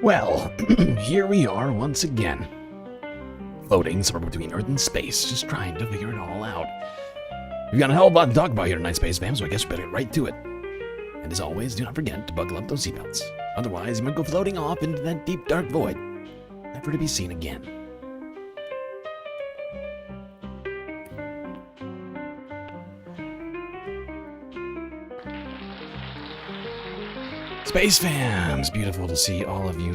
Well, here we are once again. Floating somewhere between Earth and space, just trying to figure it all out. We've got a hell of a lot to talk about here tonight, Space Fam, so I guess we better get right to it. And as always, do not forget to buckle up those seatbelts. Otherwise, you might go floating off into that deep, dark void, never to be seen again. Space Fams, beautiful to see all of you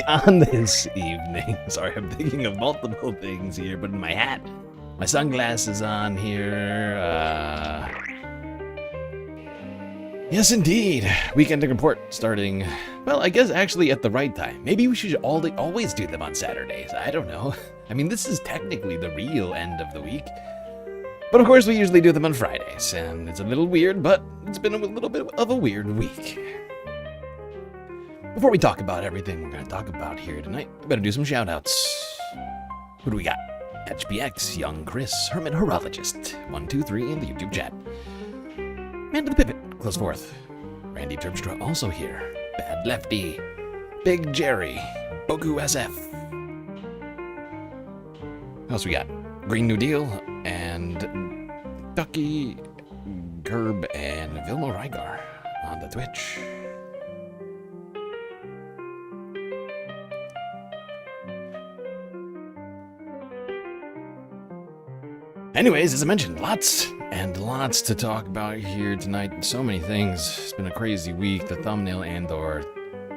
on this evening. Sorry, I'm thinking of multiple things here, but in my hat, my sunglasses on here. Yes, indeed. Weekend report starting, well, I guess actually at the right time. Maybe we should always do them on Saturdays. I don't know. I mean, this is technically the real end of the week. But of course, we usually do them on Fridays, and it's a little weird, but it's been a little bit of a weird week. Before we talk about everything we're going to talk about here tonight, we better do some shoutouts. Who do we got? HBX, Young Chris, Hermit Horologist, 123 in the YouTube chat. Man to the Pivot, close fourth. Randy Terpstra also here. Bad Lefty, Big Jerry, Boku SF. What else we got? Green New Deal, and Ducky, Gerb, and Vilma Rygar on the Twitch. Anyways, as I mentioned, lots and lots to talk about here tonight. So many things. It's been a crazy week. The thumbnail and or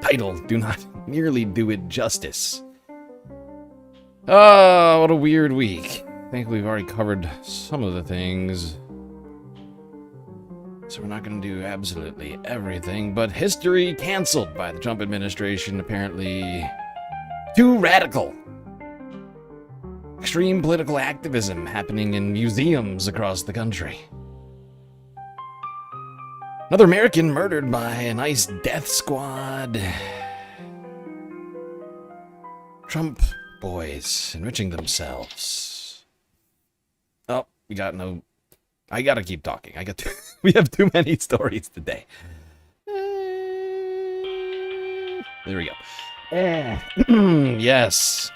title do not nearly do it justice. Oh, what a weird week. I think we've already covered some of the things, so we're not going to do absolutely everything, but history canceled by the Trump administration, apparently too radical. Extreme political activism happening in museums across the country. Another American murdered by an ICE death squad. Trump boys enriching themselves. Oh, I gotta keep talking. We have too many stories today. There we go. Yes.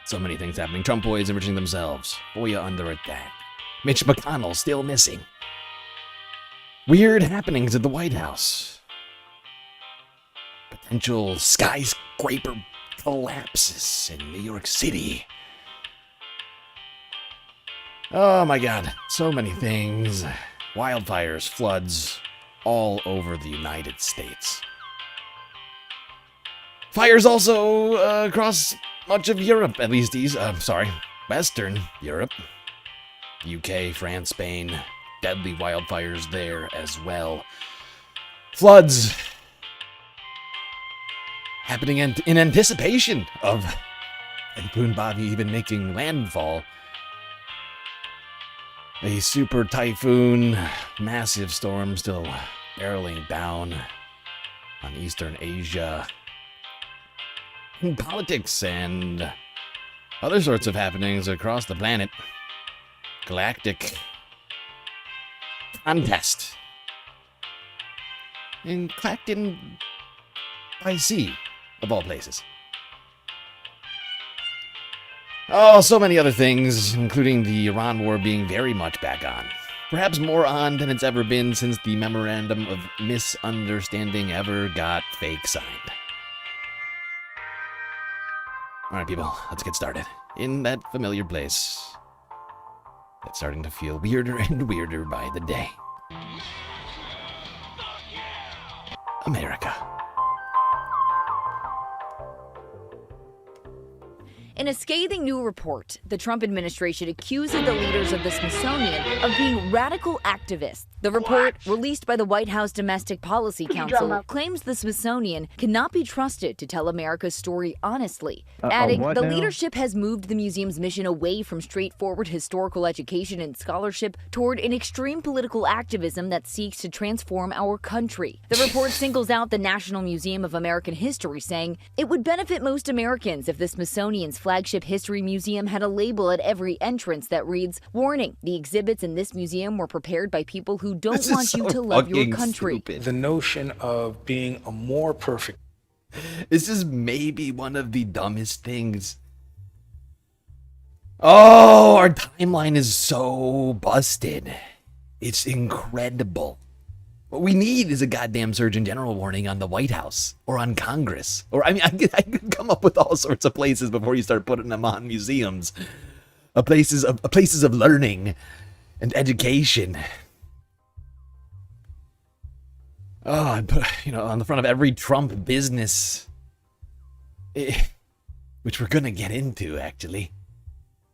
So many things happening. Trump boys enriching themselves. FOIA under attack. Mitch McConnell still missing. Weird happenings at the White House. Potential skyscraper collapses in New York City. Oh my god, so many things. Wildfires, floods, all over the United States. Fires also across much of Europe, at least Western Europe. UK, France, Spain, deadly wildfires there as well. Floods happening in anticipation of Typhoon Bavi even making landfall. A super typhoon, massive storm still barreling down on Eastern Asia. Politics and other sorts of happenings across the planet. Galactic contest in Clacton by Sea, of all places. Oh, so many other things, including the Iran war being very much back on. Perhaps more on than it's ever been since the Memorandum of Misunderstanding ever got fake signed. Alright, people, let's get started. In that familiar place. It's starting to feel weirder and weirder by the day. America. In a scathing new report, the Trump administration accuses the leaders of the Smithsonian of being radical activists. The report, released by the White House Domestic Policy Council, claims the Smithsonian cannot be trusted to tell America's story honestly, adding, the leadership has moved the museum's mission away from straightforward historical education and scholarship toward an extreme political activism that seeks to transform our country. The report singles out the National Museum of American History, saying, it would benefit most Americans if the Smithsonian's flagship history museum had a label at every entrance that reads, warning, the exhibits in this museum were prepared by people who don't want you to love your country. Stupid. The notion of being a more perfect This is maybe one of the dumbest things. Oh, our timeline is so busted. It's incredible. What we need is a goddamn Surgeon General warning on the White House or on Congress. Or, I mean, I could come up with all sorts of places before you start putting them on museums. Places of learning and education. Oh, I put, on the front of every Trump business. Which we're gonna get into, actually.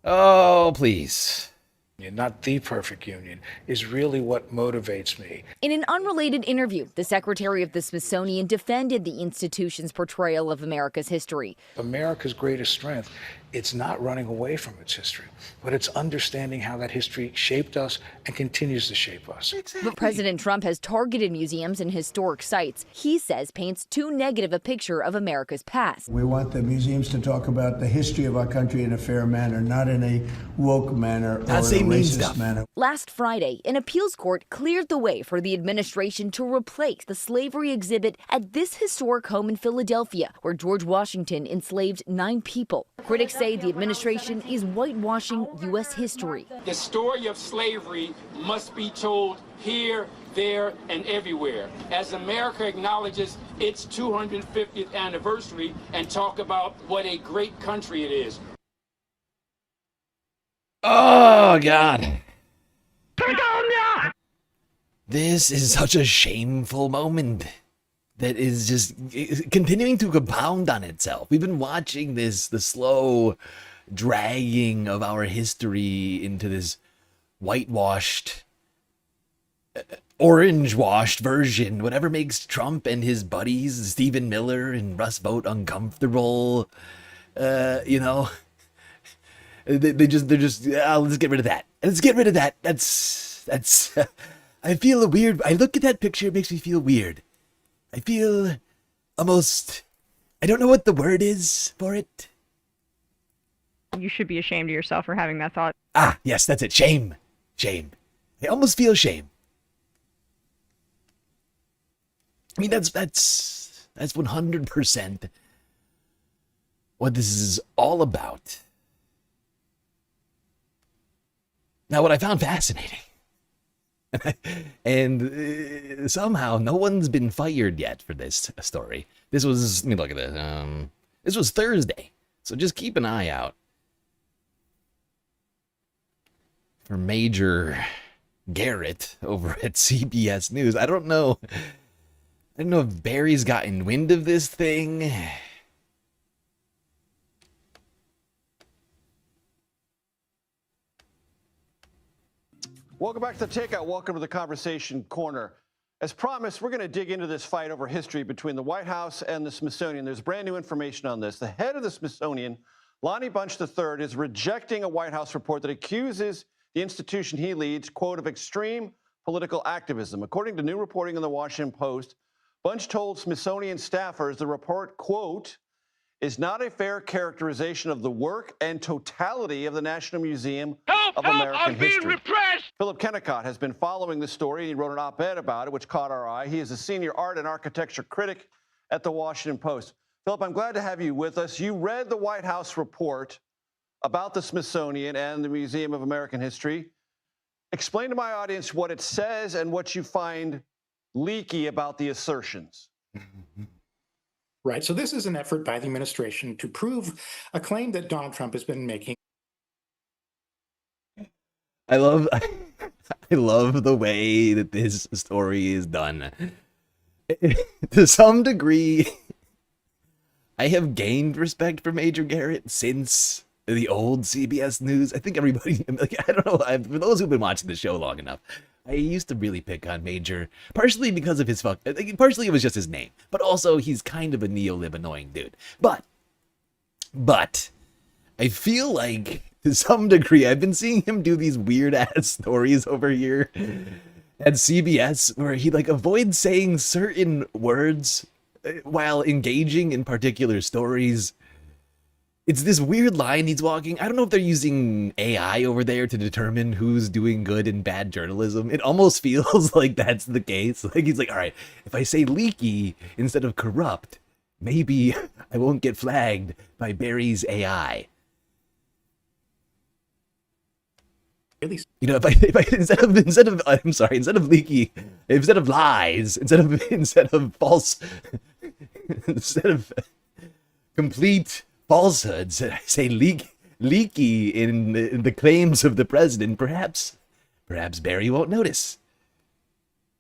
Oh, please. Not the perfect union, is really what motivates me. In an unrelated interview, the Secretary of the Smithsonian defended the institution's portrayal of America's history. America's greatest strength, it's not running away from its history, but it's understanding how that history shaped us and continues to shape us. Exactly. But President Trump has targeted museums and historic sites he says paints too negative a picture of America's past. We want the museums to talk about the history of our country in a fair manner, not in a woke manner or a racist manner. Last Friday, an appeals court cleared the way for the administration to replace the slavery exhibit at this historic home in Philadelphia, where George Washington enslaved 9 people. Critics say the administration is whitewashing U.S. history. The story of slavery must be told here, there, and everywhere, as America acknowledges its 250th anniversary and talk about what a great country it is. Oh, God. This is such a shameful moment that is just continuing to compound on itself. We've been watching the slow dragging of our history into this whitewashed, orange-washed version. Whatever makes Trump and his buddies, Stephen Miller and Russ Vought, uncomfortable. They're just let's get rid of that. Let's get rid of that. That's I feel weird. I look at that picture, it makes me feel weird. I feel almost, I don't know what the word is for it. You should be ashamed of yourself for having that thought. Ah, yes, that's it. Shame. Shame. I almost feel shame. I mean, that's 100% what this is all about. Now, what I found fascinating, and somehow no one's been fired yet for this story. This was, let me look at this. This was Thursday, so just keep an eye out for Major Garrett over at CBS News. I don't know if Barry's gotten wind of this thing. Welcome back to The Takeout. Welcome to the Conversation Corner. As promised, we're going to dig into this fight over history between the White House and the Smithsonian. There's brand new information on this. The head of the Smithsonian, Lonnie Bunch III, is rejecting a White House report that accuses the institution he leads, quote, of extreme political activism. According to new reporting in the Washington Post, Bunch told Smithsonian staffers the report, quote, is not a fair characterization of the work and totality of the National Museum of American History. Philip Kennicott has been following the story. He wrote an op-ed about it, which caught our eye. He is a senior art and architecture critic at the Washington Post. Philip, I'm glad to have you with us. You read the White House report about the Smithsonian and the Museum of American History. Explain to my audience what it says and what you find leaky about the assertions. Right. So this is an effort by the administration to prove a claim that Donald Trump has been making. I love the way that this story is done. To some degree, I have gained respect for Major Garrett since the old CBS News. I think everybody, I don't know, for those who've been watching the show long enough, I used to really pick on Major, partially because of his partially it was just his name, but also he's kind of a neo-lib annoying dude. But I feel like to some degree I've been seeing him do these weird ass stories over here at CBS where he avoids saying certain words while engaging in particular stories. It's this weird line he's walking. I don't know if they're using AI over there to determine who's doing good and bad journalism. It almost feels like that's the case. He's like, all right, if I say leaky instead of corrupt, maybe I won't get flagged by Barry's AI. Really? You know, if I instead of lies, instead of false, instead of complete falsehoods, I say leaky in the claims of the president. Perhaps Barry won't notice.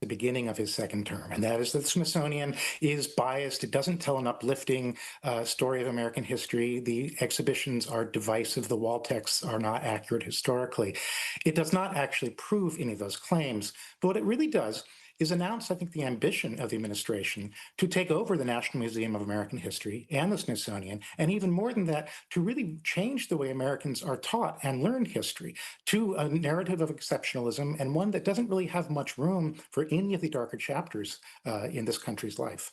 The beginning of his second term, and that is that the Smithsonian is biased. It doesn't tell an uplifting story of American history. The exhibitions are divisive. The wall texts are not accurate historically. It does not actually prove any of those claims, but what it really does is announce, I think, the ambition of the administration to take over the National Museum of American History and the Smithsonian, and even more than that, to really change the way Americans are taught and learn history to a narrative of exceptionalism, and one that doesn't really have much room for any of the darker chapters in this country's life.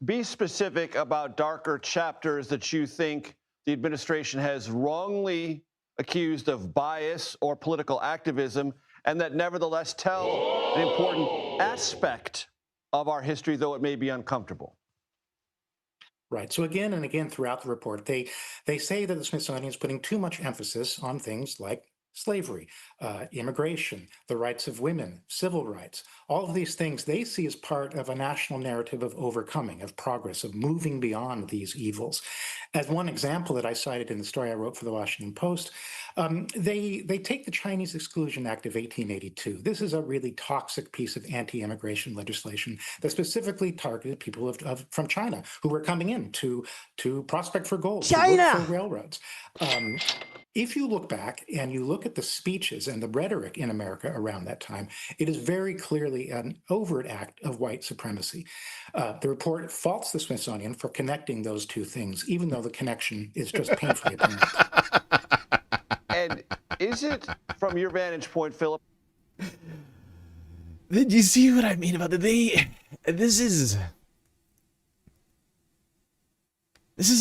Be specific about darker chapters that you think the administration has wrongly accused of bias or political activism, and that nevertheless tell an important aspect of our history, though it may be uncomfortable. Right. So again and again throughout the report, they say that the Smithsonian is putting too much emphasis on things like slavery, immigration, the rights of women, civil rights. All of these things they see as part of a national narrative of overcoming, of progress, of moving beyond these evils. As one example that I cited in the story I wrote for the Washington Post, they take the Chinese Exclusion Act of 1882. This is a really toxic piece of anti-immigration legislation that specifically targeted people from China who were coming in to prospect for gold, China, to work for railroads. If you look back and you look at the speeches and the rhetoric in America around that time, it is very clearly an overt act of white supremacy. The report faults the Smithsonian for connecting those two things, even though the connection is just painfully apparent. And is it, from your vantage point, Philip? Did you see what I mean about the This is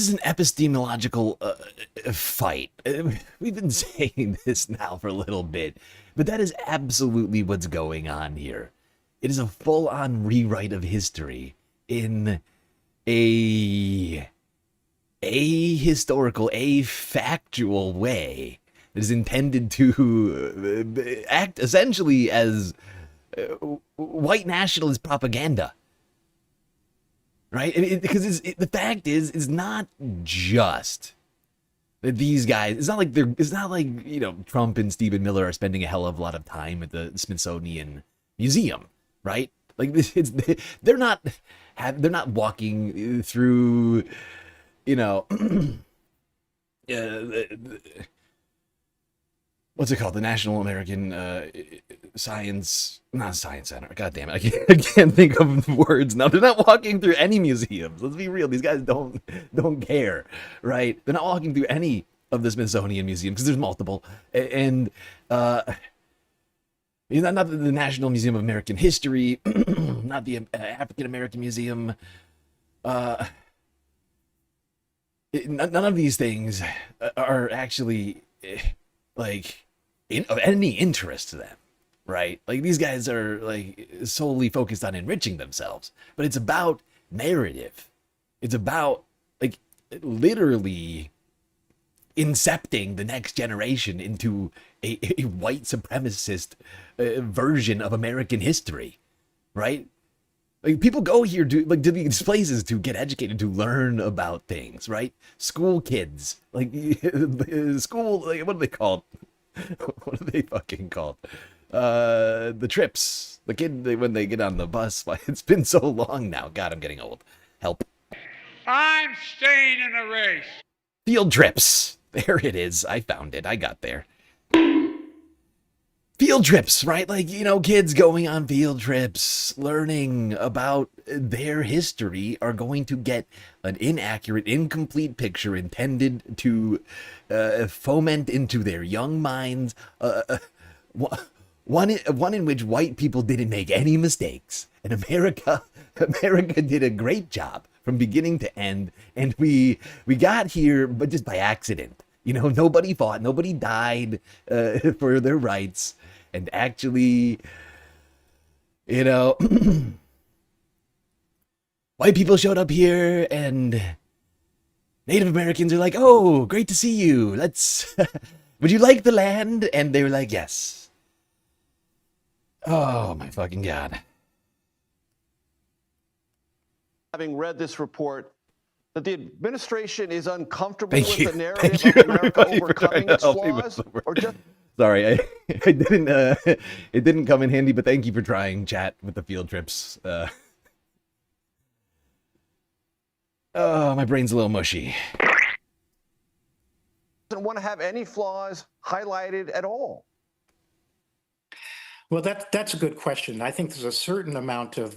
an epistemological fight. We've been saying this now for a little bit, but that is absolutely what's going on here. It is a full-on rewrite of history in a historical, a factual way that is intended to act essentially as white nationalist propaganda. Right? Because the fact is, it's not just that these guys, it's not like, you know, Trump and Stephen Miller are spending a hell of a lot of time at the Smithsonian Museum, right? Like, they're not walking through, you know, what's it called? The National American not Science Center. God damn it. I can't think of words now. They're not walking through any museums. Let's be real. These guys don't care, right? They're not walking through any of the Smithsonian Museum because there's multiple. And not the National Museum of American History, not the African American Museum. None of these things are actually of any interest to them, right? Like, these guys are like solely focused on enriching themselves, but it's about narrative. It's about like literally incepting the next generation into a white supremacist version of American history, right? Like, people go here to these places to get educated, to learn about things, right? School kids, like school, like, what are they called? What are they fucking called? The trips. The kid, when they get on the bus. It's been so long now. God, I'm getting old. Help. I'm staying in the race. Field trips. There it is. I found it. I got there. Field trips, right? Like, you know, kids going on field trips, learning about their history, are going to get an inaccurate, incomplete picture intended to foment into their young minds one in which white people didn't make any mistakes, and America did a great job from beginning to end, and we got here, but just by accident. You know, nobody fought, nobody died for their rights. And actually, you know, white people showed up here and Native Americans are like, oh, great to see you. Would you like the land? And they were like, yes. Oh, my fucking God. Having read this report, that the administration is uncomfortable with the narrative Thank you, of America everybody, overcoming for its helping me flaws, with the word. or just Sorry, I didn't. It didn't come in handy, but thank you for trying, chat, with the field trips. Oh, my brain's a little mushy. doesn't want to have any flaws highlighted at all? Well, that's a good question. I think there's a certain amount of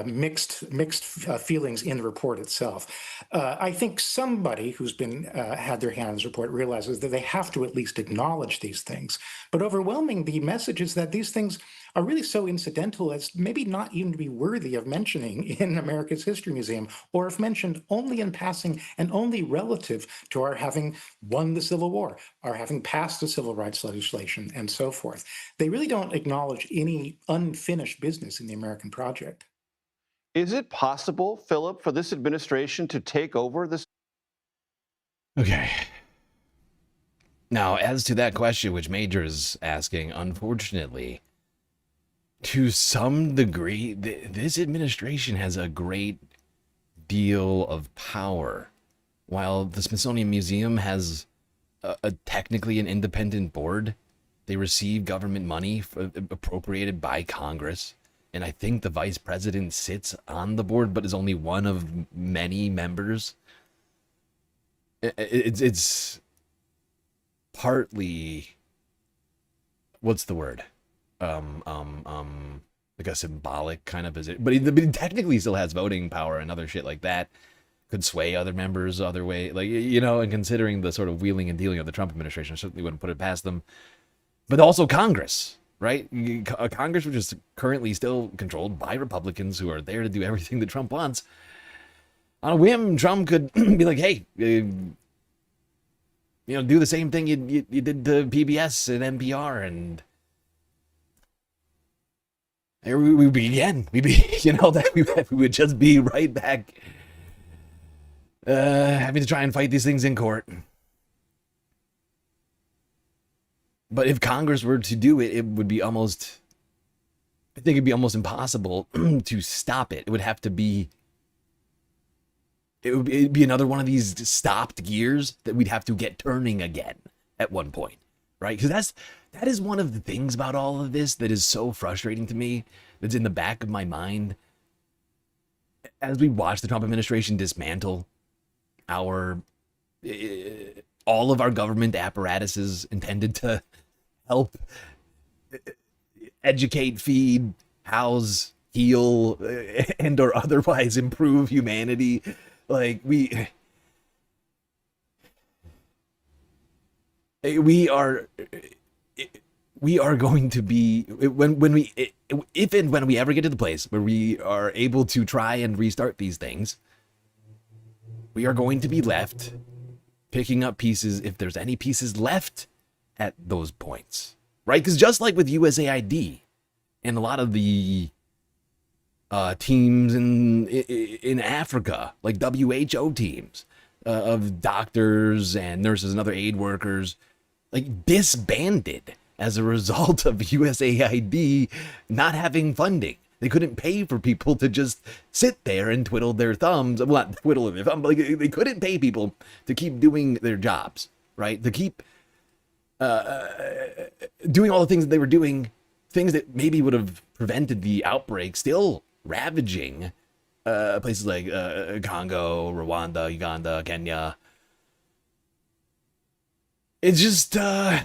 mixed feelings in the report itself. I think somebody who's been had their hand in this report realizes that they have to at least acknowledge these things. But overwhelming, the message is that these things are really so incidental as maybe not even to be worthy of mentioning in America's History Museum, or if mentioned only in passing and only relative to our having won the Civil War, our having passed the civil rights legislation, and so forth. They really don't acknowledge any unfinished business in the American project. Is it possible, Philip, for this administration to take over this? Okay. Now, as to that question which Major is asking, unfortunately, to some degree, this administration has a great deal of power. While the Smithsonian Museum has technically an independent board, they receive government money appropriated by Congress. And I think the vice president sits on the board, but is only one of many members. It's partly, what's the word? Like a symbolic kind of position, but he technically still has voting power and other shit like that. Could sway other members other way, like, you know, and considering the sort of wheeling and dealing of the Trump administration, I certainly wouldn't put it past them. But also Congress, right? Congress, which is currently still controlled by Republicans who are there to do everything that Trump wants. On a whim, Trump could be like, hey, you know, do the same thing you did to PBS and NPR, and there we would be again. We'd be, you know, that we would just be right back having to try and fight these things in court. But if Congress were to do it, it would be almost, I think it'd be almost impossible to stop it. It would have to be, it'd be another one of these stopped gears that we'd have to get turning again at one point, right? Because that is one of the things about all of this that is so frustrating to me, that's in the back of my mind. As we watch the Trump administration dismantle all of our government apparatuses intended to help educate, feed, house, heal, and or otherwise improve humanity. Like, we are going to be, if and when we ever get to the place where we are able to try and restart these things, we are going to be left picking up pieces, if there's any pieces left at those points, right? Because just like with USAID and a lot of the teams in Africa, like WHO teams of doctors and nurses and other aid workers, like, disbanded as a result of USAID not having funding. They couldn't pay for people to just sit there and twiddle their thumbs. Well, not twiddle their thumbs, but like, they couldn't pay people to keep doing their jobs, right? To keep doing all the things that they were doing, things that maybe would have prevented the outbreak still ravaging places like Congo, Rwanda, Uganda, Kenya. It's just, you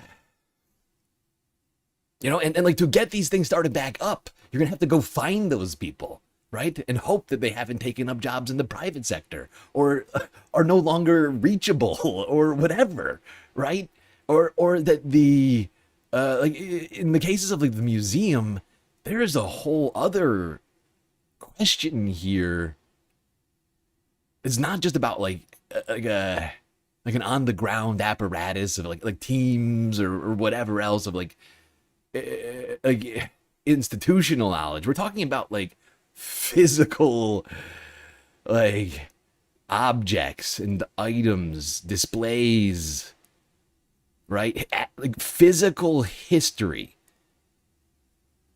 know, and like, to get these things started back up, you're going to have to go find those people, right? And hope that they haven't taken up jobs in the private sector or are no longer reachable or whatever, right? Or that the, like, in the cases of, like, the museum, there is a whole other question here. It's not just about, like an on-the-ground apparatus of, like teams or whatever else of, like institutional knowledge. We're talking about, like, physical like objects and items, displays, right? Like physical history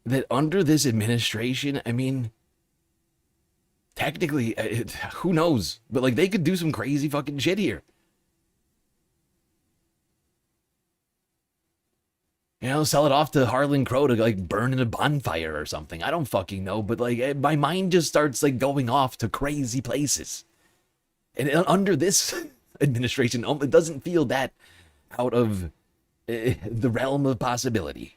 that under this administration, I mean, technically, who knows? But like they could do some crazy fucking shit here. You know, sell it off to Harlan Crow to like burn in a bonfire or something. I don't fucking know, but like my mind just starts like going off to crazy places. And under this administration, it doesn't feel that out of the realm of possibility.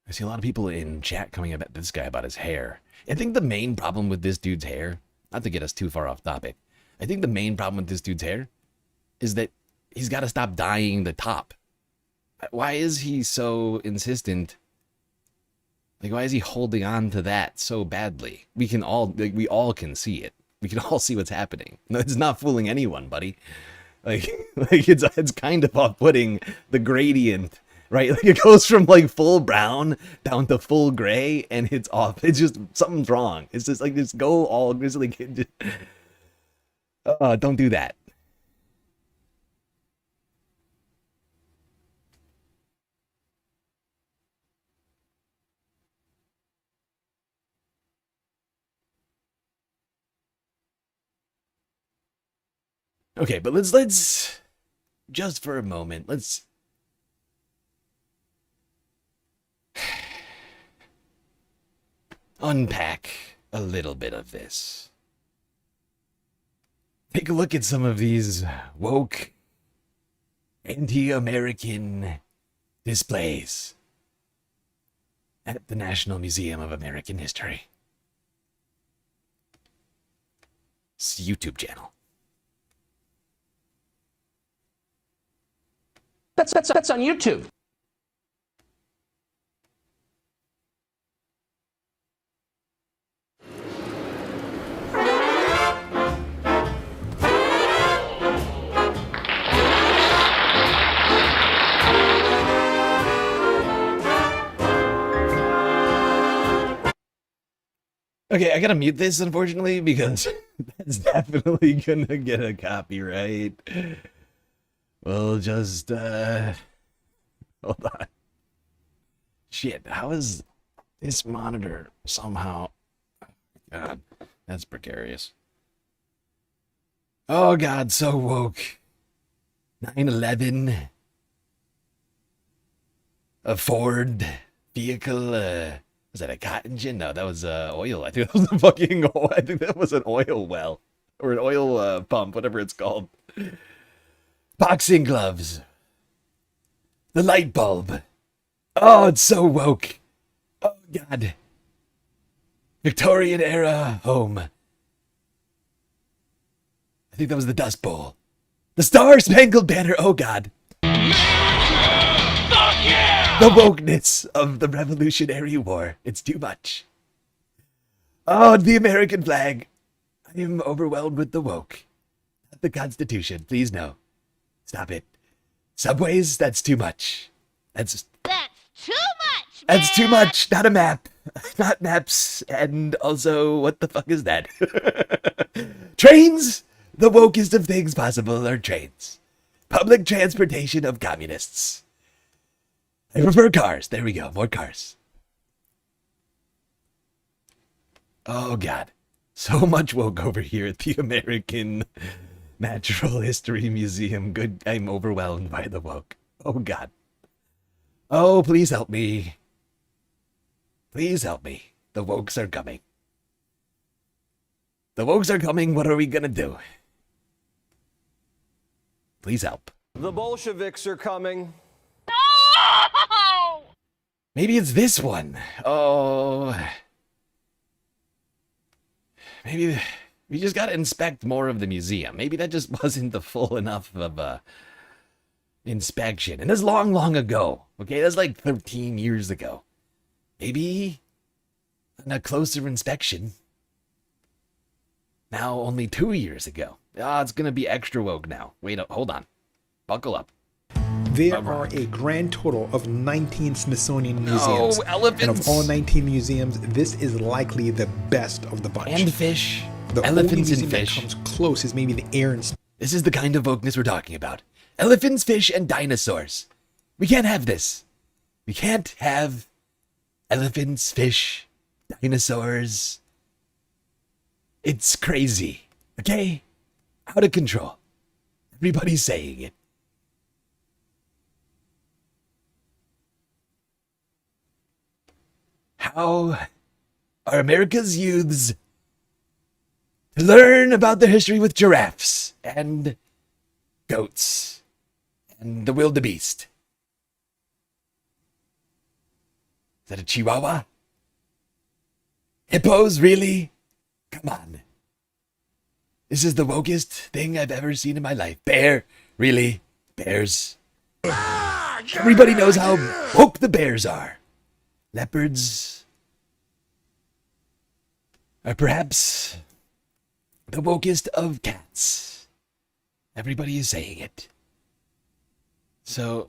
I see a lot of people in chat coming at this guy about his hair. I think the main problem with this dude's hair, not to get us too far off topic, I think the main problem with this dude's hair is that he's got to stop dyeing the top. Why is he so insistent? Like, why is he holding on to that so badly? We all can see it. We can all see what's happening. No, it's not fooling anyone, buddy. Like it's kind of off-putting, the gradient, right? Like it goes from like full brown down to full gray, and it's off. It's just something's wrong. It's just like just go all just like. Don't do that. Okay, but let's just for a moment, let's unpack a little bit of this. Take a look at some of these woke, anti-American displays at the National Museum of American History. It's a YouTube channel. That's on YouTube. Okay, I gotta mute this, unfortunately, because that's definitely gonna get a copyright. We'll just, hold on. Shit, how is this monitor somehow... God, that's precarious. Oh God, so woke. 9/11. A Ford vehicle, was that a cotton gin? No, that was oil. I think that was a fucking oil. I think that was an oil well. Or an oil pump, whatever it's called. Boxing gloves. The light bulb. Oh, it's so woke. Oh, God. Victorian era home. I think that was the Dust Bowl. The Star Spangled Banner. Oh, God. The wokeness of the Revolutionary War. It's too much. Oh, the American flag. I am overwhelmed with the woke. Not the Constitution. Please no. Stop it. Subways? That's too much. That's too much, man. That's too much. Not a map. Not maps. And also, what the fuck is that? Trains? The wokest of things possible are trains. Public transportation of communists. I prefer cars. There we go. More cars. Oh, God. So much woke over here at the American Natural History Museum. Good. I'm overwhelmed by the woke. Oh, God. Oh, please help me. Please help me. The wokes are coming. The wokes are coming. What are we gonna do? Please help. The Bolsheviks are coming. Maybe it's this one. Oh. Maybe we just gotta inspect more of the museum. Maybe that just wasn't the full enough of a inspection. And that's long, long ago. Okay, that's like 13 years ago. Maybe a closer inspection. Now only 2 years ago. Ah, it's gonna be extra woke now. Wait, hold on. Buckle up. There are a grand total of 19 Smithsonian museums. Elephants. And of all 19 museums, this is likely the best of the bunch. And fish. The Elephants only and museum fish. that comes close is maybe the air and space. This is the kind of wokeness we're talking about. Elephants, fish, and dinosaurs. We can't have this. We can't have elephants, fish, dinosaurs. It's crazy. Okay? Out of control. Everybody's saying it. How are America's youths to learn about their history with giraffes and goats and the wildebeest? Is that a chihuahua? Hippos, really? Come on. This is the wokest thing I've ever seen in my life. Bear? Really? Bears? Everybody knows how woke the bears are. Leopards are perhaps the wokest of cats. Everybody is saying it. So,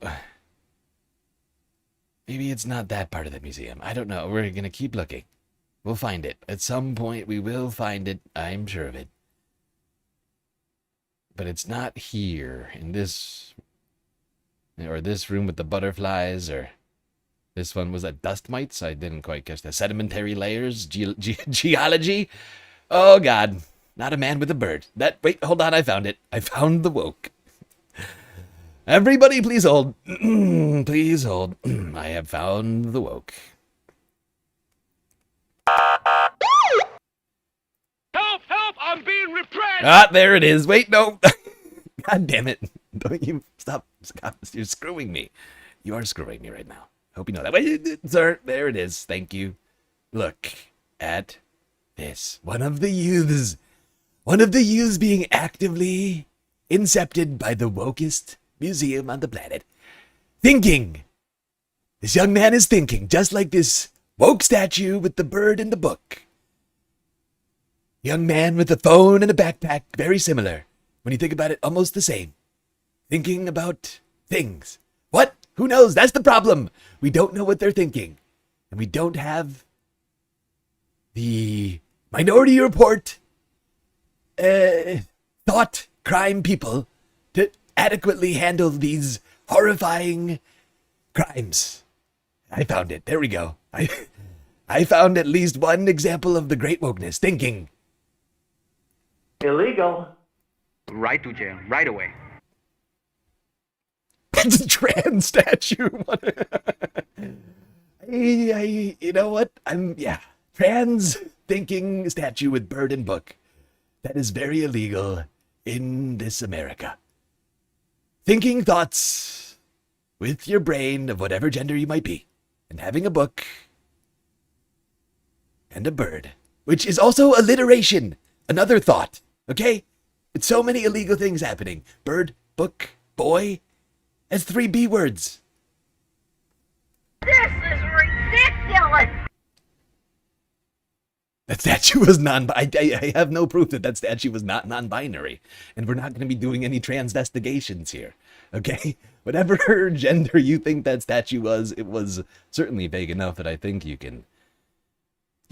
maybe it's not that part of the museum. I don't know. We're gonna keep looking. We'll find it. At some point, we will find it. I'm sure of it. But it's not here, in this, or this room with the butterflies, or this one. Was that dust mites? I didn't quite catch that. Sedimentary layers? Geology? Oh, God. Not a man with a bird. Wait, hold on. I found it. I found the woke. Everybody, please hold. Please hold. I have found the woke. Help! Help! I'm being repressed! Ah, there it is. Wait, no. God damn it. Don't you stop. You're screwing me. You are screwing me right now. Hope you know that. Wait, sir, there it is. Thank you. Look at this. One of the youths being actively incepted by the wokest museum on the planet. Thinking. This young man is thinking, just like this woke statue with the bird in the book. Young man with a phone and a backpack, very similar. When you think about it, almost the same. Thinking about things. What? Who knows? That's the problem. We don't know what they're thinking. And we don't have the Minority Report thought crime people to adequately handle these horrifying crimes. I found it. There we go. I found at least one example of the great wokeness. Thinking. Illegal. Right to jail, right away. It's a trans statue. You know what? Trans thinking statue with bird and book. That is very illegal in this America. Thinking thoughts with your brain of whatever gender you might be, and having a book and a bird, which is also alliteration. Another thought, okay? It's so many illegal things happening. Bird, book, boy. That's 3 B words. This is ridiculous! That statue was I have no proof that statue was not non-binary. And we're not going to be doing any transvestigations here. Okay? Whatever gender you think that statue was, it was certainly vague enough that I think you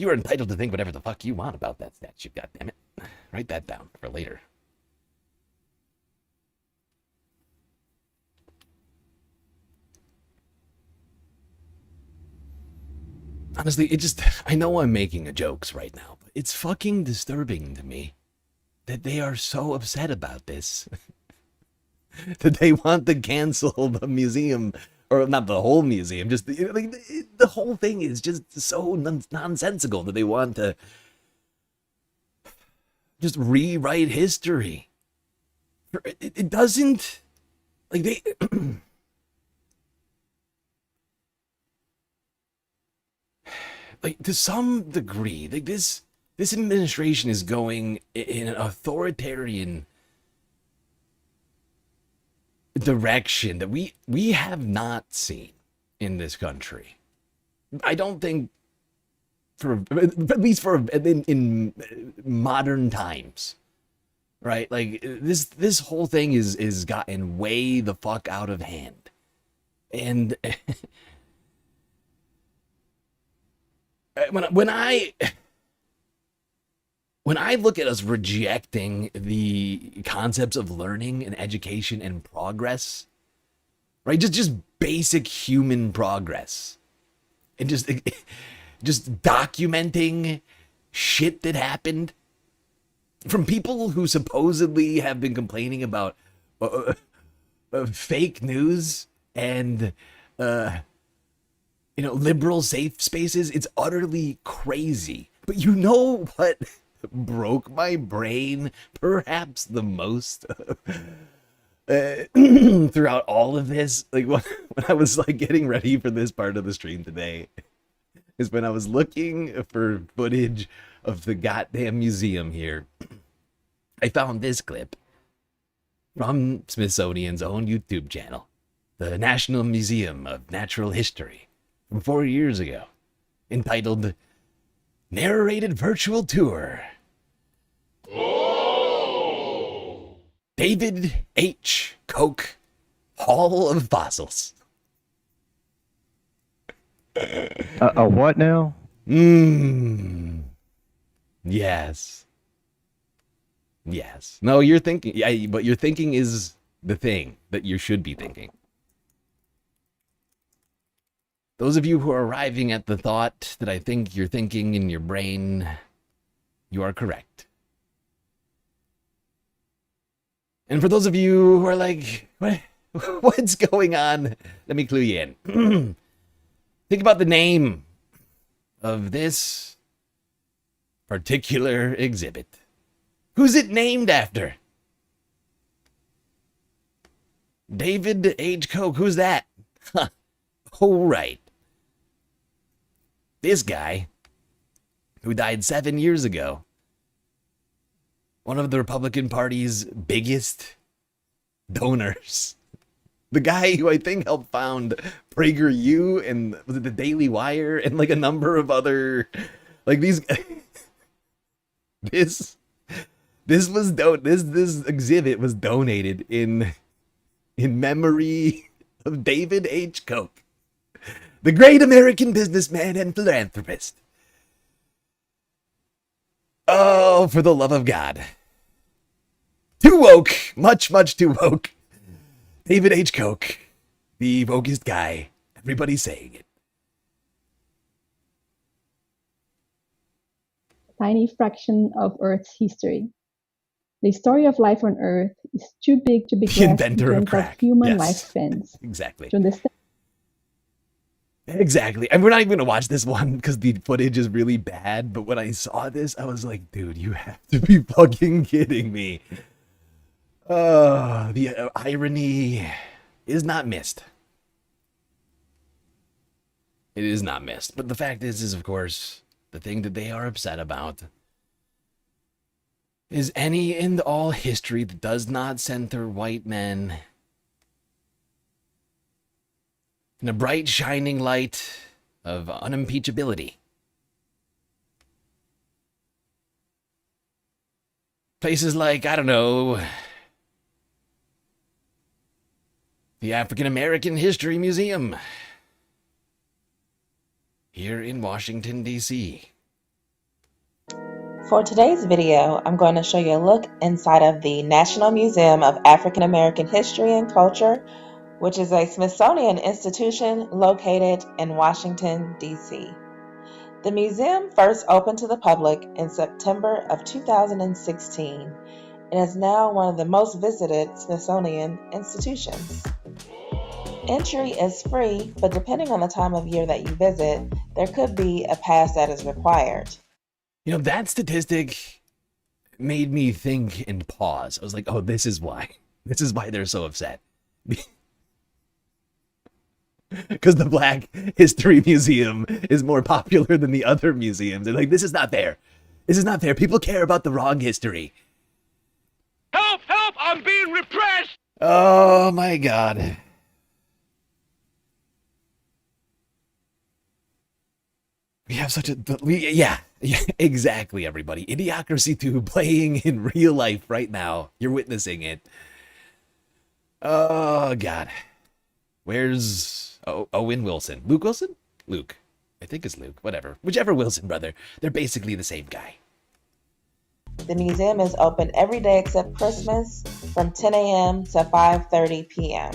are entitled to think whatever the fuck you want about that statue. God damn it. Write that down for later. Honestly, I know I'm making jokes right now, but it's fucking disturbing to me that they are so upset about this. That they want to cancel the museum, or not the whole museum, just the whole thing is just so nonsensical that they want to just rewrite history. It doesn't, they... to some degree, this administration is going in an authoritarian direction that we have not seen in this country. I don't think, at least in modern times, right? This whole thing is gotten way the fuck out of hand. And when I look at us rejecting the concepts of learning and education and progress, right? Just basic human progress, and just documenting shit that happened from people who supposedly have been complaining about fake news and liberal safe spaces. It's utterly crazy. But you know what broke my brain perhaps the most throughout all of this, like when I was like getting ready for this part of the stream today, is when I was looking for footage of the goddamn museum here. I found this clip from Smithsonian's own YouTube channel, the National Museum of Natural History, from 4 years ago, entitled Narrated Virtual Tour. Oh. David H. Koch Hall of Fossils. A what now? Yes. Yes. No, you're thinking, yeah, but your thinking is the thing that you should be thinking. Those of you who are arriving at the thought that I think you're thinking in your brain, you are correct. And for those of you who are like, what's going on? Let me clue you in. Think about the name of this particular exhibit. Who's it named after? David H. Koch. Who's that? Huh. Oh, right. This guy, who died 7 years ago, one of the Republican Party's biggest donors. The guy who I think helped found PragerU and was it the Daily Wire and like a number of other, like these. This exhibit was donated in memory of David H. Koch, the great American businessman and philanthropist. Oh, for the love of God. Too woke. Much, much too woke. David H. Koch, the wokest guy. Everybody's saying it. Tiny fraction of Earth's history. The story of life on Earth is too big to be grasped in terms of human lifespans. Exactly. To understand. Exactly. And we're not even going to watch this one because the footage is really bad. But when I saw this, I was like, dude, you have to be fucking kidding me. The irony is not missed. It is not missed. But the fact is of course, the thing that they are upset about is any and all history that does not center white men in a bright, shining light of unimpeachability. Places like, I don't know, the African American History Museum here in Washington, D.C. For today's video, I'm going to show you a look inside of the National Museum of African American History and Culture, which is a Smithsonian institution located in Washington, D.C. The museum first opened to the public in September of 2016 and is now one of the most visited Smithsonian institutions. Entry is free, but depending on the time of year that you visit, there could be a pass that is required. You know, that statistic made me think and pause. I was like, oh, this is why. This is why they're so upset. Because the Black History Museum is more popular than the other museums. They're like, this is not fair. This is not fair. People care about the wrong history. Help! Help! I'm being repressed! Oh, my God. We have such a... Yeah, exactly, everybody. Idiocracy 2 playing in real life right now. You're witnessing it. Oh, God. Where's Owen Wilson? Luke Wilson? Luke. I think it's Luke. Whatever. Whichever Wilson brother. They're basically the same guy. The museum is open every day except Christmas from 10 a.m. to 5:30 p.m.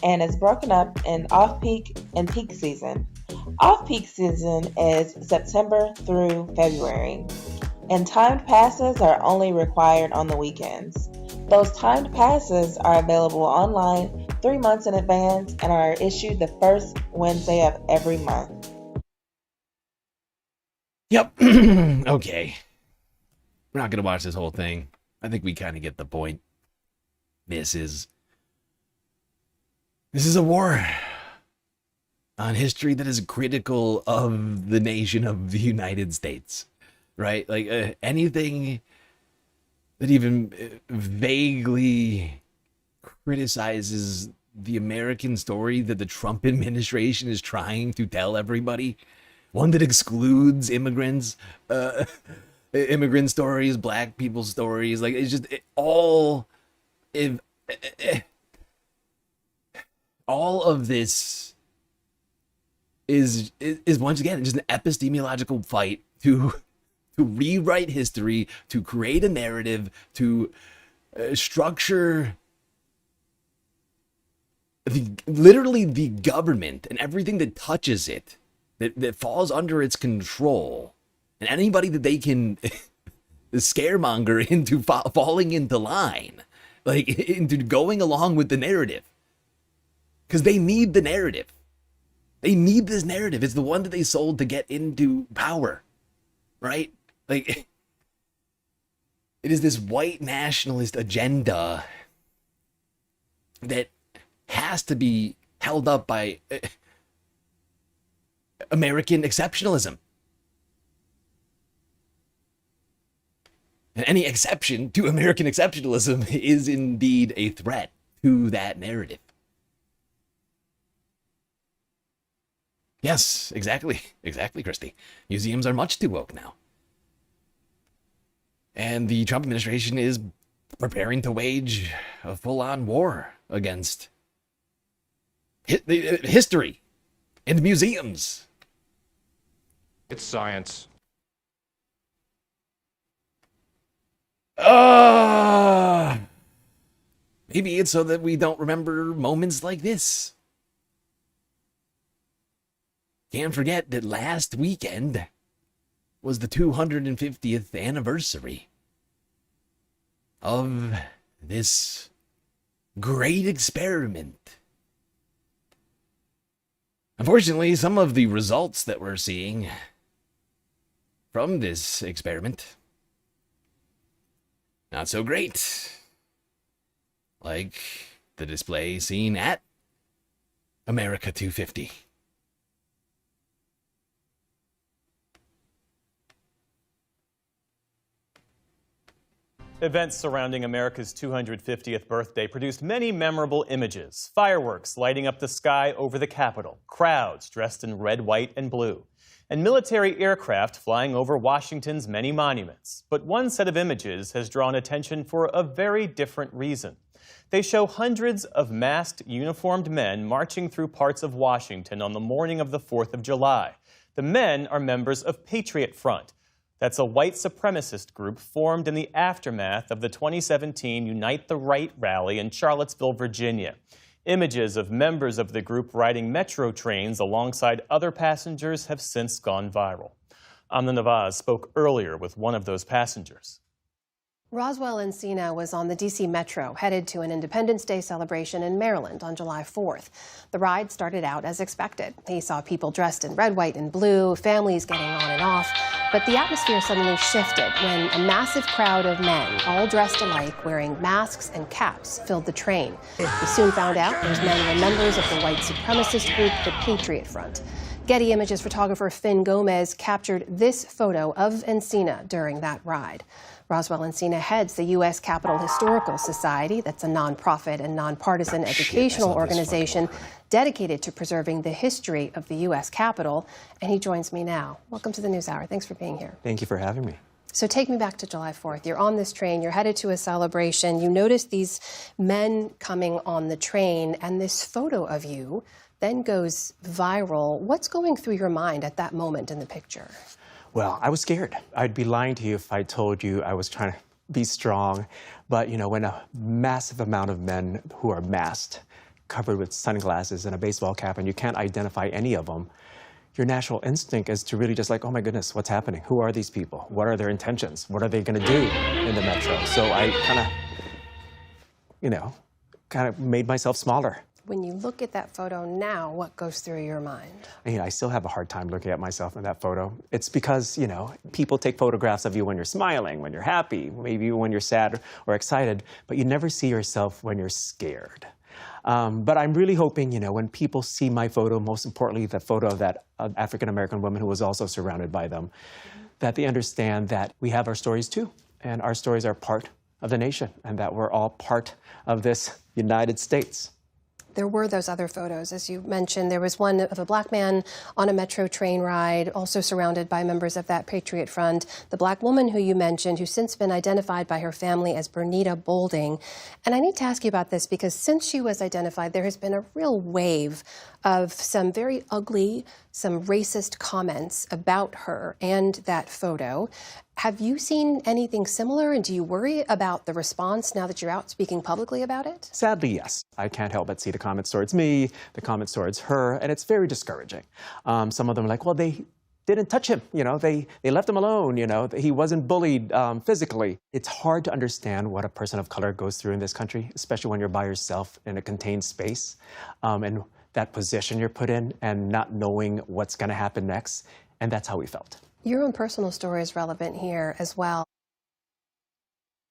and is broken up in off-peak and peak season. Off-peak season is September through February, and timed passes are only required on the weekends. Those timed passes are available online 3 months in advance and are issued the first Wednesday of every month. Yep. Okay. We're not going to watch this whole thing. I think we kind of get the point. This is a war on history that is critical of the nation of the United States, right? Like anything that even vaguely criticizes the American story that the Trump administration is trying to tell everybody, one that excludes immigrants, immigrant stories, black people stories, like it's just all of this is once again just an epistemological fight to rewrite history, to create a narrative, to structure literally the government and everything that touches it, that falls under its control, and anybody that they can scaremonger into falling into line, like into going along with the narrative, because they need the narrative. They need this narrative. It's the one that they sold to get into power, right? Like, it is this white nationalist agenda that has to be held up by American exceptionalism. And any exception to American exceptionalism is indeed a threat to that narrative. Yes, exactly. Exactly, Christy. Museums are much too woke now. And the Trump administration is preparing to wage a full-on war against history and museums. It's science. Maybe it's so that we don't remember moments like this. Can't forget that last weekend was the 250th anniversary of this great experiment. Unfortunately, some of the results that we're seeing from this experiment, not so great. Like the display seen at America 250. Events surrounding America's 250th birthday produced many memorable images. Fireworks lighting up the sky over the Capitol, crowds dressed in red, white, and blue, and military aircraft flying over Washington's many monuments. But one set of images has drawn attention for a very different reason. They show hundreds of masked, uniformed men marching through parts of Washington on the morning of the 4th of July. The men are members of Patriot Front. That's a white supremacist group formed in the aftermath of the 2017 Unite the Right rally in Charlottesville, Virginia. Images of members of the group riding metro trains alongside other passengers have since gone viral. Amna Nawaz spoke earlier with one of those passengers. Roswell Encina was on the D.C. Metro, headed to an Independence Day celebration in Maryland on July 4th. The ride started out as expected. He saw people dressed in red, white, and blue, families getting on and off. But the atmosphere suddenly shifted when a massive crowd of men, all dressed alike, wearing masks and caps, filled the train. We soon found out those men were members of the white supremacist group, the Patriot Front. Getty Images photographer Finn Gomez captured this photo of Encina during that ride. Roswell Encina heads the U.S. Capitol Historical Society. That's a nonprofit and nonpartisan educational organization dedicated to preserving the history of the U.S. Capitol. And he joins me now. Welcome to the NewsHour. Thanks for being here. Thank you for having me. So take me back to July 4th. You're on this train, you're headed to a celebration, you notice these men coming on the train, and this photo of you then goes viral. What's going through your mind at that moment in the picture? Well, I was scared. I'd be lying to you if I told you I was trying to be strong. But, you know, when a massive amount of men who are masked, covered with sunglasses and a baseball cap, and you can't identify any of them, your natural instinct is to really just like, oh my goodness, what's happening? Who are these people? What are their intentions? What are they going to do in the metro? So I kind of made myself smaller. When you look at that photo now, what goes through your mind? I still have a hard time looking at myself in that photo. It's because, people take photographs of you when you're smiling, when you're happy, maybe when you're sad or excited, but you never see yourself when you're scared. But I'm really hoping, when people see my photo, most importantly, the photo of that African-American woman who was also surrounded by them, that they understand that we have our stories too, and our stories are part of the nation, and that we're all part of this United States. There were those other photos, as you mentioned. There was one of a black man on a metro train ride, also surrounded by members of that Patriot Front. The black woman who you mentioned, who's since been identified by her family as Bernita Bolding. And I need to ask you about this because since she was identified, there has been a real wave of some very ugly, some racist comments about her and that photo. Have you seen anything similar, and do you worry about the response now that you're out speaking publicly about it? Sadly, yes. I can't help but see the comments towards me, the comments towards her, and it's very discouraging. Some of them are like, well, they didn't touch him, they left him alone, he wasn't bullied physically. It's hard to understand what a person of color goes through in this country, especially when you're by yourself in a contained space, and that position you're put in and not knowing what's going to happen next, and that's how we felt. Your own personal story is relevant here as well.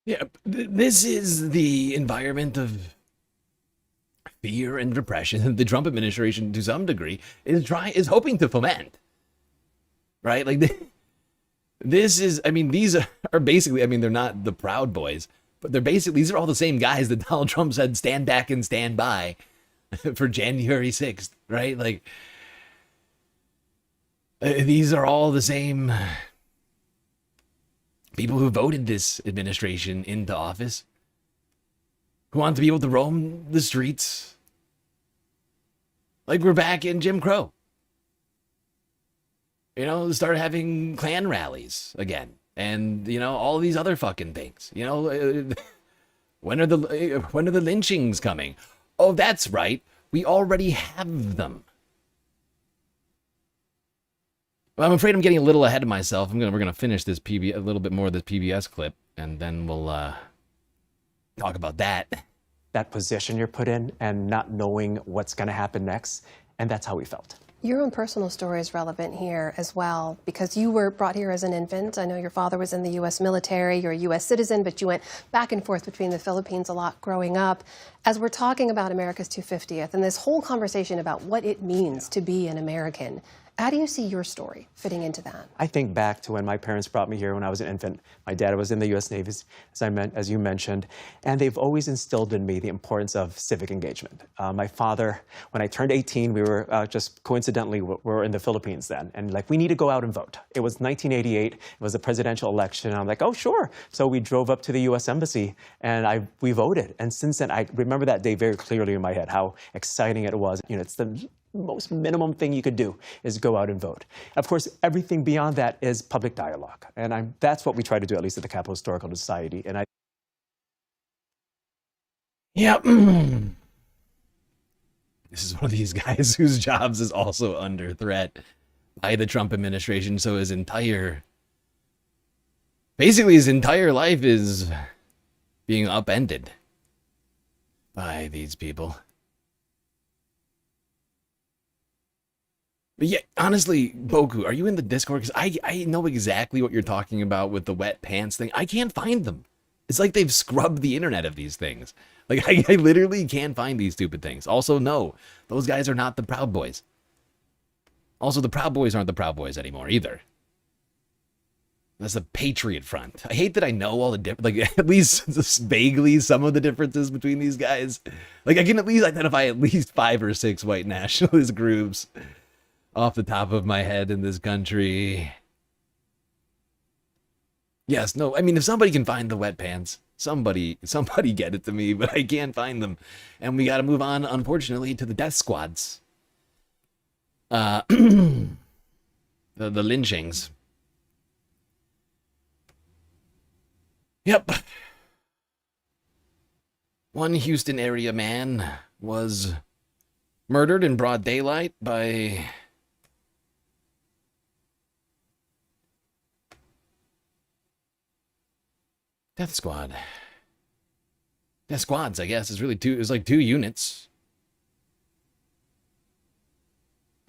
Yeah, this is the environment of fear and repression that the Trump administration, to some degree, is hoping to foment. Right? Like, this is, these are basically, they're not the Proud Boys, but these are all the same guys that Donald Trump said stand back and stand by for January 6th, right? Like, these are all the same people who voted this administration into office, who want to be able to roam the streets like we're back in Jim Crow. Start having Klan rallies again, and all these other fucking things. When are the lynchings coming? Oh, that's right, we already have them. Well, I'm afraid I'm getting a little ahead of myself. We're gonna finish this a little bit more of this PBS clip, and then we'll talk about that. That position you're put in and not knowing what's going to happen next, and that's how we felt. Your own personal story is relevant here as well, because you were brought here as an infant. I know your father was in the U.S. military. You're a U.S. citizen, but you went back and forth between the Philippines a lot growing up. As we're talking about America's 250th and this whole conversation about what it means to be an American, how do you see your story fitting into that? I think back to when my parents brought me here when I was an infant. My dad was in the U.S. Navy, as you mentioned, and they've always instilled in me the importance of civic engagement. My father, when I turned 18, we were just coincidentally, we were in the Philippines then, and we need to go out and vote. It was 1988, it was a presidential election, and I'm like, oh, sure. So we drove up to the U.S. Embassy, and we voted. And since then, I remember that day very clearly in my head, how exciting it was. It's the most minimum thing you could do is go out and vote. Of course, everything beyond that is public dialogue. And that's what we try to do, at least at the Capital Historical Society. And Yep. This is one of these guys whose jobs is also under threat by the Trump administration. So his entire life is being upended by these people. But yeah, honestly, Boku, are you in the Discord? Because I know exactly what you're talking about with the wet pants thing. I can't find them. It's like they've scrubbed the internet of these things. Like, I literally can't find these stupid things. Also, no, those guys are not the Proud Boys. Also, the Proud Boys aren't the Proud Boys anymore either. That's the Patriot Front. I hate that I know all the different, at least just vaguely some of the differences between these guys. I can at least identify at least 5 or 6 white nationalist groups off the top of my head in this country. Yes, no, I mean, if somebody can find the wet pants, somebody get it to me, but I can't find them. And we got to move on, unfortunately, to the death squads. The lynchings. Yep. One Houston area man was murdered in broad daylight by death squad. Death squads, I guess, is really it's like 2 units.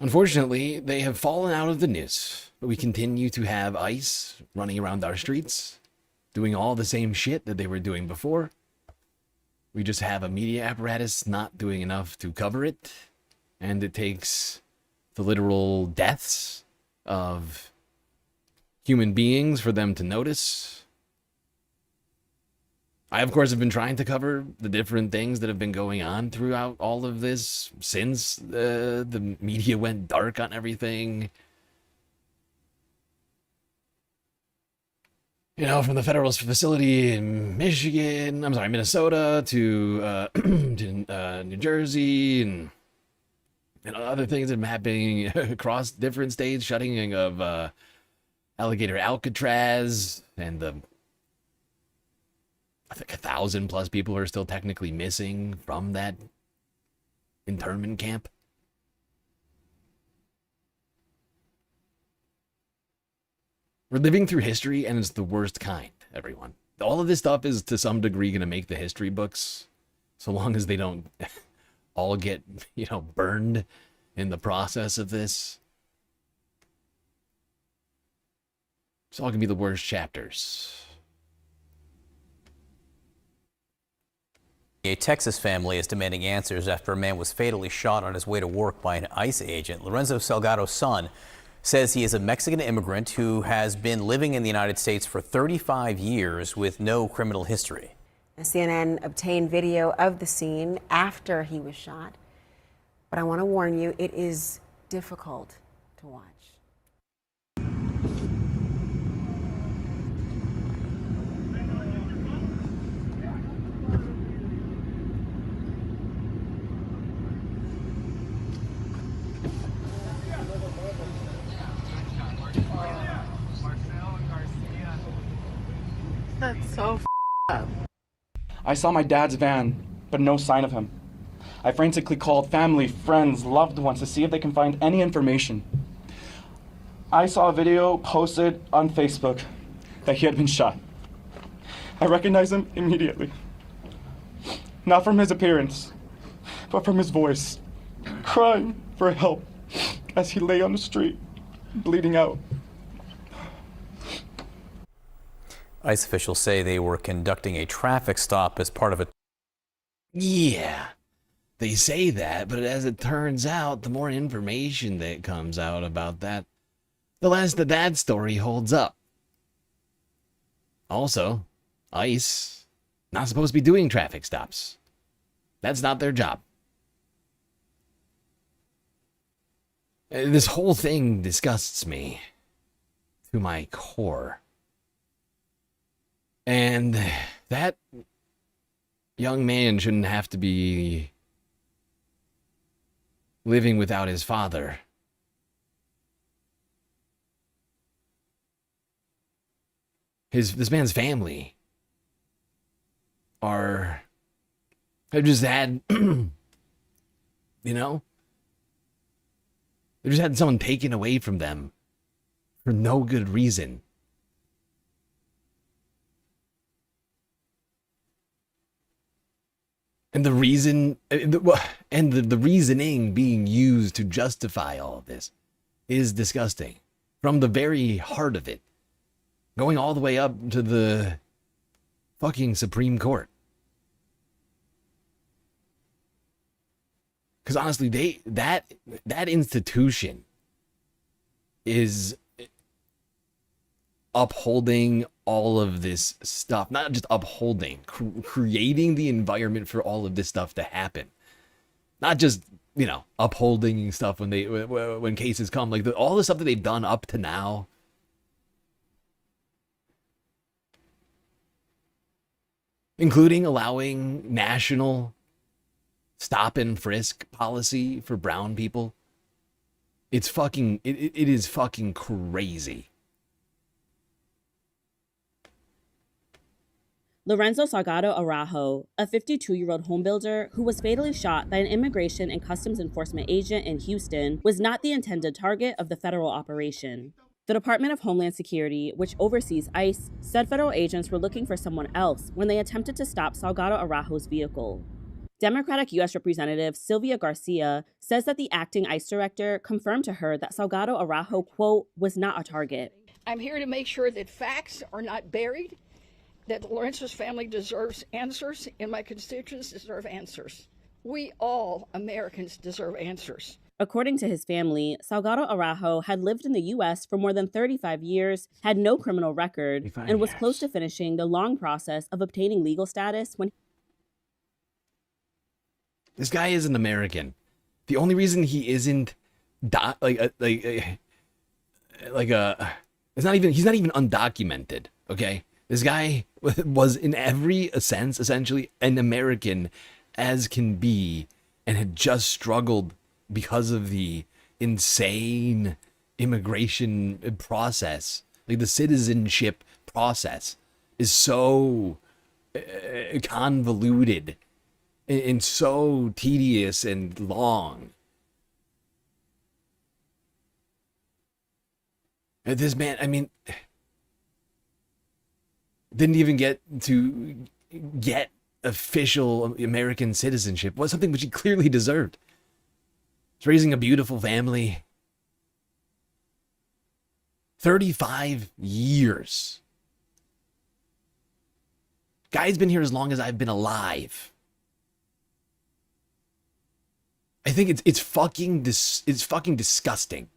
Unfortunately, they have fallen out of the news, but we continue to have ICE running around our streets, doing all the same shit that they were doing before. We just have a media apparatus not doing enough to cover it, and it takes the literal deaths of human beings for them to notice. I, of course, have been trying to cover the different things that have been going on throughout all of this since the media went dark on everything. You know, from the Federalist facility in Minnesota to New Jersey and other things that have been happening across different states, shutting of Alligator Alcatraz, and I think 1,000+ people are still technically missing from that internment camp. We're living through history, and it's the worst kind, everyone. All of this stuff is to some degree going to make the history books, so long as they don't all get, burned in the process of this. It's all going to be the worst chapters. A Texas family is demanding answers after a man was fatally shot on his way to work by an ICE agent. Lorenzo Salgado's son says he is a Mexican immigrant who has been living in the United States for 35 years with no criminal history. CNN obtained video of the scene after he was shot, but I want to warn you, it is difficult to watch. That's so up. I saw my dad's van, but no sign of him. I frantically called family, friends, loved ones to see if they can find any information. I saw a video posted on Facebook that he had been shot. I recognized him immediately. Not from his appearance, but from his voice, crying for help as he lay on the street, bleeding out. ICE officials say they were conducting a traffic stop as part of a... Yeah, they say that, but as it turns out, the more information that comes out about that, the less that story holds up. Also, ICE, not supposed to be doing traffic stops. That's not their job. This whole thing disgusts me to my core. And that young man shouldn't have to be living without his father. This man's family have just had, they've just had someone taken away from them for no good reason. And the reason, the reasoning being used to justify all of this is disgusting. From the very heart of it. Going all the way up to the fucking Supreme Court. Because honestly, that institution is upholding all of this stuff. Not just upholding, creating the environment for all of this stuff to happen. Not just, upholding stuff when cases come. Like all the stuff that they've done up to now. including allowing national stop and frisk policy for brown people. It's fucking, it is fucking crazy. Lorenzo Salgado Araujo, a 52-year-old homebuilder who was fatally shot by an immigration and customs enforcement agent in Houston, was not the intended target of the federal operation. The Department of Homeland Security, which oversees ICE, said federal agents were looking for someone else when they attempted to stop Salgado Araujo's vehicle. Democratic U.S. Representative Sylvia Garcia says that the acting ICE director confirmed to her that Salgado Araujo, quote, was not a target. I'm here to make sure that facts are not buried, that Lorenzo's family deserves answers, and my constituents deserve answers. We all Americans deserve answers. According to his family, Salgado Araujo had lived in the U.S. for more than 35 years, had no criminal record, and was close to finishing the long process of obtaining legal status when... This guy is an American. The only reason he isn't he's not even undocumented, okay? This guy was in every sense essentially an American as can be, and had just struggled because of the insane immigration process. Like, the citizenship process is so convoluted and so tedious and long. And this man, I mean, didn't even get official American citizenship. Was something which he clearly deserved. He's raising a beautiful family. 35 years. Guy's been here as long as I've been alive. I think it's fucking disgusting.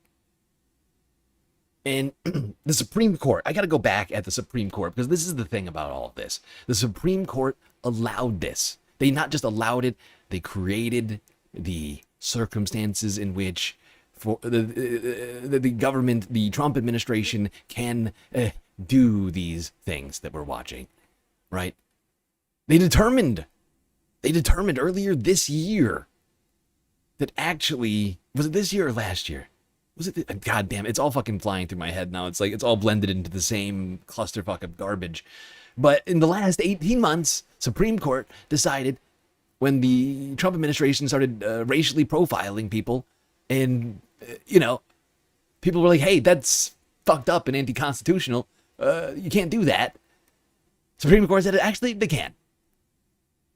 And the Supreme Court, I got to go back at the Supreme Court, because this is the thing about all of this. The Supreme Court allowed this. They not just allowed it, they created the circumstances in which for the government, the Trump administration can do these things that we're watching, right? They determined earlier this year that actually, was it this year or last year? Was it? God damn, it's all fucking flying through my head now. It's like it's all blended into the same clusterfuck of garbage. But in the last 18 months, Supreme Court decided, when the Trump administration started racially profiling people, and people were like, "Hey, that's fucked up and anti-constitutional. You can't do that." Supreme Court said, "Actually, they can.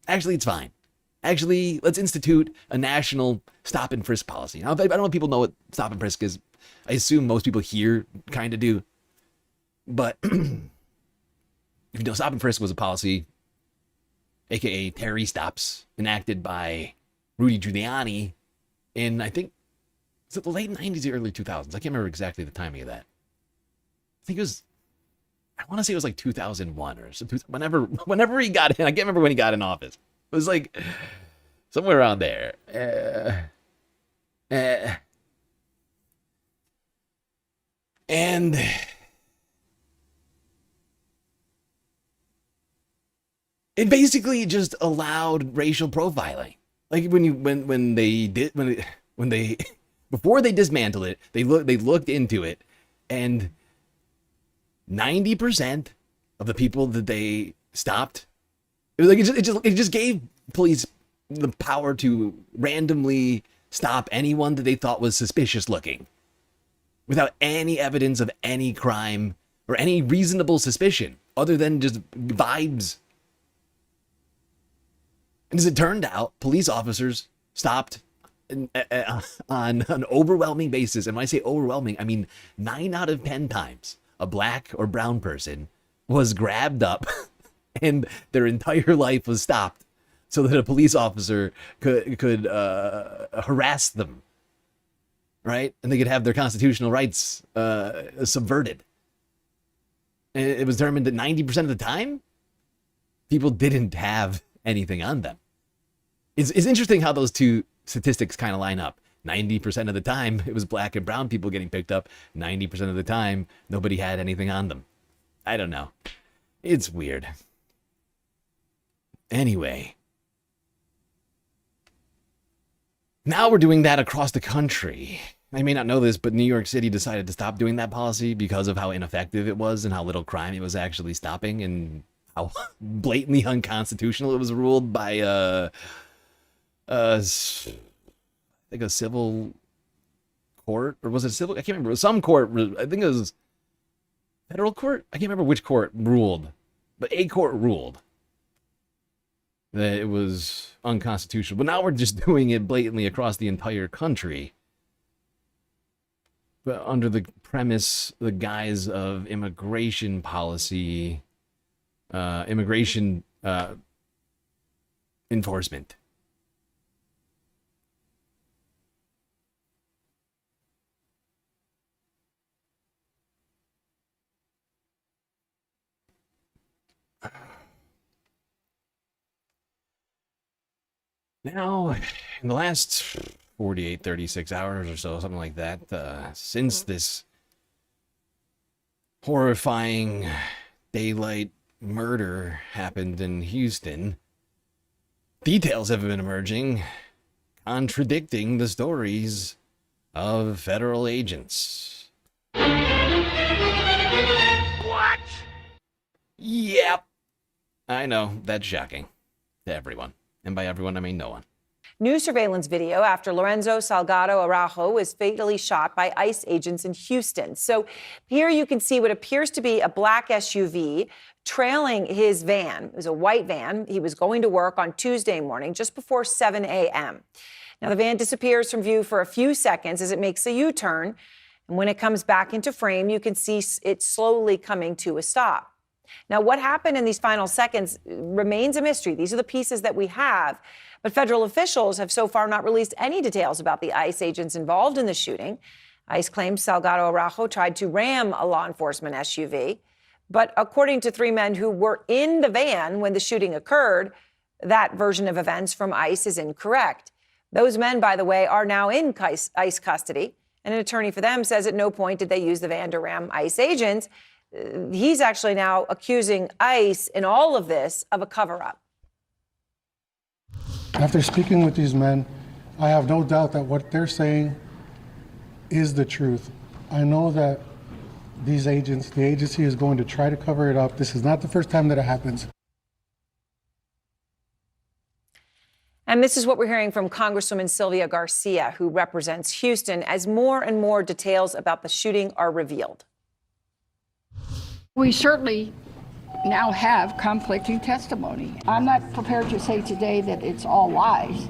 Actually, it's fine. Actually, let's institute a national stop and frisk policy." Now, I don't know if people know what stop and frisk is. I assume most people here kind of do. But stop and frisk was a policy, aka Terry stops, enacted by Rudy Giuliani in, I think, was it the late 90s or early 2000s? I can't remember exactly the timing of that. I think it was, I want to say it was like 2001 or something. Whenever he got in. I can't remember when he got in office. It was like somewhere around there. And it basically just allowed racial profiling. Like when they before they dismantled it, they looked into it, and 90% of the people that they stopped, it was like it just gave police the power to randomly stop anyone that they thought was suspicious looking, without any evidence of any crime or any reasonable suspicion other than just vibes. And as it turned out, police officers stopped on an overwhelming basis. And when I say overwhelming, I mean 9 out of 10 times a black or brown person was grabbed up and their entire life was stopped so that a police officer could harass them, right? And they could have their constitutional rights subverted. And it was determined that 90% of the time, people didn't have anything on them. It's interesting how those two statistics kind of line up. 90% of the time, it was black and brown people getting picked up. 90% of the time, nobody had anything on them. I don't know. It's weird. Anyway. Now we're doing that across the country. I may not know this, but New York City decided to stop doing that policy because of how ineffective it was and how little crime it was actually stopping and how blatantly unconstitutional it was ruled by, I think a civil court, or was it civil? I can't remember. Some court, I think it was federal court? I can't remember which court ruled, but a court ruled that it was unconstitutional. But now we're just doing it blatantly across the entire country. But under the premise, the guise of immigration policy, immigration enforcement. Now, in the last 48, 36 hours or so, something like that, since this horrifying daylight murder happened in Houston, details have been emerging contradicting the stories of federal agents. What? Yep. I know, that's shocking to everyone. And by everyone, I mean no one. New surveillance video after Lorenzo Salgado Araujo was fatally shot by ICE agents in Houston. So here you can see what appears to be a black SUV trailing his van. It was a white van. He was going to work on Tuesday morning, just before 7 a.m. Now, the van disappears from view for a few seconds as it makes a U-turn. And when it comes back into frame, you can see it slowly coming to a stop. Now, what happened in these final seconds remains a mystery. These are the pieces that we have. But federal officials have so far not released any details about the ICE agents involved in the shooting. ICE claims Salgado Araujo tried to ram a law enforcement SUV. But according to three men who were in the van when the shooting occurred, that version of events from ICE is incorrect. Those men, by the way, are now in ICE custody. And an attorney for them says at no point did they use the van to ram ICE agents. He's actually now accusing ICE in all of this of a cover-up. After speaking with these men, I have no doubt that what they're saying is the truth. I know that these agents, the agency is going to try to cover it up. This is not the first time that it happens. And this is what we're hearing from Congresswoman Sylvia Garcia, who represents Houston, as more and more details about the shooting are revealed. We certainly now have conflicting testimony. I'm not prepared to say today that it's all lies,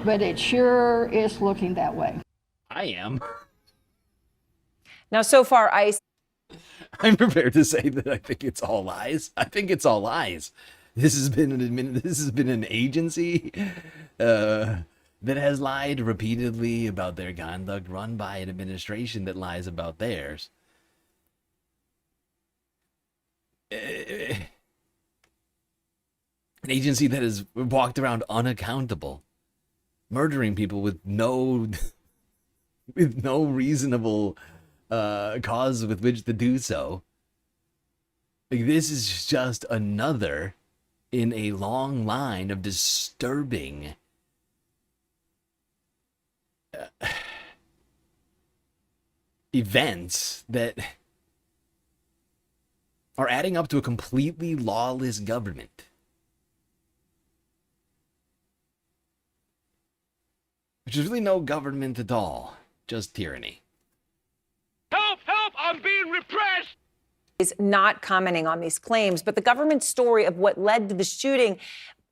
but it sure is looking that way. I am. Now, so far, ICE... I'm prepared to say that I think it's all lies. I think it's all lies. This has been an agency that has lied repeatedly about their conduct, run by an administration that lies about theirs. An agency that has walked around unaccountable, murdering people with no reasonable cause with which to do so. Like, this is just another in a long line of disturbing events that are adding up to a completely lawless government. Which is really no government at all, just tyranny. Help! Help! I'm being repressed! Is not commenting on these claims, but the government's story of what led to the shooting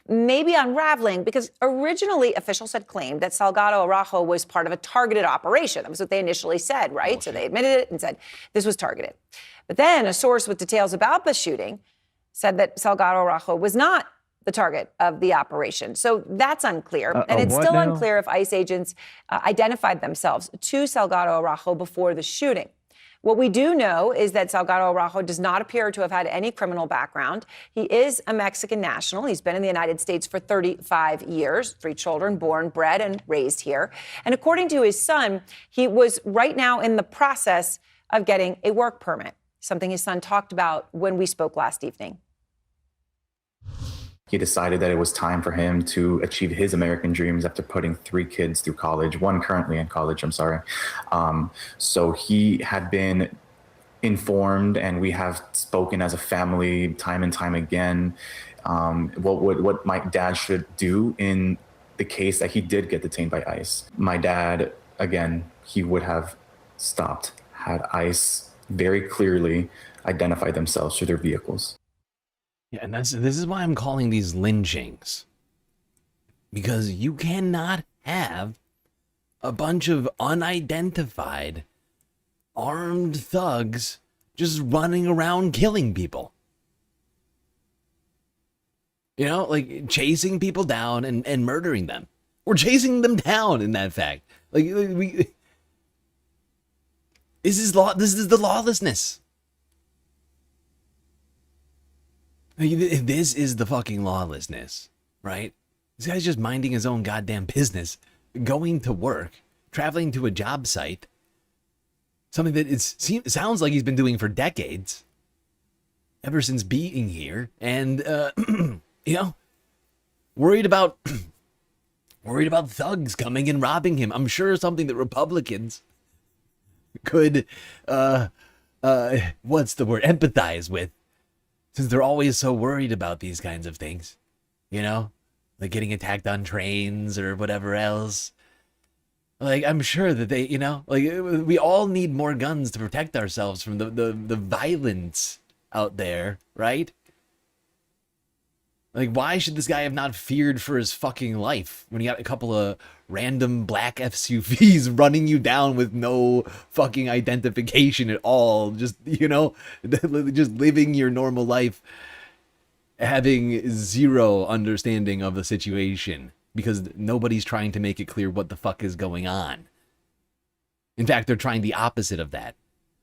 may be unraveling, because originally officials had claimed that Salgado Araujo was part of a targeted operation. That was what they initially said, right? Okay. So they admitted it and said this was targeted. But then a source with details about the shooting said that Salgado Araujo was not the target of the operation. So that's unclear. And it's still unclear if ICE agents identified themselves to Salgado Araujo before the shooting. What we do know is that Salgado Araujo does not appear to have had any criminal background. He is a Mexican national. He's been in the United States for 35 years, 3 children, born, bred, and raised here. And according to his son, he was right now in the process of getting a work permit, something his son talked about when we spoke last evening. He decided that it was time for him to achieve his American dreams after putting 3 kids through college, one currently in college, I'm sorry. So he had been informed, and we have spoken as a family time and time again, what my dad should do in the case that he did get detained by ICE. My dad, again, he would have stopped had ICE very clearly identified themselves through their vehicles. Yeah, and this is why I'm calling these lynchings. Because you cannot have a bunch of unidentified armed thugs just running around killing people. You know, like chasing people down and murdering them. Or chasing them down, in that fact. Like, this is the lawlessness. This is the fucking lawlessness, right? This guy's just minding his own goddamn business, going to work, traveling to a job site, something that sounds like he's been doing for decades, ever since being here, and you know, worried about thugs coming and robbing him. I'm sure something that Republicans could what's the word, empathize with. Since they're always so worried about these kinds of things, you know, like getting attacked on trains or whatever else. Like, I'm sure that they, you know, like, we all need more guns to protect ourselves from the violence out there, right? Like, why should this guy have not feared for his fucking life when he got a couple of random black SUVs running you down with no fucking identification at all? Just, you know, just living your normal life, having zero understanding of the situation because nobody's trying to make it clear what the fuck is going on. In fact, they're trying the opposite of that.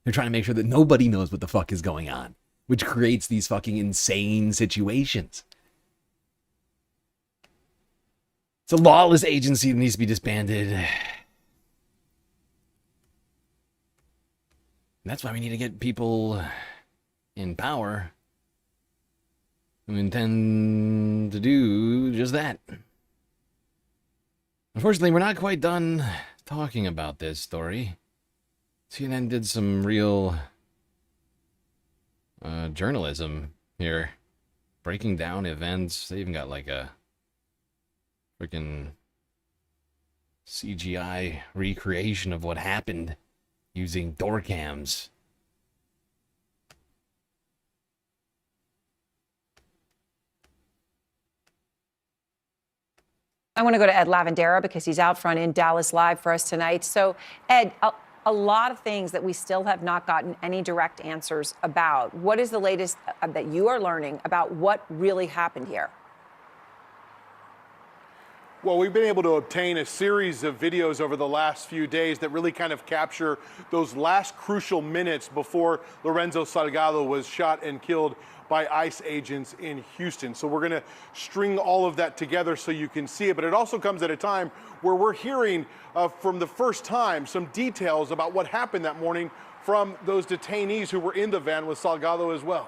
They're trying to make sure that nobody knows what the fuck is going on, which creates these fucking insane situations. It's a lawless agency that needs to be disbanded. And that's why we need to get people in power who intend to do just that. Unfortunately, we're not quite done talking about this story. CNN did some real journalism here, breaking down events. They even got like a freaking CGI recreation of what happened using door cams. I want to go to Ed Lavandera because he's out front in Dallas live for us tonight. So, Ed, a lot of things that we still have not gotten any direct answers about. What is the latest that you are learning about what really happened here? Well, we've been able to obtain a series of videos over the last few days that really kind of capture those last crucial minutes before Lorenzo Salgado was shot and killed by ICE agents in Houston. So we're going to string all of that together so you can see it. But it also comes at a time where we're hearing from the first time some details about what happened that morning from those detainees who were in the van with Salgado as well.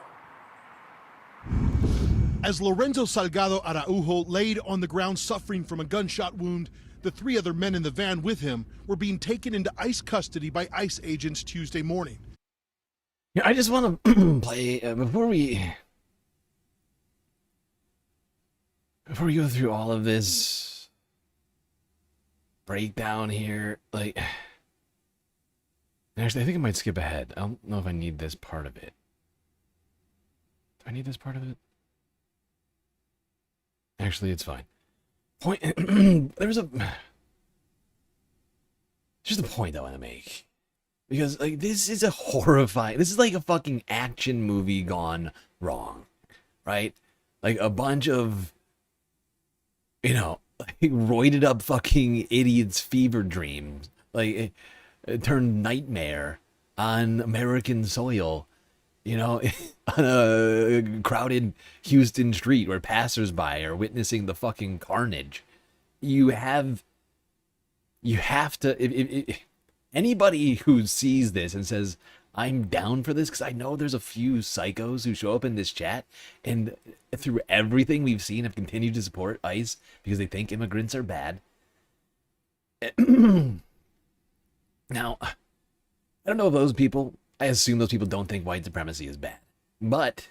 As Lorenzo Salgado Araujo laid on the ground suffering from a gunshot wound, the 3 other men in the van with him were being taken into ICE custody by ICE agents Tuesday morning. Yeah, I just want to play, before we go through all of this breakdown here, like, actually, I think I might skip ahead. I don't know if I need this part of it. Do I need this part of it? Actually, it's fine. There's just a point I want to make. Because, like, this is this is like a fucking action movie gone wrong, right? Like, a bunch of, you know, like, roided up fucking idiots' fever dreams, like, it turned nightmare on American soil, you know, on a crowded Houston street where passersby are witnessing the fucking carnage. You have to, if anybody who sees this and says, I'm down for this because I know there's a few psychos who show up in this chat and through everything we've seen have continued to support ICE because they think immigrants are bad. Now, I don't know if those people, I assume those people don't think white supremacy is bad. But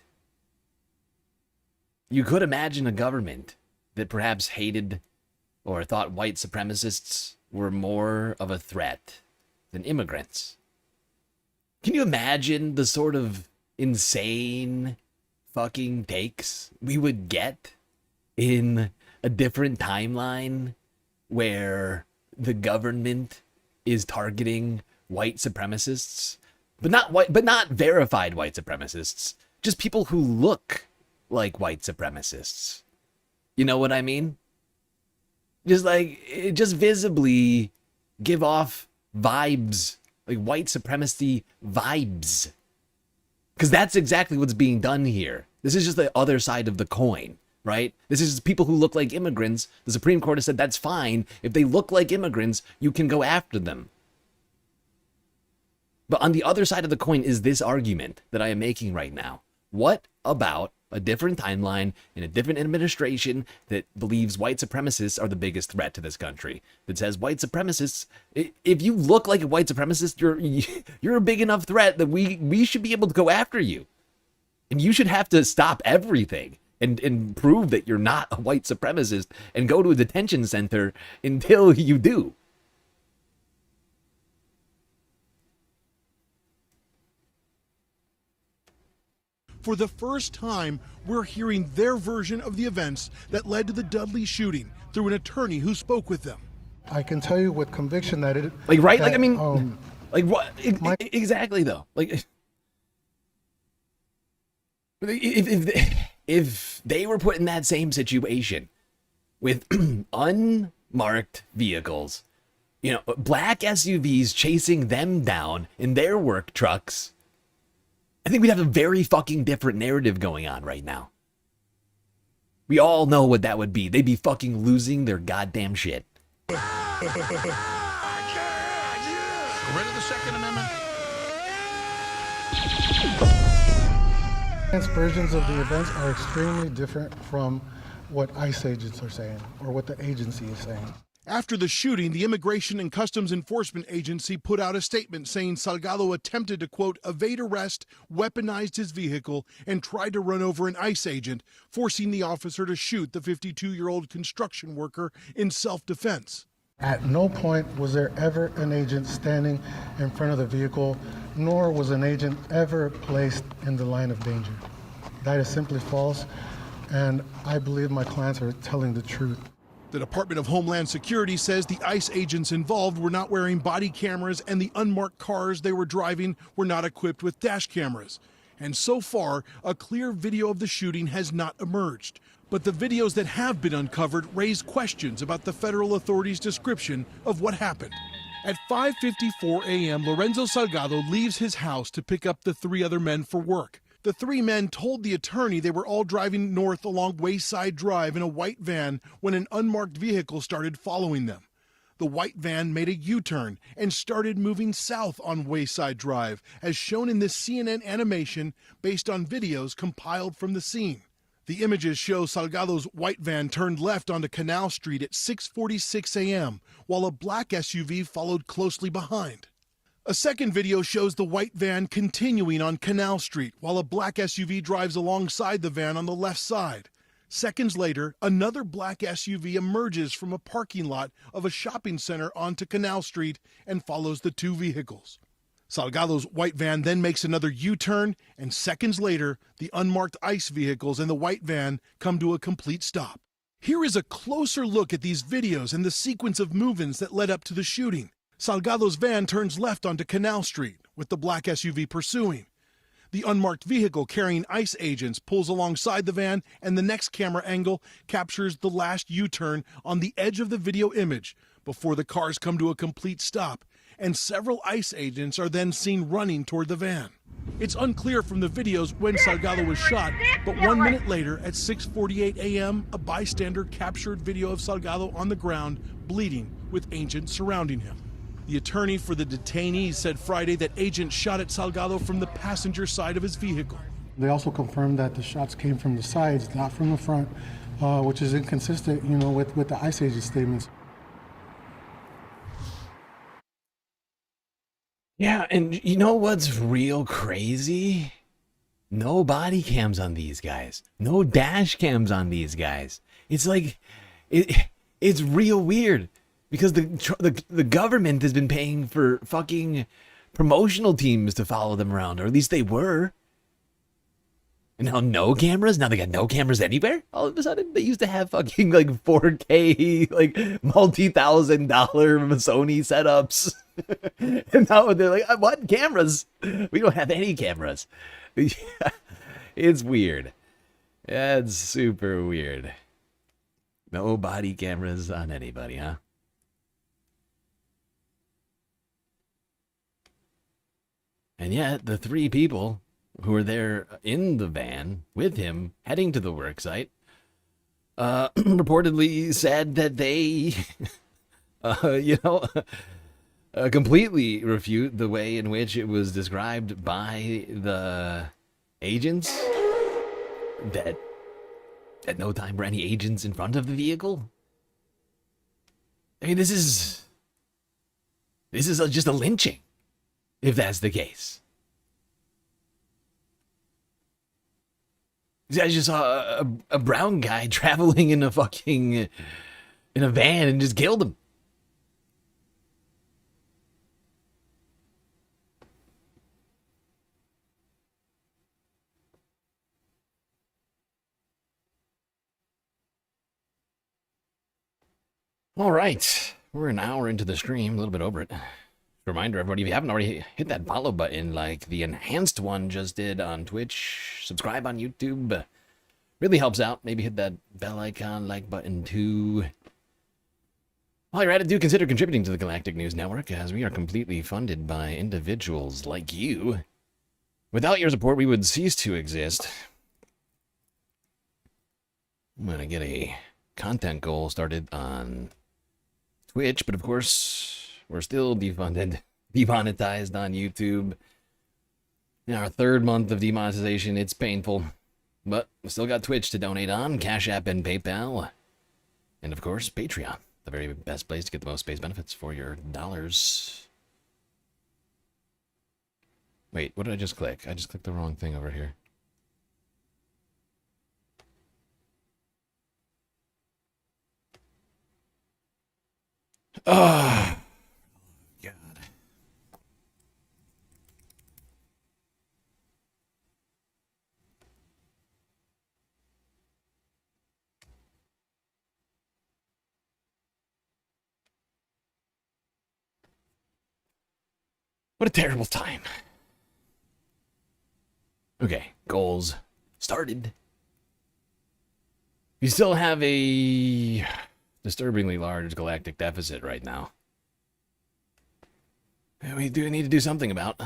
you could imagine a government that perhaps hated or thought white supremacists were more of a threat than immigrants. Can you imagine the sort of insane fucking takes we would get in a different timeline where the government is targeting white supremacists, but not verified white supremacists, just people who look like white supremacists. You know what I mean? Just visibly give off vibes, like white supremacy vibes. Because that's exactly what's being done here. This is just the other side of the coin, right? This is people who look like immigrants. The Supreme Court has said that's fine. If they look like immigrants, you can go after them. But on the other side of the coin is this argument that I am making right now. What about a different timeline in a different administration that believes white supremacists are the biggest threat to this country? That says white supremacists, if you look like a white supremacist, you're a big enough threat that we should be able to go after you. And you should have to stop everything and prove that you're not a white supremacist and go to a detention center until you do. For the first time, we're hearing their version of the events that led to the Dudley shooting through an attorney who spoke with them. I can tell you with conviction that it... Like, right? That, like, I mean, like, what? Exactly, though. Like, if they were put in that same situation with unmarked vehicles, you know, black SUVs chasing them down in their work trucks, I think we'd have a very fucking different narrative going on right now. We all know what that would be. They'd be fucking losing their goddamn shit. Read the Second Amendment. Versions of the events are extremely different from what ICE agents are saying or what the agency is saying. After the shooting, the Immigration and Customs Enforcement Agency put out a statement saying Salgado attempted to, quote, evade arrest, weaponized his vehicle, and tried to run over an ICE agent, forcing the officer to shoot the 52-year-old construction worker in self-defense. At no point was there ever an agent standing in front of the vehicle, nor was an agent ever placed in the line of danger. That is simply false, and I believe my clients are telling the truth. The Department of Homeland Security says the ICE agents involved were not wearing body cameras and the unmarked cars they were driving were not equipped with dash cameras. And so far, a clear video of the shooting has not emerged. But the videos that have been uncovered raise questions about the federal authorities' description of what happened. At 5:54 a.m., Lorenzo Salgado leaves his house to pick up the three other men for work. The three men told the attorney they were all driving north along Wayside Drive in a white van when an unmarked vehicle started following them. The white van made a U-turn and started moving south on Wayside Drive, as shown in this CNN animation based on videos compiled from the scene. The images show Salgado's white van turned left onto Canal Street at 6:46 a.m., while a black SUV followed closely behind. A second video shows the white van continuing on Canal Street while a black SUV drives alongside the van on the left side. Seconds later, another black SUV emerges from a parking lot of a shopping center onto Canal Street and follows the two vehicles. Salgado's white van then makes another U-turn, and seconds later, the unmarked ICE vehicles and the white van come to a complete stop. Here is a closer look at these videos and the sequence of movements that led up to the shooting. Salgado's van turns left onto Canal Street, with the black SUV pursuing. The unmarked vehicle carrying ICE agents pulls alongside the van, and the next camera angle captures the last U-turn on the edge of the video image before the cars come to a complete stop, and several ICE agents are then seen running toward the van. It's unclear from the videos when Salgado was shot, but 1 minute later, at 6:48 a.m., a bystander captured video of Salgado on the ground, bleeding, with agents surrounding him. The attorney for the detainees said Friday that agents shot at Salgado from the passenger side of his vehicle. They also confirmed that the shots came from the sides, not from the front, which is inconsistent, with the ICE agent statements. Yeah, and you know what's real crazy? No body cams on these guys. No dash cams on these guys. It's like, it's real weird because the government has been paying for fucking promotional teams to follow them around, or at least they were. And now no cameras? Now they got no cameras anywhere? All of a sudden, they used to have fucking like 4K, like multi-$1,000 Sony setups. And now they're like, what cameras? We don't have any cameras. It's weird. It's super weird. No body cameras on anybody, huh? And yet, the 3 people who were there in the van with him heading to the work site reportedly said that they, completely refute the way in which it was described by the agents, that at no time were any agents in front of the vehicle. I mean, this is just a lynching, if that's the case. I just saw a brown guy traveling in a van and just killed him. All right, we're an hour into the stream, a little bit over it. Reminder, everybody, if you haven't already hit that follow button like the enhanced one just did on Twitch, subscribe on YouTube. Really helps out. Maybe hit that bell icon, like button too. While you're at it, do consider contributing to the Galactic News Network, as we are completely funded by individuals like you. Without your support, we would cease to exist. I'm going to get a content goal started on Twitch, but of course, we're still defunded, demonetized on YouTube. In our 3rd month of demonetization, it's painful. But we still got Twitch to donate on, Cash App and PayPal. And of course, Patreon, the very best place to get the most space benefits for your dollars. Wait, what did I just click? I just clicked the wrong thing over here. Oh, God. What a terrible time. Okay, goals started. We still have a disturbingly large galactic deficit right now. We do need to do something about.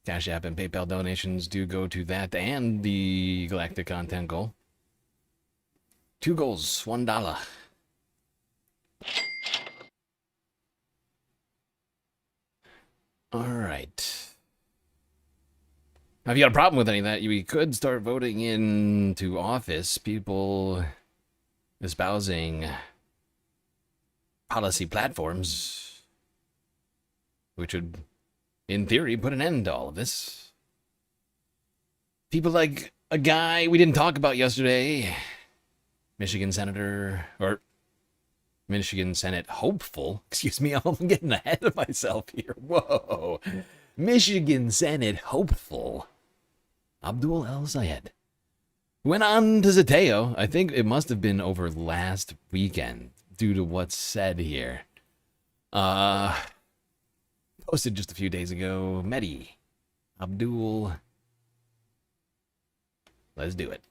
Cash App and PayPal donations do go to that and the galactic content goal. 2 goals, $1. All right. Now, if you got a problem with any of that, we could start voting into office people espousing policy platforms, which would, in theory, put an end to all of this. People like a guy we didn't talk about yesterday, Michigan Senate hopeful. Excuse me, I'm getting ahead of myself here. Whoa. Michigan Senate hopeful Abdul El-Sayed went on to Zateo. I think it must have been over last weekend due to what's said here. Posted just a few days ago. Mehdi Abdul. Let's do it.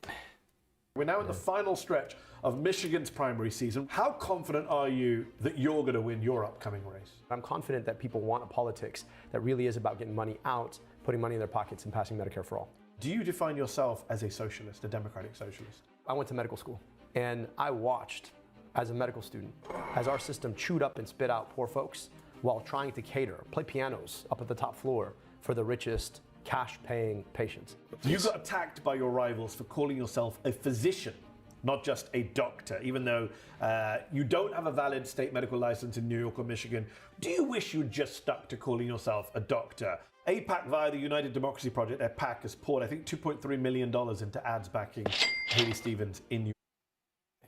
We're now in the final stretch of Michigan's primary season. How confident are you that you're going to win your upcoming race? I'm confident that people want a politics that really is about getting money out, putting money in their pockets, and passing Medicare for all. Do you define yourself as a socialist, a democratic socialist? I went to medical school, and I watched, as a medical student, as our system chewed up and spit out poor folks while trying to play pianos up at the top floor for the richest cash-paying patients. You got attacked by your rivals for calling yourself a physician, not just a doctor, even though you don't have a valid state medical license in New York or Michigan. Do you wish you'd just stuck to calling yourself a doctor? AIPAC, via the United Democracy Project, their PAC, has poured, I think, $2.3 million into ads backing Haley Stevens in New York.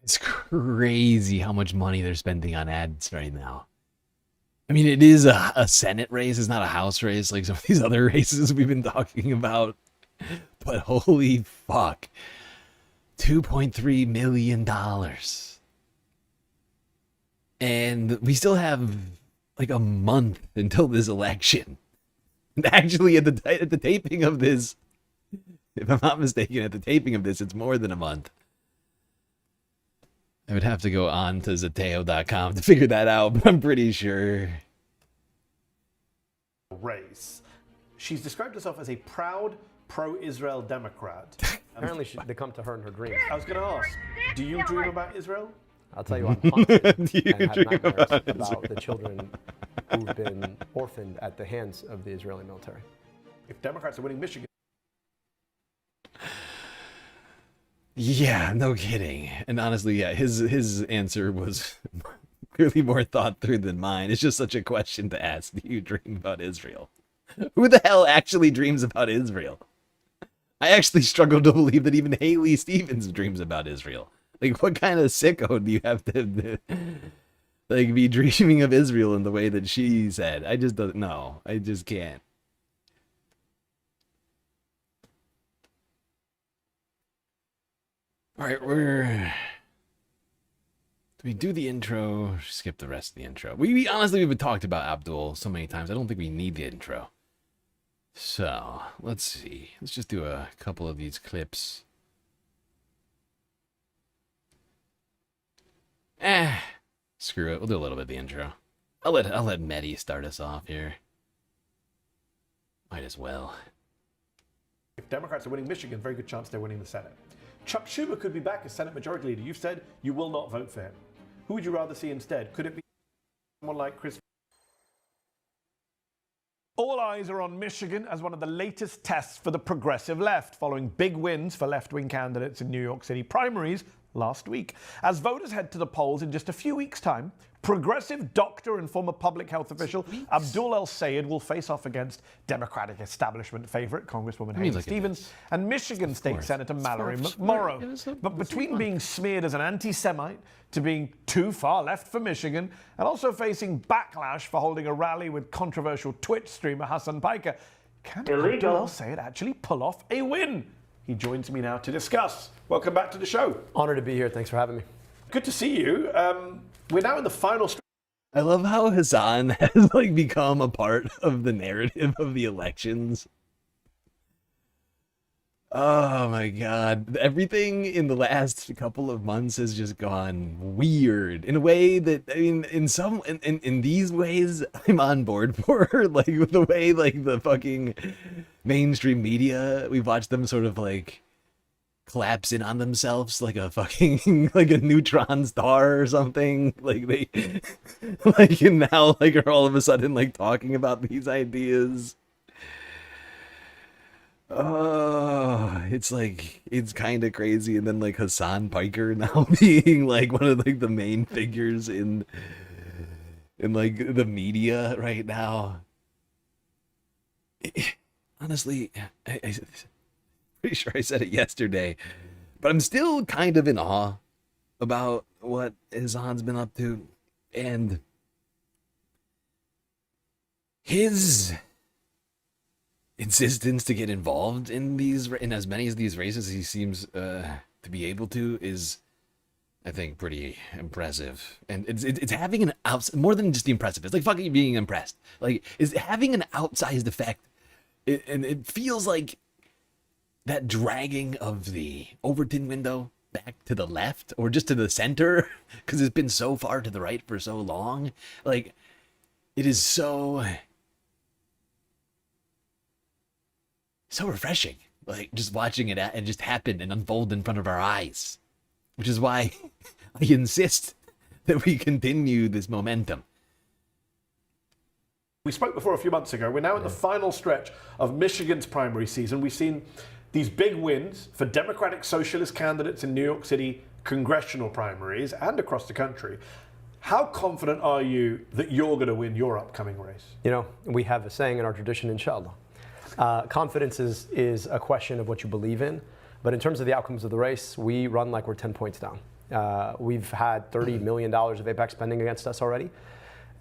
It's crazy how much money they're spending on ads right now. I mean, it is a Senate race. It's not a House race like some of these other races we've been talking about. But holy fuck. $2.3 million. And we still have like a month until this election. And actually, at the taping of this, if I'm not mistaken, at the taping of this, it's more than a month. I would have to go on to Zateo.com to figure that out, but I'm pretty sure. Race. She's described herself as a proud pro-Israel Democrat. Apparently, they come to her in her dreams. I was going to ask, do you dream about Israel? I'll tell you, I'm haunted and have nightmares about the children who've been orphaned at the hands of the Israeli military. If Democrats are winning Michigan. Yeah, no kidding. And honestly, yeah, his answer was clearly more thought through than mine. It's just such a question to ask. Do you dream about Israel? Who the hell actually dreams about Israel? I actually struggle to believe that even Haley Stevens dreams about Israel. Like, what kind of sicko do you have to like be dreaming of Israel in the way that she said? I just don't know. I just can't. All right, do we do the intro? Skip the rest of the intro. We honestly, we've talked about Abdul so many times. I don't think we need the intro. So let's see. Let's just do a couple of these clips. Screw it. We'll do a little bit of the intro. I'll let Mehdi start us off here. Might as well. If Democrats are winning Michigan, very good chance they're winning the Senate. Chuck Schumer could be back as Senate Majority Leader. You've said you will not vote for him. Who would you rather see instead? Could it be someone like Chris? All eyes are on Michigan as one of the latest tests for the progressive left, following big wins for left-wing candidates in New York City primaries last week. As voters head to the polls in just a few weeks' time, progressive doctor and former public health official Abdul El-Sayed will face off against Democratic establishment favorite Congresswoman Haley Stevens and Michigan State Senator Mallory McMorrow. But between being smeared as an anti-Semite to being too far left for Michigan and also facing backlash for holding a rally with controversial Twitch streamer Hassan Piker, can Abdul El-Sayed actually pull off a win? He joins me now to discuss. Welcome back to the show. Honored to be here. Thanks for having me. Good to see you. We're now in the final stretch. I love how Hassan has like become a part of the narrative of the elections. Oh my god. Everything in the last couple of months has just gone weird in a way that, I mean, in these ways I'm on board for, like with the way like the fucking mainstream media, we've watched them sort of like collapse in on themselves like a fucking like a neutron star or something. Like they like, and now like are all of a sudden like talking about these ideas. Oh, it's like, it's kind of crazy. And then like Hassan Piker now being like one of like the main figures in like the media right now. Honestly, I'm pretty sure I said it yesterday, but I'm still kind of in awe about what Hassan's been up to and his insistence to get involved in as many of these races as he seems to be able to is, I think, pretty impressive. And it's having an more than just impressive. It's like fucking being impressed. Like, it's having an outsized effect. And it feels like that dragging of the Overton window back to the left or just to the center, because it's been so far to the right for so long. Like, it is so refreshing, like just watching it and just happen and unfold in front of our eyes, which is why I insist that we continue this momentum. We spoke before a few months ago. We're now in the final stretch of Michigan's primary season. We've seen these big wins for Democratic Socialist candidates in New York City congressional primaries and across the country. How confident are you that you're going to win your upcoming race? You know, we have a saying in our tradition, inshallah. Confidence is a question of what you believe in. But in terms of the outcomes of the race, we run like we're 10 points down. We've had $30 million of AIPAC spending against us already.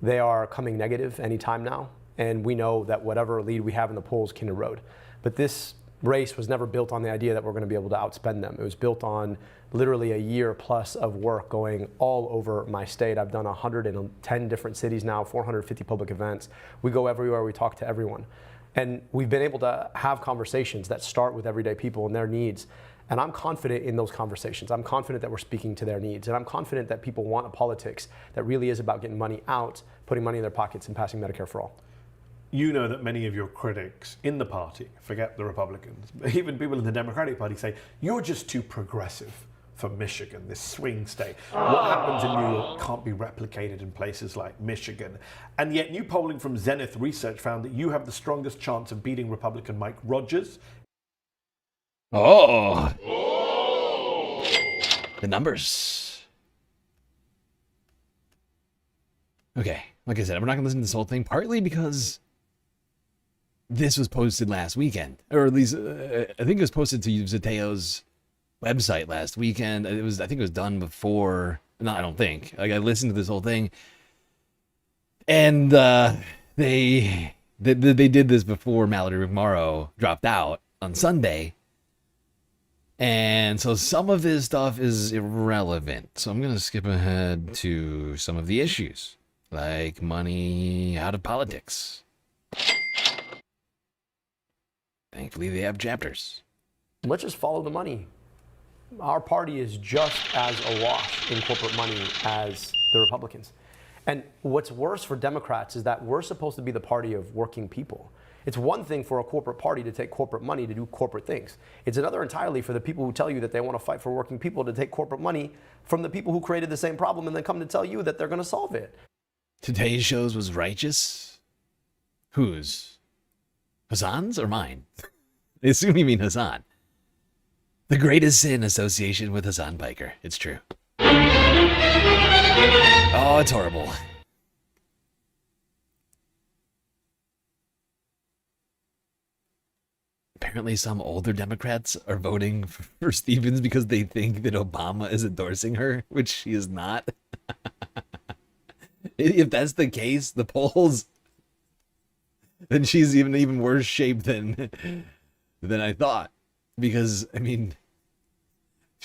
They are coming negative anytime now. And we know that whatever lead we have in the polls can erode. But this race was never built on the idea that we're going to be able to outspend them. It was built on literally a year plus of work going all over my state. I've done 110 different cities now, 450 public events. We go everywhere, we talk to everyone. And we've been able to have conversations that start with everyday people and their needs. And I'm confident in those conversations. I'm confident that we're speaking to their needs. And I'm confident that people want a politics that really is about getting money out, putting money in their pockets, and passing Medicare for all. You know that many of your critics in the party, forget the Republicans, but even people in the Democratic Party say, you're just too progressive for Michigan, this swing state. What happens in New York can't be replicated in places like Michigan. And yet new polling from Zenith Research found that you have the strongest chance of beating Republican Mike Rogers. Oh! The numbers. Okay, like I said, we're not going to listen to this whole thing, partly because this was posted last weekend. Or at least, I think it was posted to Zateo's website last weekend. I think it was done before. No, I don't think. Like, I listened to this whole thing, and they did this before Mallory McMorrow dropped out on Sunday, and so some of his stuff is irrelevant. So I'm gonna skip ahead to some of the issues, like money out of politics. Thankfully, they have chapters. Let's just follow the money. Our party is just as awash in corporate money as the Republicans. And what's worse for Democrats is that we're supposed to be the party of working people. It's one thing for a corporate party to take corporate money to do corporate things. It's another entirely for the people who tell you that they want to fight for working people to take corporate money from the people who created the same problem and then come to tell you that they're going to solve it. Today's shows was righteous? Whose? Hassan's or mine? I assume you mean Hassan. The greatest sin association with Hassan Piker. It's true. Oh, it's horrible. Apparently some older Democrats are voting for Stevens because they think that Obama is endorsing her, which she is not. If that's the case, the polls, then she's even worse shape than I thought. Because, I mean,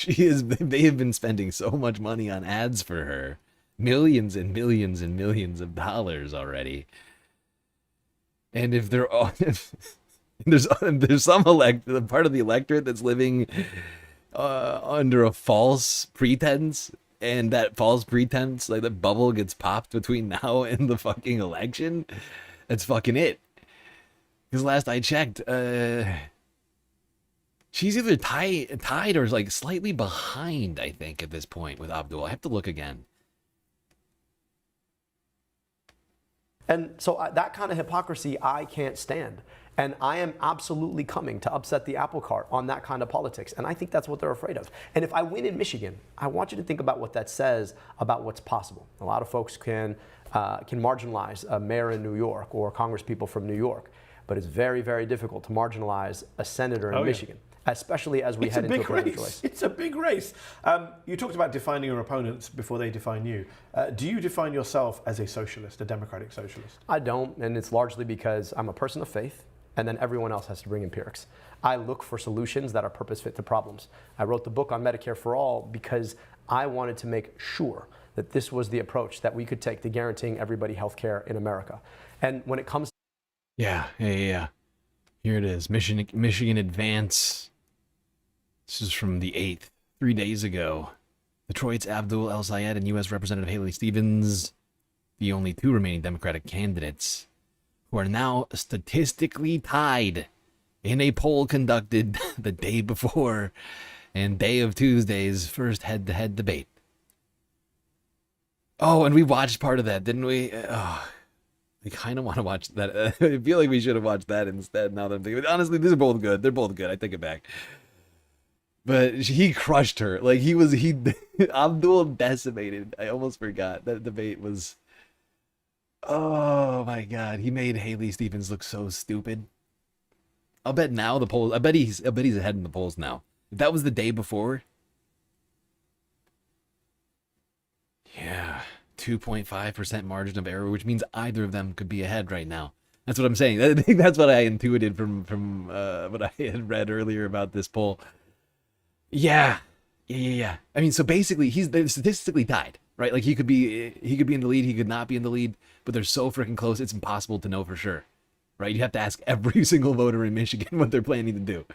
they have been spending so much money on ads for her. Millions and millions and millions of dollars already. And if they're all, there's some part of the electorate that's living under a false pretense, and that false pretense, like the bubble gets popped between now and the fucking election, that's fucking it. Because last I checked, she's either tied or like slightly behind, I think, at this point with Abdul. I have to look again. And so that kind of hypocrisy I can't stand. And I am absolutely coming to upset the apple cart on that kind of politics. And I think that's what they're afraid of. And if I win in Michigan, I want you to think about what that says about what's possible. A lot of folks can marginalize a mayor in New York or congresspeople from New York. But it's very, very difficult to marginalize a senator in Michigan, especially as we head into a presidential race. It's a big race. You talked about defining your opponents before they define you. Do you define yourself as a socialist, a democratic socialist? I don't, and it's largely because I'm a person of faith, and then everyone else has to bring empirics. I look for solutions that are purpose fit to problems. I wrote the book on Medicare for All because I wanted to make sure that this was the approach that we could take to guaranteeing everybody health care in America. And when it comes Yeah. Here it is. Michigan Advance. This is from the 8th, 3 days ago. Detroit's Abdul El Sayed and U.S. Representative Haley Stevens, the only two remaining Democratic candidates, who are now statistically tied in a poll conducted the day before and day of Tuesday's first head-to-head debate. Oh, and we watched part of that, didn't we? Oh, I kind of want to watch that. I feel like we should have watched that instead. Now that I'm thinking, honestly, these are both good. They're both good. I take it back. But he crushed her. Like he Abdul decimated. I almost forgot that debate was. Oh my God, he made Haley Stevens look so stupid. I'll bet now the polls. I bet he's ahead in the polls now. If that was the day before. Yeah. 2.5% margin of error, which means either of them could be ahead right now. That's what I'm saying. I think that's what I intuited from what I had read earlier about this poll. Yeah. I mean, so basically, they're statistically tied, right? Like he could be in the lead, he could not be in the lead, but they're so freaking close, it's impossible to know for sure, right? You have to ask every single voter in Michigan what they're planning to do,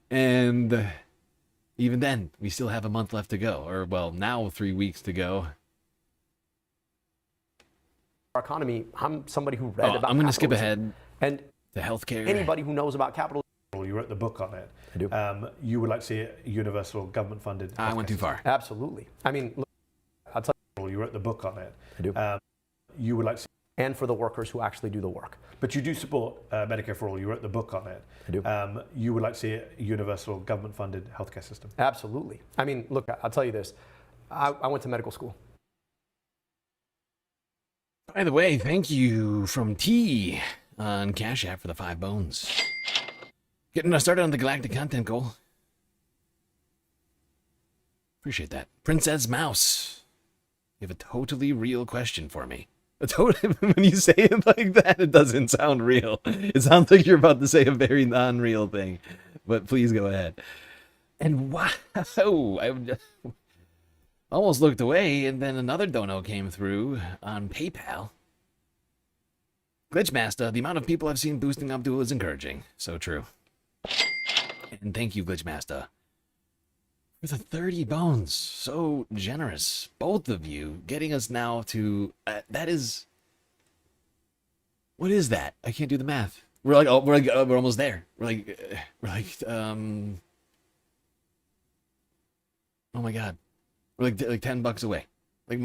and even then, we still have a month left to go, or well, now 3 weeks to go. Our economy, I'm somebody who read about I'm going to skip capitalism. ahead And to healthcare. Anybody who knows about capitalism. You wrote the book on it. I do. You would like to see a universal government-funded. I went too far. Absolutely. I mean, look, I'll tell you. You wrote the book on it. I do. You would like to see. And for the workers who actually do the work. But you do support Medicare for all. You wrote the book on it. I do. You would like to see a universal government-funded healthcare system. Absolutely. I mean, look, I'll tell you this. I went to medical school. By the way, thank you from T on Cash App for the 5 bones. Getting us started on the galactic content goal. Appreciate that. Princess Mouse, you have a totally real question for me. When you say it like that, it doesn't sound real. It sounds like you're about to say a very non-real thing. But please go ahead. And wow, I almost looked away, and then another dono came through on PayPal. Glitchmaster, the amount of people I've seen boosting Abdul is encouraging. So true. And thank you, Glitchmaster, for the 30 bones. So generous. Both of you getting us now to... that is... What is that? I can't do the math. We're almost there. We're like, oh my God. We're like $10 away. Like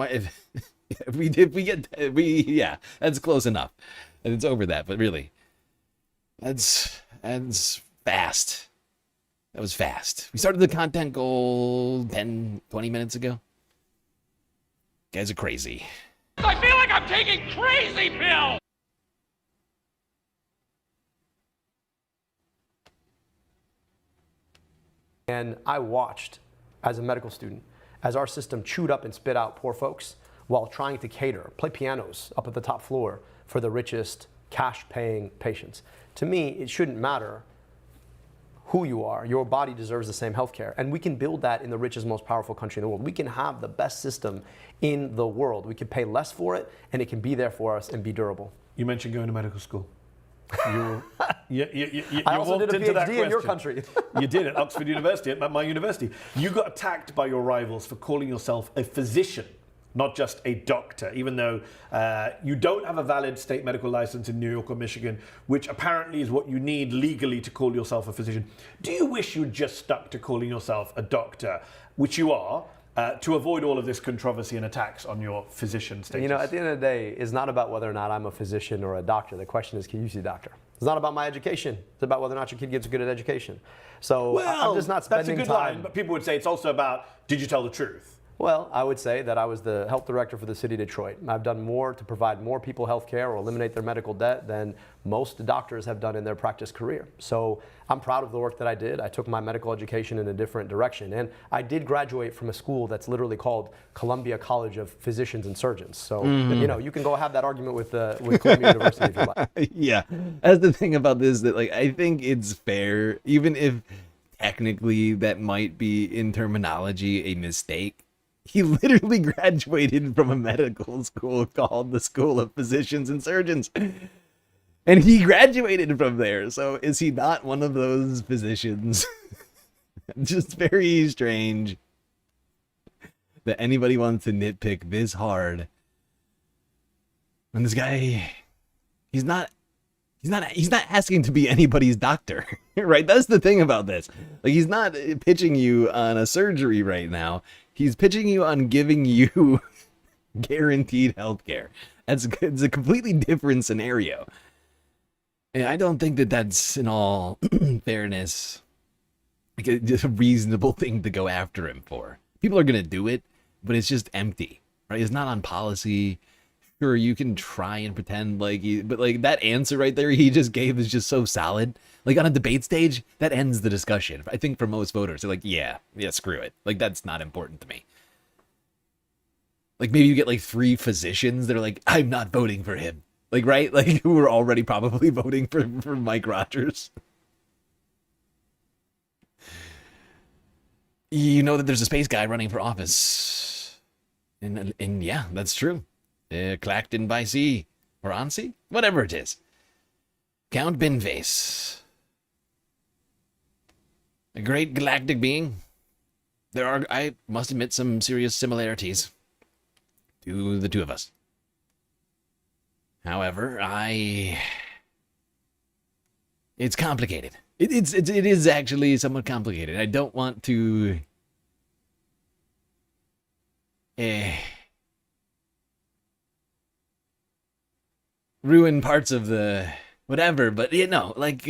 if we get yeah, that's close enough. And it's over that, but really, that's fast. That was fast. We started the content goal 10, 20 minutes ago. You guys are crazy. I feel like I'm taking crazy pills! And I watched, as a medical student, as our system chewed up and spit out poor folks while trying to play pianos up at the top floor for the richest cash-paying patients. To me, it shouldn't matter who you are. Your body deserves the same health care. And we can build that in the richest, most powerful country in the world. We can have the best system in the world. We can pay less for it, and it can be there for us and be durable. You mentioned going to medical school. You I also walked did a into that PhD in your question. country. You did at Oxford University, at my university. You got attacked by your rivals for calling yourself a physician, not just a doctor, even though you don't have a valid state medical license in New York or Michigan, which apparently is what you need legally to call yourself a physician. Do you wish you'd just stuck to calling yourself a doctor, which you are, to avoid all of this controversy and attacks on your physician status? You know, at the end of the day, it's not about whether or not I'm a physician or a doctor. The question is, can you see a doctor? It's not about my education. It's about whether or not your kid gets a good education. So I'm just not spending that's a good time. line, but people would say it's also about, did you tell the truth? Well, I would say that I was the health director for the city of Detroit. I've done more to provide more people health care or eliminate their medical debt than most doctors have done in their practice career. So I'm proud of the work that I did. I took my medical education in a different direction. And I did graduate from a school that's literally called Columbia College of Physicians and Surgeons. So, you know, you can go have that argument with Columbia University if you like. Yeah, that's the thing about this, that like I think it's fair, even if technically that might be in terminology a mistake. He literally graduated from a medical school called the School of Physicians and Surgeons. And he graduated from there. So is he not one of those physicians? Just very strange that anybody wants to nitpick this hard. And this guy, he's not asking to be anybody's doctor, right? That's the thing about this. Like, he's not pitching you on a surgery right now. He's pitching you on giving you Guaranteed healthcare. It's a completely different scenario. And I don't think that that's, in all fairness, like a reasonable thing to go after him for. People are going to do it, but it's just empty, right? It's not on policy. Sure, you can try and pretend like but like that answer right there he just gave is just so solid. Like on a debate stage, that ends the discussion. I think for most voters, they're like, yeah, screw it. Like that's not important to me. Like maybe you get like 3 physicians that are like, I'm not voting for him. Like, right? Like who are already probably voting for Mike Rogers. You know that there's a space guy running for office. And yeah, that's true. Clacton by sea. Or on sea? Whatever it is. Count Binface. A great galactic being. There are, I must admit, some serious similarities to the two of us. However, it's complicated. It is actually somewhat complicated. I don't want to ruin parts of the whatever, but like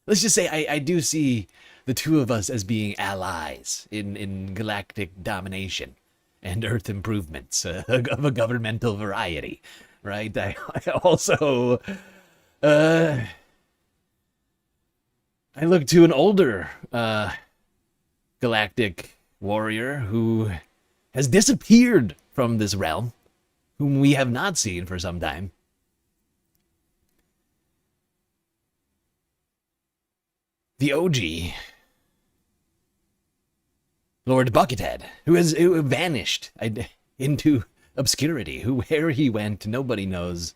let's just say I do see the two of us as being allies in galactic domination and Earth improvements of a governmental variety. Right? I also, I look to an older galactic warrior who has disappeared from this realm, whom we have not seen for some time. The OG, Lord Buckethead, who vanished into obscurity, where he went, nobody knows.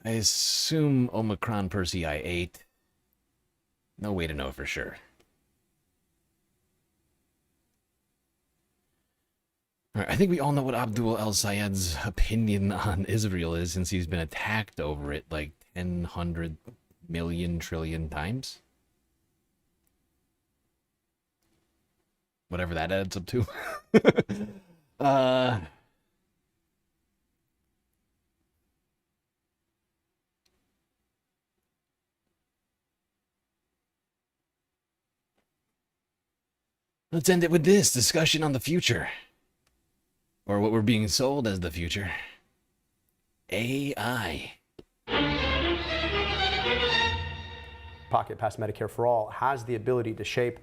I assume Omicron Persei 8. No way to know for sure. All right, I think we all know what Abdul El Sayed's opinion on Israel is, since he's been attacked over it like 10, 100 million trillion times. Whatever that adds up to. Let's end it with this discussion on the future. Or what we're being sold as the future. AI. Pocket past Medicare for All has the ability to shape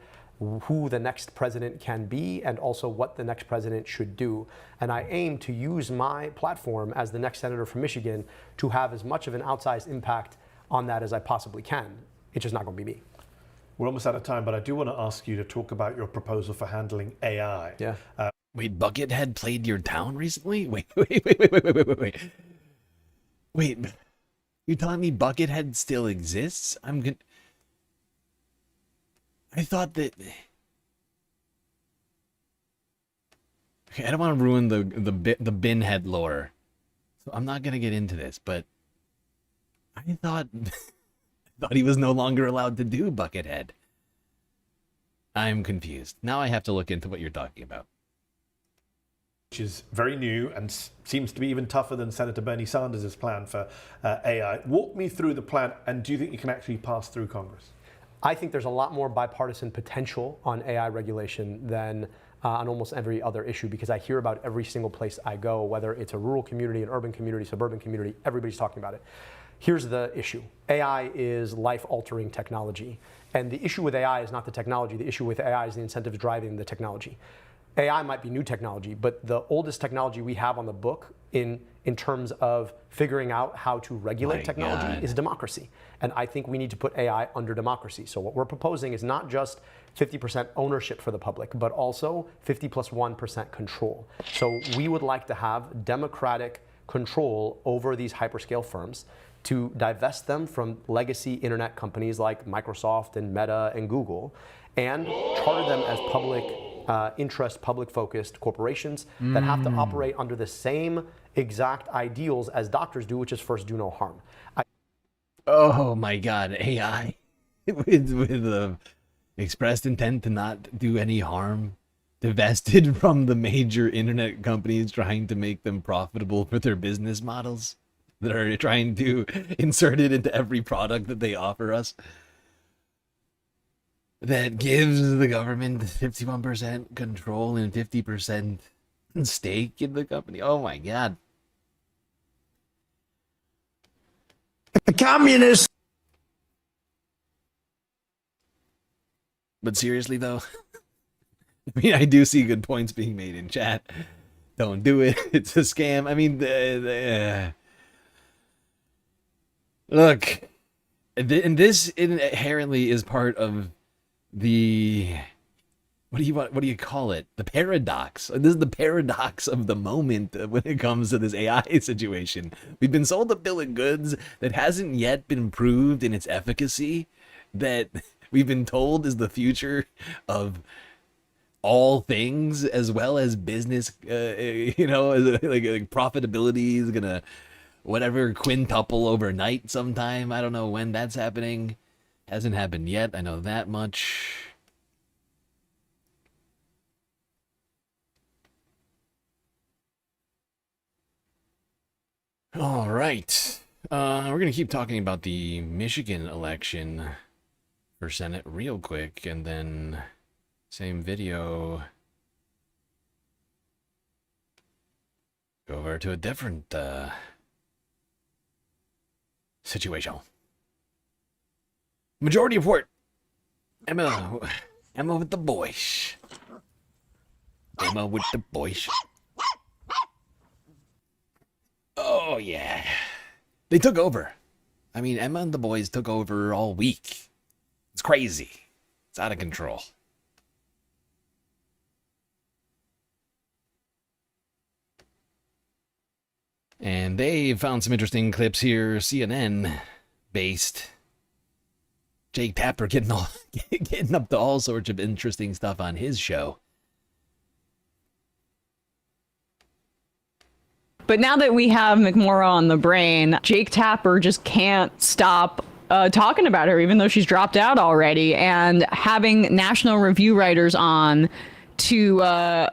who the next president can be and also what the next president should do. And I aim to use my platform as the next senator from Michigan to have as much of an outsized impact on that as I possibly can. It's just not going to be me. We're almost out of time, but I do want to ask you to talk about your proposal for handling AI. Yeah. Wait, Buckethead played your town recently? Wait. Wait, you telling me Buckethead still exists? I thought that... Okay, I don't want to ruin the Binhead lore, so I'm not going to get into this, but I thought he was no longer allowed to do Buckethead. I'm confused. Now I have to look into what you're talking about. Which is very new and seems to be even tougher than Senator Bernie Sanders' plan for AI. Walk me through the plan, and do you think you can actually pass through Congress? I think there's a lot more bipartisan potential on AI regulation than on almost every other issue, because I hear about every single place I go, whether it's a rural community, an urban community, suburban community, everybody's talking about it. Here's the issue. AI is life-altering technology. And the issue with AI is not the technology. The issue with AI is the incentives driving the technology. AI might be new technology, but the oldest technology we have on the book in terms of figuring out how to regulate technology is democracy. And I think we need to put AI under democracy. So what we're proposing is not just 50% ownership for the public, but also 50 plus 1% control. So we would like to have democratic control over these hyperscale firms, to divest them from legacy internet companies like Microsoft and Meta and Google, and charter them as public interest, public-focused corporations that have to operate under the same exact ideals as doctors do, which is first do no harm. Oh my God, AI with the expressed intent to not do any harm. divested from the major internet companies trying to make them profitable for their business models that are trying to insert it into every product that they offer us. That gives the government 51% control and 50% stake in the company. Oh my God. Communist. But seriously though, I mean, I do see good points being made in chat. Don't do it. It's a scam. I mean, look, and this inherently is part of the, what do you call it? The paradox. This is the paradox of the moment when it comes to this AI situation. We've been sold a bill of goods that hasn't yet been proved in its efficacy, that we've been told is the future of all things, as well as business, like profitability is gonna whatever quintuple overnight sometime. I don't know when that's happening. Hasn't happened yet, I know that much. All right, we're gonna keep talking about the Michigan election for Senate real quick, and then same video, go over to a different situation. Majority report. Emma with the boys. Emma with the boys. Oh yeah, they took over. I mean, Emma and the boys took over all week. It's crazy. It's out of control. And they found some interesting clips here, CNN based. Jake Tapper getting up to all sorts of interesting stuff on his show. But now that we have McMorrow on the brain, Jake Tapper just can't stop talking about her, even though she's dropped out already, and having National Review writers on to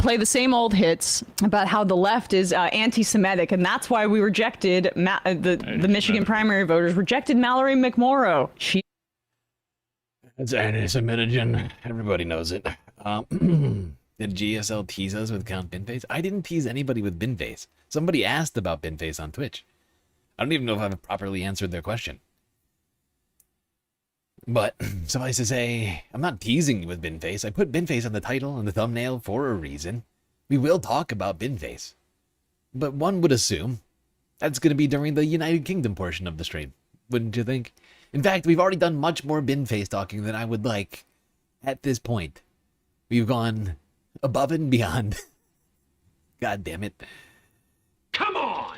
play the same old hits about how the left is anti-Semitic, and that's why we rejected the Michigan primary voters rejected Mallory McMorrow. That's anti-Semitigen. Everybody knows it. Did GSL tease us with Count Binface? I didn't tease anybody with Binface. Somebody asked about Binface on Twitch. I don't even know if I've properly answered their question. But suffice to say, I'm not teasing you with Binface. I put Binface on the title and the thumbnail for a reason. We will talk about Binface. But one would assume that's going to be during the United Kingdom portion of the stream. Wouldn't you think? In fact, we've already done much more Binface talking than I would like at this point. We've gone above and beyond. God damn it. Come on!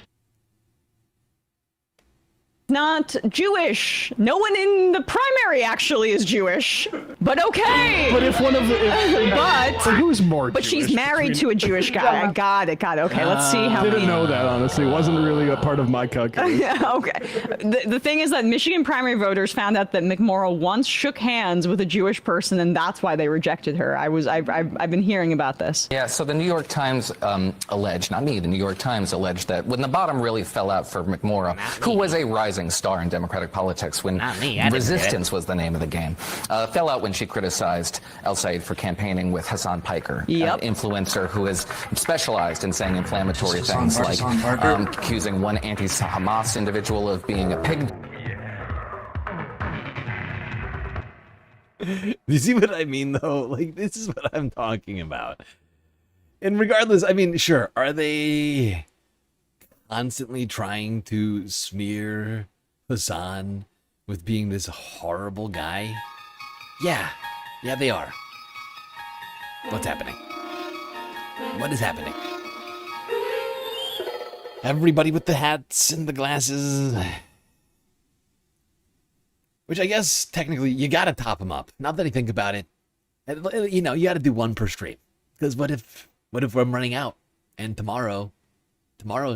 Not Jewish. No one in the primary actually is Jewish. But okay. But if one of the... But who's more But Jewish she's married to a Jewish guy. I got it. Okay, let's see how didn't know that, honestly. It wasn't really a part of my calculation. Okay. The thing is that Michigan primary voters found out that McMorrow once shook hands with a Jewish person, and that's why they rejected her. I've been hearing about this. Yeah, so the New York Times alleged, not me, the New York Times alleged that when the bottom really fell out for McMorrow, who was a rising star in Democratic politics when resistance was the name of the game, fell out when she criticized El Said for campaigning with Hassan Piker, an influencer who has specialized in saying inflammatory things like accusing one anti-Hamas individual of being a pig. You see what I mean, though? Like, this is what I'm talking about. And regardless, I mean, sure, are they constantly trying to smear Hassan with being this horrible guy? Yeah, they are. What's happening? What is happening? Everybody with the hats and the glasses. Which I guess, technically, you gotta top them up. Now that I think about it, you know, you gotta do one per stream. Because what if I'm running out? And tomorrow's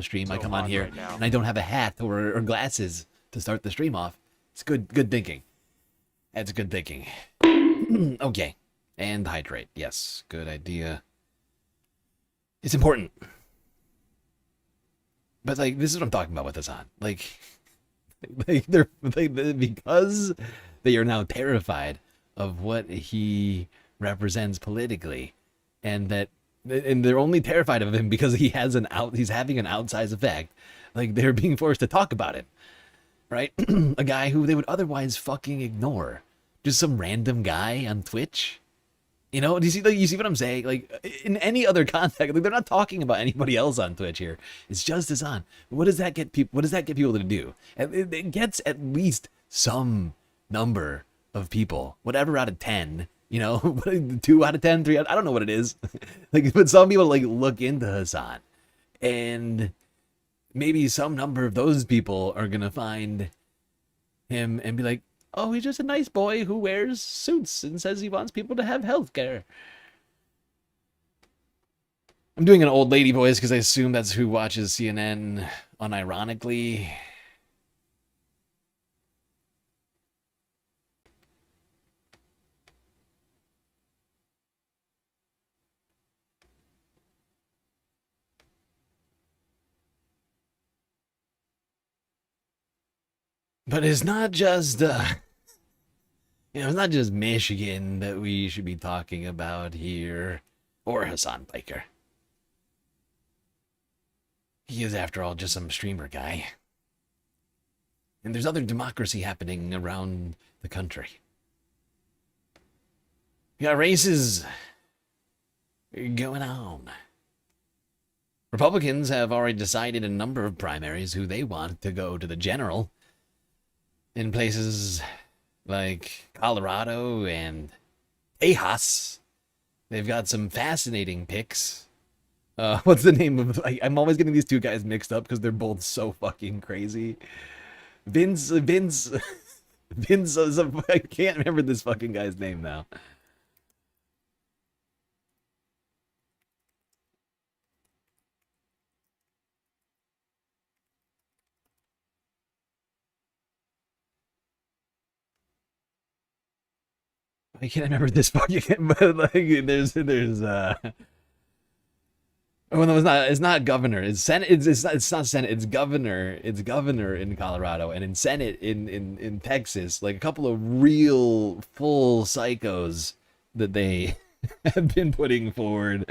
stream, I come on here and I don't have a hat or glasses to start the stream off. It's good thinking. That's good thinking. Okay. And hydrate. Yes, good idea. It's important. But like, this is what I'm talking about with Hassan. Like because they are now terrified of what he represents politically, and they're only terrified of him because he's having an outsized effect. Like, they're being forced to talk about it, right? A guy who they would otherwise fucking ignore, just some random guy on Twitch. You know, do you see what I'm saying? Like, in any other context, like, they're not talking about anybody else on Twitch here. It's just Hassan. What does that get people? What does that get people to do? It gets at least some number of people, whatever out of 10. You know, 2 out of 10, 3. I don't know what it is. Like, but some people like look into Hassan, and maybe some number of those people are gonna find him and be like, oh, he's just a nice boy who wears suits and says he wants people to have health care. I'm doing an old lady voice because I assume that's who watches CNN unironically. But it's not just, it's not just Michigan that we should be talking about here, or Hassan Piker. He is, after all, just some streamer guy. And there's other democracy happening around the country. We got races going on. Republicans have already decided a number of primaries who they want to go to the general. In places like Colorado and Tejas, they've got some fascinating picks. What's the name of? I'm always getting these two guys mixed up because they're both so fucking crazy. Vince. I can't remember this fucking guy's name now. I can't remember this fucking, but like, there's oh no, it's not governor. It's Senate. It's not Senate. It's governor. It's governor in Colorado, and in Senate in Texas. Like, a couple of real full psychos that they have been putting forward.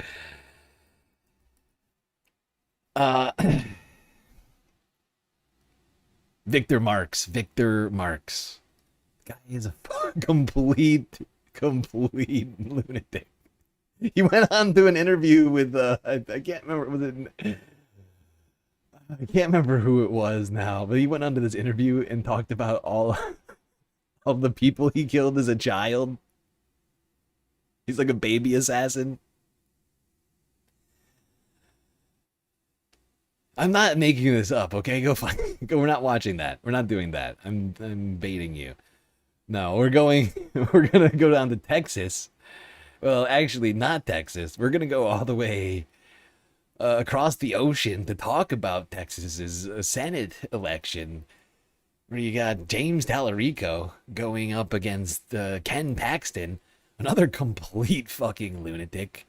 Victor Marks. Guy is a complete lunatic. He went on to an interview with I can't remember, I can't remember who it was now, but he went on to this interview and talked about all of the people he killed as a child. He's like a baby assassin. I'm not making this up, okay? Go. We're not watching that. We're not doing that. I'm baiting you. No, we're gonna go down to Texas. Well, actually, not Texas. We're gonna go all the way across the ocean to talk about Texas's Senate election, where you got James Tallarico going up against Ken Paxton, another complete fucking lunatic,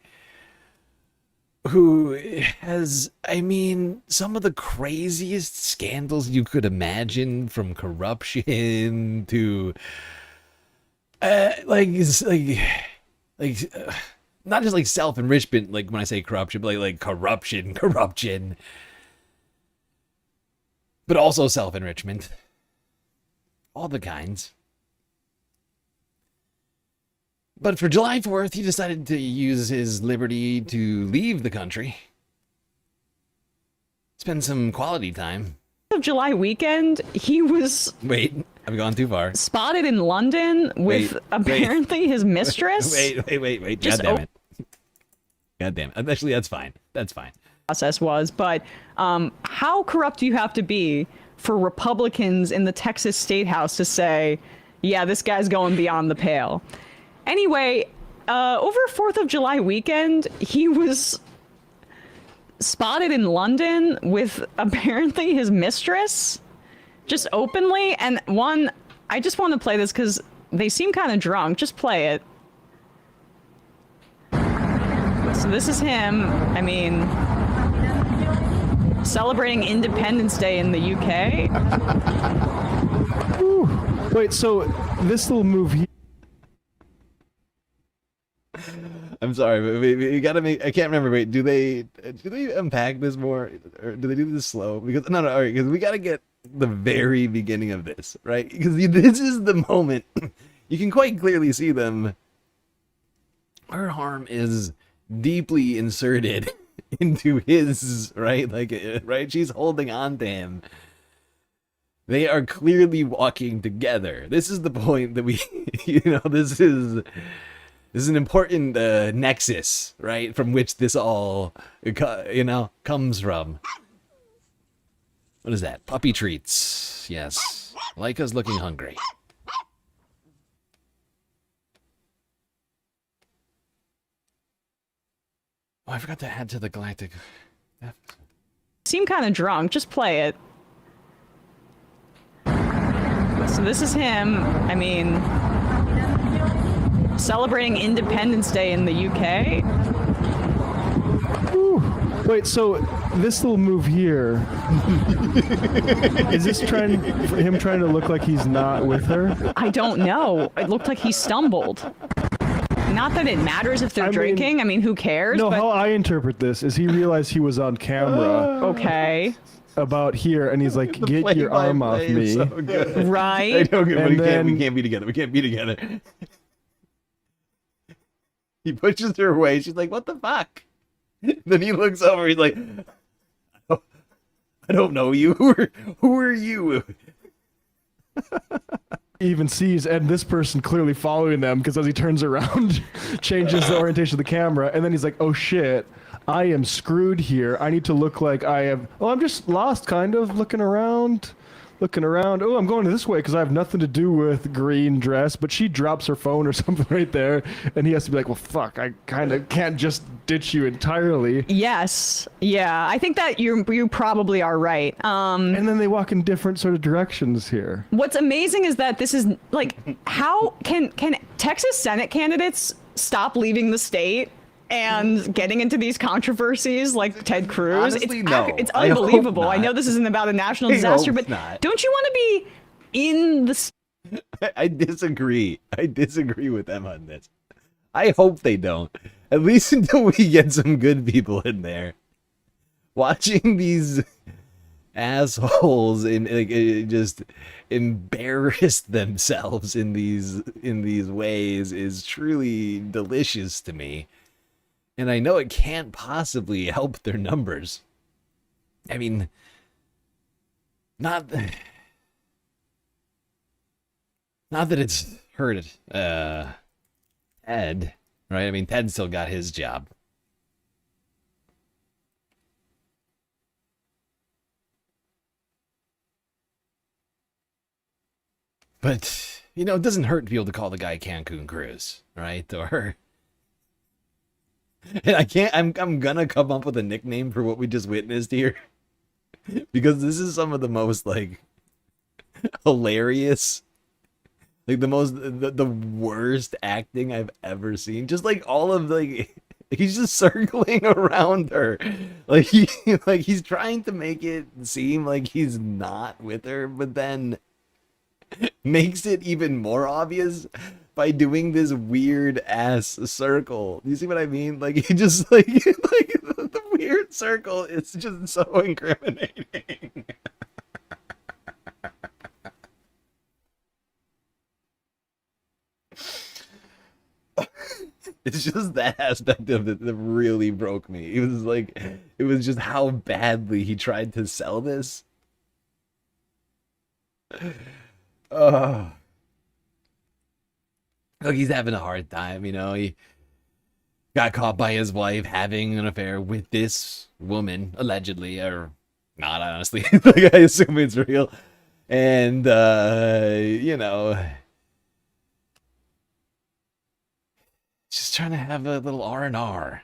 who has, I mean, some of the craziest scandals you could imagine, from corruption to not just like self-enrichment, like when I say corruption, but like corruption, but also self-enrichment, all the kinds. But for July 4th, he decided to use his liberty to leave the country, spend some quality time. July weekend, he was... Wait, I've gone too far. Spotted in London with apparently his mistress. Wait. God damn it. Actually, that's fine. Process was, but how corrupt do you have to be for Republicans in the Texas State House to say, yeah, this guy's going beyond the pale? Anyway, over 4th of July weekend, he was spotted in London with apparently his mistress, just openly. And I just want to play this because they seem kind of drunk. Just play it. So this is him. I mean, celebrating Independence Day in the UK. Wait, so this little move here. I'm sorry, but we gotta make. I can't remember. Wait, do they unpack this more, or do they do this slow? Because no, all right, because we gotta get the very beginning of this, right? Because this is the moment you can quite clearly see them. Her arm is deeply inserted into his, right? Like, right? She's holding on to him. They are clearly walking together. This is the point that we, this is an important nexus, right? From which this all, comes from. What is that? Puppy treats. Yes. Laika's looking hungry. Oh, I forgot to add to the Galactic. Seem kind of drunk. Just play it. So this is him. I mean, celebrating Independence Day in the UK. Wait, so this little move here, is this him trying to look like he's not with her? I don't know. It looked like he stumbled. Not that it matters if they're drinking. I mean, who cares? No, but... how I interpret this is he realized he was on camera. Okay. About here, and he's like, "Get your arm off me!" So good. Right? I don't get, And we can't be together. We can't be together. He pushes her away. She's like, "What the fuck?" Then he looks over. He's like, "I don't know you. Who are you?" He even sees, and this person clearly following them, because as he turns around, changes the orientation of the camera, and then he's like, "Oh shit, I am screwed here. I need to look like I am. Oh, I'm just lost, kind of looking around. Oh, I'm going this way because I have nothing to do with green dress." But she drops her phone or something right there, and he has to be like, "Well, fuck, I kind of can't just ditch you entirely." Yes. Yeah, I think that you probably are right. And then they walk in different sort of directions here. What's amazing is that this is like, how can Texas Senate candidates stop leaving the state and getting into these controversies like Ted Cruz? Honestly, no. It's I hope unbelievable. not. I know this isn't about a national I disaster, hope but not. don't you want to be in the... I disagree. I disagree with them on this. I hope they don't. At least until we get some good people in there. Watching these assholes just embarrass themselves in these ways is truly delicious to me. And I know it can't possibly help their numbers. I mean, not that it's hurt Ted, right? I mean, Ted still got his job. But, it doesn't hurt to be able to call the guy Cancun Cruz, right? Or... And I'm gonna come up with a nickname for what we just witnessed here. Because this is some of the most, hilarious, the worst acting I've ever seen. Just, all of, he's just circling around her. He's trying to make it seem like he's not with her, but then makes it even more obvious by doing this weird ass circle. Do you see what I mean? He just the weird circle is just so incriminating. It's just that aspect of it that really broke me. It was just how badly he tried to sell this. Look, he's having a hard time, he got caught by his wife having an affair with this woman, allegedly, or not, honestly. I assume it's real. And, just trying to have a little R&R.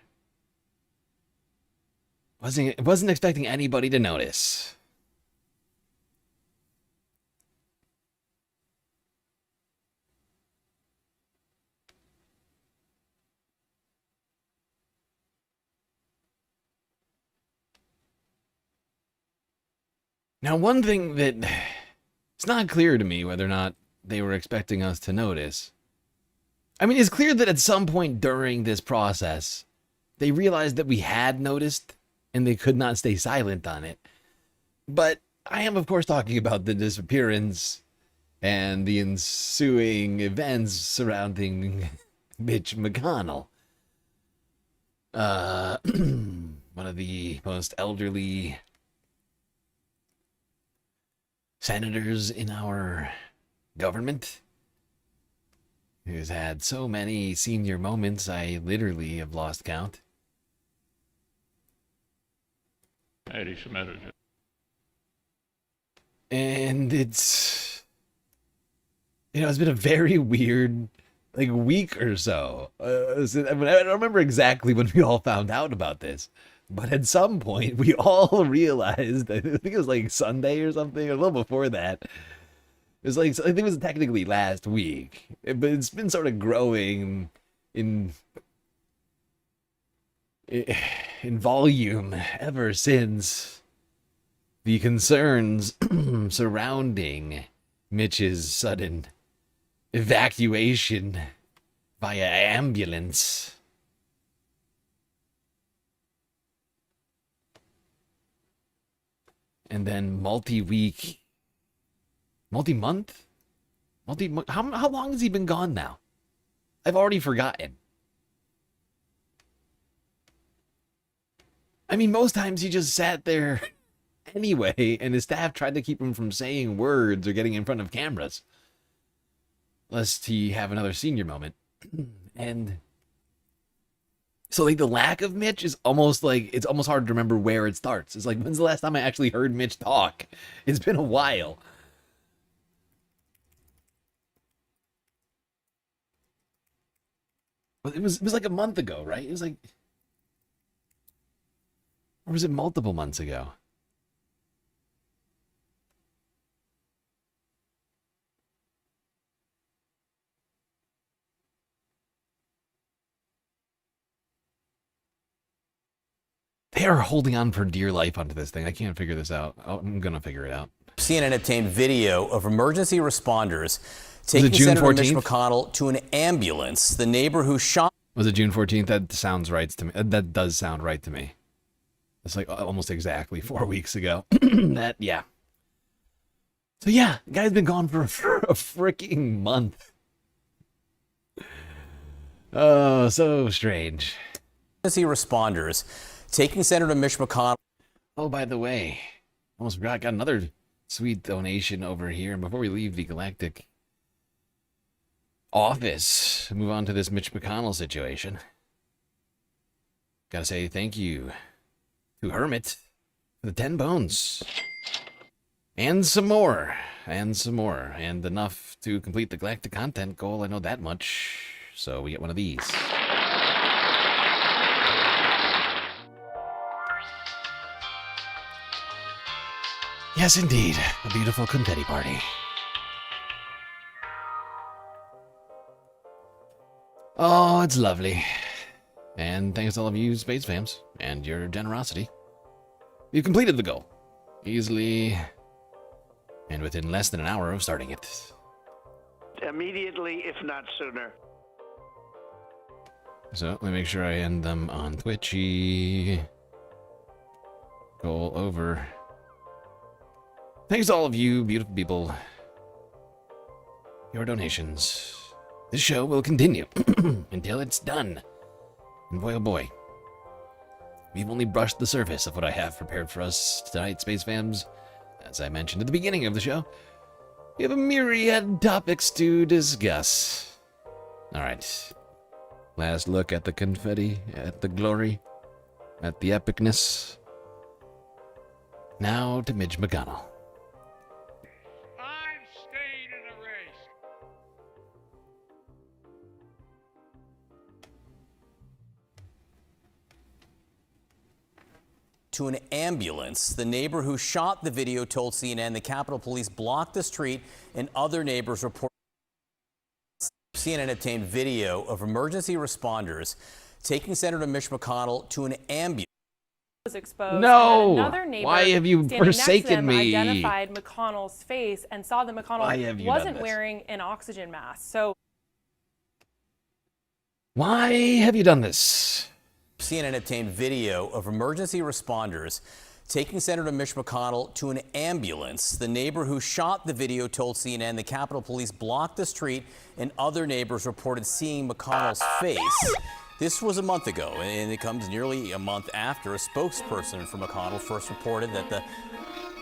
Wasn't expecting anybody to notice. Now, one thing that it's not clear to me whether or not they were expecting us to notice. I mean, it's clear that at some point during this process, they realized that we had noticed and they could not stay silent on it. But I am, of course, talking about the disappearance and the ensuing events surrounding Mitch McConnell. One of the most elderly senators in our government, who's had so many senior moments, I literally have lost count. And it's, it's been a very weird, week or so. I don't remember exactly when we all found out about this, but at some point we all realized, I think it was Sunday or something, or a little before that. It was I think it was technically last week, but it's been sort of growing in volume ever since the concerns surrounding Mitch's sudden evacuation via ambulance. And then multi-month? How long has he been gone now? I've already forgotten. I mean, most times he just sat there anyway, and his staff tried to keep him from saying words or getting in front of cameras, lest he have another senior moment. And so, the lack of Mitch is almost it's almost hard to remember where it starts. It's when's the last time I actually heard Mitch talk? It's been a while. But it was a month ago, right? It was or was it multiple months ago? They are holding on for dear life onto this thing. I can't figure this out. Oh, I'm going to figure it out. CNN obtained video of emergency responders taking Senator Mitch McConnell to an ambulance. The neighbor who shot... Was it June 14th? That sounds right to me. That does sound right to me. It's almost exactly 4 weeks ago. Yeah. So yeah, the guy's been gone for a freaking month. Oh, so strange. Emergency responders taking Senator Mitch McConnell. Oh, by the way, almost forgot, got another sweet donation over here. And before we leave the Galactic office, move on to this Mitch McConnell situation. Gotta say thank you to Hermit for the 10 bones. And some more. And some more. And enough to complete the Galactic content goal. I know that much. So we get one of these. Yes, indeed. A beautiful confetti party. Oh, it's lovely. And thanks to all of you space fams and your generosity. You've completed the goal. Easily. And within less than an hour of starting it. Immediately, if not sooner. So, let me make sure I end them on Twitchy. Goal over. Thanks to all of you, beautiful people. Your donations. This show will continue until it's done. And boy, oh boy. We've only brushed the surface of what I have prepared for us tonight, Space Fams. As I mentioned at the beginning of the show, we have a myriad topics to discuss. Alright. Last look at the confetti, at the glory, at the epicness. Now to Mitch McConnell. To an ambulance. The neighbor who shot the video told CNN the Capitol Police blocked the street and other neighbors report. CNN obtained video of emergency responders taking Senator Mitch McConnell to an ambulance. was exposed. No! And then another neighbor Why have you standing next to forsaken them me? identified McConnell's face and saw that Why McConnell have you done wasn't this? wearing an oxygen mask. So Why have you done this? CNN obtained video of emergency responders taking Senator Mitch McConnell to an ambulance. The neighbor who shot the video told CNN the Capitol Police blocked the street and other neighbors reported seeing McConnell's face. This was a month ago, and it comes nearly a month after a spokesperson for McConnell first reported that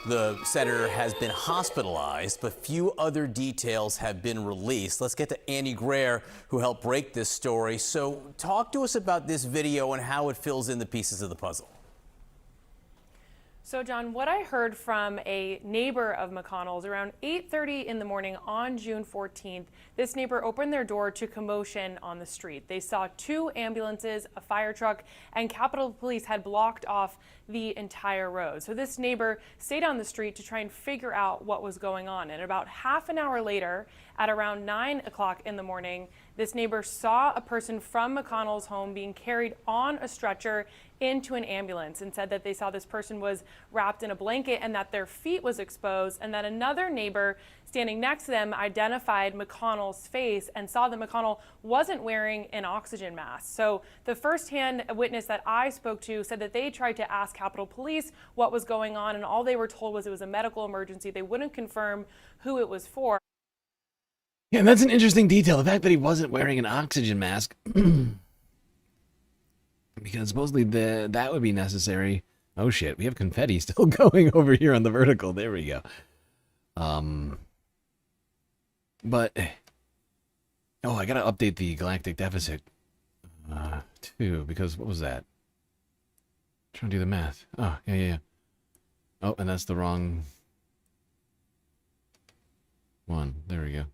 the senator has been hospitalized, but few other details have been released. Let's get to Annie Greer, who helped break this story. So talk to us about this video and how it fills in the pieces of the puzzle. So, John, what I heard from a neighbor of McConnell's around 8:30 in the morning on June 14th, this neighbor opened their door to commotion on the street. They saw 2 ambulances, a fire truck, and Capitol Police had blocked off the entire road. So this neighbor stayed on the street to try and figure out what was going on. And about half an hour later, at around 9 o'clock in the morning, this neighbor saw a person from McConnell's home being carried on a stretcher into an ambulance and said that they saw this person was wrapped in a blanket and that their feet was exposed, and that another neighbor standing next to them identified McConnell's face and saw that McConnell wasn't wearing an oxygen mask. So the firsthand witness that I spoke to said that they tried to ask Capitol Police what was going on, and all they were told was it was a medical emergency. They wouldn't confirm who it was for. Yeah, and that's an interesting detail. The fact that he wasn't wearing an oxygen mask. Because supposedly that would be necessary. Oh shit, we have confetti still going over here on the vertical. There we go. But oh, I gotta update the galactic deficit too, because what was that? Trying to do the math. Oh, yeah. Oh, and that's the wrong one. There we go.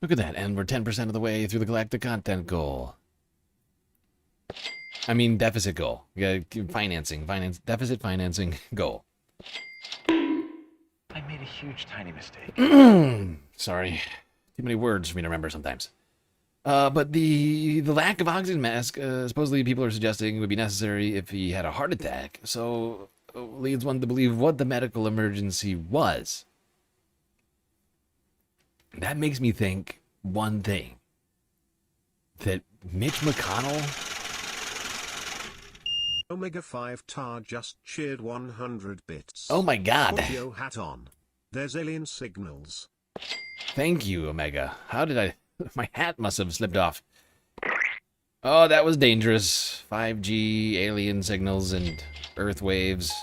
Look at that, and we're 10% of the way through the galactic content goal. I mean, deficit goal. Yeah, deficit financing goal. I made a huge, tiny mistake. Sorry. Too many words for me to remember sometimes. But the lack of oxygen mask, supposedly people are suggesting would be necessary if he had a heart attack. So leads one to believe what the medical emergency was. That makes me think one thing. That Mitch McConnell... Omega 5 Tar just cheered 100 bits. Oh my god. Put your hat on. There's alien signals. Thank you, Omega. How did I... My hat must have slipped off. Oh, that was dangerous. 5G, alien signals, and Earth waves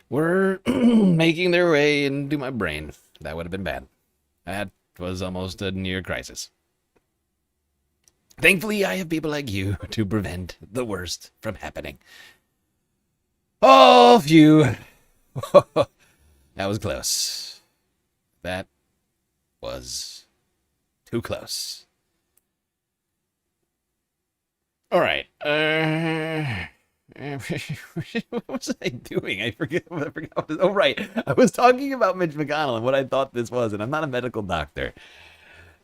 were making their way into my brain. That would have been bad. That was almost a near crisis. Thankfully, I have people like you to prevent the worst from happening. Oh, phew. That was close. That was too close. All right. What was I doing? I forget. Oh, right. I was talking about Mitch McConnell and what I thought this was, and I'm not a medical doctor,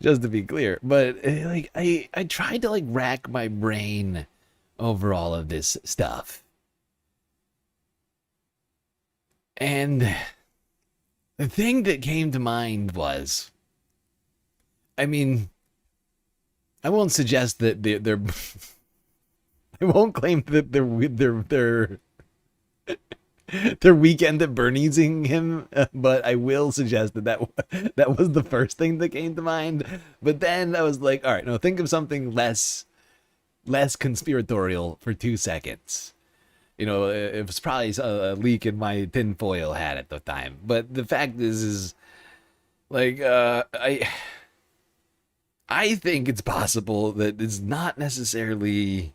just to be clear. But like, I tried to like rack my brain over all of this stuff, and the thing that came to mind was, I mean, I won't suggest that they're I won't claim that they're weekend at Bernie'sing him, but I will suggest that was the first thing that came to mind. But then I was like, all right, no, think of something less conspiratorial for 2 seconds. You know, it was probably a leak in my tinfoil hat at the time. But the fact is like, I think it's possible that it's not necessarily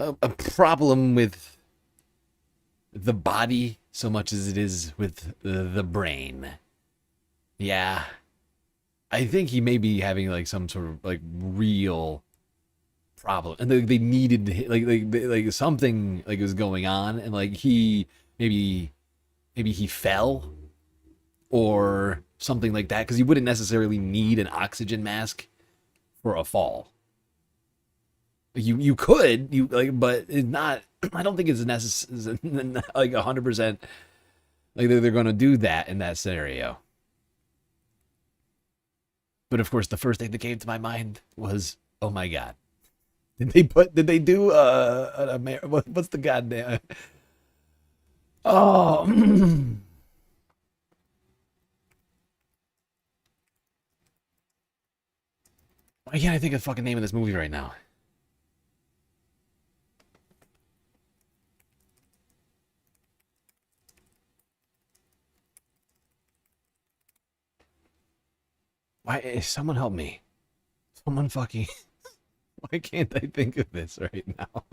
a problem with the body so much as it is with the brain. Yeah. I think he may be having like some sort of like real problem, and they needed like something like was going on, and like he maybe he fell or something like that, because you wouldn't necessarily need an oxygen mask for a fall. You could, but it's not. I don't think it's necessary, like 100%. Like they're going to do that in that scenario. But of course, the first thing that came to my mind was, oh my God, did they do what's the goddamn? Oh. Why can't I think of the fucking name of this movie right now? Why? Someone help me. Someone fucking... Why can't I think of this right now?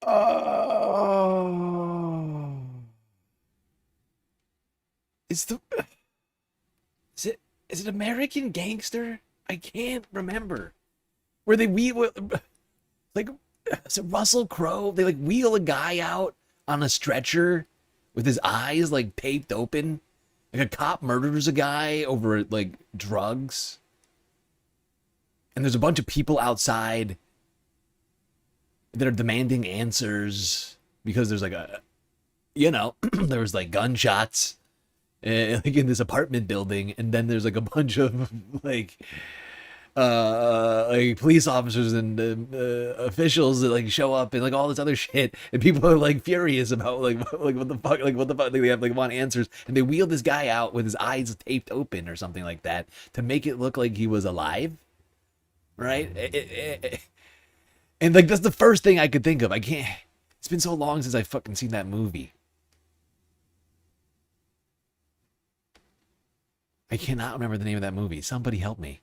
Oh. Is it American Gangster? I can't remember. Where they wheel, like, is it Russell Crowe? They like wheel a guy out on a stretcher with his eyes like taped open. Like a cop murders a guy over like drugs. And there's a bunch of people outside that are demanding answers because there's like there was like gunshots like in this apartment building, and then there's like a bunch of like police officers and officials that like show up and like all this other shit, and people are like furious about like what the fuck they have like want answers, and they wheel this guy out with his eyes taped open or something like that to make it look like he was alive, right? And like that's the first thing I could think of. I can't. It's been so long since I've fucking seen that movie. I cannot remember the name of that movie. Somebody help me.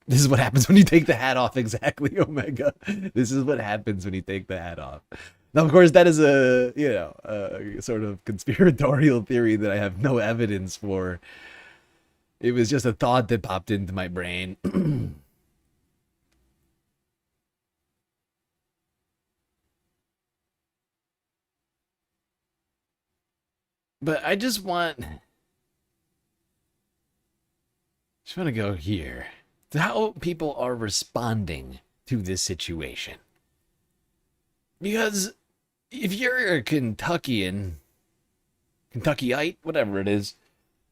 This is what happens when you take the hat off. Exactly, Omega. This is what happens when you take the hat off. Now, of course, that is a sort of conspiratorial theory that I have no evidence for. It was just a thought that popped into my brain. But I just want to go here to how people are responding to this situation. Because if you're a Kentuckiite, whatever it is,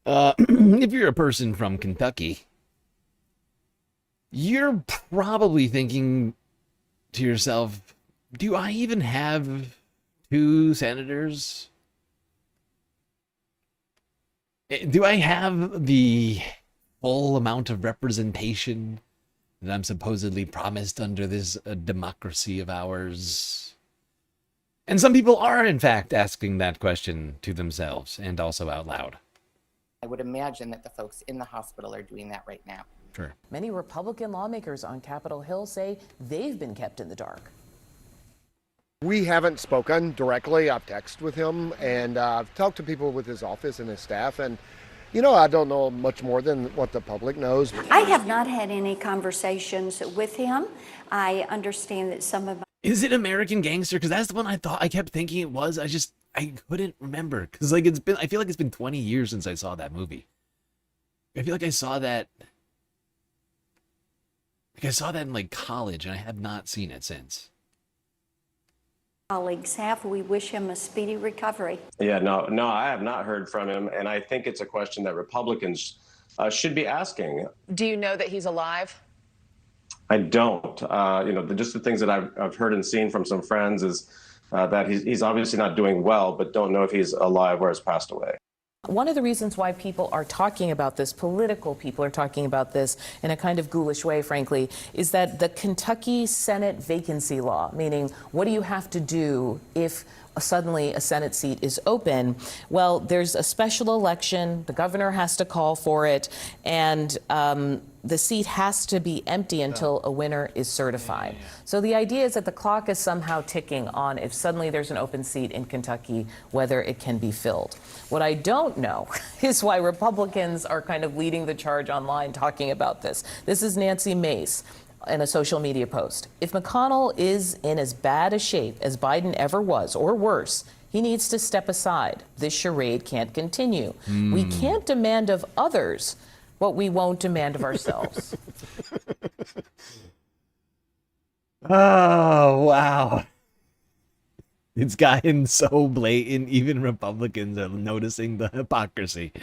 if you're a person from Kentucky, you're probably thinking to yourself, do I even have 2 senators? Do I have the full amount of representation that I'm supposedly promised under this democracy of ours? And some people are, in fact, asking that question to themselves and also out loud. I would imagine that the folks in the hospital are doing that right now. Sure. Many Republican lawmakers on Capitol Hill say they've been kept in the dark. We haven't spoken directly. I've texted with him, and I've talked to people with his office and his staff, and I don't know much more than what the public knows. I have not had any conversations with him. I understand that some of... Is it American Gangster? Because that's the one I kept thinking it was. I couldn't remember. Because like I feel like it's been 20 years since I saw that movie. I feel like I saw that... Like I saw that in like college, and I have not seen it since. Colleagues have. We wish him a speedy recovery. Yeah, no, I have not heard from him, and I think it's a question that Republicans should be asking. Do you know that he's alive? I don't. Just the things that I've heard and seen from some friends is that he's obviously not doing well, but don't know if he's alive or has passed away. One of the reasons why people are talking about this, political people are talking about this in a kind of ghoulish way, frankly, is that the Kentucky Senate vacancy law, meaning what do you have to do if suddenly a Senate seat is open, well, there's a special election, the governor has to call for it, and the seat has to be empty until a winner is certified. So the idea is that the clock is somehow ticking on if suddenly there's an open seat in Kentucky, whether it can be filled. What I don't know is why Republicans are kind of leading the charge online talking about this. This is Nancy Mace in a social media post. If McConnell is in as bad a shape as Biden ever was, or worse, he needs to step aside. This charade can't continue. We can't demand of others what we won't demand of ourselves. Oh, wow. It's gotten so blatant, even Republicans are noticing the hypocrisy.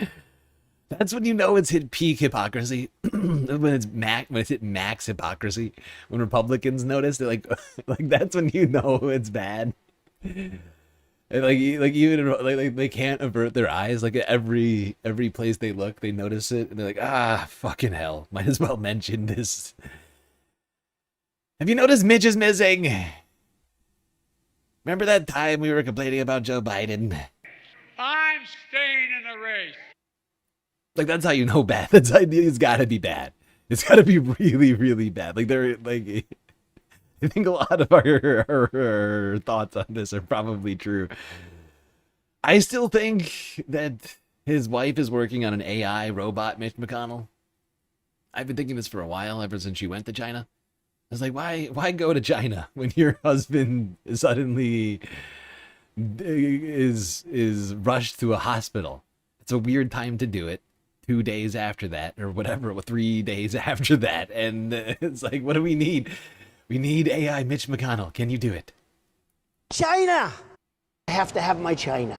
That's when you know it's hit peak hypocrisy. when it's hit max hypocrisy. When Republicans notice, they're like that's when you know it's bad. Even they can't avert their eyes. Like every place they look, they notice it, and they're like, fucking hell, might as well mention this. Have you noticed Mitch is missing? Remember that time we were complaining about Joe Biden? I'm staying in the race. Like, that's how you know bad. That's how it's gotta be bad. It's gotta be really, really bad. Like, they're like, I think a lot of our thoughts on this are probably true. I still think that his wife is working on an AI robot, Mitch McConnell. I've been thinking this for a while, ever since she went to China. I was like, why go to China when your husband suddenly is rushed to a hospital? It's a weird time to do it. 2 days after that, or whatever, 3 days after that, and it's like, what do we need? We need AI Mitch McConnell. Can you do it? China! I have to have my China.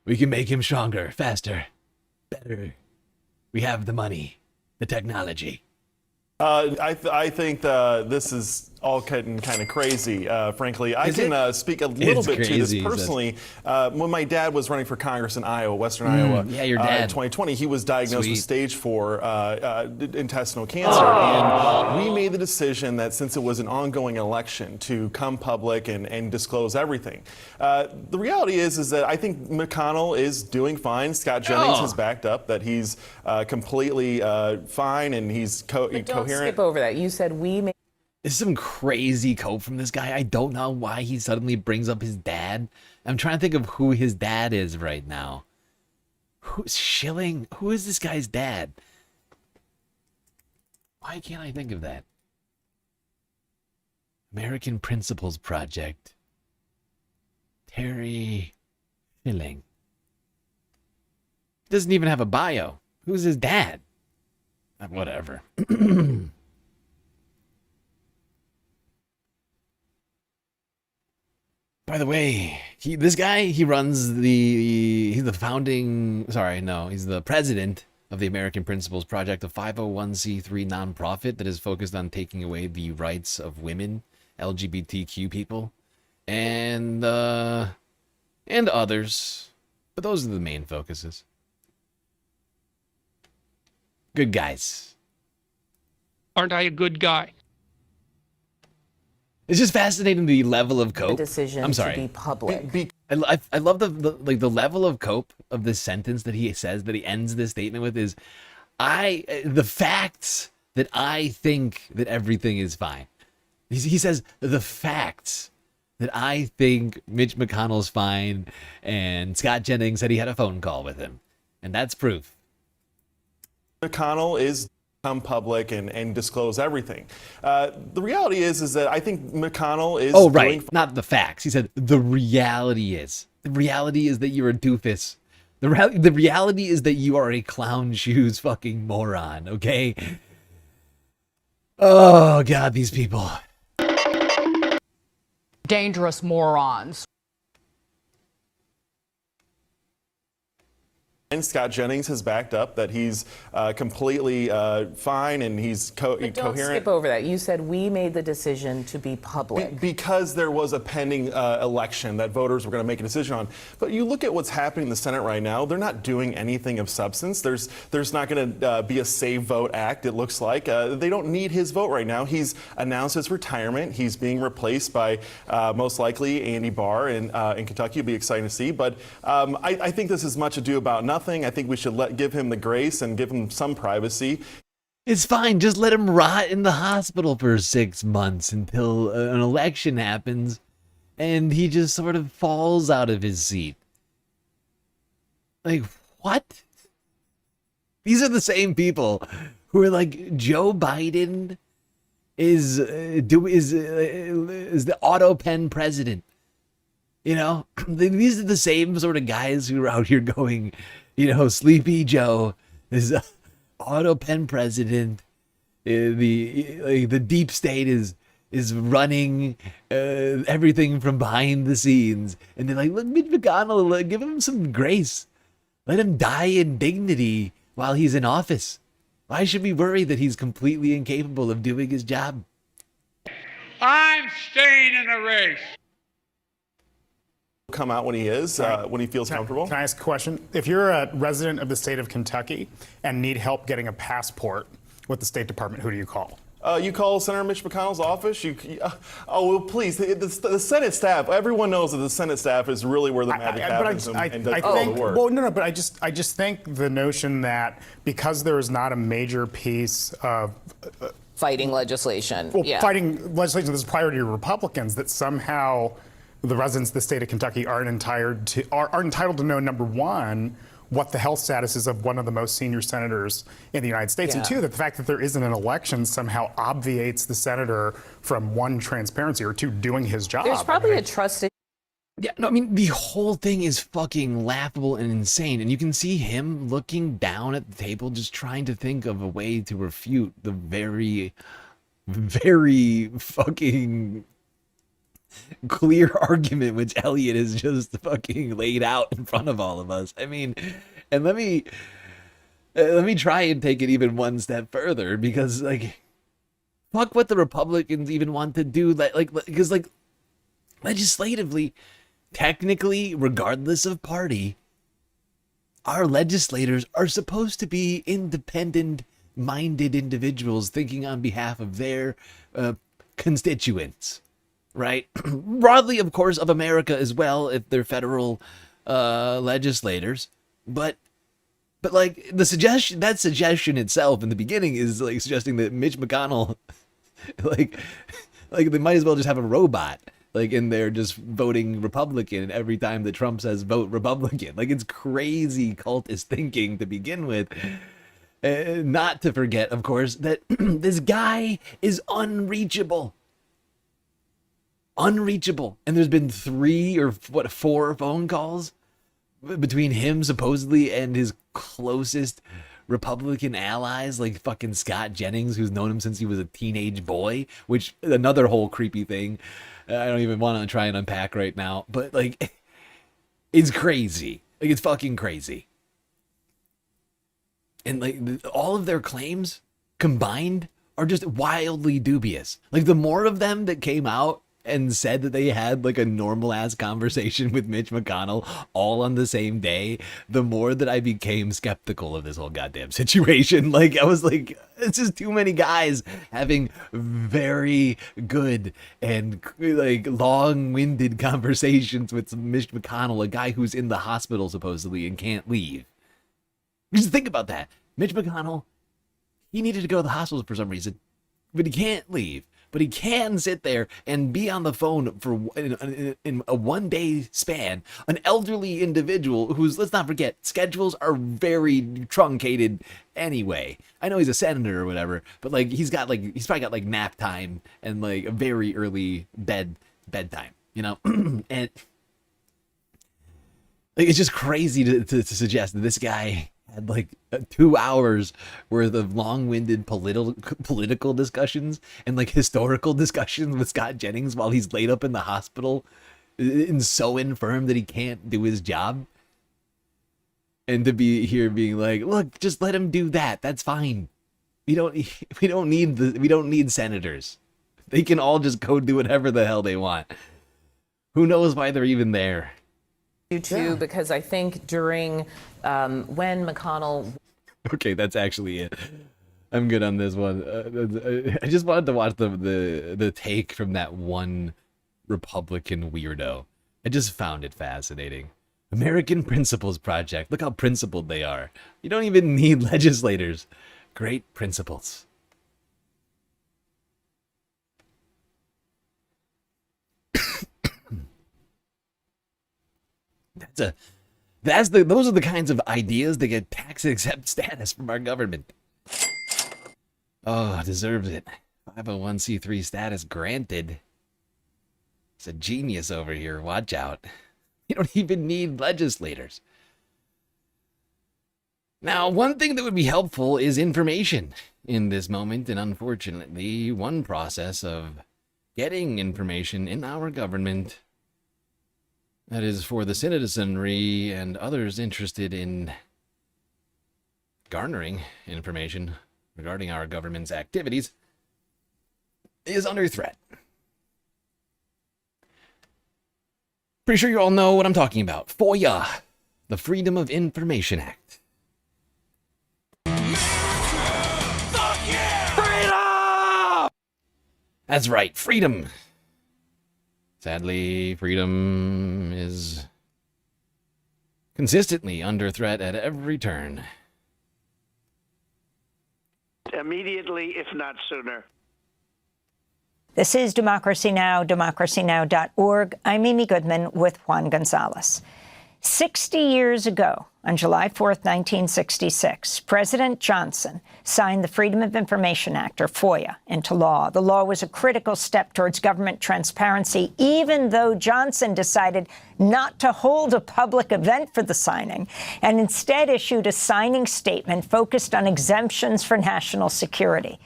We can make him stronger, faster, better. We have the money, the technology. I think this is all getting kind of crazy, frankly. I can speak a little bit to this personally. When my dad was running for Congress in Iowa, Western Iowa, your dad. in 2020, he was diagnosed with stage 4 intestinal cancer. And we made the decision that since it was an ongoing election to come public and disclose everything. The reality is that I think McConnell is doing fine. Scott Jennings has backed up that he's completely fine and he's coherent. Don't skip over that. You said we made. This is some crazy cope from this guy. I don't know why he suddenly brings up his dad. I'm trying to think of who his dad is right now. Who's Schilling? Who is this guy's dad? Why can't I think of that? American Principles Project. Terry Schilling. Doesn't even have a bio. Who's his dad? Whatever. By the way, he's the president of the American Principles Project, a 501c3 nonprofit that is focused on taking away the rights of women, LGBTQ people, and others. But those are the main focuses. Good guys. Aren't I a good guy? It's just fascinating the level of cope. The decision I'm sorry. to be public. I love the level of cope of this sentence that he says, that he ends this statement with is, the facts that I think that everything is fine. He says the facts that I think Mitch McConnell's fine, and Scott Jennings said he had a phone call with him, and that's proof. McConnell is come public and disclose everything. The reality is that I think McConnell is not the facts. He said the reality is. The reality is that you're a doofus. The reality is that you are a clown shoes fucking moron, okay? Oh, God, these people. Dangerous morons. And Scott Jennings has backed up that he's completely fine and he's But don't coherent. skip over that. You said we made the decision to be public. Because there was a pending election that voters were going to make a decision on. But you look at what's happening in the Senate right now, they're not doing anything of substance. There's not going to be a Save Vote Act, it looks like. They don't need his vote right now. He's announced his retirement. He's being replaced by most likely Andy Barr in Kentucky. It'll be exciting to see. But I think this is much ado about nothing. I think we should give him the grace and give him some privacy. It's fine. Just let him rot in the hospital for 6 months until an election happens and he just sort of falls out of his seat. Like, what? These are the same people who are like, Joe Biden is the auto pen president. You know, these are the same sort of guys who are out here going, Sleepy Joe is auto pen president. The deep state is running everything from behind the scenes, and they're like, look, Mitch McConnell, give him some grace, let him die in dignity while he's in office. Why should we worry that he's completely incapable of doing his job? I'm staying in the race. Come out when he is, when he feels comfortable. Can I ask a question? If you're a resident of the state of Kentucky and need help getting a passport with the State Department, who do you call? You call Senator Mitch McConnell's office. Well, please, the Senate staff. Everyone knows that the Senate staff is really where the magic happens and does all the work. Well, no, but I just think the notion that because there is not a major piece of fighting legislation, fighting legislation that's priority to Republicans, that somehow the residents of the state of Kentucky are entitled to know, number one, what the health status is of one of the most senior senators in the United States, and two, that the fact that there isn't an election somehow obviates the senator from, one, transparency, or two, doing his job. There's probably a trusted. Yeah, no, I mean, the whole thing is fucking laughable and insane. And you can see him looking down at the table, just trying to think of a way to refute the very, very fucking clear argument which Elliot has just fucking laid out in front of all of us. I mean, and let me try and take it even one step further, because like, fuck what the Republicans even want to do, because legislatively, technically, regardless of party, our legislators are supposed to be independent-minded individuals thinking on behalf of their constituents. Right? Broadly, of course, of America as well, if they're federal legislators. But like that suggestion itself in the beginning is like suggesting that Mitch McConnell, like they might as well just have a robot like in there just voting Republican every time that Trump says vote Republican. Like, it's crazy cultist thinking to begin with. Not to forget, of course, that this guy is unreachable. Unreachable. And there's been 3 or 4 phone calls between him supposedly and his closest Republican allies, like fucking Scott Jennings, who's known him since he was a teenage boy, which another whole creepy thing I don't even want to try and unpack right now, but like, it's crazy. Like, it's fucking crazy. And like all of their claims combined are just wildly dubious. Like, the more of them that came out and said that they had like a normal ass conversation with Mitch McConnell all on the same day, the more that I became skeptical of this whole goddamn situation. Like, I was like, it's just too many guys having very good and like long-winded conversations with Mitch McConnell, a guy who's in the hospital supposedly and can't leave. Just think about that. Mitch McConnell, he needed to go to the hospital for some reason, but he can't leave. But he can sit there and be on the phone for in a one-day span. An elderly individual who's, let's not forget, schedules are very truncated anyway. I know he's a senator or whatever, but like he's probably got like nap time and like a very early bedtime, you know? And like, it's just crazy to suggest that this guy had like 2 hours worth of long-winded political discussions and like historical discussions with Scott Jennings while he's laid up in the hospital and so infirm that he can't do his job. And to be here being like, look, just let him do that. That's fine. We don't need senators. They can all just go do whatever the hell they want. Who knows why they're even there? You too, because I think during when McConnell. Okay, that's actually it. I'm good on this one. I just wanted to watch the take from that one Republican weirdo. I just found it fascinating. American Principles Project. Look how principled they are. You don't even need legislators. Great principles. Those are the kinds of ideas that get tax exempt status from our government. Oh, deserves it. 501c3 status granted. It's a genius over here. Watch out. You don't even need legislators. Now, one thing that would be helpful is information in this moment, and unfortunately, one process of getting information in our government that is for the citizenry and others interested in garnering information regarding our government's activities is under threat. Pretty sure you all know what I'm talking about. FOIA, the Freedom of Information Act. Freedom! That's right, freedom. Sadly, freedom is consistently under threat at every turn. Immediately, if not sooner. This is Democracy Now!, democracynow.org. I'm Amy Goodman with Juan Gonzalez. 60 years ago, on July 4th, 1966, President Johnson signed the Freedom of Information Act, or FOIA, into law. The law was a critical step towards government transparency, even though Johnson decided not to hold a public event for the signing and instead issued a signing statement focused on exemptions for national security.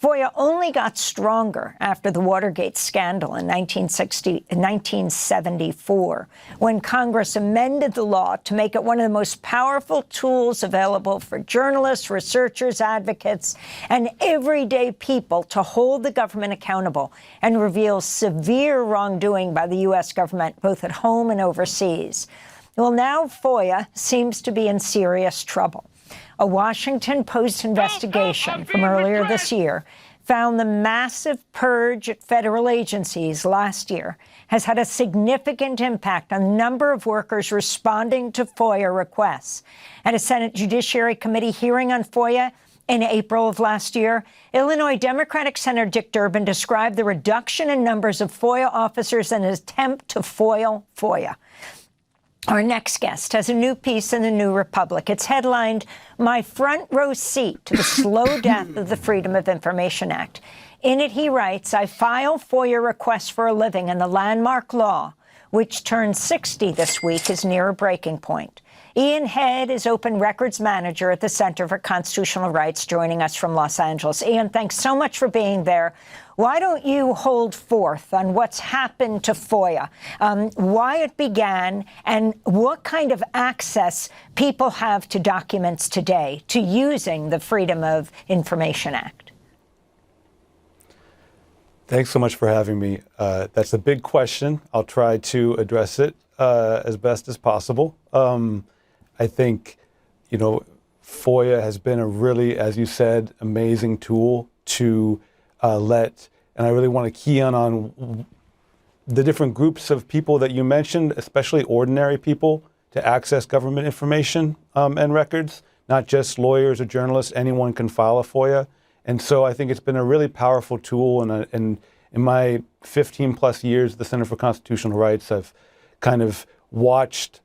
FOIA only got stronger after the Watergate scandal in 1974, when Congress amended the law to make it one of the most powerful tools available for journalists, researchers, advocates, and everyday people to hold the government accountable and reveal severe wrongdoing by the U.S. government, both at home and overseas. Well, now FOIA seems to be in serious trouble. A Washington Post investigation from earlier this year found the massive purge at federal agencies last year has had a significant impact on the number of workers responding to FOIA requests. At a Senate Judiciary Committee hearing on FOIA in April of last year, Illinois Democratic Senator Dick Durbin described the reduction in numbers of FOIA officers in an attempt to foil FOIA. Our next guest has a new piece in the New Republic. It's headlined, "My Front Row Seat to the Slow Death of the Freedom of Information Act." In it, he writes, "I file FOIA requests for a living, and the landmark law, which turned 60 this week, is near a breaking point." Ian Head is Open Records Manager at the Center for Constitutional Rights, joining us from Los Angeles. Ian, thanks so much for being there. Why don't you hold forth on what's happened to FOIA, why it began, and what kind of access people have to documents today to using the Freedom of Information Act? Thanks so much for having me. That's a big question. I'll try to address it as best as possible. I think, FOIA has been a really, as you said, amazing tool to and I really want to key on the different groups of people that you mentioned, especially ordinary people, to access government information and records, not just lawyers or journalists. Anyone can file a FOIA. And so I think it's been a really powerful tool. And in my 15 plus years at the Center for Constitutional Rights, I've kind of watched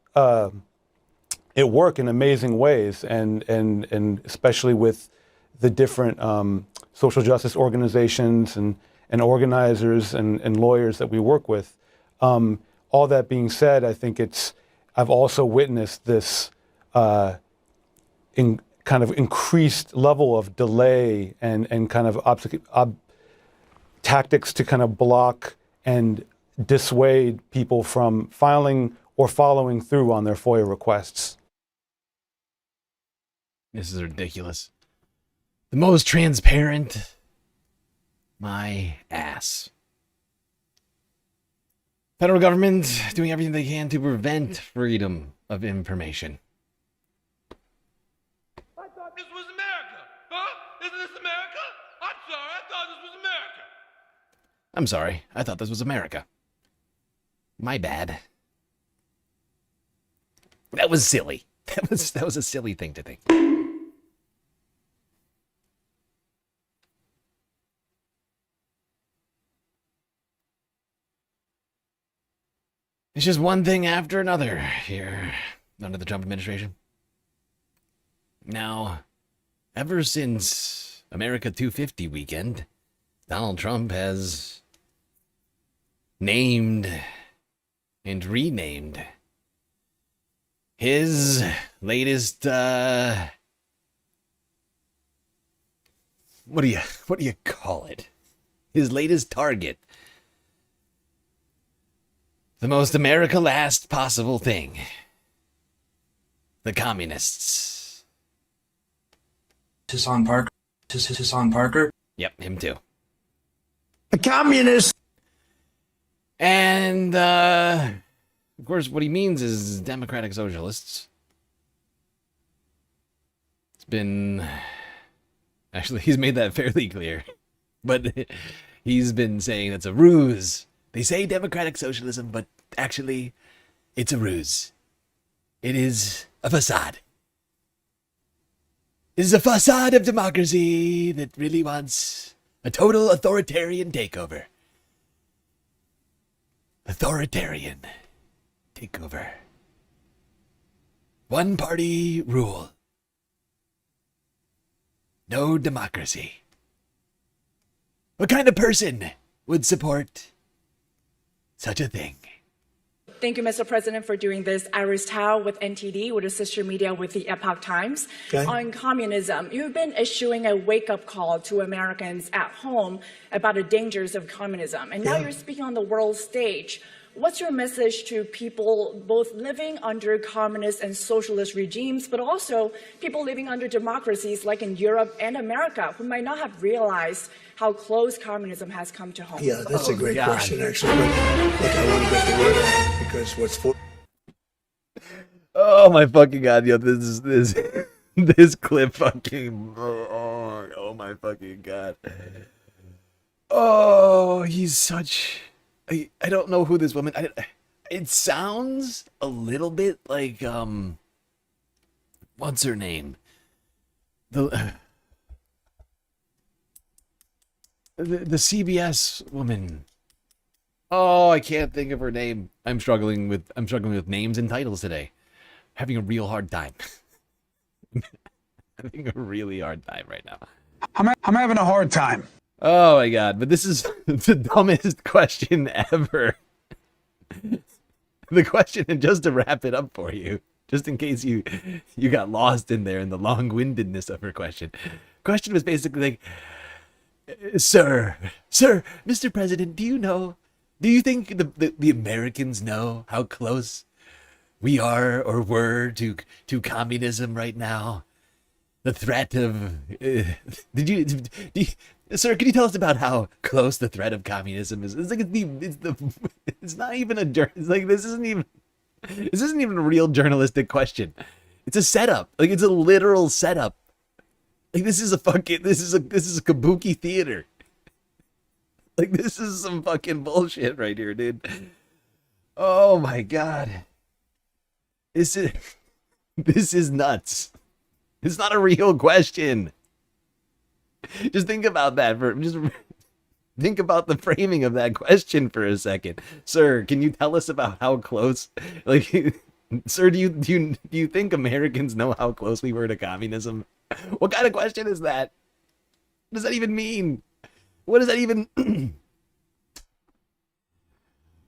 it work in amazing ways, and especially with the different social justice organizations and organizers and lawyers that we work with. All that being said, I think I've also witnessed this kind of increased level of delay and kind of tactics to kind of block and dissuade people from filing or following through on their FOIA requests. This is ridiculous. The most transparent. My ass. Federal government doing everything they can to prevent freedom of information. I thought this was America. Huh? Isn't this America? I'm sorry. I thought this was America. I'm sorry. I thought this was America. My bad. That was silly. That was a silly thing to think. It's just one thing after another here under the Trump administration. Now, ever since America 250 weekend, Donald Trump has named and renamed his latest what do you call it? His latest target. The most America last possible thing. The communists. Hassan Parker. Hassan Parker. Yep, him too. The communists. And of course, what he means is democratic socialists. It's been actually he's made that fairly clear, but he's been saying it's a ruse. They say democratic socialism, but actually, it's a ruse. It is a facade. It is a facade of democracy that really wants a total authoritarian takeover. Authoritarian takeover. One party rule. No democracy. What kind of person would support such a thing? Thank you, Mr. President, for doing this. Iris Tao with NTD, with a sister media with the Epoch Times. Okay. On communism, you've been issuing a wake-up call to Americans at home about the dangers of communism. And now you're speaking on the world stage. What's your message to people both living under communist and socialist regimes, but also people living under democracies like in Europe and America who might not have realized how close communism has come to home? Yeah, that's a great question, actually. But look, I want to get the word out because what's for. Oh my fucking god, yo, this clip fucking. Oh my fucking god. Oh, he's such. I don't know who this woman. It sounds a little bit like what's her name? The CBS woman. Oh, I can't think of her name. I'm struggling with names and titles today. Having a real hard time. Having a really hard time right now. I'm having a hard time. Oh my god, but this is the dumbest question ever. The question, and just to wrap it up for you, just in case you got lost in there in the long-windedness of her question. Question was basically like, Sir, Mr. President, do you think the Americans know how close we are or were to communism right now? The threat of sir, can you tell us about how close the threat of communism is? It's like it's not even it's like this isn't even a real journalistic question. It's a setup. Like it's a literal setup. Like this is a kabuki theater. Like this is some fucking bullshit right here, dude. Oh my god. This is nuts. It's not a real question. Just think about that think about the framing of that question for a second. Sir, can you tell us about how close, like, sir, do you think Americans know how close we were to communism? What kind of question is that? What does that even mean? What does that even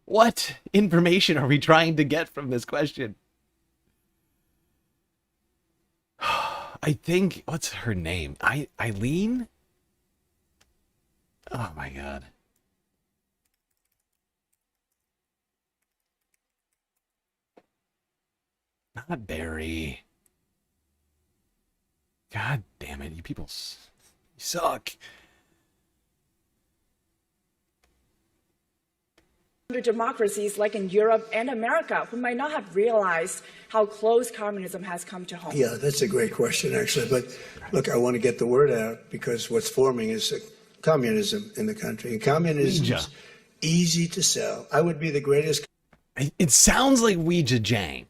what information are we trying to get from this question? I think, what's her name? Eileen? Oh my god. Not Barry. God damn it, you people suck. Under democracies like in Europe and America who might not have realized how close communism has come to home? Yeah, that's a great question, actually. But look, I want to get the word out because what's forming is communism in the country. And communism is easy to sell. I would be the greatest. It sounds like Ouija Jang,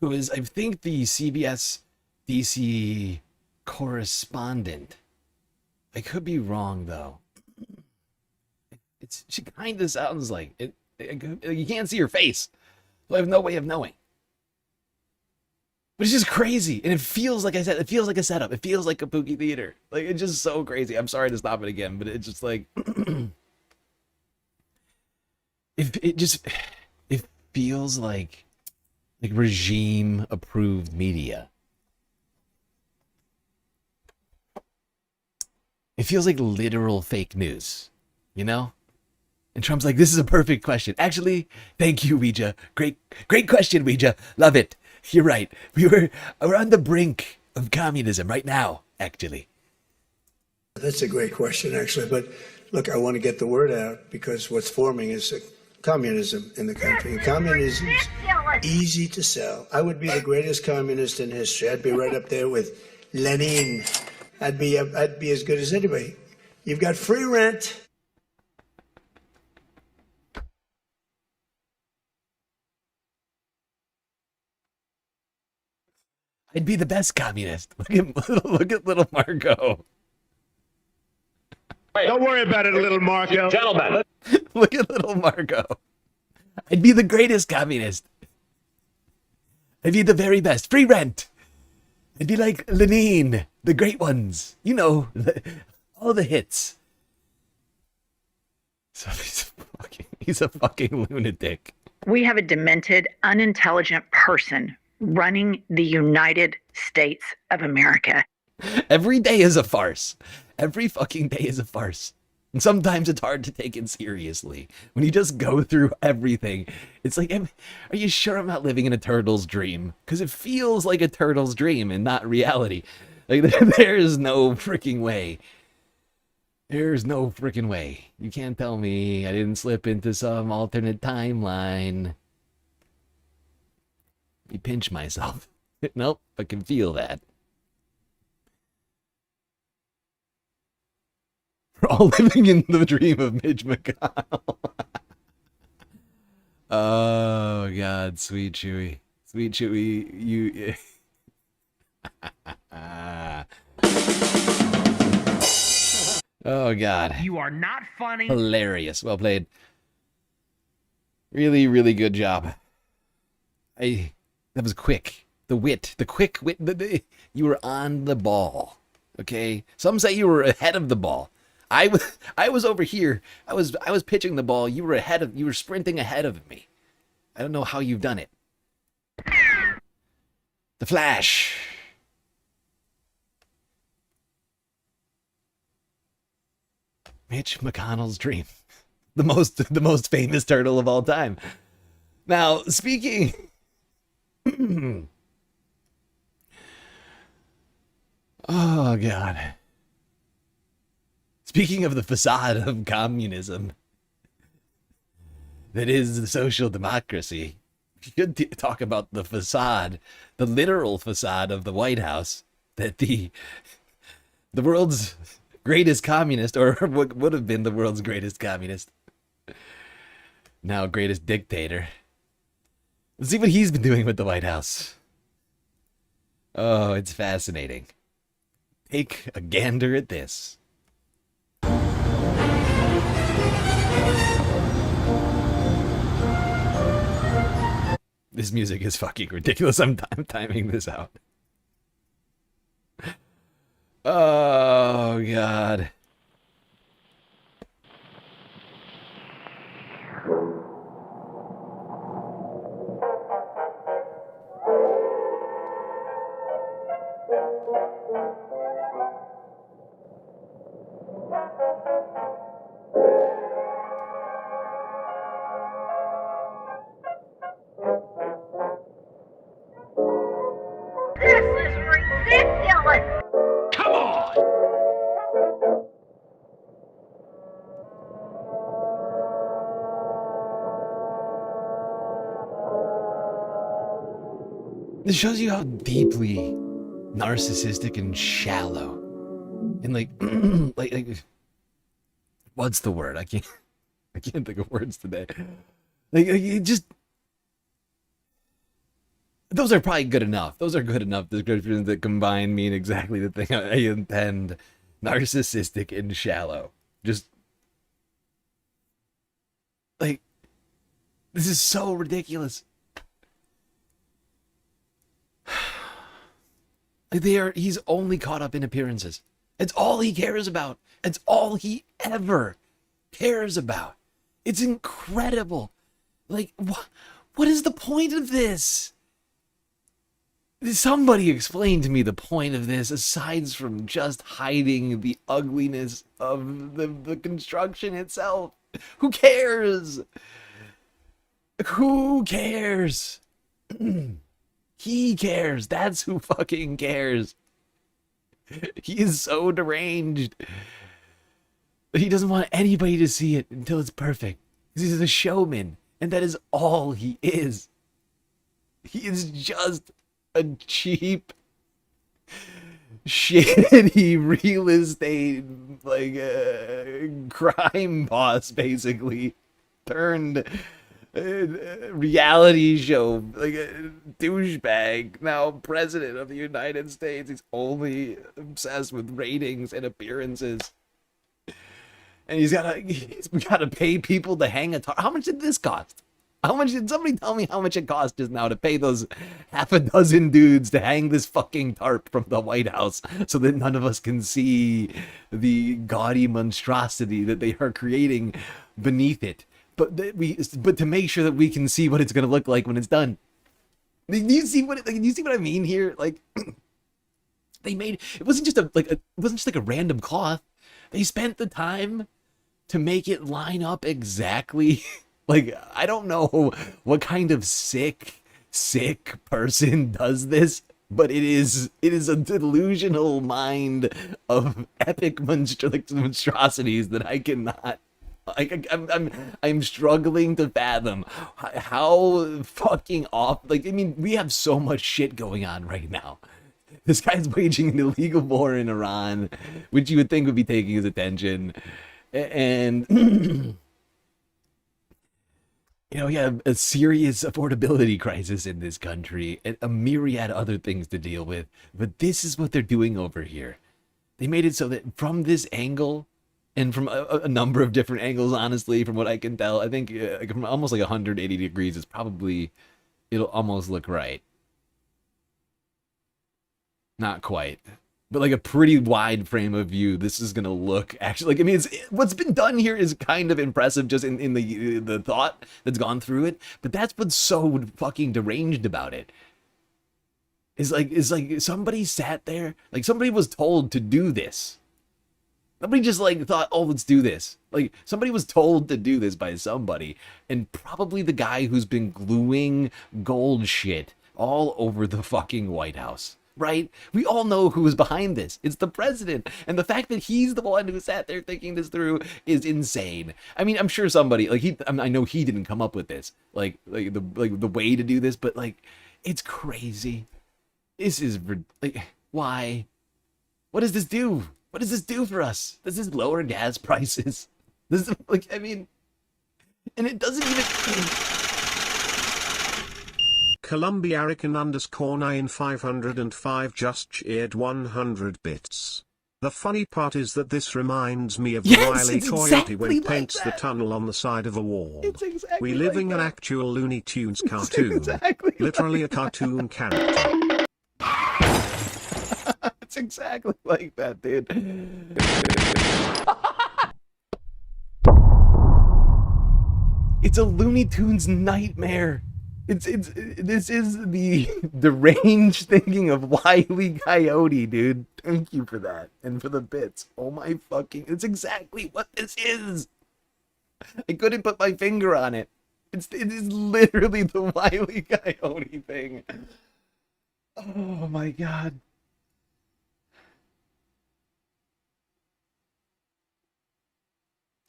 who is, I think, the CBS DC correspondent. I could be wrong, though. She kind of sounds like it. You can't see her face, so I have no way of knowing. But it's just crazy, and it feels like I said. It feels like a setup. It feels like a Pookie theater. Like, it's just so crazy. I'm sorry to stop it again, but it's just like it feels like regime approved media. It feels like literal fake news, you know? And Trump's like, this is a perfect question. Actually, thank you, Ouija. Great question, Ouija. Love it. You're right. We're on the brink of communism right now, actually. That's a great question, actually. But look, I want to get the word out because what's forming is communism in the country. And communism is easy to sell. I would be the greatest communist in history. I'd be right up there with Lenin. I'd be as good as anybody. You've got free rent. I'd be the best communist. Look at little Marco. Wait, don't worry about it, little Marco. Gentlemen. Look at little Marco. I'd be the greatest communist. I'd be the very best. Free rent. I'd be like Lenin, the great ones. You know, all the hits. So he's a fucking lunatic. We have a demented, unintelligent person running the United States of America. Every day is a farce. Every fucking day is a farce. And sometimes it's hard to take it seriously. When you just go through everything, it's like, are you sure I'm not living in a turtle's dream? Because it feels like a turtle's dream and not reality. Like, there is no freaking way. There's no freaking way. You can't tell me I didn't slip into some alternate timeline. Let me pinch myself. Nope, I can feel that. We're all living in the dream of Mitch McConnell. Oh, God, sweet Chewy. Sweet Chewy, you... Oh, God. You are not funny. Hilarious. Well played. Really, really good job. That was quick. The quick wit. You were on the ball. Okay? Some say you were ahead of the ball. I was over here. I was pitching the ball. You were sprinting ahead of me. I don't know how you've done it. The Flash. Mitch McConnell's dream. The most famous turtle of all time. Now, speaking oh, God. Speaking of the facade of communism that is the social democracy, you could talk about the facade, the literal facade of the White House that the world's greatest communist, or what would have been the world's greatest communist, now greatest dictator. Let's see what he's been doing with the White House. Oh, it's fascinating. Take a gander at this. This music is fucking ridiculous. I'm timing this out. Oh, God. This is ridiculous. This shows you how deeply narcissistic and shallow and like what's the word? I can't think of words today. Like it just, those are probably good enough. Those are good enough descriptions that combine mean exactly the thing I intend. Narcissistic and shallow. Just like, this is so ridiculous. He's only caught up in appearances. It's all he cares about. It's all he ever cares about. It's incredible. Like, what is the point of this? Somebody explain to me the point of this, aside from just hiding the ugliness of the construction itself. Who cares? Who cares? He cares. That's who fucking cares. He is so deranged. He doesn't want anybody to see it until it's perfect. He's a showman, and that is all he is. He is just a cheap, shitty real estate, like, crime boss, basically, turned reality show, like a douchebag, now president of the United States. He's only obsessed with ratings and appearances. And we gotta pay people to hang a tarp. How much did this cost? How much did somebody tell me how much it cost just now to pay those half a dozen dudes to hang this fucking tarp from the White House so that none of us can see the gaudy monstrosity that they are creating beneath it? But to make sure that we can see what it's gonna look like when it's done. Do you see what I mean here? Like, they made it wasn't just like a random cloth. They spent the time to make it line up exactly. Like, I don't know what kind of sick person does this, but it is a delusional mind of epic monstrosities that I cannot. I'm struggling to fathom how fucking off. Like, I mean, we have so much shit going on right now. This guy's waging an illegal war in Iran, which you would think would be taking his attention, and you know, we have a serious affordability crisis in this country and a myriad of other things to deal with. But this is what they're doing over here. They made it so that from this angle, and from a number of different angles, honestly, from what I can tell, I think from almost like 180 degrees is probably, it'll almost look right. Not quite, but like a pretty wide frame of view. This is gonna look actually like, I mean, what's been done here is kind of impressive just in the thought that's gone through it. But that's what's so fucking deranged about it. Is like somebody sat there, like somebody was told to do this. Somebody just like thought, oh, let's do this. Like, somebody was told to do this by somebody, and probably the guy who's been gluing gold shit all over the fucking White House. Right? We all know who is behind this. It's the president. And the fact that he's the one who sat there thinking this through is insane. I mean, I'm sure somebody, like, I know he didn't come up with this, like the way to do this, but like, it's crazy. This is like, why? What does this do? What does this do for us? Does this lower gas prices? This is like, I mean, and it doesn't even. Columbiarican_9505 just cheered 100 bits. The funny part is that this reminds me of Wiley Coyote when he paints the tunnel on the side of a wall. We living an actual Looney Tunes cartoon. Literally a cartoon character. It's exactly like that, dude. It's a Looney Tunes nightmare. This is the deranged thinking of Wile E. Coyote, dude. Thank you for that. And for the bits. Oh my fucking, it's exactly what this is. I couldn't put my finger on it. It is literally the Wile E. Coyote thing. Oh my god.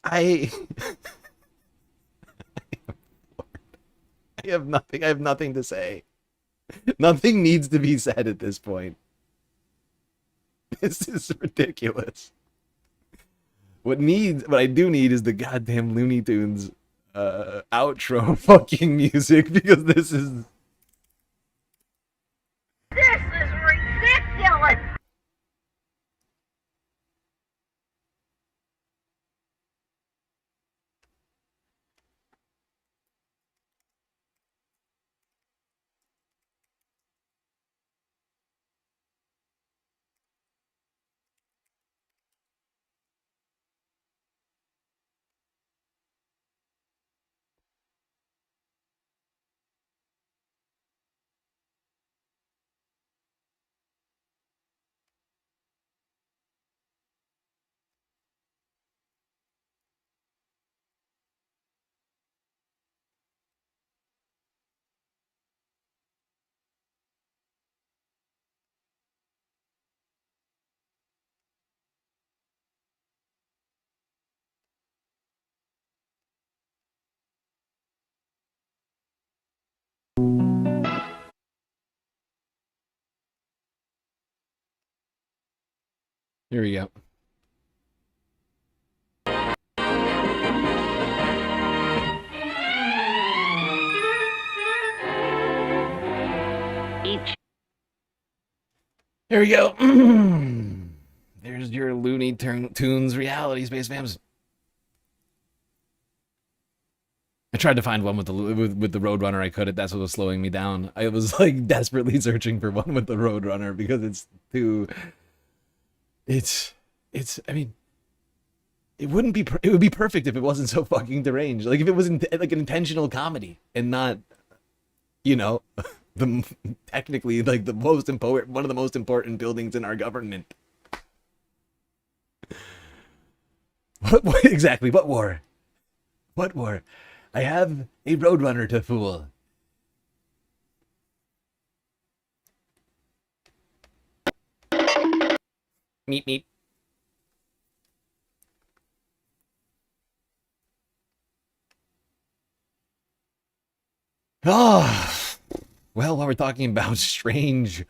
I have nothing to say. Nothing needs to be said at this point. This is ridiculous. What I do need is the goddamn Looney Tunes outro fucking music, because this is ridiculous. Here we go. Here we go. There's your Looney Tunes reality space fams. I tried to find one with the Roadrunner. I couldn't. That's what was slowing me down. I was like desperately searching for one with the Roadrunner because it's too. I mean, it wouldn't be. It would be perfect if it wasn't so fucking deranged. Like if it was like an intentional comedy and not, you know, technically like the most important, one of the most important buildings in our government. What exactly? What war? What war? I have a Roadrunner to fool. Meep meep. Oh, well, while we're talking about strange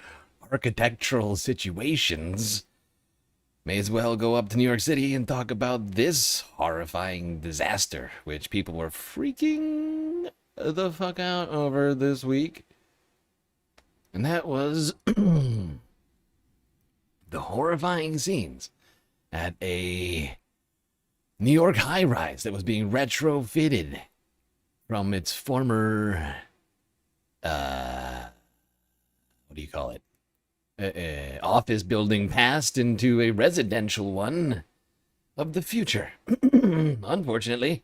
architectural situations, may as well go up to New York City and talk about this horrifying disaster, which people were freaking the fuck out over this week. And that was the horrifying scenes at a New York high-rise that was being retrofitted from its former, what do you call it? Office building passed into a residential one of the future. Unfortunately,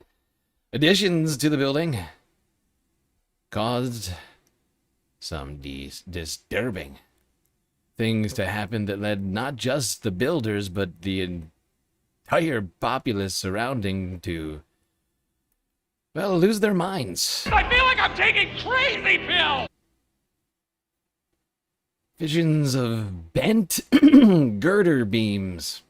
additions to the building caused some disturbing things to happen that led not just the builders, but the entire populace surrounding to, well, lose their minds. I feel like I'm taking crazy pills! Visions of bent girder beams.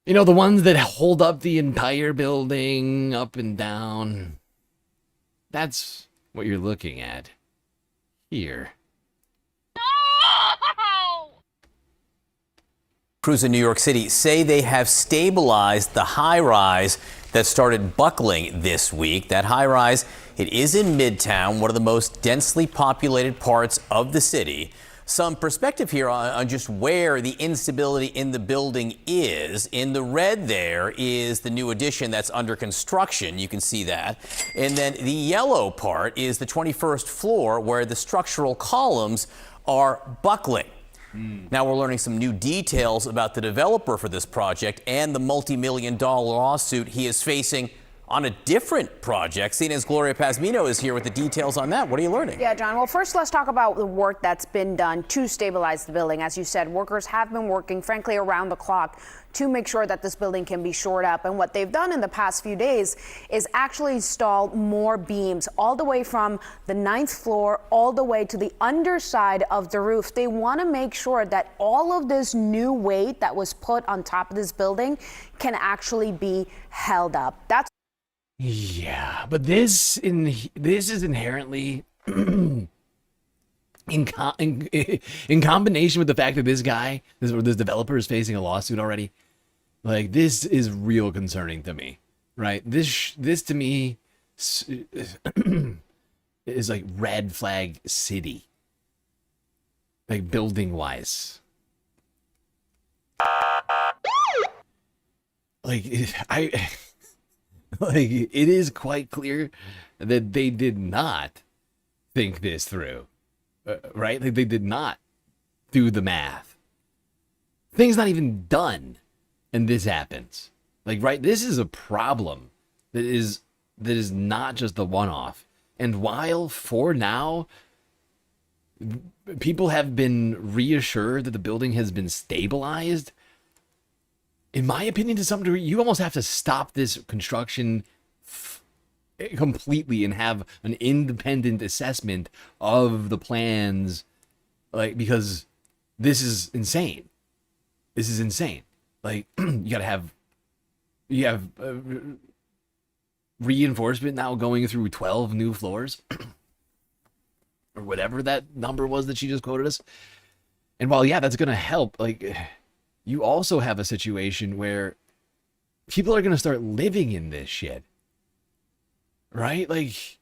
You know, the ones that hold up the entire building up and down. That's what you're looking at here. Crews in New York City say they have stabilized the high-rise that started buckling this week. That high-rise, it is in Midtown, one of the most densely populated parts of the city. Some perspective here on just where the instability in the building is. In the red there is the new addition that's under construction. You can see that. And then the yellow part is the 21st floor where the structural columns are buckling. Now we're learning some new details about the developer for this project and the multi-million-dollar lawsuit he is facing on a different project. CNN's Gloria Pazmino is here with the details on that. What are you learning? Yeah, John. Well, first, let's talk about the work that's been done to stabilize the building. As you said, workers have been working, frankly, around the clock to make sure that this building can be shored up. And what they've done in the past few days is actually install more beams all the way from the 9th floor all the way to the underside of the roof. They want to make sure that all of this new weight that was put on top of this building can actually be held up. That's Yeah, but this is inherently in combination with the fact that this developer is facing a lawsuit already. Like, this is real concerning to me, right? This to me is like red flag city, like building wise. Like like it is quite clear that they did not think this through, right? Like they did not do the math. Things not even done, and this happens. Like, right? This is a problem that is not just the one-off. And while for now people have been reassured that the building has been stabilized, in my opinion, to some degree, you almost have to stop this construction completely and have an independent assessment of the plans, like, because this is insane. This is insane. Like, you have reinforcement now going through 12 new floors or whatever that number was that she just quoted us. And while, yeah, that's going to help, like, you also have a situation where people are going to start living in this shit. Right? Like,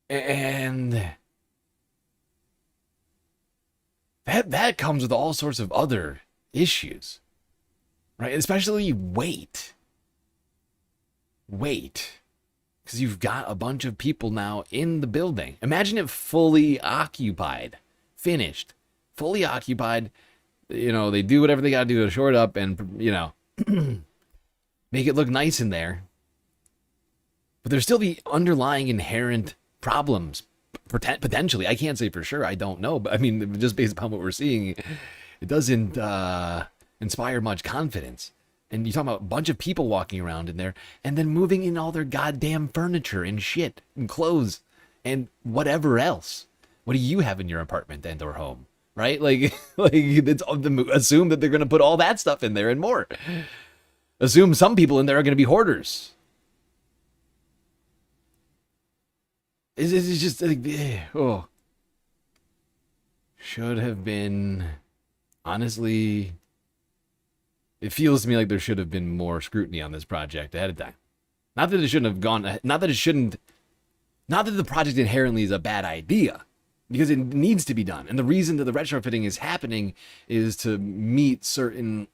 and that comes with all sorts of other issues. Right? Especially weight. Because you've got a bunch of people now in the building. Imagine it fully occupied. Finished. Fully occupied. You know, they do whatever they got to do to shore it up and, you know, make it look nice in there. But there's still the underlying inherent problems, potentially. I can't say for sure. I don't know. But, I mean, just based upon what we're seeing, it doesn't inspire much confidence. And you talk about a bunch of people walking around in there and then moving in all their goddamn furniture and shit and clothes and whatever else. What do you have in your apartment and or home? Right? Like it's, assume that they're going to put all that stuff in there and more. Assume some people in there are going to be hoarders. It's just like, oh. Should have been, honestly, it feels to me like there should have been more scrutiny on this project ahead of time. Not that it shouldn't have gone, not that the project inherently is a bad idea, because it needs to be done. And the reason that the retrofitting is happening is to meet certain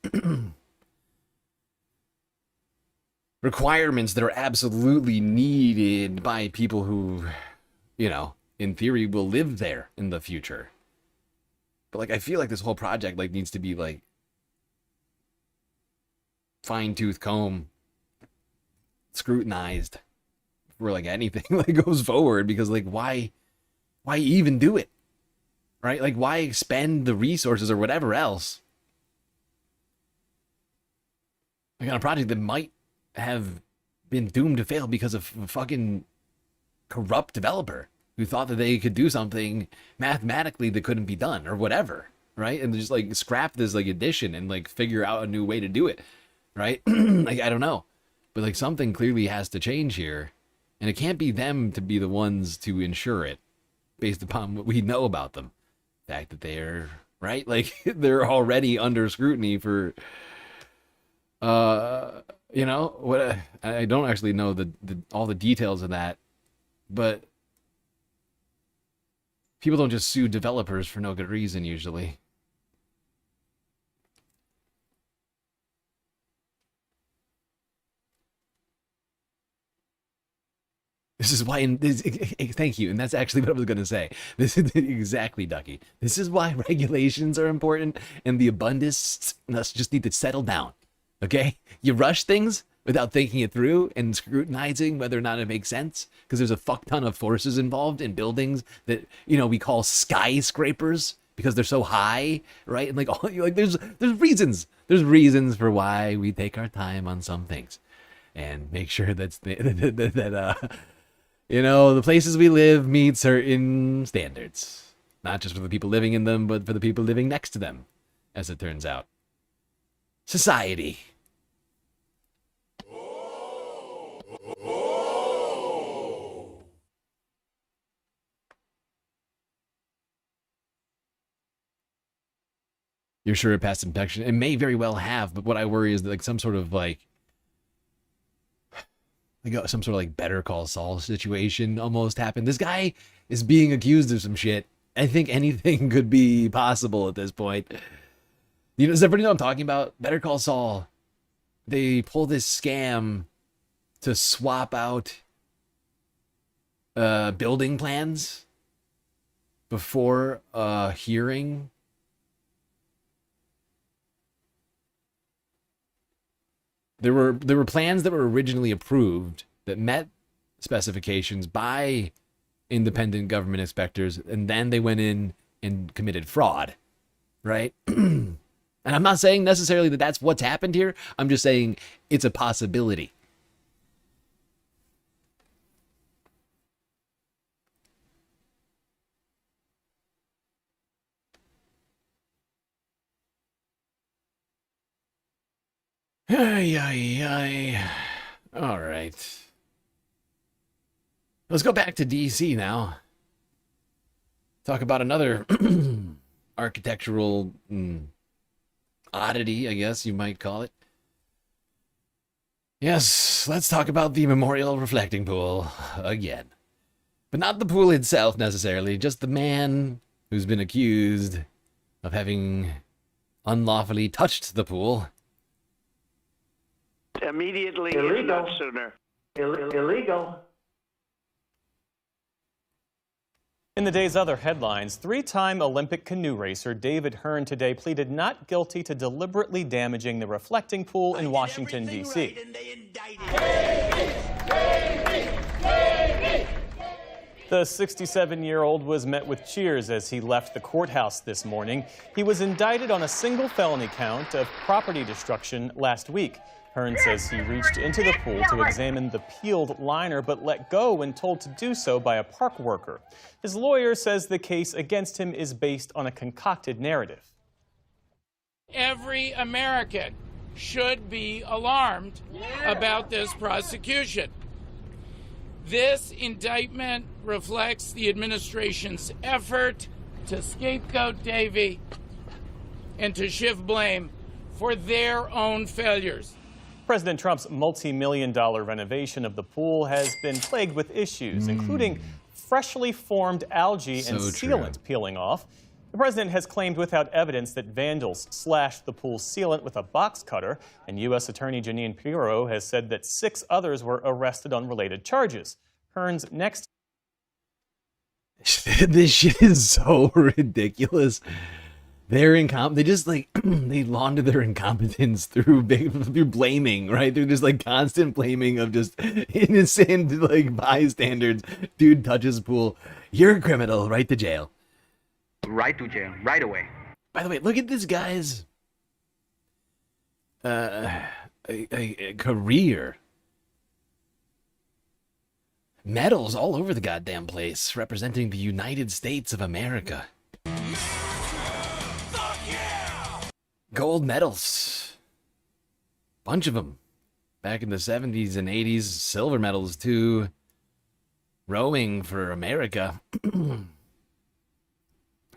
requirements that are absolutely needed by people who, you know, in theory will live there in the future. But, like, I feel like this whole project, like, needs to be, like, fine-tooth comb, scrutinized for, like, anything that goes forward, because, like, why even do it, right? Like, why expend the resources or whatever else, like, on a project that might have been doomed to fail because of a fucking corrupt developer who thought that they could do something mathematically that couldn't be done or whatever, right? And just, like, scrap this, like, addition and, like, figure out a new way to do it, right? Like, I don't know, but, like, something clearly has to change here, and it can't be them to be the ones to ensure it based upon what we know about them. The fact that they're, right? Like, they're already under scrutiny for, you know, what, I don't actually know all the details of that, but people don't just sue developers for no good reason, usually. This is why, thank you, and that's actually what I was going to say. This is exactly, Ducky. This is why regulations are important, and the abundists just need to settle down, okay? You rush things without thinking it through and scrutinizing whether or not it makes sense, because there's a fuck ton of forces involved in buildings that, you know, we call skyscrapers because they're so high, right? And, like, all, like, there's reasons. There's reasons for why we take our time on some things and make sure that you know, the places we live meet certain standards. Not just for the people living in them, but for the people living next to them, as it turns out. Society. you're sure it passed inspection. It may very well have, but what I worry is that like some sort of like some sort of like Better Call Saul situation almost happened. This guy is being accused of some shit. I think anything could be possible at this point. You know, does everybody know what I'm talking about? Better Call Saul. They pull this scam to swap out building plans before a hearing. There were plans that were originally approved that met specifications by independent government inspectors, and then they went in and committed fraud, right? And I'm not saying necessarily that that's what's happened here. I'm just saying it's a possibility. Ay, ay, ay. All right. Let's go back to DC now. Talk about another architectural oddity, I guess you might call it. Yes, let's talk about the Memorial Reflecting Pool again. But not the pool itself necessarily, just the man who's been accused of having unlawfully touched the pool. Immediately, if not sooner. Illegal. In the day's other headlines, three-time Olympic canoe racer David Hearn today pleaded not guilty to deliberately damaging the reflecting pool in Washington, D.C. The 67-year-old was met with cheers as he left the courthouse this morning. He was indicted on a single felony count of property destruction last week. Hearn says he reached into the pool to examine the peeled liner, but let go when told to do so by a park worker. His lawyer says the case against him is based on a concocted narrative. Every American should be alarmed about this prosecution. This indictment reflects the administration's effort to scapegoat Davey and to shift blame for their own failures. President Trump's multi-million-dollar renovation of the pool has been plagued with issues, including freshly formed algae and sealant peeling off. The president has claimed without evidence that vandals slashed the pool's sealant with a box cutter, and U.S. Attorney Jeanine Pirro has said that 6 others were arrested on related charges. Hearn's next... This shit is so ridiculous. They just like they launder their incompetence through blaming, right? They're just like constant blaming of just innocent like bystanders. Dude touches pool, you're a criminal, right to jail. Right to jail, right away. By the way, look at this guy's career. Medals all over the goddamn place, representing the United States of America. Gold medals. Bunch of them. Back in the 70s and 80s. Silver medals, too. Rowing for America.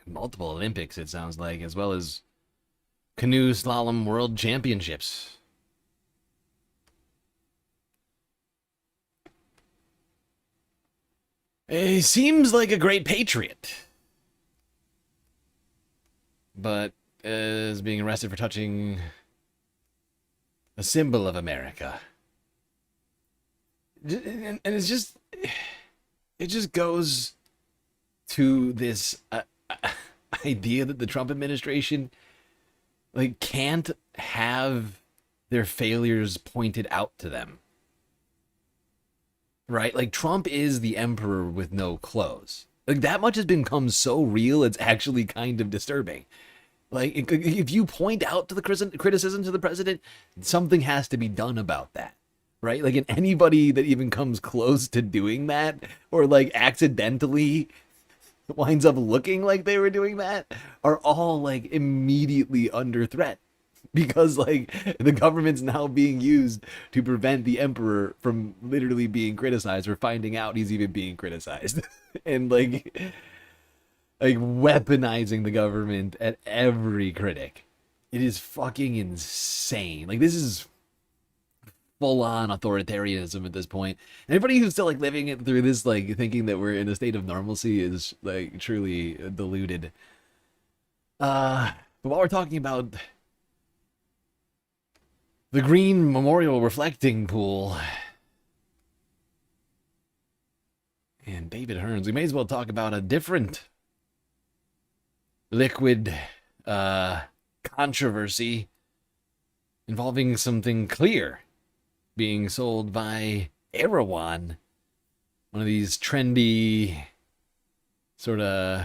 Multiple Olympics, it sounds like, as well as canoe slalom world championships. He seems like a great patriot. But is being arrested for touching a symbol of America. And it's just, it just goes to this idea that the Trump administration like can't have their failures pointed out to them. Right? Like Trump is the emperor with no clothes. Like that much has become so real, it's actually kind of disturbing. Like, if you point out to the criticism to the president, something has to be done about that, right? Like, and anybody that even comes close to doing that, or like accidentally winds up looking like they were doing that, are all like immediately under threat. Because like the government's now being used to prevent the emperor from literally being criticized or finding out he's even being criticized. And like weaponizing the government at every critic. It is fucking insane. Like, this is full-on authoritarianism at this point. Anybody who's still, like, living it through this, like, thinking that we're in a state of normalcy is, like, truly deluded. But while we're talking about the Green Memorial Reflecting Pool and David Hearns, we may as well talk about a different liquid controversy involving something clear being sold by Erewhon, one of these trendy sort of,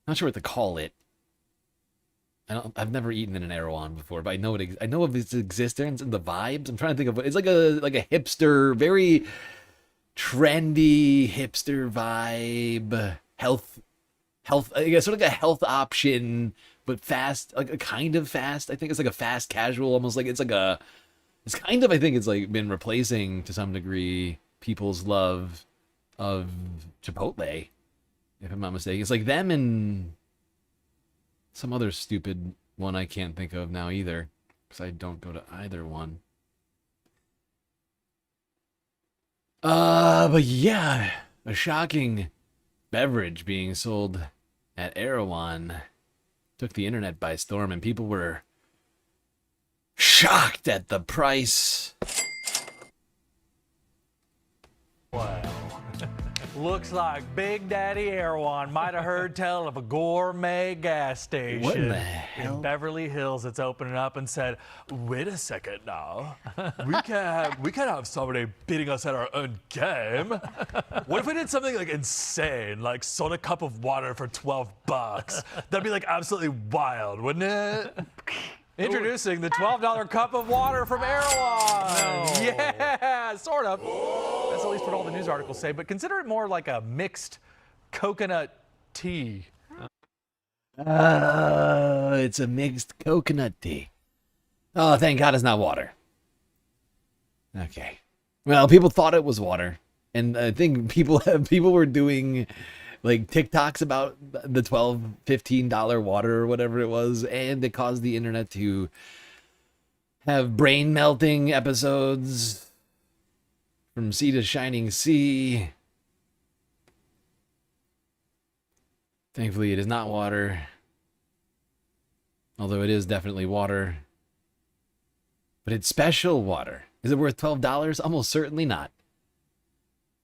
not sure what to call it. I've never eaten in an Erewhon before, but I know of its existence and the vibes. I'm trying to think of it's like a hipster, very trendy hipster vibe, health, I guess sort of like a health option, but fast, like a kind of fast. I think it's like a fast casual, almost like it's kind of, I think it's like been replacing to some degree people's love of Chipotle, if I'm not mistaken. It's like them and some other stupid one I can't think of now either, because I don't go to either one. But yeah, a shocking beverage being sold at Erewhon took the internet by storm, and people were shocked at the price. Wow. Looks like Big Daddy Erewhon might have heard tell of a gourmet gas station What in the hell? in Beverly Hills that's opening up and said, wait a second now, we can't have somebody beating us at our own game. What if we did something like insane, like sold a cup of water for $12? That'd be like absolutely wild, wouldn't it? Introducing the $12 cup of water from Erewhon. No. Yeah, sort of. That's at least what all the news articles say, but consider it more like a mixed coconut tea. It's a mixed coconut tea. Oh, thank God it's not water. Okay. Well, people thought it was water, and I think people were doing like TikToks about the $12, $15 water or whatever it was, and it caused the internet to have brain melting episodes from sea to shining sea. Thankfully, it is not water, although it is definitely water. But it's special water. Is it worth $12? Almost certainly not.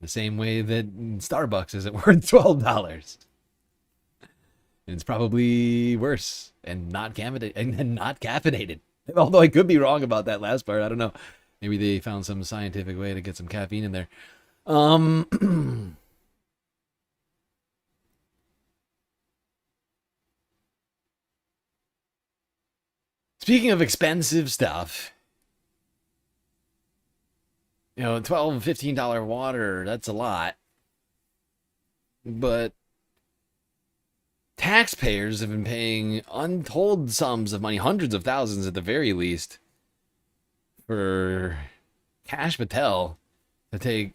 The same way that Starbucks isn't worth $12. And it's probably worse and not caffeinated. Although I could be wrong about that last part. I don't know. Maybe they found some scientific way to get some caffeine in there. Speaking of expensive stuff, you know, $12, $15 water, that's a lot. But taxpayers have been paying untold sums of money, hundreds of thousands at the very least, for Kash Patel to take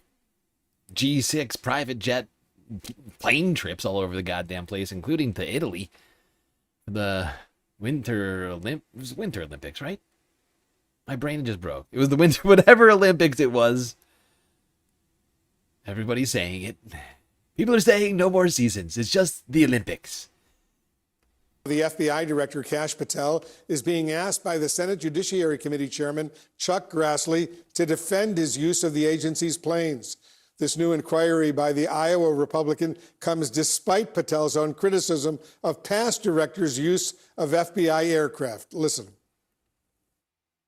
G6 private jet plane trips all over the goddamn place, including to Italy. The Winter Olympics, right? My brain just broke. It was the winter, whatever Olympics it was. Everybody's saying it. People are saying no more seasons. It's just the Olympics. The FBI Director Kash Patel is being asked by the Senate Judiciary Committee Chairman Chuck Grassley to defend his use of the agency's planes. This new inquiry by the Iowa Republican comes despite Patel's own criticism of past directors' use of FBI aircraft. Listen.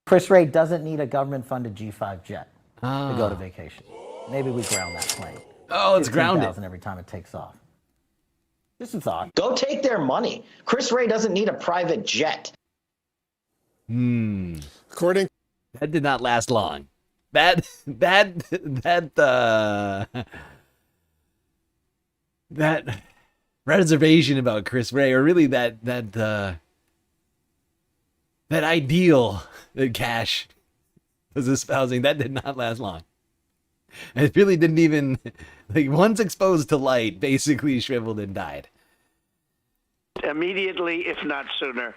Chris Wray doesn't need a government-funded G5 jet to go to vacation. Maybe we ground that plane. Oh, it's grounded. $15,000 every time it takes off. Just a thought. Go take their money. Chris Wray doesn't need a private jet. According, that did not last long. That reservation about Chris Wray, or really that ideal that Kash was espousing, that did not last long. It really didn't even, like, once exposed to light, basically shriveled and died. Immediately, if not sooner.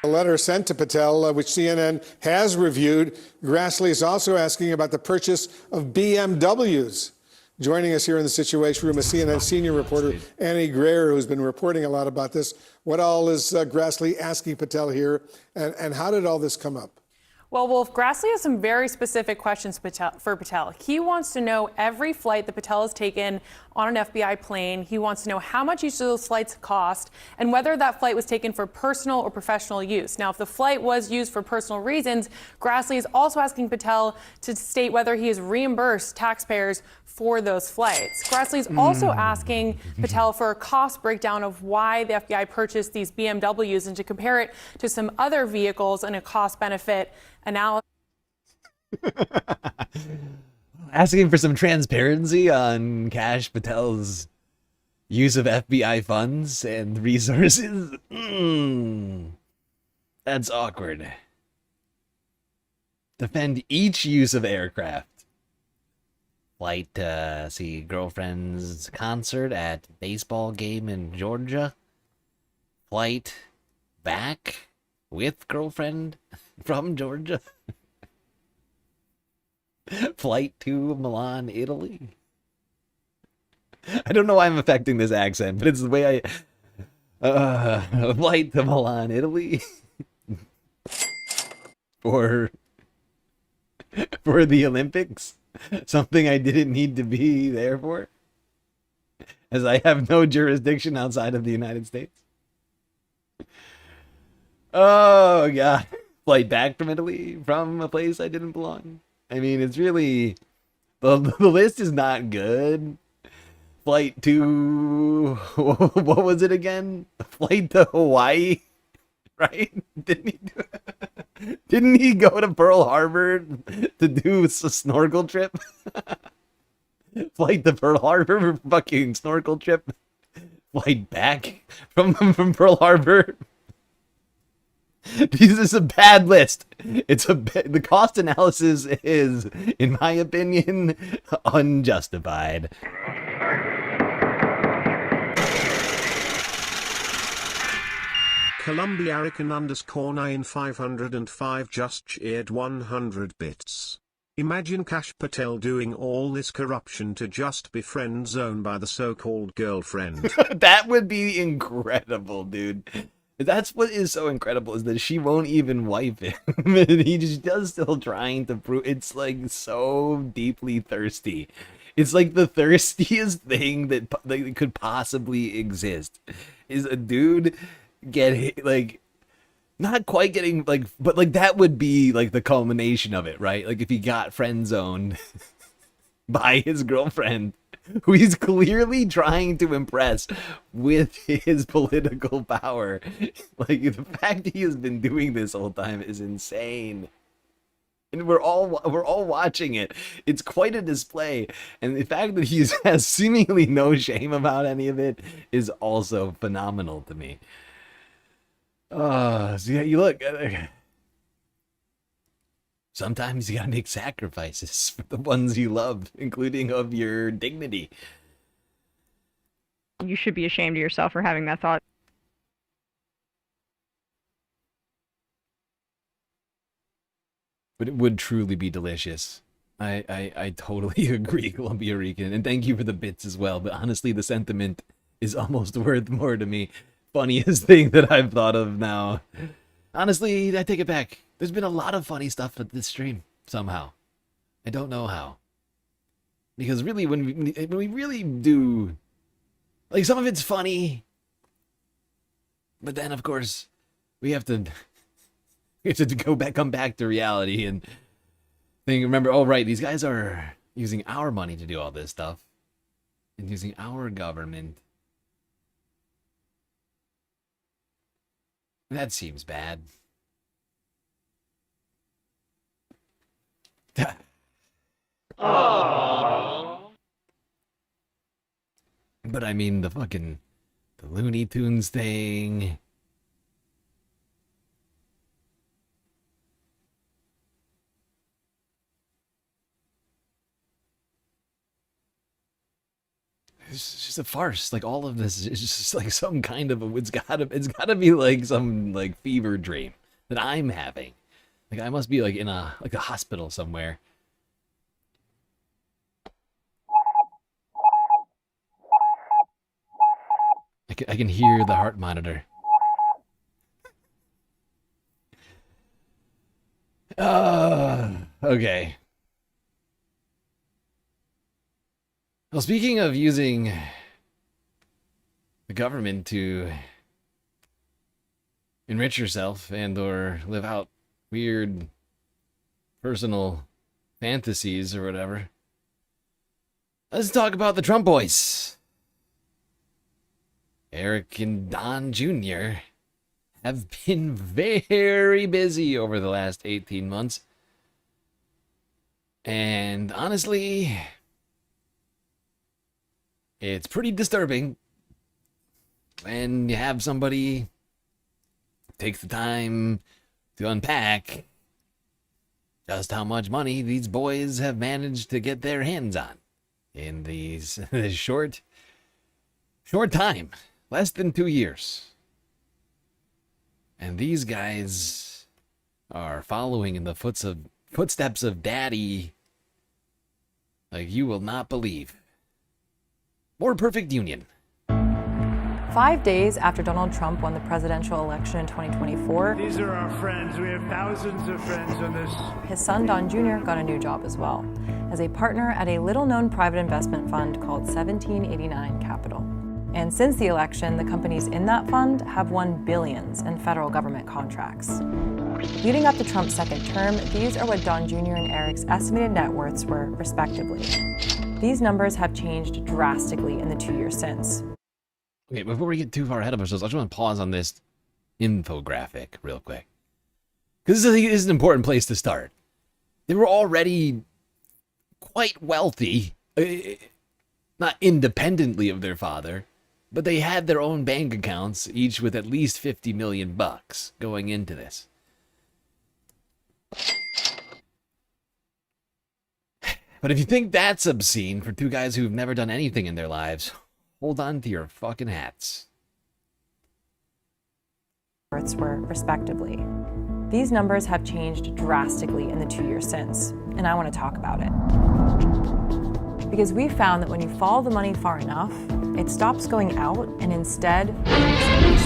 A letter sent to Patel, which CNN has reviewed. Grassley is also asking about the purchase of BMWs. Joining us here in the Situation Room is CNN senior reporter Annie Greer, who's been reporting a lot about this. What all is Grassley asking Patel here, and how did all this come up? Well, Wolf, Grassley has some very specific questions for Patel. He wants to know every flight that Patel has taken on an FBI plane. He wants to know how much each of those flights cost and whether that flight was taken for personal or professional use. Now, if the flight was used for personal reasons, Grassley is also asking Patel to state whether he has reimbursed taxpayers for those flights. Grassley is also asking Patel for a cost breakdown of why the FBI purchased these BMWs and to compare it to some other vehicles in a cost-benefit analysis. Asking for some transparency on Kash Patel's use of FBI funds and resources. That's awkward. Defend each use of aircraft. Flight to see girlfriend's concert at baseball game in Georgia. Flight back with girlfriend from Georgia. Flight to Milan, Italy. I don't know why I'm affecting this accent, but it's the way I... flight to Milan, Italy. for the Olympics. Something I didn't need to be there for. As I have no jurisdiction outside of the United States. Oh, God. Flight back from Italy from a place I didn't belong. I mean, it's really... The list is not good. Flight to... What was it again? Flight to Hawaii? Right? Didn't he go to Pearl Harbor to do a snorkel trip? Flight to Pearl Harbor for fucking snorkel trip. Flight back from Pearl Harbor. This is a bad list. The cost analysis is, in my opinion, unjustified. Columbia Arican _9505 just cheered 100 bits. Imagine Kash Patel doing all this corruption to just be friend zoned by the so-called girlfriend. That would be incredible, dude. That's what is so incredible, is that she won't even wipe him. And he just does still trying to prove. It's like so deeply thirsty. It's like the thirstiest thing that could possibly exist. Is a dude get like not quite getting like, but like that would be like the culmination of it, right? Like if he got friend zoned by his girlfriend, who he's clearly trying to impress with his political power. Like the fact that he has been doing this whole time is insane. And we're all watching it. It's quite a display. And the fact that he has seemingly no shame about any of it is also phenomenal to me. So yeah, you look. Sometimes you gotta make sacrifices for the ones you love, including of your dignity. You should be ashamed of yourself for having that thought. But it would truly be delicious. I totally agree, Columbia Rican. And thank you for the bits as well. But honestly, the sentiment is almost worth more to me. Funniest thing that I've thought of now. Honestly, I take it back. There's been a lot of funny stuff at this stream, somehow. I don't know how. Because really, when we really do... Like, some of it's funny. But then, of course, we have to... We have to come back to reality and think, remember, oh, right, these guys are using our money to do all this stuff. And using our government. That seems bad. Aww. But I mean, the Looney Tunes thing. It's just a farce. Like all of this is just like some kind of it's gotta be like some like fever dream that I'm having. Like I must be like in a hospital somewhere. I can hear the heart monitor. Okay. Well, speaking of using the government to enrich yourself and or live out weird personal fantasies or whatever, let's talk about the Trump boys. Eric and Don Jr. have been very busy over the last 18 months. And honestly, it's pretty disturbing when you have somebody take the time to unpack just how much money these boys have managed to get their hands on in this short time, less than 2 years. And these guys are following in the footsteps of Daddy like you will not believe. More perfect union. 5 days after Donald Trump won the presidential election in 2024, these are our friends. We have thousands of friends on this. His son, Don Jr., got a new job as well, as a partner at a little-known private investment fund called 1789 Capital. And since the election, the companies in that fund have won billions in federal government contracts. Leading up to Trump's second term, these are what Don Jr. and Eric's estimated net worths were, respectively. These numbers have changed drastically in the 2 years since. Okay, before we get too far ahead of ourselves, I just want to pause on this infographic real quick. Because this is an important place to start. They were already quite wealthy, not independently of their father, but they had their own bank accounts, each with at least 50 million bucks going into this. But if you think that's obscene for two guys who've never done anything in their lives, hold on to your fucking hats. Were respectively. These numbers have changed drastically in the 2 years since, and I want to talk about it. Because we found that when you follow the money far enough, it stops going out and instead stays.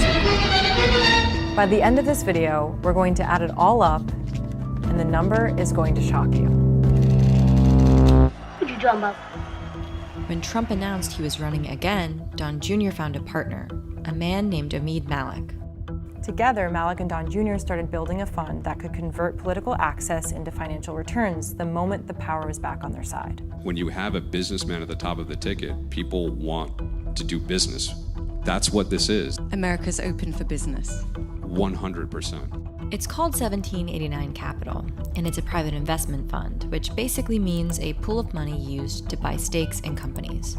By the end of this video, we're going to add it all up, and the number is going to shock you. Who'd you drum up? When Trump announced he was running again, Don Jr. found a partner, a man named Omid Malik. Together, Malik and Don Jr. started building a fund that could convert political access into financial returns the moment the power was back on their side. When you have a businessman at the top of the ticket, people want to do business. That's what this is. America's open for business. 100%. It's called 1789 Capital, and it's a private investment fund, which basically means a pool of money used to buy stakes in companies.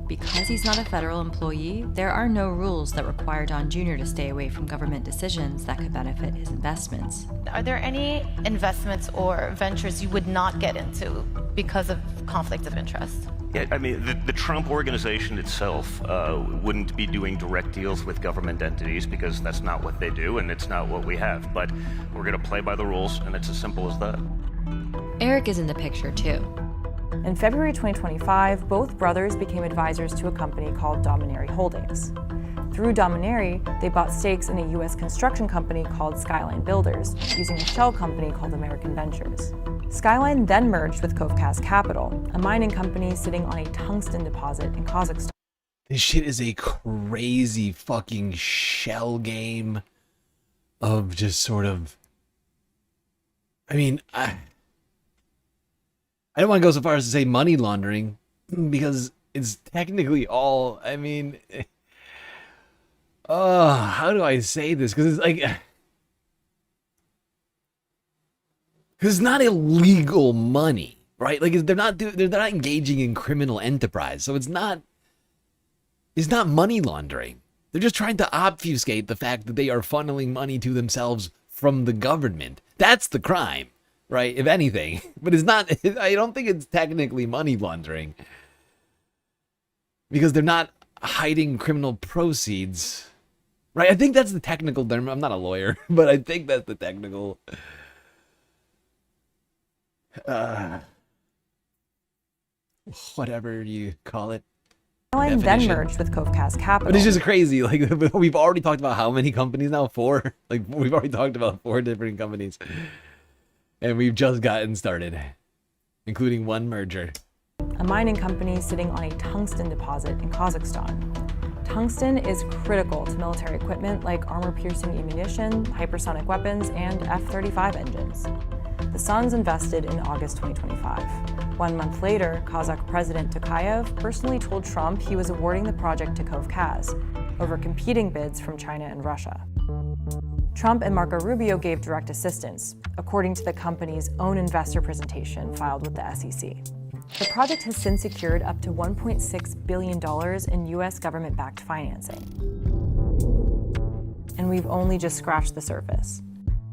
Because he's not a federal employee, there are no rules that require Don Jr. to stay away from government decisions that could benefit his investments. Are there any investments or ventures you would not get into because of conflict of interest? Yeah, I mean, the Trump organization itself wouldn't be doing direct deals with government entities because that's not what they do and it's not what we have. But we're going to play by the rules, and it's as simple as that. Eric is in the picture, too. In February 2025, both brothers became advisors to a company called Dominary Holdings. Through Dominary, they bought stakes in a U.S. construction company called Skyline Builders, using a shell company called American Ventures. Skyline then merged with Kovkas Capital, a mining company sitting on a tungsten deposit in Kazakhstan. This shit is a crazy fucking shell game of just sort of... I mean, I don't want to go so far as to say money laundering, because it's technically all, I mean... Oh, how do I say this? Because it's like... Because it's not illegal money, right? Like they're not engaging in criminal enterprise, so it's not money laundering. They're just trying to obfuscate the fact that they are funneling money to themselves from the government. That's the crime, right? If anything, but it's not. I don't think it's technically money laundering. because they're not hiding criminal proceeds. Right? I think that's the technical term. I'm not a lawyer, but I think that's the technical... whatever you call it. Then merged with Covecast Capital. But it's just crazy. Like, we've already talked about how many companies now? 4? Like, we've already talked about 4 different companies. And we've just gotten started, including one merger. A mining company sitting on a tungsten deposit in Kazakhstan. Tungsten is critical to military equipment like armor-piercing ammunition, hypersonic weapons, and F-35 engines. The Suns invested in August 2025. 1 month later, Kazakh President Tokayev personally told Trump he was awarding the project to Covecast over competing bids from China and Russia. Trump and Marco Rubio gave direct assistance, according to the company's own investor presentation filed with the SEC. The project has since secured up to $1.6 billion in U.S. government-backed financing. And we've only just scratched the surface.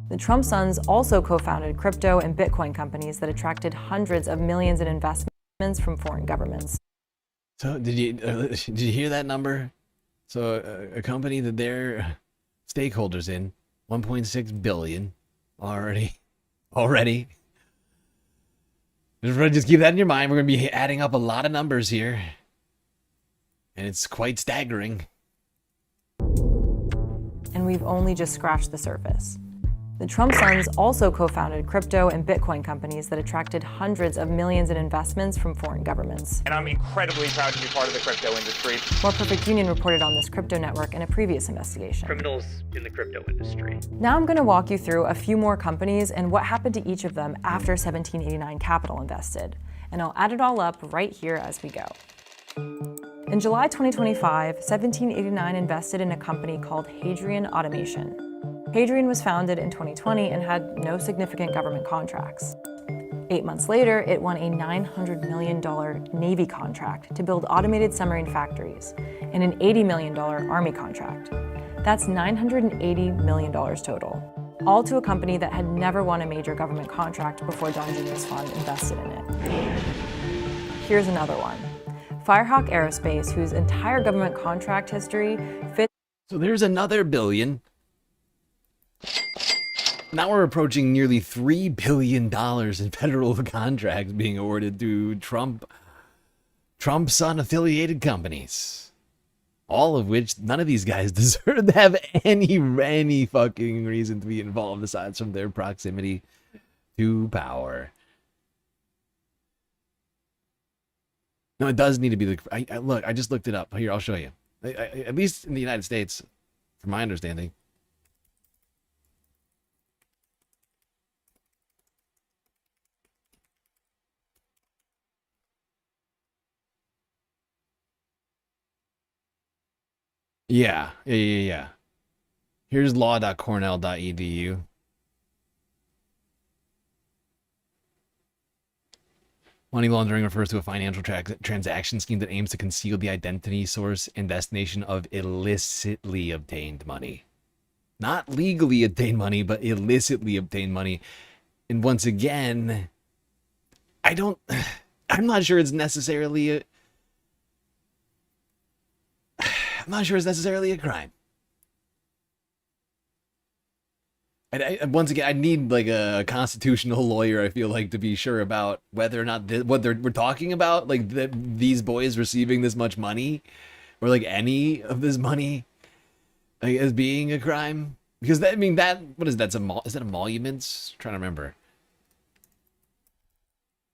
The Trump sons also co-founded crypto and Bitcoin companies that attracted hundreds of millions in investments from foreign governments. So did you hear that number? So a company that they're stakeholders in, 1.6 billion already. Just keep that in your mind. We're going to be adding up a lot of numbers here. And it's quite staggering. And we've only just scratched the surface. The Trump sons also co-founded crypto and Bitcoin companies that attracted hundreds of millions in investments from foreign governments. And I'm incredibly proud to be part of the crypto industry. More Perfect Union reported on this crypto network in a previous investigation. Criminals in the crypto industry. Now I'm going to walk you through a few more companies and what happened to each of them after 1789 Capital invested. And I'll add it all up right here as we go. In July 2025, 1789 invested in a company called Hadrian Automation. Hadrian was founded in 2020 and had no significant government contracts. 8 months later, it won a $900 million Navy contract to build automated submarine factories and an $80 million Army contract. That's $980 million total, all to a company that had never won a major government contract before Don Jr.'s fund invested in it. Here's another one. Firehawk Aerospace, whose entire government contract history fits. So there's another billion. Now we're approaching nearly $3 billion in federal contracts being awarded to Trump's unaffiliated companies. All of which, none of these guys deserve to have any fucking reason to be involved aside from their proximity to power. No, it does need to be the... Look, I just looked it up. Here, I'll show you. At least in the United States, from my understanding. Yeah. Here's law.cornell.edu. Money laundering refers to a financial transaction scheme that aims to conceal the identity, source, and destination of illicitly obtained money. Not legally obtained money, but illicitly obtained money. And once again, I'm not sure it's necessarily a... I'm not sure it's necessarily a crime. Once again, I need like a constitutional lawyer, I feel like, to be sure about whether or not what we're talking about, like these boys receiving this much money, or like any of this money, like, as being a crime. Because that, I mean, what is that? Is that emoluments? I'm trying to remember.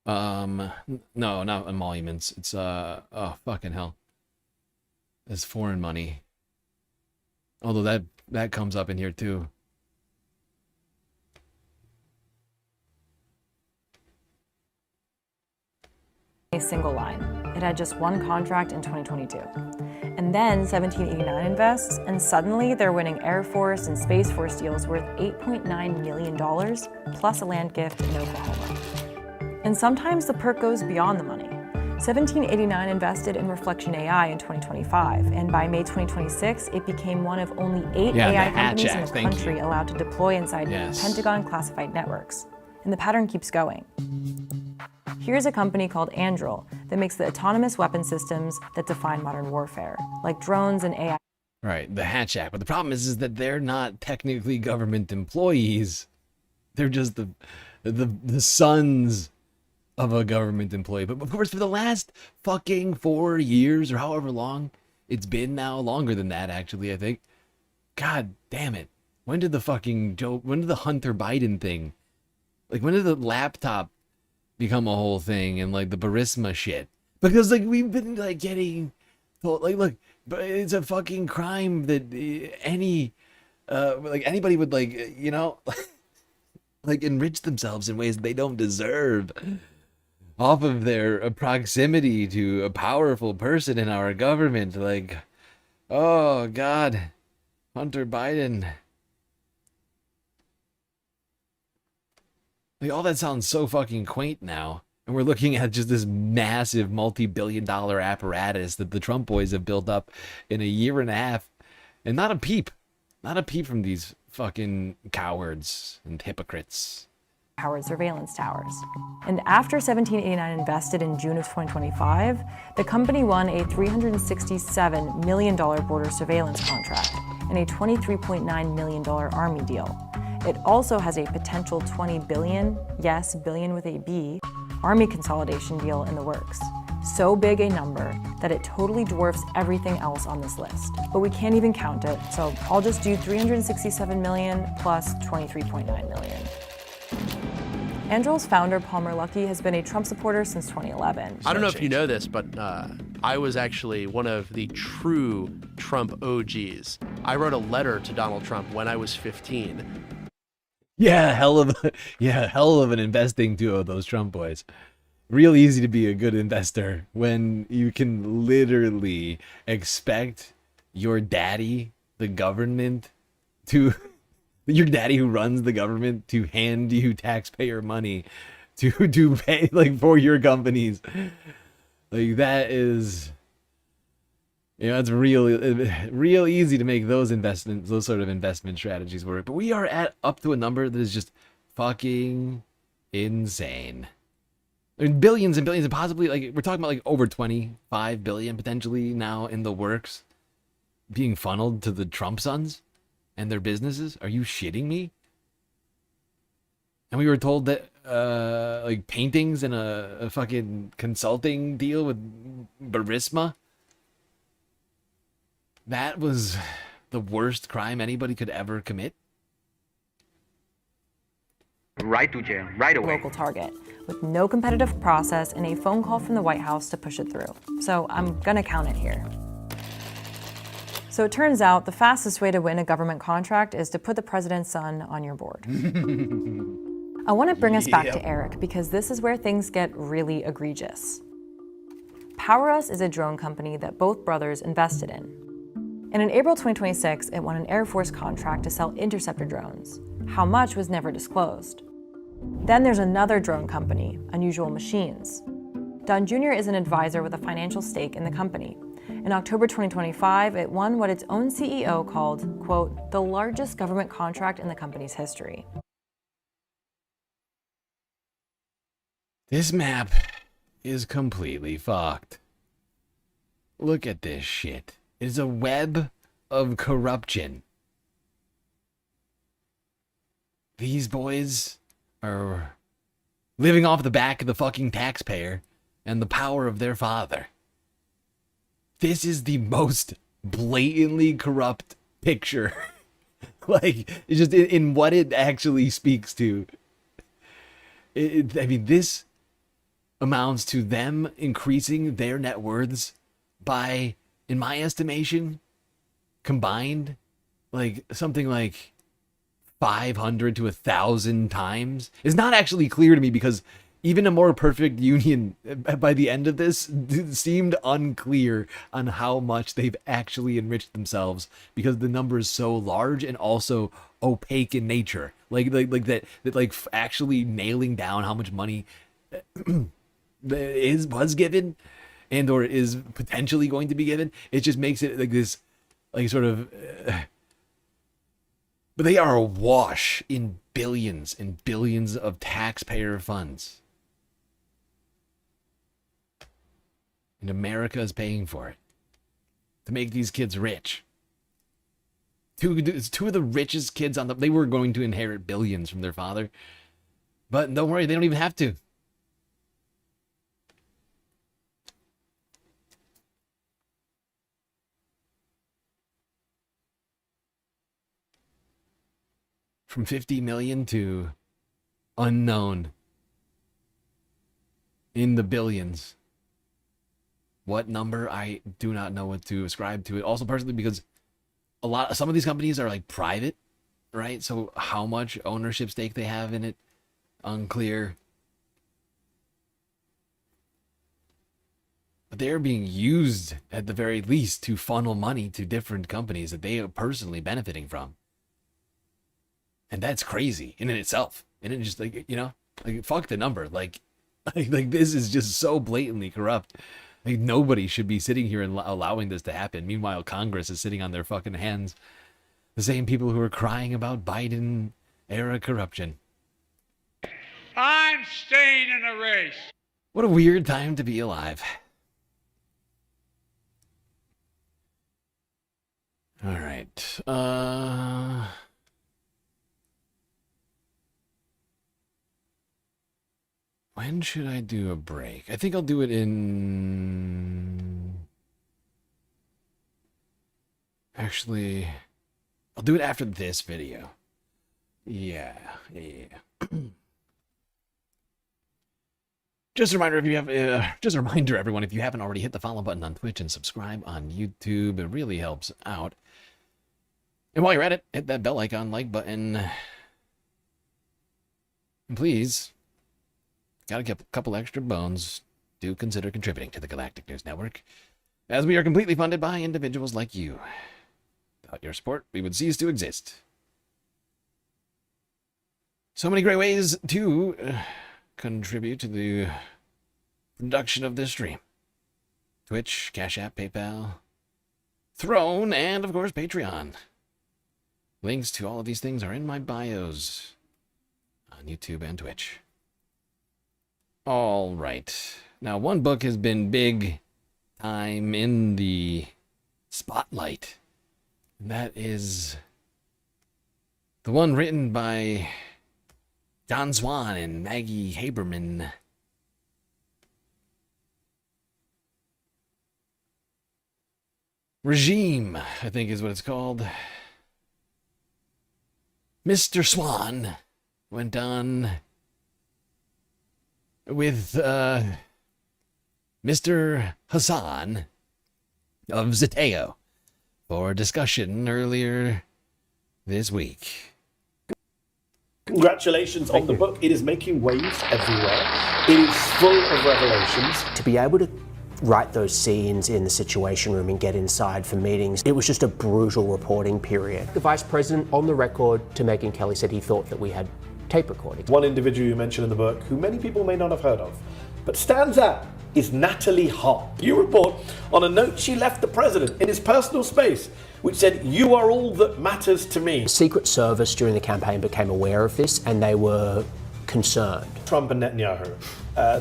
No, not emoluments. It's oh fucking hell. It's foreign money. Although that comes up in here too. A single line. It had just one contract in 2022. And then 1789 invests, and suddenly they're winning Air Force and Space Force deals worth $8.9 million, plus a land gift in Oklahoma. And sometimes the perk goes beyond the money. 1789 invested in Reflection AI in 2025, and by May 2026, it became one of only 8 AI companies in the country allowed to deploy inside Pentagon classified networks. And the pattern keeps going. Here's a company called Anduril that makes the autonomous weapon systems that define modern warfare, like drones and AI. Right, the Hatch Act. But the problem is that they're not technically government employees. They're just the sons of a government employee. But of course, for the last fucking 4 years or however long it's been now, longer than that actually, I think. God damn it. When did the Hunter Biden thing, like when did the laptop become a whole thing and like the Burisma shit? Because like we've been like getting told, like, look, but it's a fucking crime that anybody would like, you know, like enrich themselves in ways they don't deserve off of their proximity to a powerful person in our government. Like, oh God, Hunter Biden. Like, all that sounds so fucking quaint now. And we're looking at just this massive multi-billion-dollar apparatus that the Trump boys have built up in a year and a half. And not a peep from these fucking cowards and hypocrites. Powered surveillance towers. And after 1789 invested in June of 2025, the company won a $367 million border surveillance contract and a $23.9 million Army deal. It also has a potential $20 billion, yes, billion with a B, Army consolidation deal in the works. So big a number that it totally dwarfs everything else on this list. But we can't even count it, so I'll just do $367 million plus $23.9 million. Anduril's founder, Palmer Luckey, has been a Trump supporter since 2011. I don't know if you know this, but I was actually one of the true Trump OGs. I wrote a letter to Donald Trump when I was 15. Yeah, hell of an investing duo, those Trump boys. Real easy to be a good investor when you can literally expect your daddy, the government, your daddy who runs the government, to hand you taxpayer money to pay like for your companies. Like that is, you know, it's real easy to make those sort of investment strategies work. But we are up to a number that is just fucking insane. I mean, billions and billions, and possibly like we're talking about like over 25 billion potentially now in the works, being funneled to the Trump sons and their businesses. Are you shitting me? And we were told that like paintings and a fucking consulting deal with Burisma, that was the worst crime anybody could ever commit. Right to jail, right away. Local target, with no competitive process and a phone call from the White House to push it through. So I'm gonna count it here. So it turns out the fastest way to win a government contract is to put the president's son on your board. I want to bring us back to Eric because this is where things get really egregious. PowerUs is a drone company that both brothers invested in. And in April 2026, it won an Air Force contract to sell interceptor drones. How much was never disclosed. Then there's another drone company, Unusual Machines. Don Jr. is an advisor with a financial stake in the company. In October 2025, it won what its own CEO called, quote, the largest government contract in the company's history. This map is completely fucked. Look at this shit. It is a web of corruption. These boys are living off the back of the fucking taxpayer and the power of their father. This is the most blatantly corrupt picture. Like, it's just in what it actually speaks to. I mean, this amounts to them increasing their net worths by, in my estimation, combined, like something like 500 to 1,000 times. It's not actually clear to me because even a more perfect union by the end of this seemed unclear on how much they've actually enriched themselves because the number is so large and also opaque in nature. Like that actually nailing down how much money was given and or is potentially going to be given. It just makes it like this, like sort of. But they are awash in billions and billions of taxpayer funds. And America is paying for it. To make these kids rich. It's two of the richest kids on the... They were going to inherit billions from their father. But don't worry, they don't even have to. From 50 million to unknown. In the billions. What number? I do not know what to ascribe to it. Also, personally, because some of these companies are like private, right? So how much ownership stake they have in it, unclear. But they're being used at the very least to funnel money to different companies that they are personally benefiting from. And that's crazy in itself. And it just like, you know, like fuck the number. Like this is just so blatantly corrupt. Like nobody should be sitting here and allowing this to happen. Meanwhile, Congress is sitting on their fucking hands. The same people who are crying about Biden-era corruption. I'm staying in the race. What a weird time to be alive. All right. When should I do a break? I think I'll do it in... Actually, I'll do it after this video. Yeah. Just a reminder, everyone, if you haven't already, hit the follow button on Twitch and subscribe on YouTube. It really helps out. And while you're at it, hit that bell icon, like button. And please, got a couple extra bones, do consider contributing to the Galactic News Network, as we are completely funded by individuals like you. Without your support, we would cease to exist. So many great ways to contribute to the production of this stream. Twitch, Cash App, PayPal, Throne, and of course Patreon. Links to all of these things are in my bios on YouTube and Twitch. All right. Now, one book has been big time in the spotlight. And that is the one written by John Swan and Maggie Haberman. Regime, I think is what it's called. Mr. Swan went on with Mr. Hassan of Zeteo for discussion earlier this week. Congratulations on the book. It is making waves everywhere. It is full of revelations. To be able to write those scenes in the Situation Room and get inside for meetings, it was just a brutal reporting period. The Vice President on the record to Megyn Kelly said he thought that we had tape recordings. One individual you mentioned in the book, who many people may not have heard of, but stands out, is Natalie Hopp. You report on a note she left the president in his personal space, which said, "You are all that matters to me." The Secret Service during the campaign became aware of this and they were concerned. Trump and Netanyahu,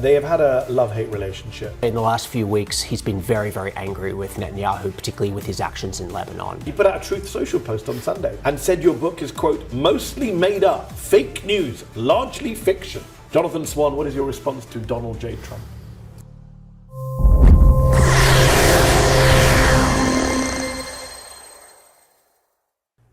they have had a love-hate relationship. In the last few weeks, he's been very, very angry with Netanyahu, particularly with his actions in Lebanon. He put out a Truth Social post on Sunday and said your book is, quote, mostly made up, fake news, largely fiction. Jonathan Swan, what is your response to Donald J. Trump?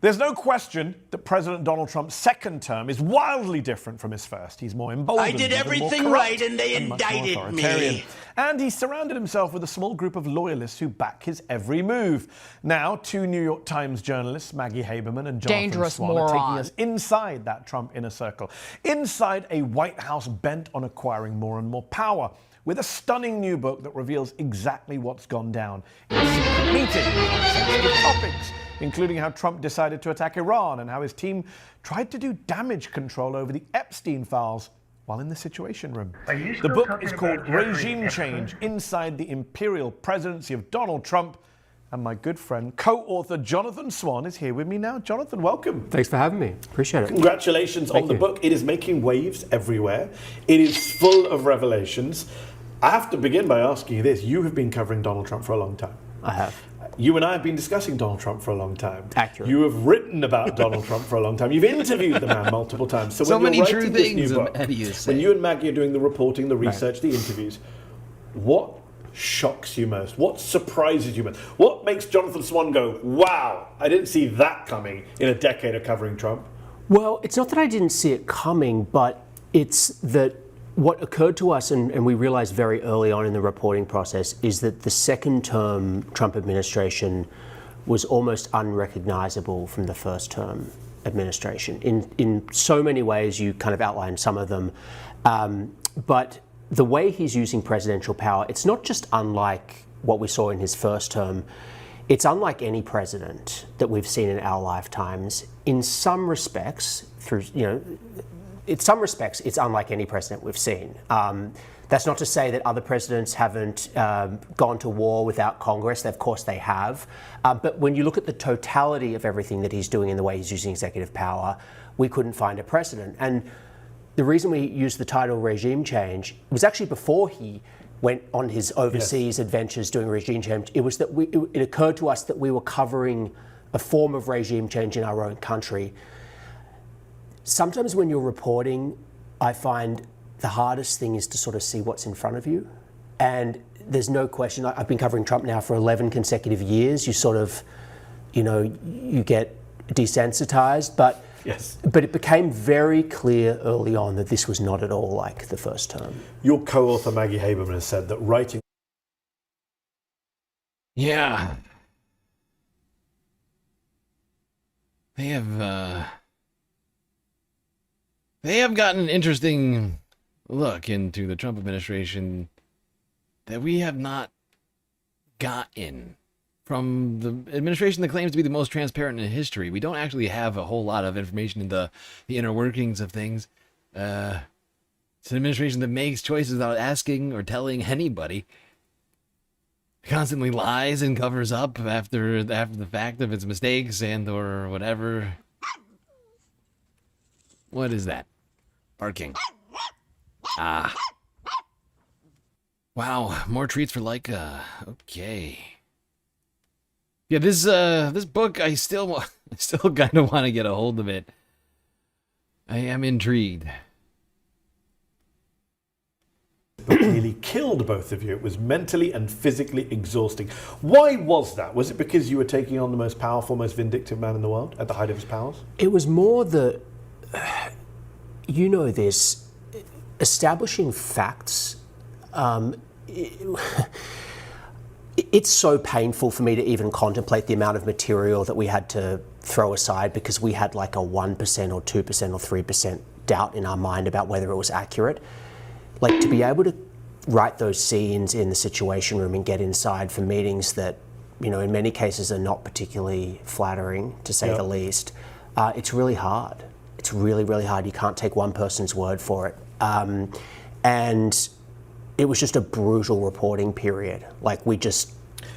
There's no question that President Donald Trump's second term is wildly different from his first. He's more emboldened. I did everything right and they indicted me. And he surrounded himself with a small group of loyalists who back his every move. Now, two New York Times journalists, Maggie Haberman and Jonathan Swan, are taking us inside that Trump inner circle, inside a White House bent on acquiring more and more power, with a stunning new book that reveals exactly what's gone down in a secret meeting on sensitive topics, including how Trump decided to attack Iran and how his team tried to do damage control over the Epstein files while in the Situation Room. The book is called Regime Change Inside the Imperial Presidency of Donald Trump, and my good friend, co-author Jonathan Swan is here with me now. Jonathan, welcome. Thanks for having me. Appreciate it. Congratulations on the book. It is making waves everywhere. It is full of revelations. I have to begin by asking you this. You have been covering Donald Trump for a long time. I have. You and I have been discussing Donald Trump for a long time. Accurate. You have written about Donald Trump for a long time. You've interviewed the man multiple times. So when many you're true writing this things new book, Eddie is when saying. you and Maggie are doing the reporting, the research, the interviews, what shocks you most? What surprises you most? What makes Jonathan Swan go, wow, I didn't see that coming in a decade of covering Trump? Well, it's not that I didn't see it coming, but it's that what occurred to us, and we realized very early on in the reporting process, is that the second term Trump administration was almost unrecognizable from the first term administration. In so many ways, you kind of outlined some of them, but the way he's using presidential power, it's not just unlike what we saw in his first term, it's unlike any president that we've seen in our lifetimes. In some respects, it's unlike any president we've seen. That's not to say that other presidents haven't gone to war without Congress. Of course they have. But when you look at the totality of everything that he's doing and the way he's using executive power, we couldn't find a precedent. And the reason we used the title regime change was actually before he went on his overseas adventures doing regime change. It was that it occurred to us that we were covering a form of regime change in our own country. Sometimes when you're reporting, I find the hardest thing is to sort of see what's in front of you. And there's no question, I've been covering Trump now for 11 consecutive years. You sort of, you get desensitized, but it became very clear early on that this was not at all like the first term. Your co-author Maggie Haberman has said that writing... Yeah. They have gotten an interesting look into the Trump administration that we have not gotten from the administration that claims to be the most transparent in history. We don't actually have a whole lot of information in the inner workings of things. It's an administration that makes choices without asking or telling anybody. Constantly lies and covers up after the fact of its mistakes and or whatever. What is that? Barking. Ah. Wow, more treats for Leica. Okay. Yeah, this book, I still kind of want to get a hold of it. I am intrigued. But nearly killed both of you. It was mentally and physically exhausting. Why was that? Was it because you were taking on the most powerful, most vindictive man in the world at the height of his powers? It was more the, this, establishing facts. It's so painful for me to even contemplate the amount of material that we had to throw aside because we had like a 1% or 2% or 3% doubt in our mind about whether it was accurate. Like to be able to write those scenes in the Situation Room and get inside for meetings that, in many cases are not particularly flattering, to say the least, it's really hard. It's really, really hard. You can't take one person's word for it. And it was just a brutal reporting period. Like we just...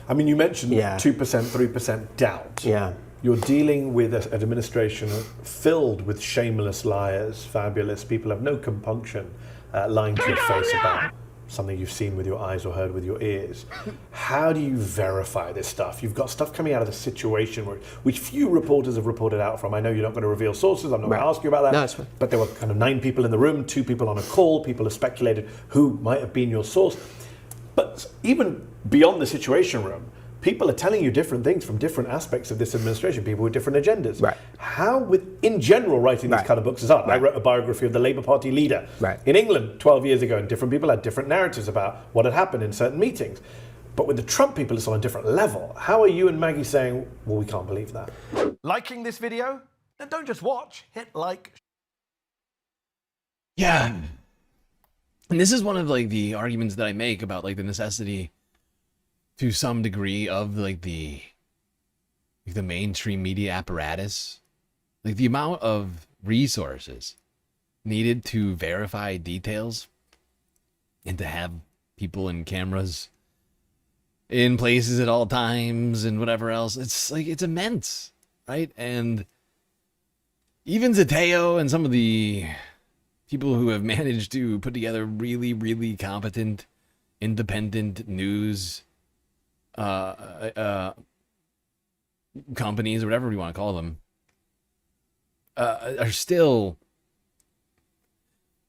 I mean, you mentioned 2%, 3% doubt. Yeah. You're dealing with an administration filled with shameless liars, fabulous people have no compunction lying to your face about something you've seen with your eyes or heard with your ears. How do you verify this stuff? You've got stuff coming out of the Situation which few reporters have reported out from. I know you're not going to reveal sources. I'm not going to ask you about that. No, it's fine. But there were kind of 9 people in the room, 2 people on a call. People have speculated who might have been your source. But even beyond the Situation Room, people are telling you different things from different aspects of this administration, people with different agendas. Right. How, in general, writing these kind of books is hard. I wrote a biography of the Labour Party leader in England 12 years ago, and different people had different narratives about what had happened in certain meetings. But with the Trump people, it's on a different level. How are you and Maggie saying, well, we can't believe that? Liking this video? Then don't just watch, hit like. Yeah. And this is one of the arguments that I make about the necessity to some degree of the mainstream media apparatus, the amount of resources needed to verify details and to have people and cameras in places at all times and whatever else. It's it's immense, right? And even Zateo and some of the people who have managed to put together really, really competent independent news companies or whatever you want to call them are still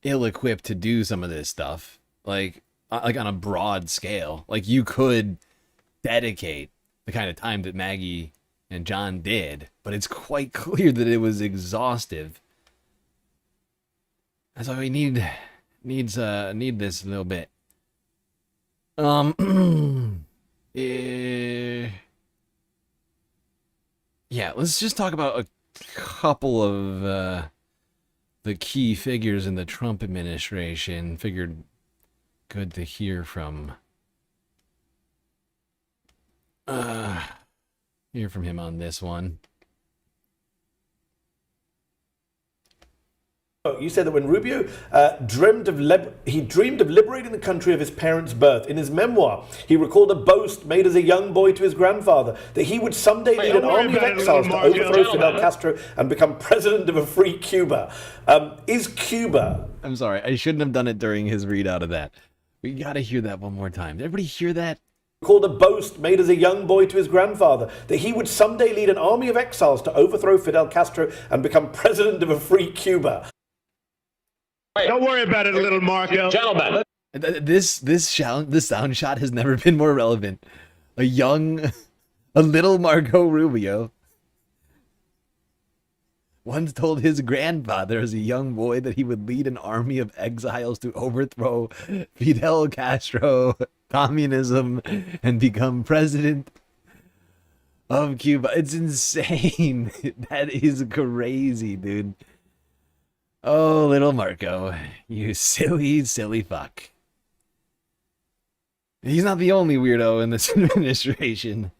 ill-equipped to do some of this stuff, like on a broad scale. Like, you could dedicate the kind of time that Maggie and John did, but it's quite clear that it was exhaustive. That's why we need this a little bit. Yeah, let's just talk about a couple of the key figures in the Trump administration. Figured good to hear from him on this one. You said that when Rubio dreamed of liberating the country of his parents' birth. In his memoir, he recalled a boast made as a young boy to his grandfather that he would someday lead an army of exiles to overthrow Fidel Castro and become president of a free Cuba. Is Cuba... I'm sorry, I shouldn't have done it during his readout of that. We gotta hear that one more time. Did everybody hear that? Called a boast made as a young boy to his grandfather that he would someday lead an army of exiles to overthrow Fidel Castro and become president of a free Cuba. Don't worry about it, little Marco. Gentlemen. This sound shot has never been more relevant. A little Marco Rubio once told his grandfather as a young boy that he would lead an army of exiles to overthrow Fidel Castro, communism, and become president of Cuba. It's insane. That is crazy, dude. Oh, little Marco, you silly, silly fuck. He's not the only weirdo in this administration.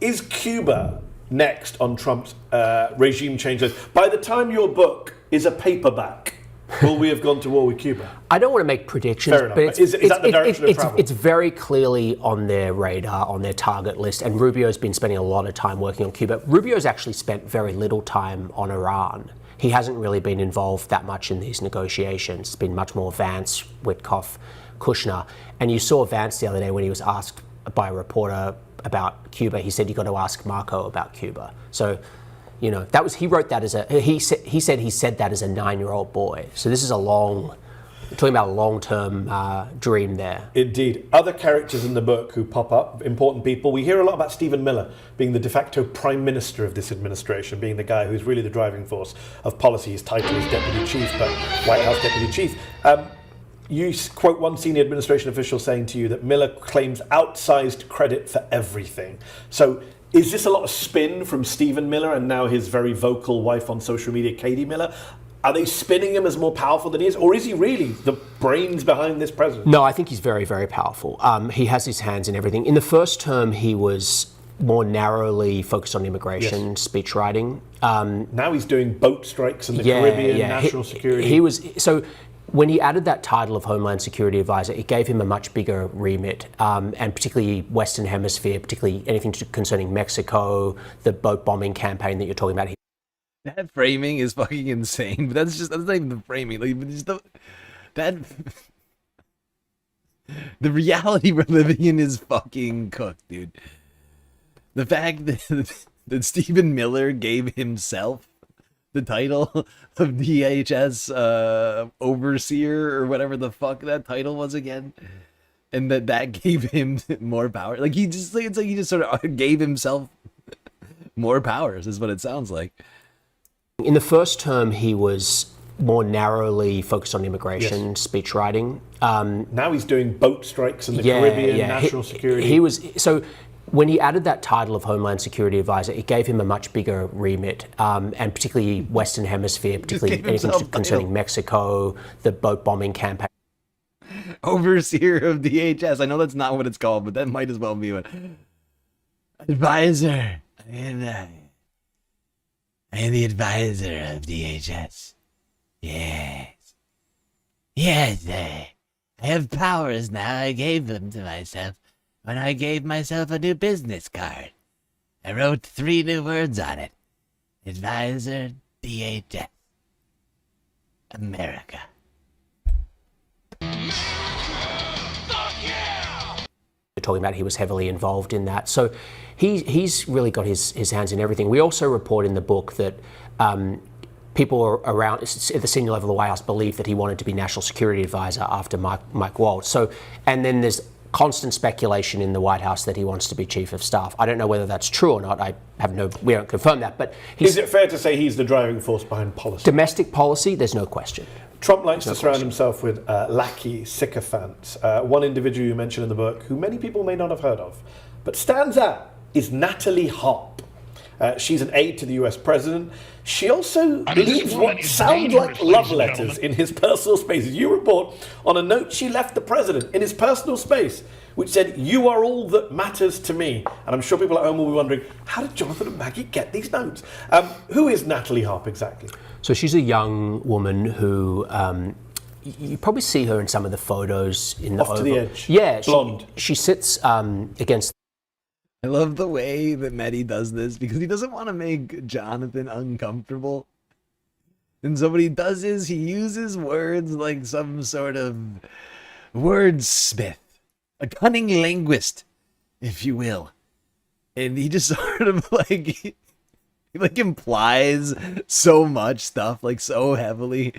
Is Cuba next on Trump's regime change list? By the time your book is a paperback, will we have gone to war with Cuba? I don't want to make predictions, Fair enough. but Is that the direction of travel? It's very clearly on their radar, on their target list, and Rubio's been spending a lot of time working on Cuba. Rubio's actually spent very little time on Iran. He hasn't really been involved that much in these negotiations. It's been much more Vance, Witkoff, Kushner. And you saw Vance the other day when he was asked by a reporter about Cuba. He said, you got to ask Marco about Cuba. So, you know, he said he said that as a 9-year-old boy. So this is talking about a long-term dream there. Indeed. Other characters in the book who pop up, important people. We hear a lot about Stephen Miller being the de facto prime minister of this administration, being the guy who's really the driving force of policy. His title is deputy chief, but White House deputy chief. You quote one senior administration official saying to you that Miller claims outsized credit for everything. So is this a lot of spin from Stephen Miller and now his very vocal wife on social media, Katie Miller? Are they spinning him as more powerful than he is? Or is he really the brains behind this president? No, I think he's very, very powerful. He has his hands in everything. In the first term, he was more narrowly focused on immigration, speech writing. Now he's doing boat strikes in the Caribbean, national security. When he added that title of Homeland Security Advisor, it gave him a much bigger remit, and particularly Western Hemisphere, particularly anything concerning Mexico, the boat bombing campaign that you're talking about. That framing is fucking insane, but that's not even the framing. Like, the reality we're living in is fucking cooked, dude. The fact that Stephen Miller gave himself the title of DHS overseer or whatever the fuck that title was again, and that gave him more power. Like, it's like he just sort of gave himself more powers, is what it sounds like. In the first term, he was more narrowly focused on immigration, speech writing. Now he's doing boat strikes in the Caribbean, national security. When he added that title of Homeland Security Advisor, it gave him a much bigger remit, and particularly Western Hemisphere, particularly anything concerning Mexico, the boat bombing campaign. Overseer of DHS. I know that's not what it's called, but that might as well be what. Advisor. I am the advisor of DHS. Yes. Yes, I have powers now. I gave them to myself when I gave myself a new business card. I wrote 3 new words on it. Advisor, DHS. America. talking about he was heavily involved in that. So he's really got his hands in everything. We also report in the book that people around at the senior level of the White House believe that he wanted to be national security advisor after Mike Waltz. So, and then there's constant speculation in the White House that he wants to be chief of staff. I don't know whether that's true or not. We don't confirm that. But is it fair to say he's the driving force behind policy? Domestic policy, there's no question. Trump likes to surround himself with lackey sycophants. One individual you mentioned in the book, who many people may not have heard of, but stands out, is Natalie Harp. She's an aide to the US president. She also leaves what sound like love letters in his personal spaces. You report on a note she left the president in his personal space, which said, "You are all that matters to me." And I'm sure people at home will be wondering, how did Jonathan and Maggie get these notes? Who is Natalie Harp exactly? So she's a young woman who, you probably see her in some of the photos in the Off to the edge. Yeah, blonde. She sits against. I love the way that Mehdi does this because he doesn't want to make Jonathan uncomfortable. And so what he does is he uses words like some sort of wordsmith, a cunning linguist, if you will. And he just sort of like, he like implies so much stuff, like so heavily.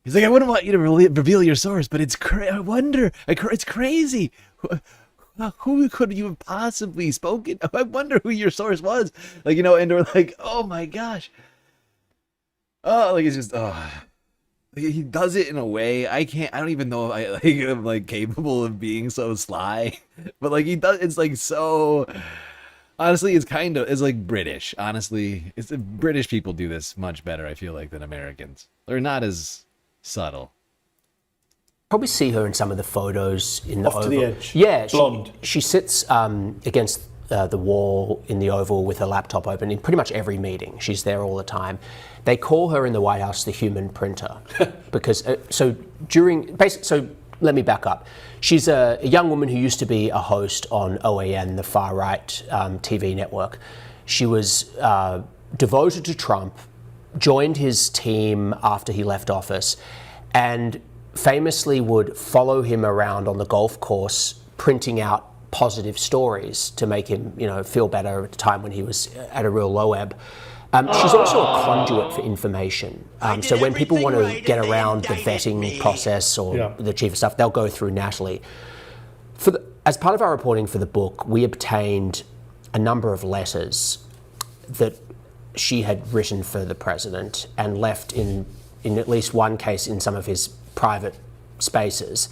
He's like, I wouldn't want you to reveal your source, but it's I wonder, it's crazy. Who could you have possibly spoken? I wonder who your source was. Like, and we're like, oh my gosh. Oh, like it's just, he does it in a way I don't even know if I'm like capable of being so sly. But like he does, it's like so, honestly, it's like British. Honestly, British people do this much better, I feel like, than Americans. They're not as subtle. Probably see her in some of the photos in the Off to Oval. the edge. Yeah, blonde. She sits against the wall in the Oval with her laptop open in pretty much every meeting. She's there all the time. They call her in the White House the human printer because so let me back up. She's a young woman who used to be a host on OAN, the far right TV network. She was devoted to Trump, joined his team after he left office, and famously would follow him around on the golf course, printing out positive stories to make him, feel better at a time when he was at a real low ebb. She's also a conduit for information. So when people want to get around the vetting process or the chief of staff, they'll go through Natalie. As part of our reporting for the book, we obtained a number of letters that she had written for the president and left in at least one case in some of his private spaces.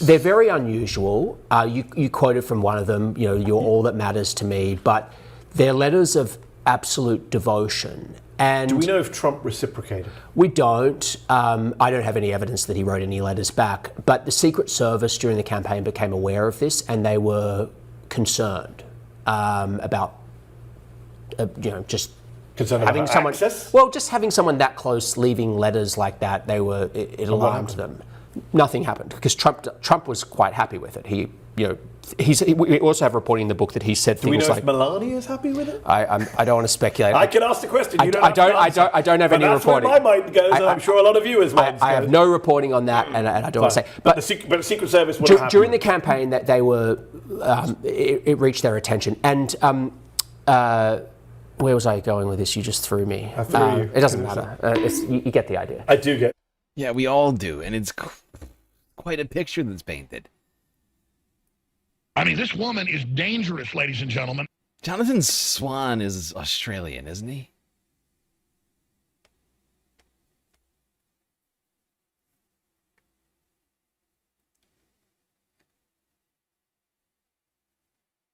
They're very unusual. You quoted from one of them, you're all that matters to me, but they're letters of absolute devotion. And do we know if Trump reciprocated? We don't. I don't have any evidence that he wrote any letters back, but the Secret Service during the campaign became aware of this and they were concerned about, just concerned having about someone, access? well, just having someone that close leaving letters like that, it alarmed them. Nothing happened because Trump was quite happy with it. We also have reporting in the book that he said things like. Do we know if Melania is happy with it? I don't want to speculate. I can ask the question. You don't. I don't have any reporting. That's where my mind goes. I'm sure a lot of viewers might. I have no reporting on that, and I don't want to say. But the Secret Service would have during the campaign that they were, it reached their attention, and where was I going with this? You just threw me. I threw you. It doesn't matter. You get the idea. I do get. Yeah, we all do, and it's quite a picture that's painted. I mean, this woman is dangerous, ladies and gentlemen. Jonathan Swan is Australian, isn't he?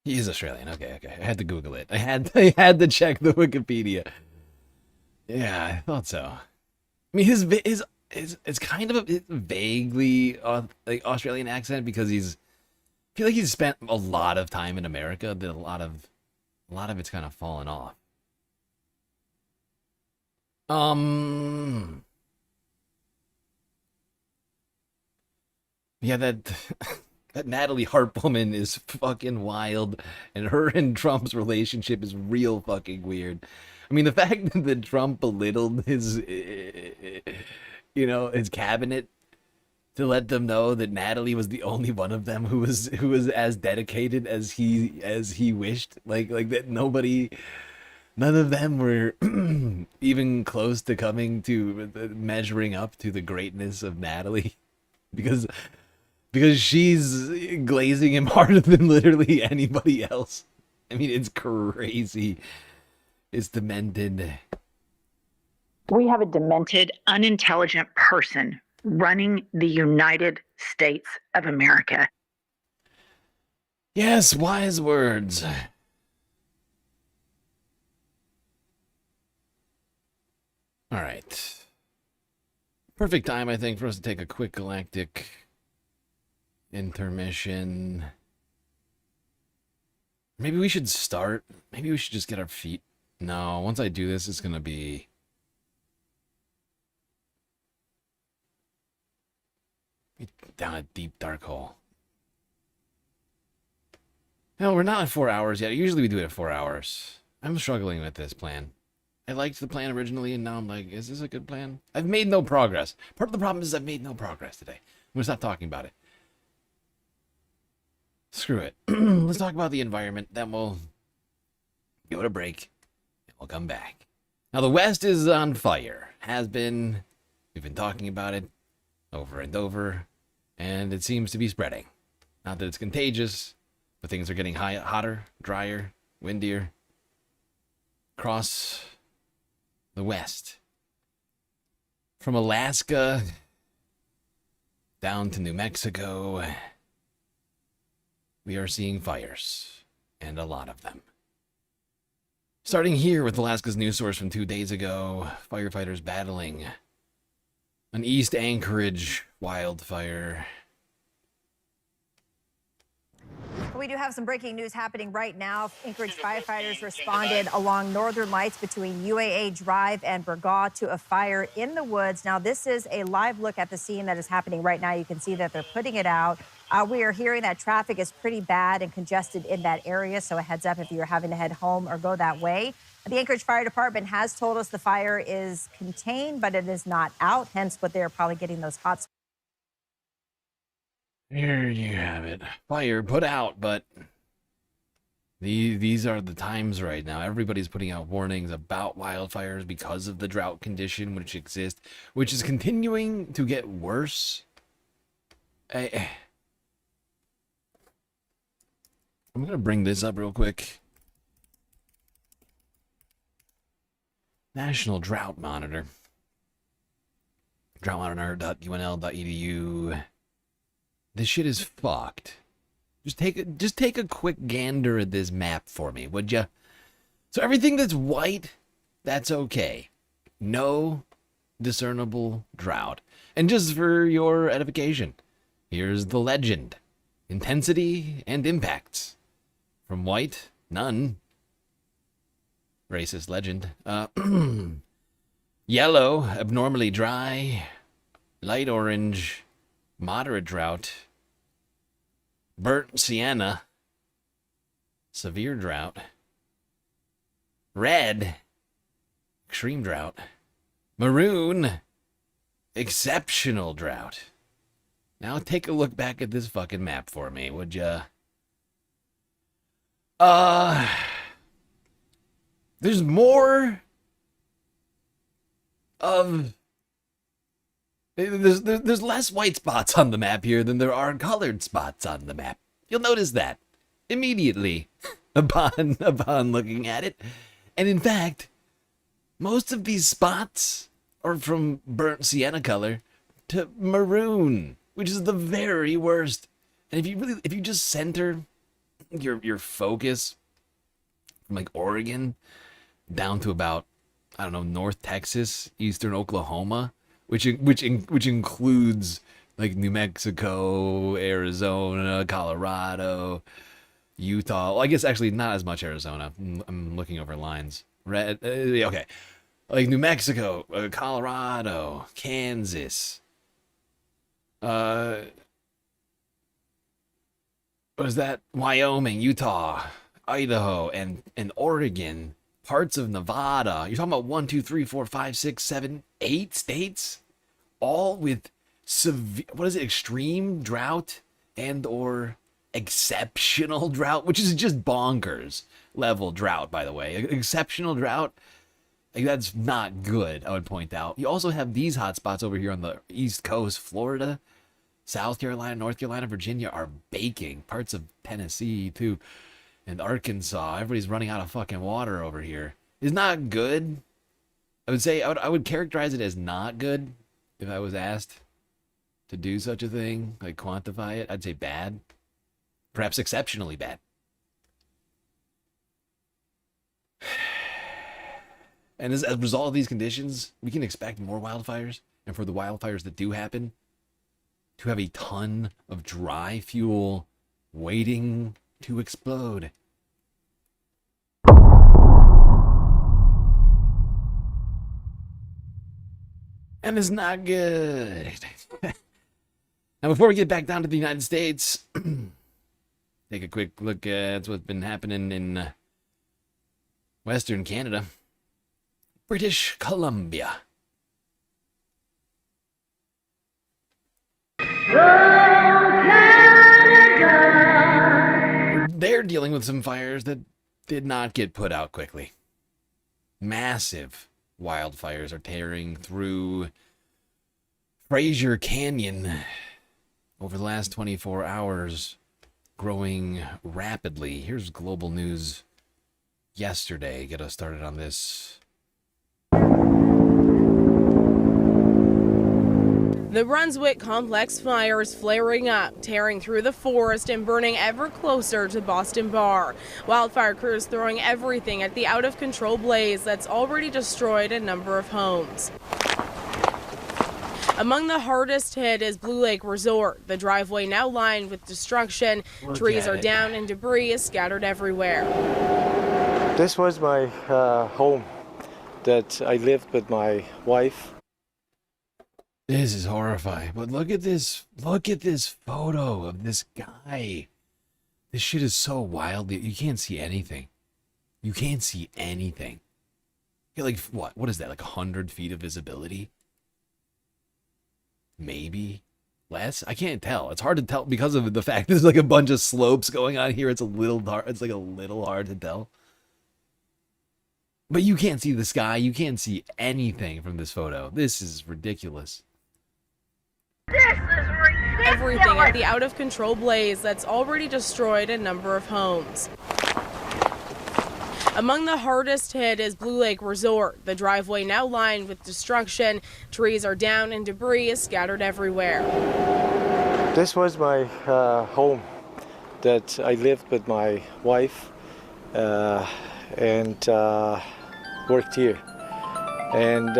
He is Australian. Okay. I had to Google it. I had to check the Wikipedia. Yeah, I thought so. I mean, his it's kind of a vaguely like Australian accent because I feel like he's spent a lot of time in America. That a lot of it's kind of fallen off. Yeah, that Natalie Harp woman is fucking wild, and her and Trump's relationship is real fucking weird. I mean, the fact that Trump belittled his cabinet to let them know that Natalie was the only one of them who was as dedicated as he wished. Like that none of them were even close to coming to measuring up to the greatness of Natalie, because she's glazing him harder than literally anybody else. I mean, it's crazy. It's demented. We have a demented, unintelligent person running the United States of America. Yes, wise words. All right. Perfect time, I think, for us to take a quick galactic intermission. Maybe we should start. Maybe we should just get our feet. No, once I do this, it's going to be... down a deep, dark hole. No, we're not at 4 hours yet. Usually we do it at 4 hours. I'm struggling with this plan. I liked the plan originally, and now I'm like, is this a good plan? I've made no progress. Part of the problem is I've made no progress today. I'm going to stop talking about it. Screw it. Let's talk about the environment, then we'll go to break, and we'll come back. Now, the West is on fire. Has been. We've been talking about it over and over, and it seems to be spreading. Not that it's contagious, but things are getting hotter, drier, windier. Across the West. From Alaska down to New Mexico, we are seeing fires, and a lot of them. Starting here with Alaska's news source from 2 days ago, firefighters battling an East Anchorage wildfire. We do have some breaking news happening right now. Anchorage firefighters responded along Northern Lights between UAA Drive and Burgaw to a fire in the woods. Now, this is a live look at the scene that is happening right now. You can see that they're putting it out. We are hearing that traffic is pretty bad and congested in that area, so a heads up if you're having to head home or go that way. The Anchorage Fire Department has told us the fire is contained, but it is not out, hence what they're probably getting those hot spots. Here you have it. Fire put out, but these are the times right now. Everybody's putting out warnings about wildfires because of the drought condition which exists, which is continuing to get worse. I'm going to bring this up real quick. National Drought Monitor. Droughtmonitor.unl.edu. This shit is fucked. Just take a quick gander at this map for me, would ya? So everything that's white, that's okay. No discernible drought. And just for your edification, here's the legend. Intensity and impacts. From white, none. Racist legend. Yellow, abnormally dry. Light orange, moderate drought. Burnt sienna, severe drought. Red, extreme drought. Maroon, exceptional drought. Now take a look back at this fucking map for me, would ya? There's more of... There's less white spots on the map here than there are colored spots on the map. You'll notice that immediately upon looking at it. And in fact, most of these spots are from burnt sienna color to maroon, which is the very worst. And if you just center your focus from like Oregon down to about, I don't know, North Texas, Eastern Oklahoma, which includes like New Mexico, Arizona, Colorado, Utah. Well, I guess actually not as much Arizona. I'm looking over lines. Okay, like New Mexico, Colorado, Kansas. What is that? Wyoming, Utah, Idaho, and Oregon. Parts of Nevada. You're talking about 1, 2, 3, 4, 5, 6, 7, 8 states, all with what is it? Extreme drought and or exceptional drought, which is just bonkers level drought, by the way. Exceptional drought, like, that's not good, I would point out. You also have these hot spots over here on the East Coast. Florida, South Carolina, North Carolina, Virginia are baking. Parts of Tennessee, too. And Arkansas. Everybody's running out of fucking water over here. It's not good. I would say, I would characterize it as not good if I was asked to do such a thing, like quantify it. I'd say bad. Perhaps exceptionally bad. And as a result of these conditions, we can expect more wildfires. And for the wildfires that do happen, to have a ton of dry fuel waiting to explode. And it's not good. Now, before we get back down to the United States, take a quick look at what's been happening in Western Canada. British Columbia. They're dealing with some fires that did not get put out quickly. Massive wildfires are tearing through Fraser Canyon over the last 24 hours, growing rapidly. Here's global news yesterday. Get us started on this. The Brunswick Complex fire is flaring up, tearing through the forest and burning ever closer to Boston Bar. Wildfire crews throwing everything at the out-of-control blaze that's already destroyed a number of homes. Among the hardest hit is Blue Lake Resort. The driveway now lined with destruction. Trees are down and debris is scattered everywhere. This was my home that I lived with my wife. This is horrifying, but look at this photo of this guy. This shit is so wild that you can't see anything. You can't see anything. You're like, what is that, like 100 feet of visibility? Maybe less? I can't tell. It's hard to tell because of the fact there's like a bunch of slopes going on here. It's like a little hard to tell. But you can't see the sky. You can't see anything from this photo. This is ridiculous. Everything at the out-of-control blaze that's already destroyed a number of homes. Among the hardest hit is Blue Lake Resort. The driveway now lined with destruction. Trees are down and debris is scattered everywhere. This was my home that I lived with my wife and worked here. And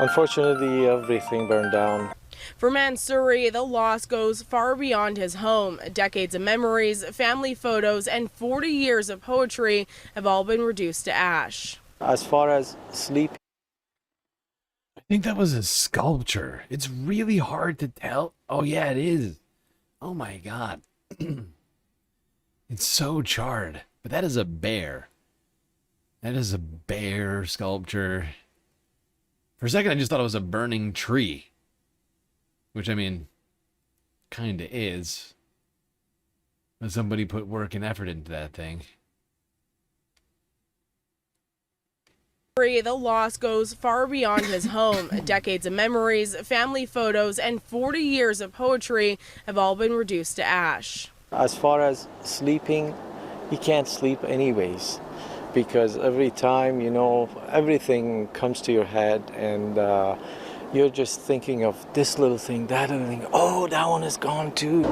unfortunately, everything burned down. For Mansouri, the loss goes far beyond his home. Decades of memories, family photos, and 40 years of poetry have all been reduced to ash. As far as sleep, I think that was a sculpture. It's really hard to tell. Oh, yeah, it is. Oh, my God. It's so charred. But that is a bear. That is a bear sculpture. For a second, I just thought it was a burning tree. Which, I mean, kind of is. But somebody put work and effort into that thing. The loss goes far beyond his home. Decades of memories, family photos, and 40 years of poetry have all been reduced to ash. as far as sleeping, you can't sleep anyways, because every time, you know, everything comes to your head and you're just thinking of this little thing, that little thing. Oh, that one is gone too.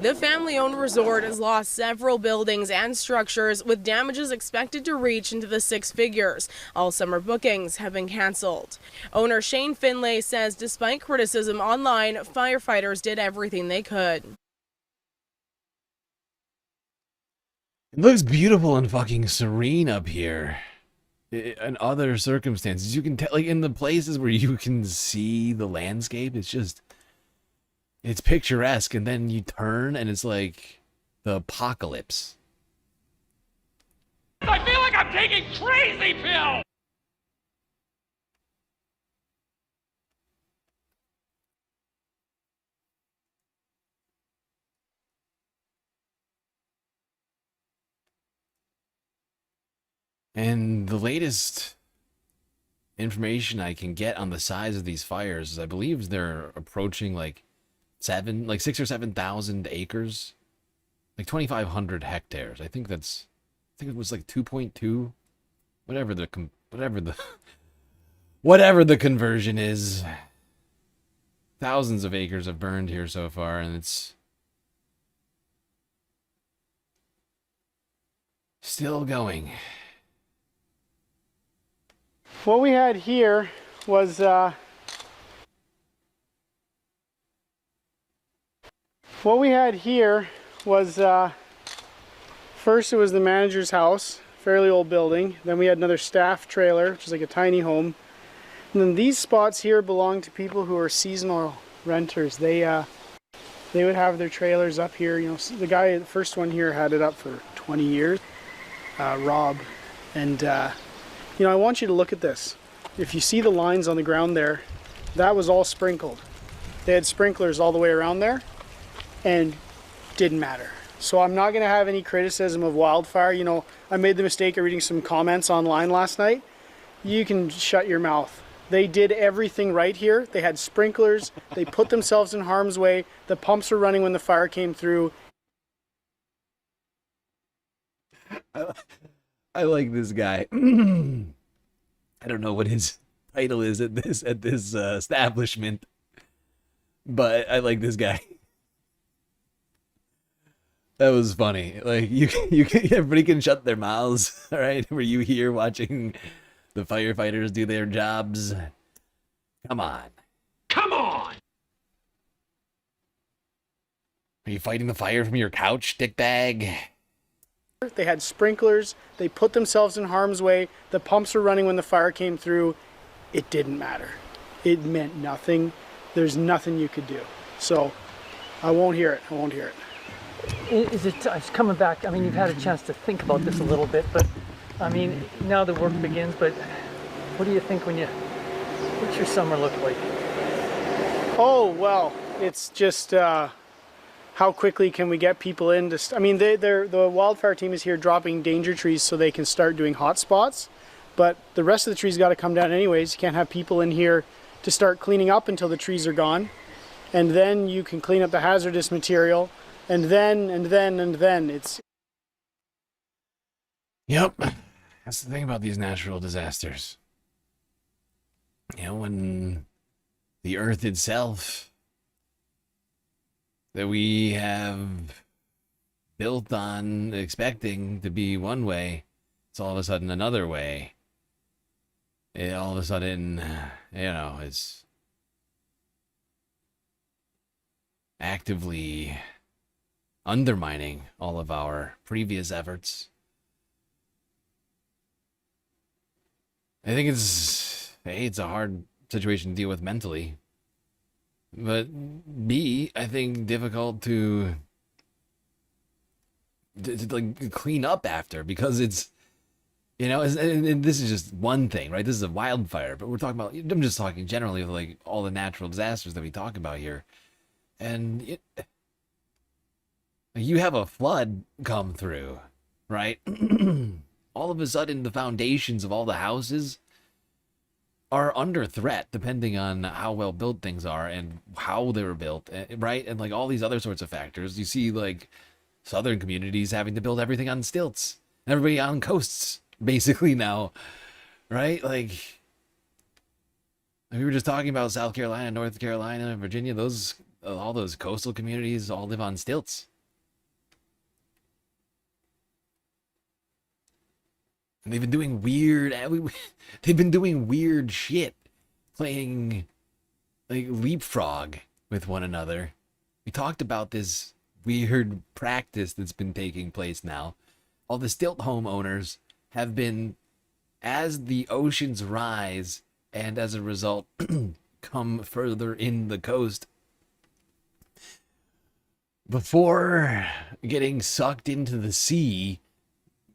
The family-owned resort has lost several buildings and structures, with damages expected to reach into the six figures. All summer bookings have been canceled. Owner Shane Finlay says despite criticism online, firefighters did everything they could. It looks beautiful and fucking serene up here. In other circumstances, you can tell, like in the places where you can see the landscape, it's picturesque, and then you turn and it's like the apocalypse. I feel like I'm taking crazy pills! And the latest information I can get on the size of these fires is I believe they're approaching like 6 or 7,000 acres, like 2,500 hectares. I think it was like 2.2, whatever the conversion is. Thousands of acres have burned here so far, and it's still going. What we had here was first it was the manager's house, fairly old building. Then we had another staff trailer, which is like a tiny home. And then these spots here belong to people who are seasonal renters. They would have their trailers up here. You know, the guy, the first one here, had it up for 20 years, Rob. And you know, I want you to look at this. If you see the lines on the ground there, that was all sprinkled. They had sprinklers all the way around there, and didn't matter. So I'm not going to have any criticism of wildfire. You know, I made the mistake of reading some comments online last night. You can shut your mouth. They did everything right here. They had sprinklers. They put themselves in harm's way. The pumps were running when the fire came through. I like this guy. I don't know what his title is at this establishment, but I like this guy. That was funny. Like everybody can shut their mouths, all right? Were you here watching the firefighters do their jobs? Come on. Come on! Are you fighting the fire from your couch, dickbag? They had sprinklers. They put themselves in harm's way. The pumps were running when the fire came through. It didn't matter. It meant nothing. There's nothing you could do. So I won't hear it. I won't hear it. It's coming back. I mean, you've had a chance to think about this a little bit, but I mean, now the work begins. But what do you think what's your summer look like? Oh, well, it's just how quickly can we get people in to... I mean, the wildfire team is here dropping danger trees so they can start doing hot spots, but the rest of the trees got to come down anyways. You can't have people in here to start cleaning up until the trees are gone, and then you can clean up the hazardous material, and then it's... Yep. That's the thing about these natural disasters. You know, when the earth itself that we have built on expecting to be one way, it's all of a sudden another way. All of a sudden, you know, it's actively undermining all of our previous efforts. I think it's a hard situation to deal with mentally. But B, I think difficult to like clean up after, because it's, you know, and this is just one thing, right? This is a wildfire, but I'm just talking generally of like all the natural disasters that we talk about here. And you have a flood come through, right? All of a sudden the foundations of all the houses are under threat, depending on how well built things are and how they were built, right? And like all these other sorts of factors. You see like southern communities having to build everything on stilts, and everybody on coasts basically now, right? Like we were just talking about South Carolina, North Carolina, Virginia, all those coastal communities all live on stilts. And they've been doing weird shit, playing like leapfrog with one another. We talked about this weird practice that's been taking place now. All the stilt homeowners have been, as the oceans rise and as a result come further in the coast, before getting sucked into the sea,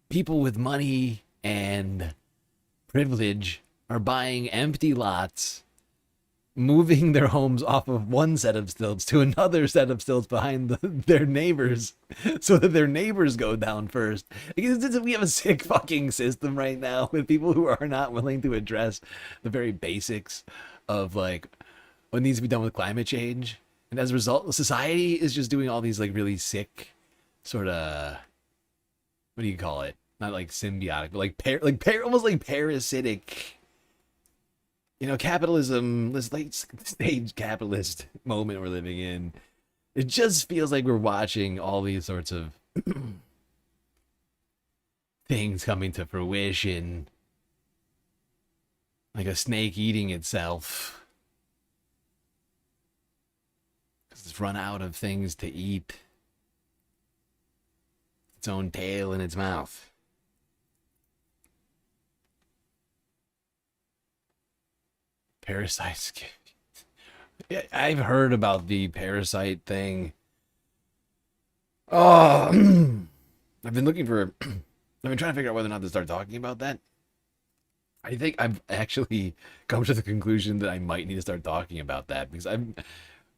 people with money and privilege are buying empty lots, moving their homes off of one set of stilts to another set of stilts behind their neighbors so that their neighbors go down first. We have a sick fucking system right now with people who are not willing to address the very basics of like what needs to be done with climate change. And as a result, society is just doing all these like really sick sort of, what do you call it? Not like symbiotic, but almost like parasitic, you know, capitalism, this late stage capitalist moment we're living in. It just feels like we're watching all these sorts of things coming to fruition. Like a snake eating itself. Because it's run out of things to eat. Its own tail in its mouth. Parasites. Yeah, I've heard about the parasite thing. Oh, I've been looking for. I've been trying to figure out whether or not to start talking about that. I think I've actually come to the conclusion that I might need to start talking about that because I'm.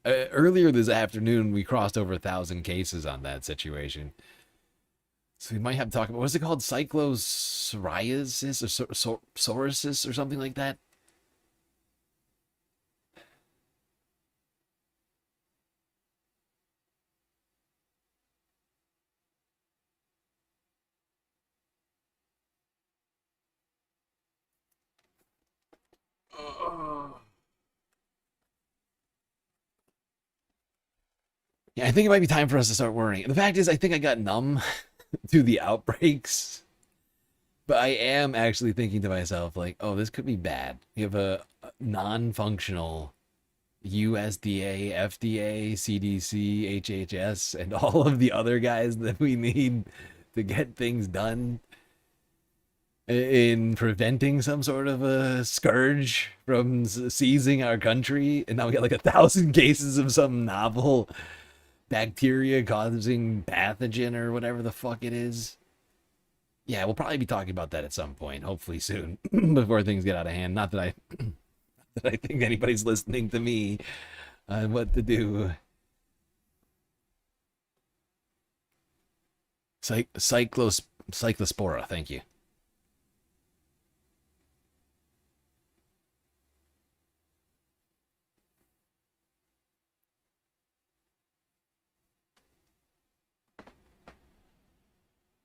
Earlier this afternoon, we crossed over 1,000 cases on that situation. So we might have to talk about, what's it called? Cyclopsoriasis or psoriasis or something like that? Yeah, I think it might be time for us to start worrying. The fact is, I think I got numb to the outbreaks. But I am actually thinking to myself, like, oh, this could be bad. We have a non-functional USDA, FDA, CDC, HHS, and all of the other guys that we need to get things done in preventing some sort of a scourge from seizing our country. And now we got like 1,000 cases of some novel bacteria causing pathogen or whatever the fuck it is. Yeah, we'll probably be talking about that at some point, hopefully soon, before things get out of hand. Not that I think anybody's listening to me on what to do. Cyclospora, thank you.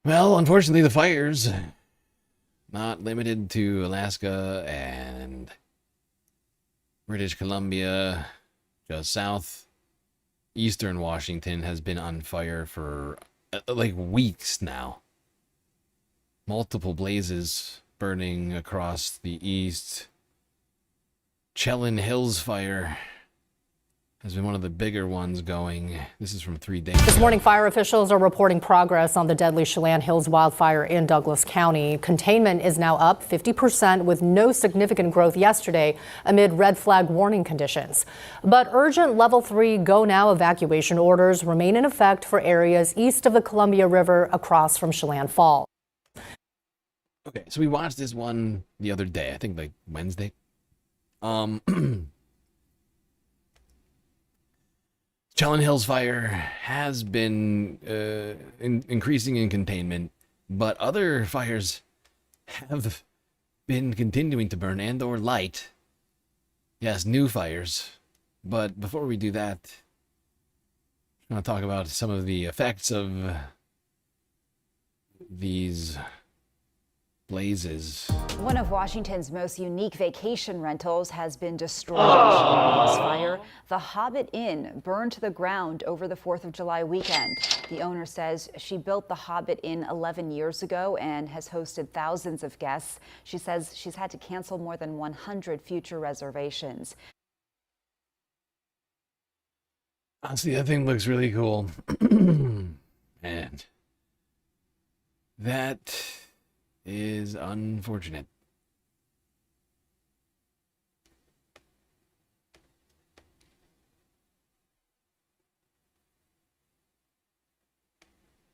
Well, unfortunately, the fires, not limited to Alaska and British Columbia, just south, eastern Washington has been on fire for like weeks now. Multiple blazes burning across the east. Chelan Hills fire has been one of the bigger ones going. This is from 3 days. This morning, fire officials are reporting progress on the deadly Chelan Hills wildfire in Douglas County. Containment is now up 50% with no significant growth yesterday amid red flag warning conditions. But urgent level 3 go now evacuation orders remain in effect for areas east of the Columbia River across from Chelan Falls. Okay, so we watched this one the other day, I think like Wednesday. Chelan Hills fire has been increasing in containment, but other fires have been continuing to burn and or light. Yes, new fires. But before we do that, I want to talk about some of the effects of these blazes. One of Washington's most unique vacation rentals has been destroyed in this fire. The Hobbit Inn burned to the ground over the 4th of July weekend. The owner says she built the Hobbit Inn 11 years ago and has hosted thousands of guests. She says she's had to cancel more than 100 future reservations. Honestly, that thing looks really cool. And that is unfortunate.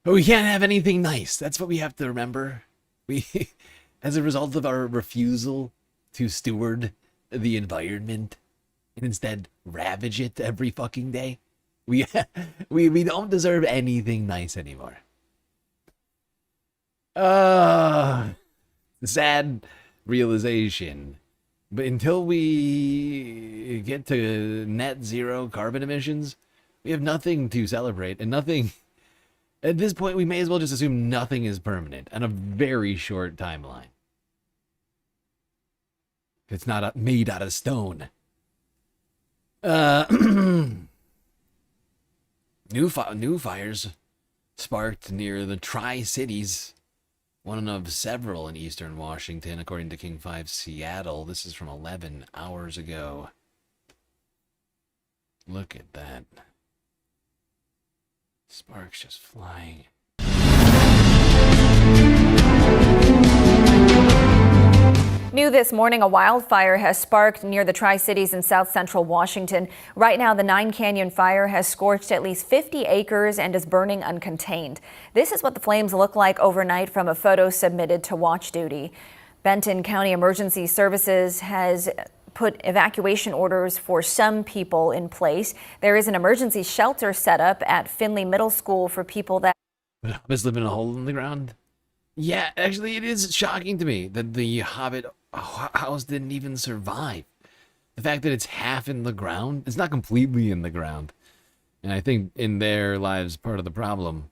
But we can't have anything nice. That's what we have to remember. We, as a result of our refusal to steward the environment, and instead ravage it every fucking day? We don't deserve anything nice anymore. Sad realization. But until we get to net zero carbon emissions, we have nothing to celebrate and nothing. At this point, we may as well just assume nothing is permanent on a very short timeline. It's not made out of stone. New fires sparked near the Tri-Cities, one of several in eastern Washington, according to King 5 Seattle. This is from 11 hours ago. Look at that. Sparks just flying. New this morning, a wildfire has sparked near the Tri-Cities in south central Washington. Right now, the Nine Canyon fire has scorched at least 50 acres and is burning uncontained. This is what the flames look like overnight from a photo submitted to Watch Duty. Benton County Emergency Services has put evacuation orders for some people in place. There is an emergency shelter set up at Finley Middle School for people that live in a hole in the ground. Yeah, actually, it is shocking to me that the Hobbit house didn't even survive. The fact that it's half in the ground, it's not completely in the ground. And I think in there lies part of the problem.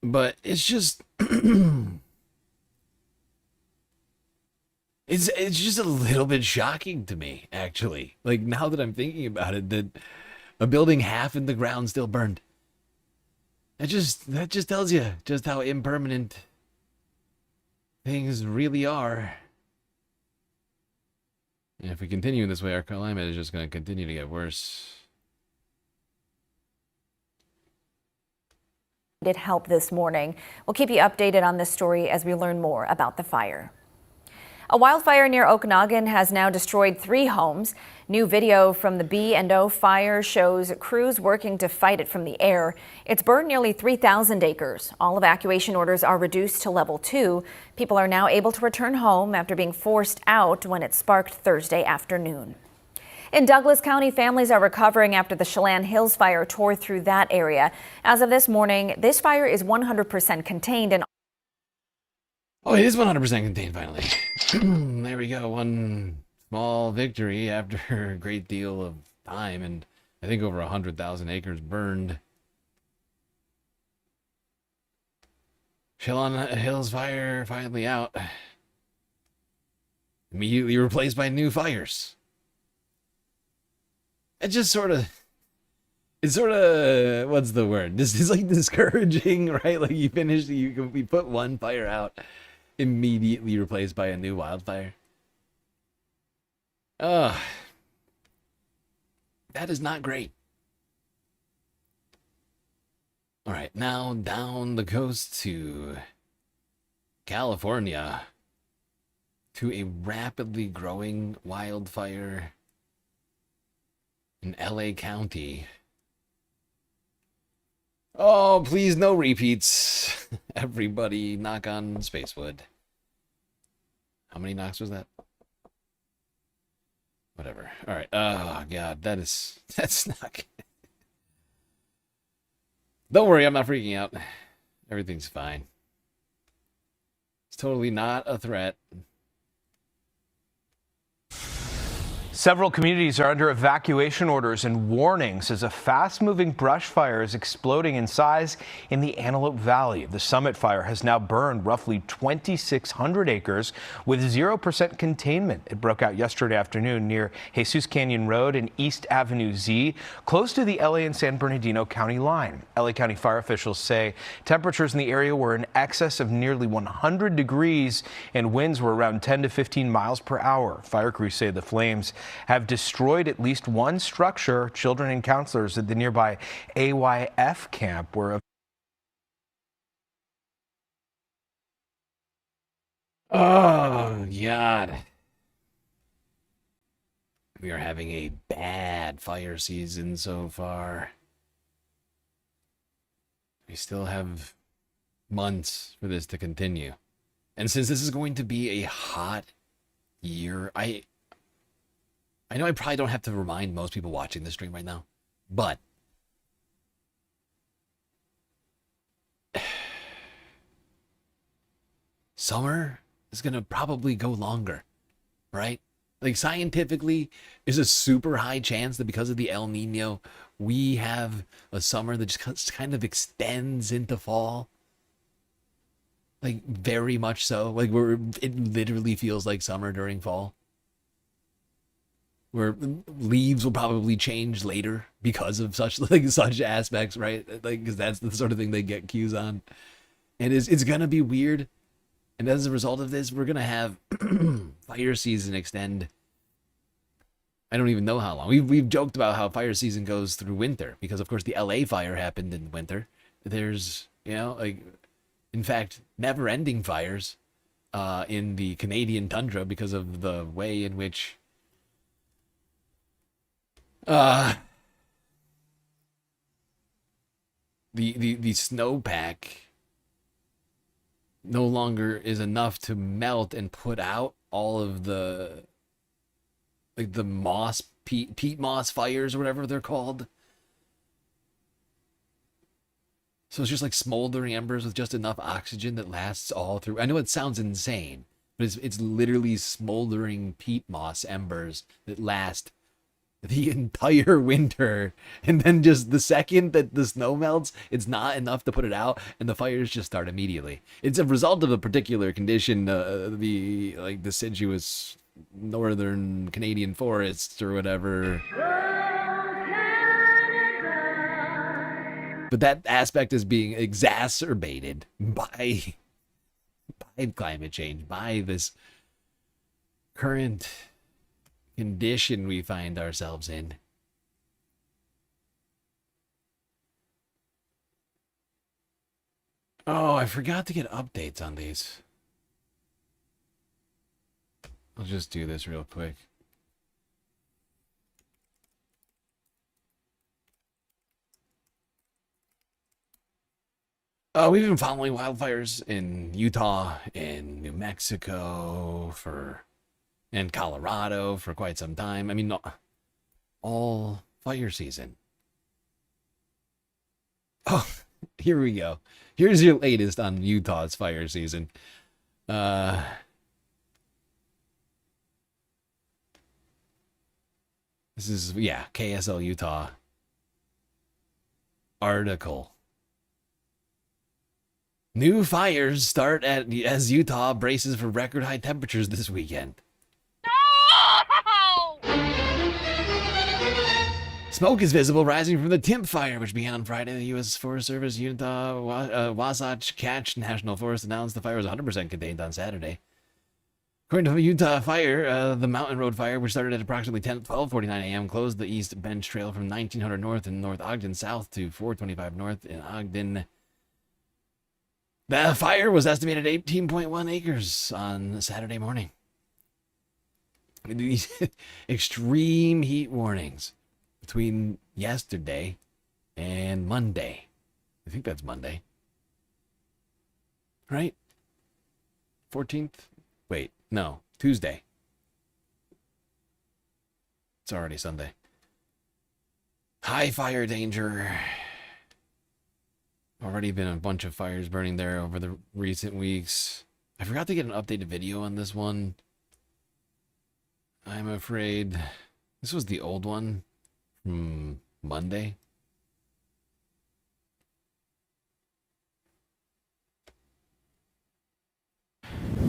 But it's just... It's just a little bit shocking to me, actually. Like, now that I'm thinking about it, that a building half in the ground still burned. That just tells you just how impermanent things really are. And if we continue in this way, our climate is just going to continue to get worse. did help this morning. We'll keep you updated on this story as we learn more about the fire. A wildfire near Okanagan has now destroyed 3 homes. New video from the B&O fire shows crews working to fight it from the air. It's burned nearly 3,000 acres. All evacuation orders are reduced to level 2. People are now able to return home after being forced out when it sparked Thursday afternoon. In Douglas County, families are recovering after the Chelan Hills fire tore through that area. As of this morning, this fire is 100% contained and oh, it is 100% contained finally. There we go. One small victory after a great deal of time, and I think over 100,000 acres burned. Chelan Hills fire finally out. Immediately replaced by new fires. It's sort of, what's the word? This is like discouraging, right? Like you put one fire out, immediately replaced by a new wildfire. That is not great. All right, now down the coast to California, to a rapidly growing wildfire in LA County. Oh, please, no repeats. Everybody knock on spacewood. How many knocks was that? Whatever. All right. Oh, God, that's not good. Don't worry, I'm not freaking out. Everything's fine. It's totally not a threat. Several communities are under evacuation orders and warnings as a fast-moving brush fire is exploding in size in the Antelope Valley. The Summit fire has now burned roughly 2,600 acres with 0% containment. It broke out yesterday afternoon near Jesus Canyon Road and East Avenue Z, close to the LA and San Bernardino County line. LA County fire officials say temperatures in the area were in excess of nearly 100 degrees and winds were around 10 to 15 miles per hour. Fire crews say the flames have destroyed at least one structure. Children and counselors at the nearby AYF camp were. Oh, God. We are having a bad fire season so far. We still have months for this to continue. And since this is going to be a hot year. I know I probably don't have to remind most people watching this stream right now, but summer is going to probably go longer, right? Like scientifically, there's a super high chance that because of the El Nino, we have a summer that just kind of extends into fall. Like very much so. Like it literally feels like summer during fall. Where leaves will probably change later because of such aspects, right? Like because that's the sort of thing they get cues on. And it's gonna be weird. And as a result of this, we're gonna have fire season extend. I don't even know how long. We've joked about how fire season goes through winter because of course the LA fire happened in winter. There's, in fact, never-ending fires in the Canadian tundra because of the way in which the snowpack no longer is enough to melt and put out all of the moss peat moss fires or whatever they're called. So it's just like smoldering embers with just enough oxygen that lasts all through. I know it sounds insane, but it's literally smoldering peat moss embers that last the entire winter. And then just the second that the snow melts, it's not enough to put it out, and the fires just start immediately. It's a result of a particular condition, the deciduous northern Canadian forests or whatever. But that aspect is being exacerbated by climate change, by this current condition we find ourselves in. Oh, I forgot to get updates on these. I'll just do this real quick. We've been following wildfires in Utah, in New Mexico, and Colorado for quite some time. I mean, all fire season. Oh, here we go. Here's your latest on Utah's fire season. This is, KSL Utah article. New fires start as Utah braces for record high temperatures this weekend. No! Smoke is visible rising from the Timp fire, which began on Friday. The U.S. Forest Service Utah Wasatch Catch National Forest announced the fire was 100% contained on Saturday. According to Utah Fire, the Mountain Road fire, which started at approximately 12:49 a.m., closed the East Bench Trail from 1900 north in North Ogden south to 425 north in Ogden. The fire was estimated at 18.1 acres on Saturday morning. These extreme heat warnings between yesterday and Monday. I think that's Monday. Right? 14th? Wait, no. Tuesday. It's already Sunday. High fire danger. Already been a bunch of fires burning there over the recent weeks. I forgot to get an updated video on this one. I'm afraid this was the old one from Monday.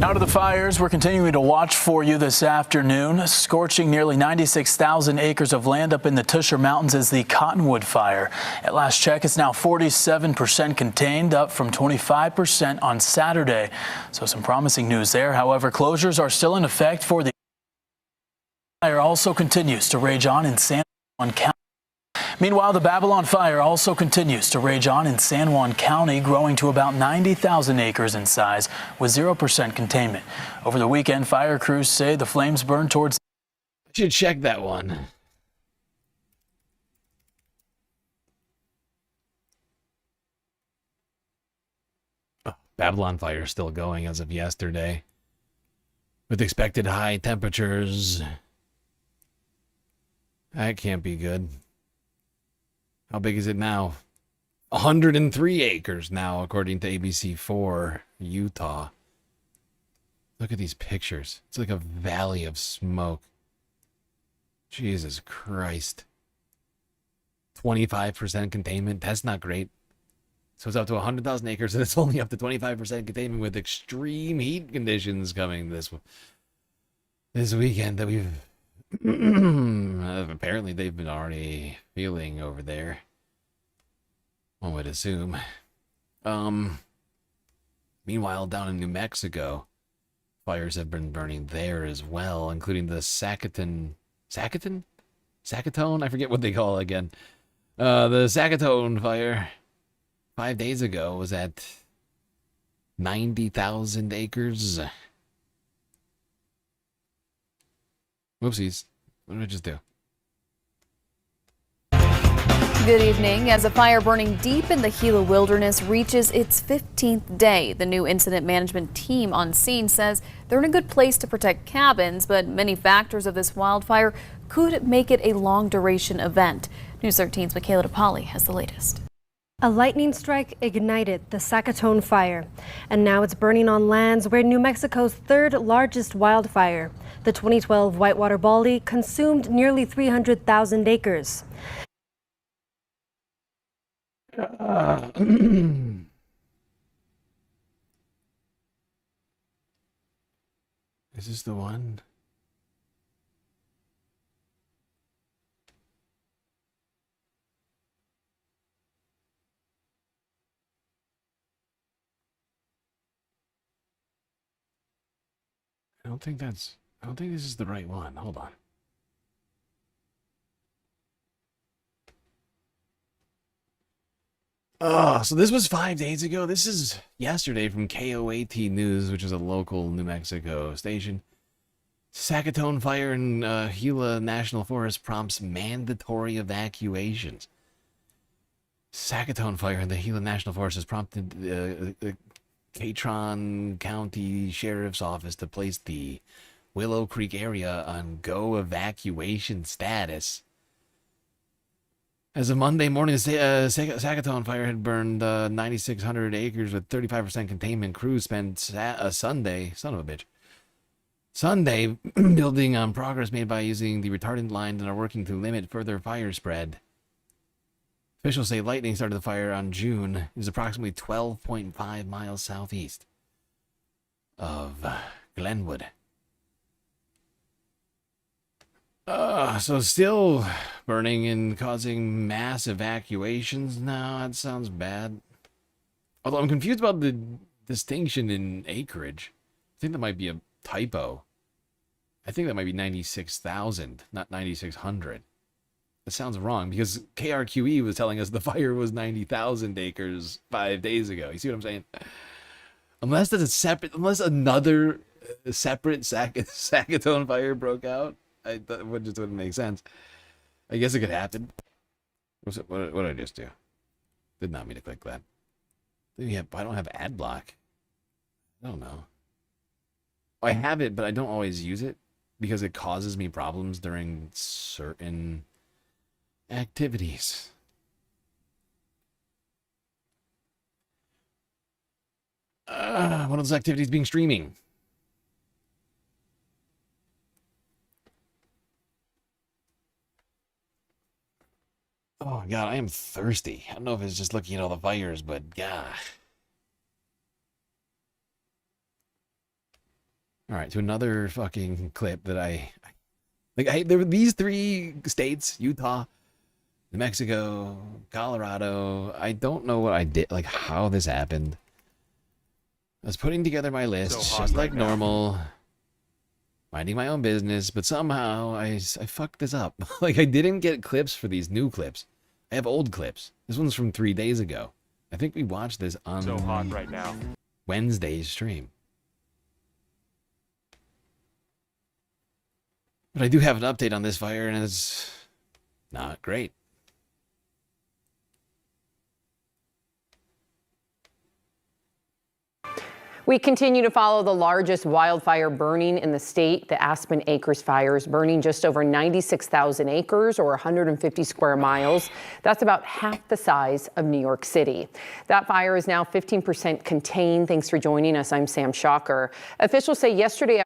Out of the fires, we're continuing to watch for you this afternoon. Scorching nearly 96,000 acres of land up in the Tusher Mountains is the Cottonwood fire. At last check, it's now 47% contained, up from 25% on Saturday. So some promising news there. However, closures are still in effect for the fire. Also continues to rage on in San Juan County. Meanwhile, the Babylon fire also continues to rage on in San Juan County, growing to about 90,000 acres in size with 0% containment. Over the weekend, fire crews say the flames burned towards... I should check that one. Oh, Babylon fire is still going as of yesterday. with expected high temperatures. That can't be good. How big is it now? 103 acres now, according to ABC4, Utah. Look at these pictures. It's like a valley of smoke. Jesus Christ. 25% containment. That's not great. So it's up to 100,000 acres, and it's only up to 25% containment with extreme heat conditions coming this weekend that we've... apparently they've been already feeling over there. One would assume. Meanwhile, down in New Mexico, fires have been burning there as well, including the Zacatone? I forget what they call it again. The Zacatone fire 5 days ago was at 90,000 acres. Whoopsies. What did I just do? Good evening. As a fire burning deep in the Gila wilderness reaches its 15th day, the new incident management team on scene says they're in a good place to protect cabins, but many factors of this wildfire could make it a long-duration event. News 13's Michaela DePauli has the latest. A lightning strike ignited the Zacatone fire, and now it's burning on lands where New Mexico's third largest wildfire. The 2012 Whitewater Baldy consumed nearly 300,000 acres. Is this the one? I don't think this is the right one. Hold on. Oh, so this was 5 days ago. This is yesterday from KOAT News, which is a local New Mexico station. Zacatone fire in Gila National Forest prompts mandatory evacuations. Zacatone fire in the Gila National Forest has prompted the Catron County Sheriff's Office to place the Willow Creek area on go evacuation status. As of Monday morning, the Zacatone fire had burned 9,600 acres with 35% containment. Crews spent Sunday, son of a bitch, Sunday building on progress made by using the retardant lines and are working to limit further fire spread. Officials say lightning started the fire on June. It was approximately 12.5 miles southeast of Glenwood. So still burning and causing mass evacuations now. That sounds bad. Although I'm confused about the distinction in acreage. I think that might be a typo. I think that might be 96,000, not 9,600. That sounds wrong because KRQE was telling us the fire was 90,000 acres 5 days ago. You see what I'm saying? Unless another separate Zacatone fire broke out. That just wouldn't make sense. I guess it could happen. What did I just do? Did not mean to click that. Yeah, I don't have ad block. I don't know. I have it, but I don't always use it because it causes me problems during certain activities. One of those activities being streaming. Oh, God, I am thirsty. I don't know if it's just looking at all the fires, but God. All right, to another fucking clip that there were these three states, Utah, New Mexico, Colorado. I don't know what I did, like how this happened. I was putting together my list, just like normal. Minding my own business, but somehow I fucked this up. Like, I didn't get clips for these new clips. I have old clips. This one's from 3 days ago. I think we watched this on So hot right now. Wednesday's stream. But I do have an update on this fire, and it's not great. We continue to follow the largest wildfire burning in the state, the Aspen Acres fires, burning just over 96,000 acres or 150 square miles. That's about half the size of New York City. That fire is now 15% contained. Thanks for joining us. I'm Sam Shocker. Officials say yesterday.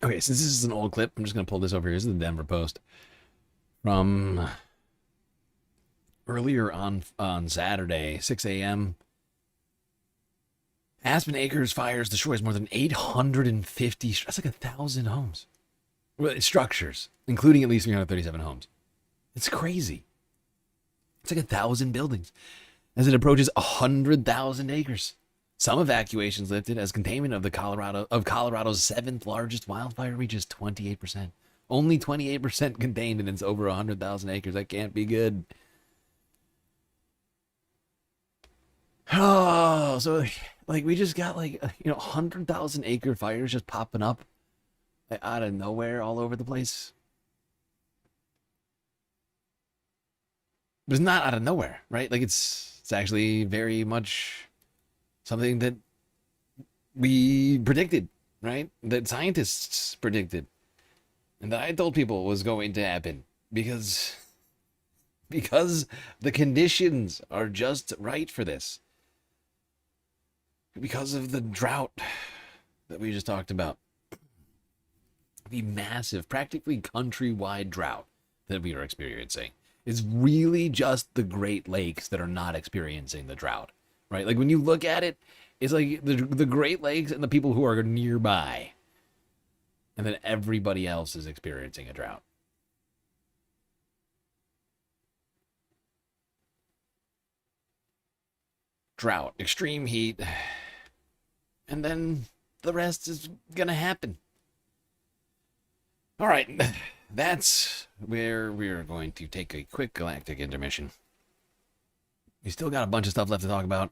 Okay, since this is an old clip, I'm just going to pull this over here. This is the Denver Post from earlier on Saturday, 6 a.m. Aspen Acres fires destroys more than 850, that's like 1,000 homes. Well, structures, including at least 337 homes. It's crazy. It's like 1,000 buildings as it approaches 100,000 acres. Some evacuations lifted as containment of Colorado's seventh largest wildfire reaches 28%. Only 28% contained, and it's over 100,000 acres. That can't be good. Oh, so like we just got 100,000 acre fires just popping up out of nowhere all over the place. But it's not out of nowhere, right? Like it's actually very much something that we predicted, right? That scientists predicted. And that I told people was going to happen because the conditions are just right for this. Because of the drought that we just talked about. The massive, practically countrywide drought that we are experiencing. It's really just the Great Lakes that are not experiencing the drought, right? Like when you look at it, it's like the Great Lakes and the people who are nearby. And then everybody else is experiencing a drought. Drought, extreme heat, and then the rest is gonna happen. All right, that's where we're going to take a quick galactic intermission. We still got a bunch of stuff left to talk about,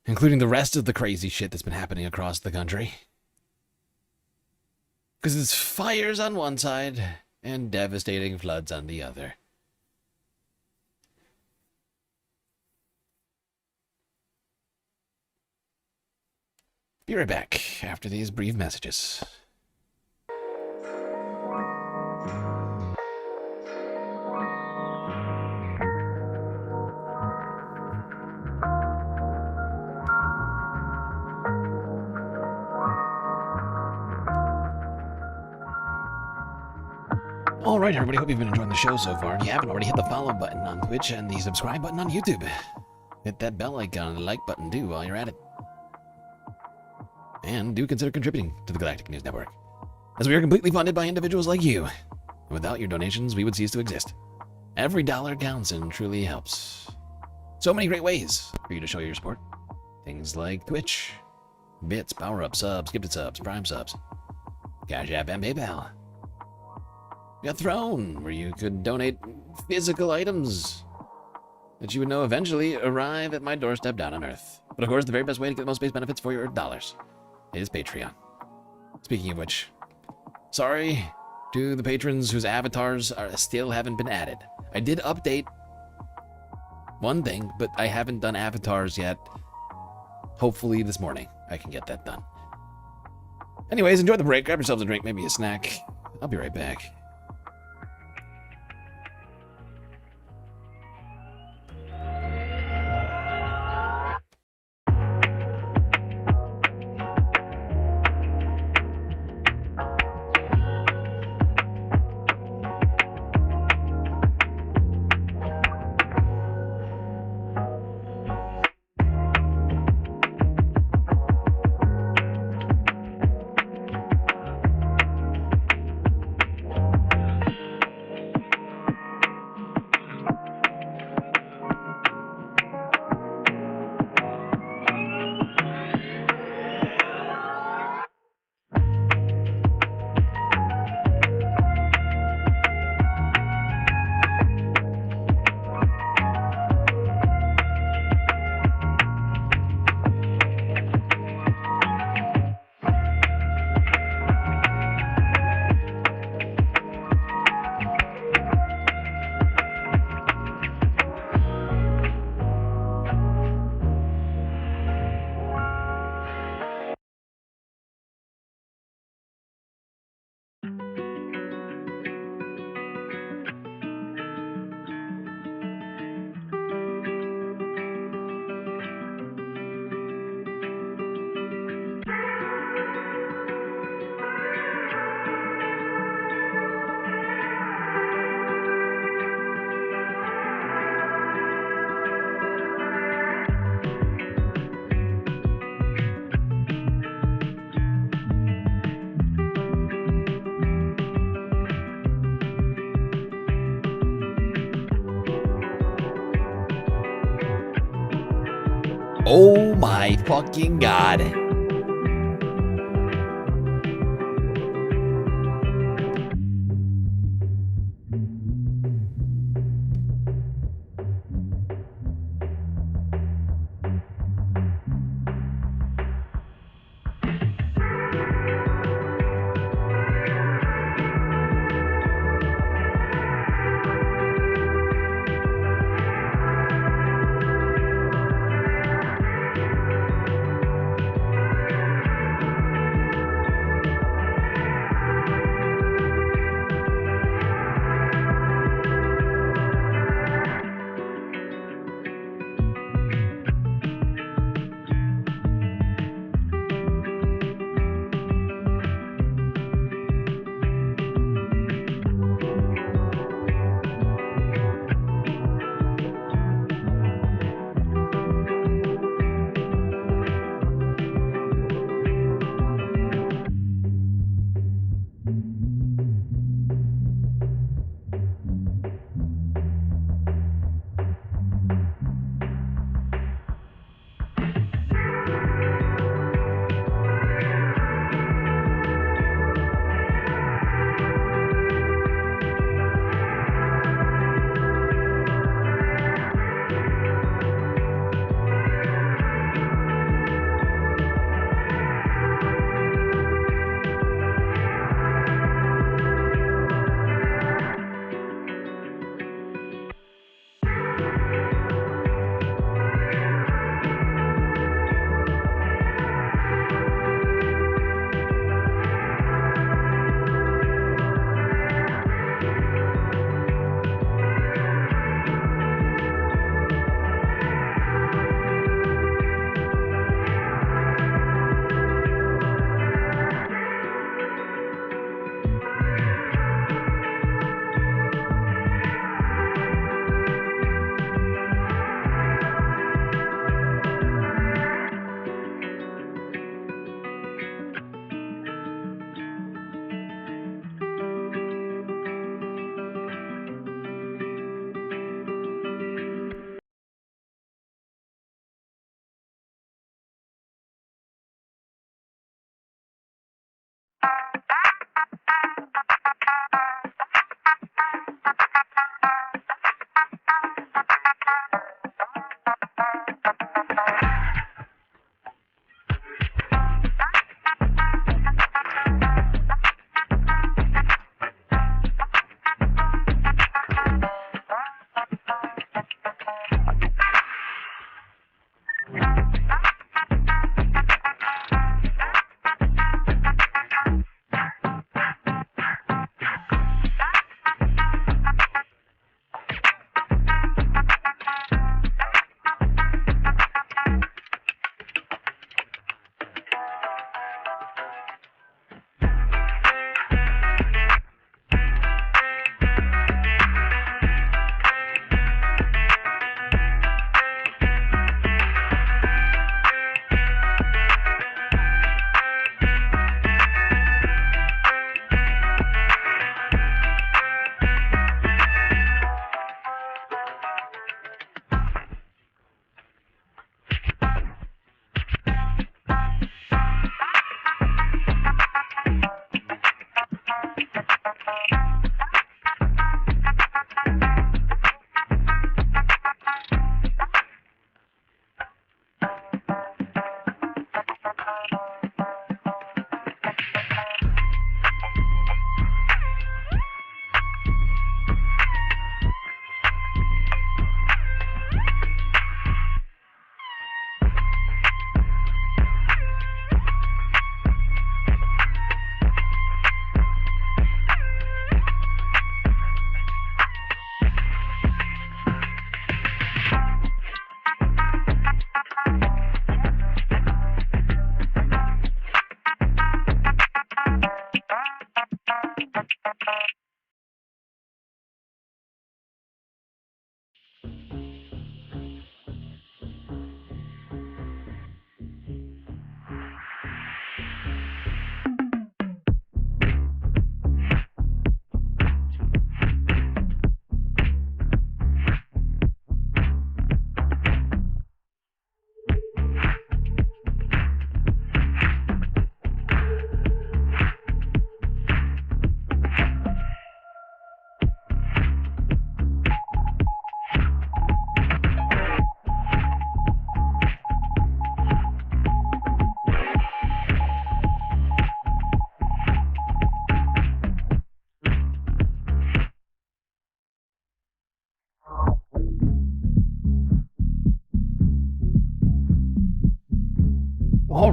including the rest of the crazy shit that's been happening across the country. Because it's fires on one side and devastating floods on the other. Be right back after these brief messages. All right, everybody, hope you've been enjoying the show so far. If you haven't already, hit the follow button on Twitch and the subscribe button on YouTube. Hit that bell icon and the like button, too, while you're at it. And do consider contributing to the Galactic News Network, as we are completely funded by individuals like you. Without your donations, we would cease to exist. Every dollar counts and truly helps. So many great ways for you to show your support. Things like Twitch, bits, power-ups, subs, gifted subs, prime subs, Cash App, and PayPal. We got Throne, where you could donate physical items that you would know eventually arrive at my doorstep down on Earth. But of course, the very best way to get the most space benefits for your dollars is Patreon. Speaking of which, sorry to the patrons whose avatars still haven't been added. I did update one thing, but I haven't done avatars yet. Hopefully this morning I can get that done. Anyways, enjoy the break. Grab yourselves a drink, maybe a snack. I'll be right back. my fucking God.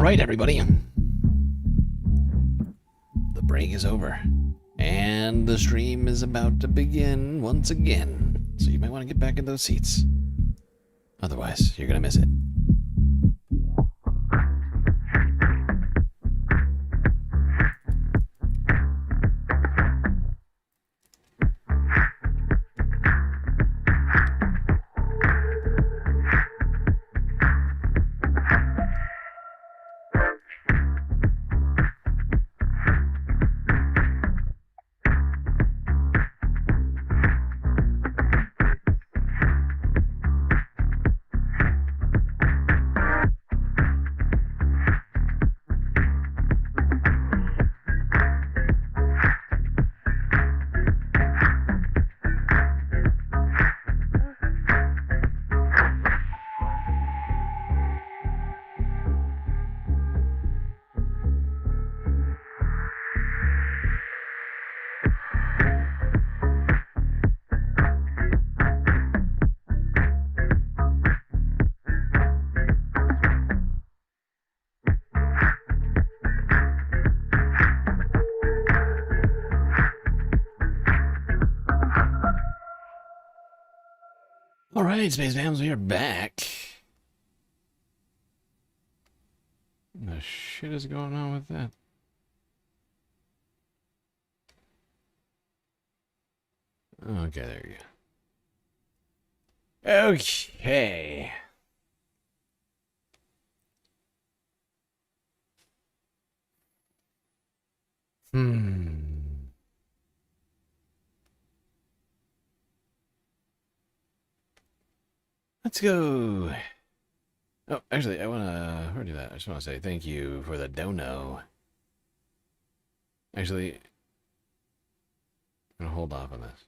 right, everybody. The break is over. And the stream is about to begin once again. So you might want to get back in those seats. Otherwise, you're going to miss it. Alright, Space Fams, we are back. What the shit is going on with that? Okay, there you go. Okay. Let's go. Oh, actually, I want to do that. I just want to say thank you for the dono. Actually, I'm going to hold off on this.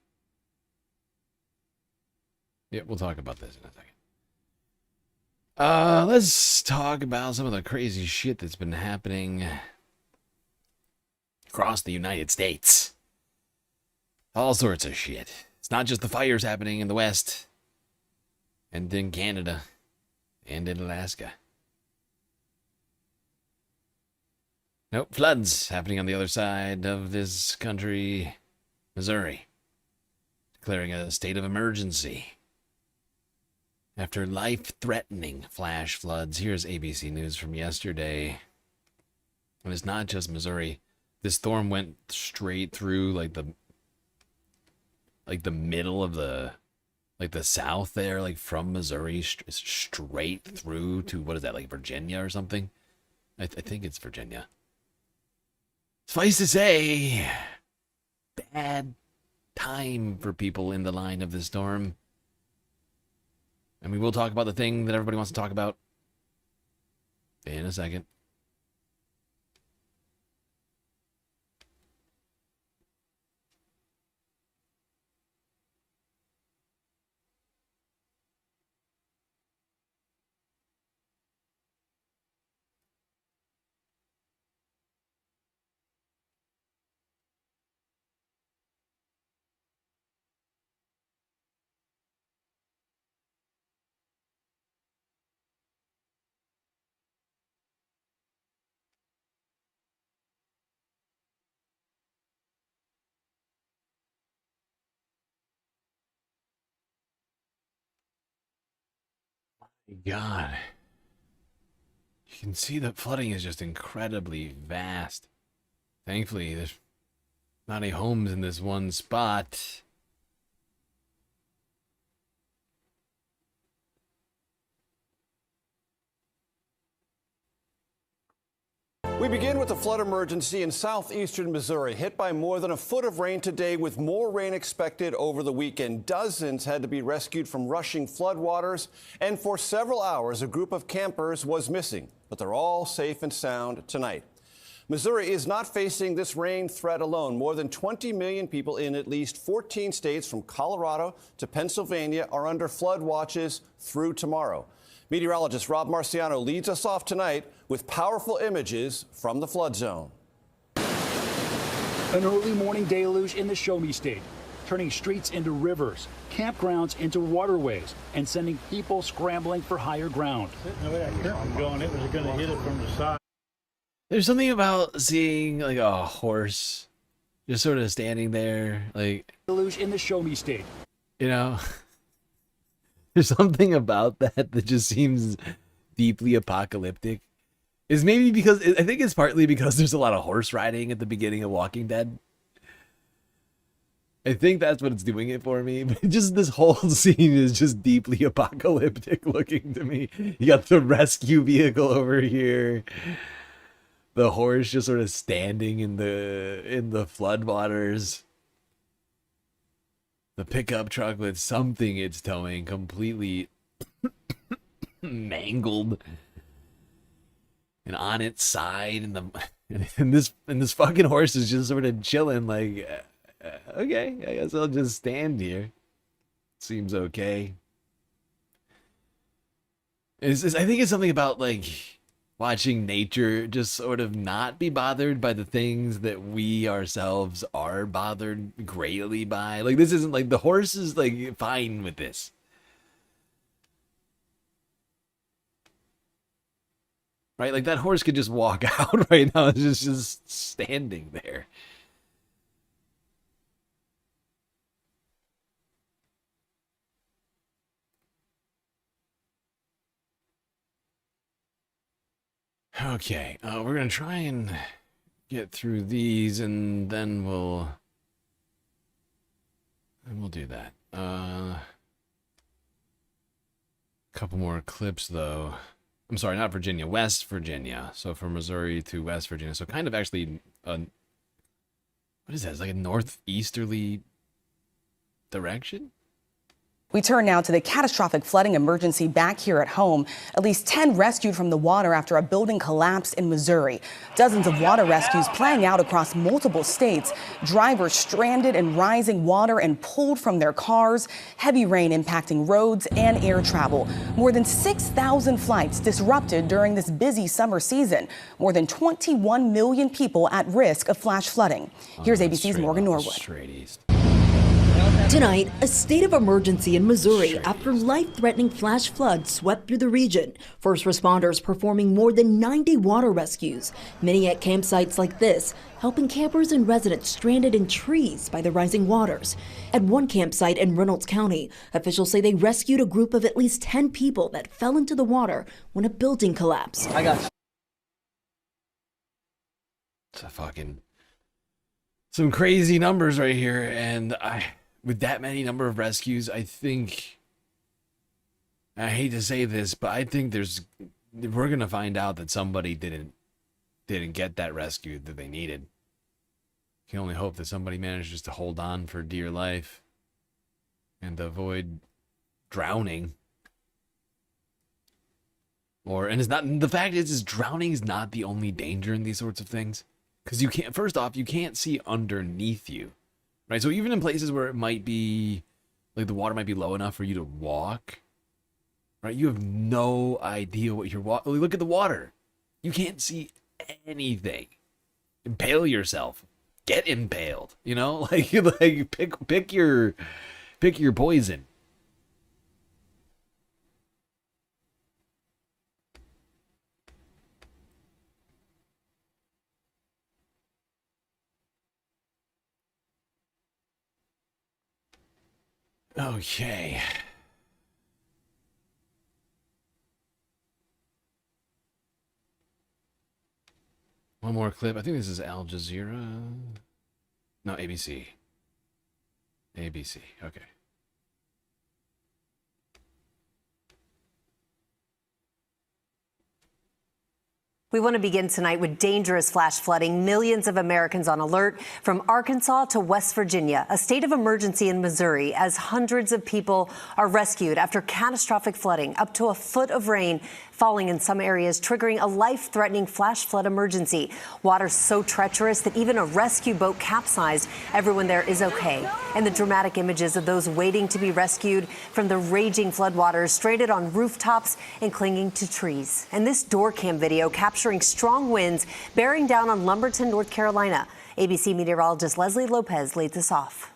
Yeah, we'll talk about this in a second. Let's talk about some of the crazy shit that's been happening across the United States. All sorts of shit. It's not just the fires happening in the West. And in Canada, and in Alaska. Nope, floods happening on the other side of this country, Missouri. Declaring a state of emergency. After life-threatening flash floods, here's ABC News from yesterday. And it's not just Missouri. This storm went straight through, like the middle of the south there, like from Missouri straight through to, what is that, like Virginia or something? I think it's Virginia. Suffice to say, bad time for people in the line of the storm. And we will talk about the thing that everybody wants to talk about in a second. God. You can see the flooding is just incredibly vast. Thankfully, there's not any homes in this one spot. We begin with a flood emergency in southeastern Missouri, hit by more than a foot of rain today, with more rain expected over the weekend. Dozens had to be rescued from rushing floodwaters, and for several hours, a group of campers was missing, but they're all safe and sound tonight. Missouri is not facing this rain threat alone. More than 20 million people in at least 14 states from Colorado to Pennsylvania are under flood watches through tomorrow. Meteorologist Rob Marciano leads us off tonight with powerful images from the flood zone. An early morning deluge in the Show Me State, turning streets into rivers, campgrounds into waterways, and sending people scrambling for higher ground. It was going to hit it from the side. There's something about seeing like a horse just sort of standing there, like in the Show Me State. You know, there's something about that just seems deeply apocalyptic. Is maybe because I think it's partly because there's a lot of horse riding at the beginning of Walking Dead. I think that's what it's doing it for me. But just this whole scene is just deeply apocalyptic looking to me. You got the rescue vehicle over here. The horse just sort of standing in the floodwaters. The pickup truck with something it's towing completely mangled and on its side, and this fucking horse is just sort of chilling like, okay, I guess I'll just stand here. Seems okay. I think it's something about like watching nature just sort of not be bothered by the things that we ourselves are bothered greatly by. Like, this isn't like the horse is like fine with this. Right? Like that horse could just walk out right now. It's just standing there. Okay, we're gonna try and get through these, and then we'll do that. Couple more clips though. I'm sorry, not Virginia, West Virginia. So from Missouri to West Virginia. So kind of actually, what is that? It's like a northeasterly direction. We turn now to the catastrophic flooding emergency back here at home. At least 10 rescued from the water after a building collapsed in Missouri. Dozens of water rescues playing out across multiple states. Drivers stranded in rising water and pulled from their cars. Heavy rain impacting roads and air travel. More than 6,000 flights disrupted during this busy summer season. More than 21 million people at risk of flash flooding. Here's ABC's Morgan Norwood. Straight east. Tonight, a state of emergency in Missouri after life-threatening flash floods swept through the region. First responders performing more than 90 water rescues, many at campsites like this, helping campers and residents stranded in trees by the rising waters. At one campsite in Reynolds County, officials say they rescued a group of at least 10 people that fell into the water when a building collapsed. I got some crazy numbers right here, and with that many number of rescues, I think, I hate to say this, but I think we're gonna find out that somebody didn't get that rescue that they needed. You can only hope that somebody manages to hold on for dear life and avoid drowning. And it's not, the fact is drowning is not the only danger in these sorts of things. Because you can't, first off, you can't see underneath you. Right, so even in places where it might be, like the water might be low enough for you to walk, right, you have no idea what you're walking. Look at the water. You can't see anything. Impale yourself. Get impaled. You know, like pick your poison. Okay. One more clip. I think this is Al Jazeera. No, ABC. ABC. Okay. We want to begin tonight with dangerous flash flooding. Millions of Americans on alert from Arkansas to West Virginia. A state of emergency in Missouri as hundreds of people are rescued after catastrophic flooding. Up to a foot of rain falling in some areas, triggering a life-threatening flash flood emergency. Water so treacherous that even a rescue boat capsized. Everyone there is okay. And the dramatic images of those waiting to be rescued from the raging floodwaters, stranded on rooftops and clinging to trees. And this door cam video capturing strong winds bearing down on Lumberton, North Carolina. ABC meteorologist Leslie Lopez leads us off.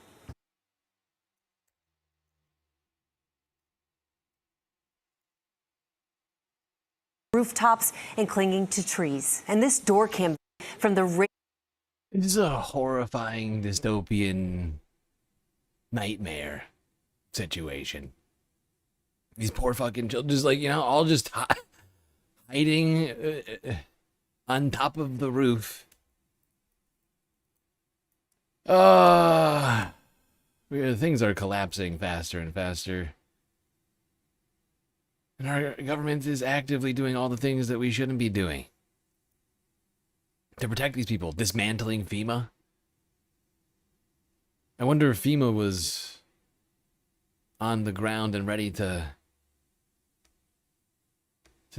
rooftops and clinging to trees. And this door cam from the... This is a horrifying dystopian nightmare situation. These poor fucking children, just like, you know, all just hiding on top of the roof. Things are collapsing faster and faster. And our government is actively doing all the things that we shouldn't be doing to protect these people. Dismantling FEMA. I wonder if FEMA was on the ground and ready to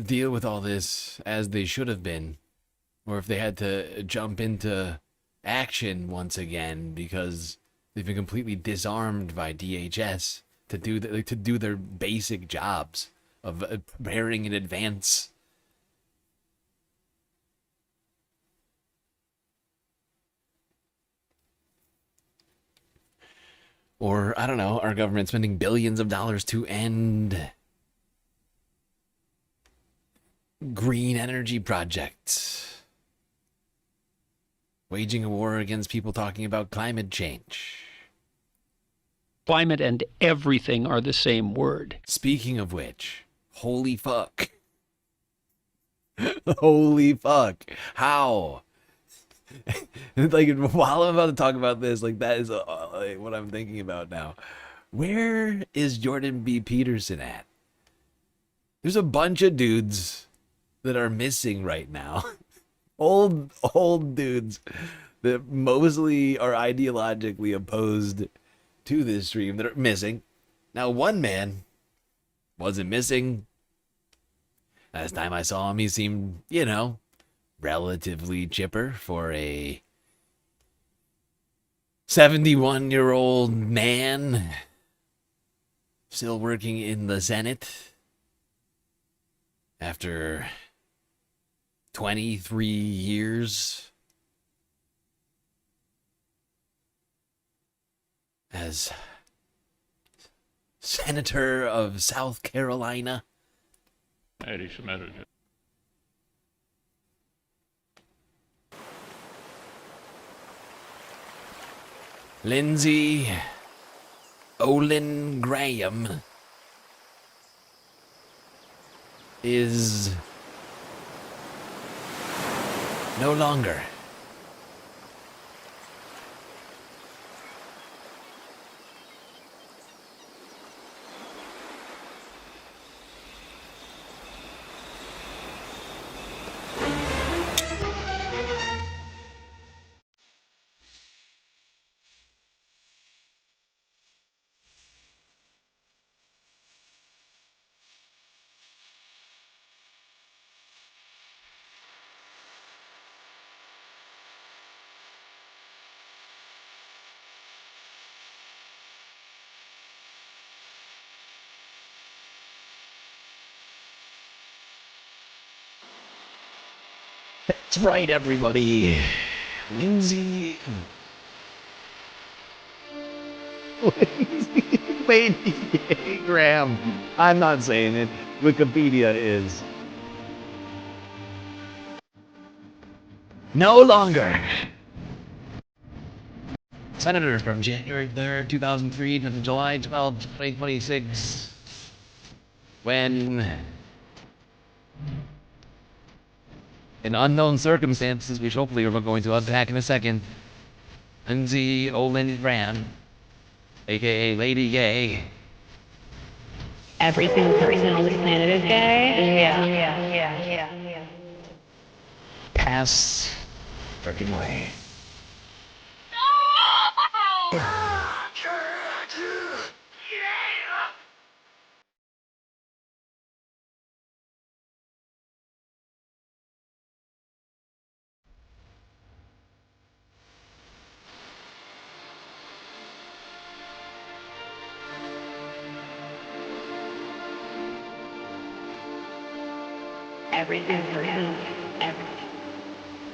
deal with all this as they should have been, or if they had to jump into action once again because they've been completely disarmed by DHS to do their basic jobs of preparing in advance. Or, I don't know, our government spending billions of dollars to end green energy projects. Waging a war against people talking about climate change. Climate and everything are the same word. Speaking of which, holy fuck. Holy fuck. How? Like, while I'm about to talk about this, like, that is like, what I'm thinking about now. Where is Jordan B. Peterson at? There's a bunch of dudes that are missing right now. old dudes that mostly are ideologically opposed to this stream that are missing. Now, one man wasn't missing. Last time I saw him, he seemed, you know, relatively chipper for a 71-year-old man still working in the Senate after 23 years as Senator of South Carolina. Lindsey Olin Graham is no longer. That's right, everybody. Lindsey Graham. I'm not saying it. Wikipedia is. No longer. Senator from January 3rd, 2003 to July 12th, 2026. When, in unknown circumstances, which hopefully we're going to unpack in a second, Lindsey Olin Graham, aka Lady Gay. Every single person on this planet is gay? Yeah. Pass freaking way.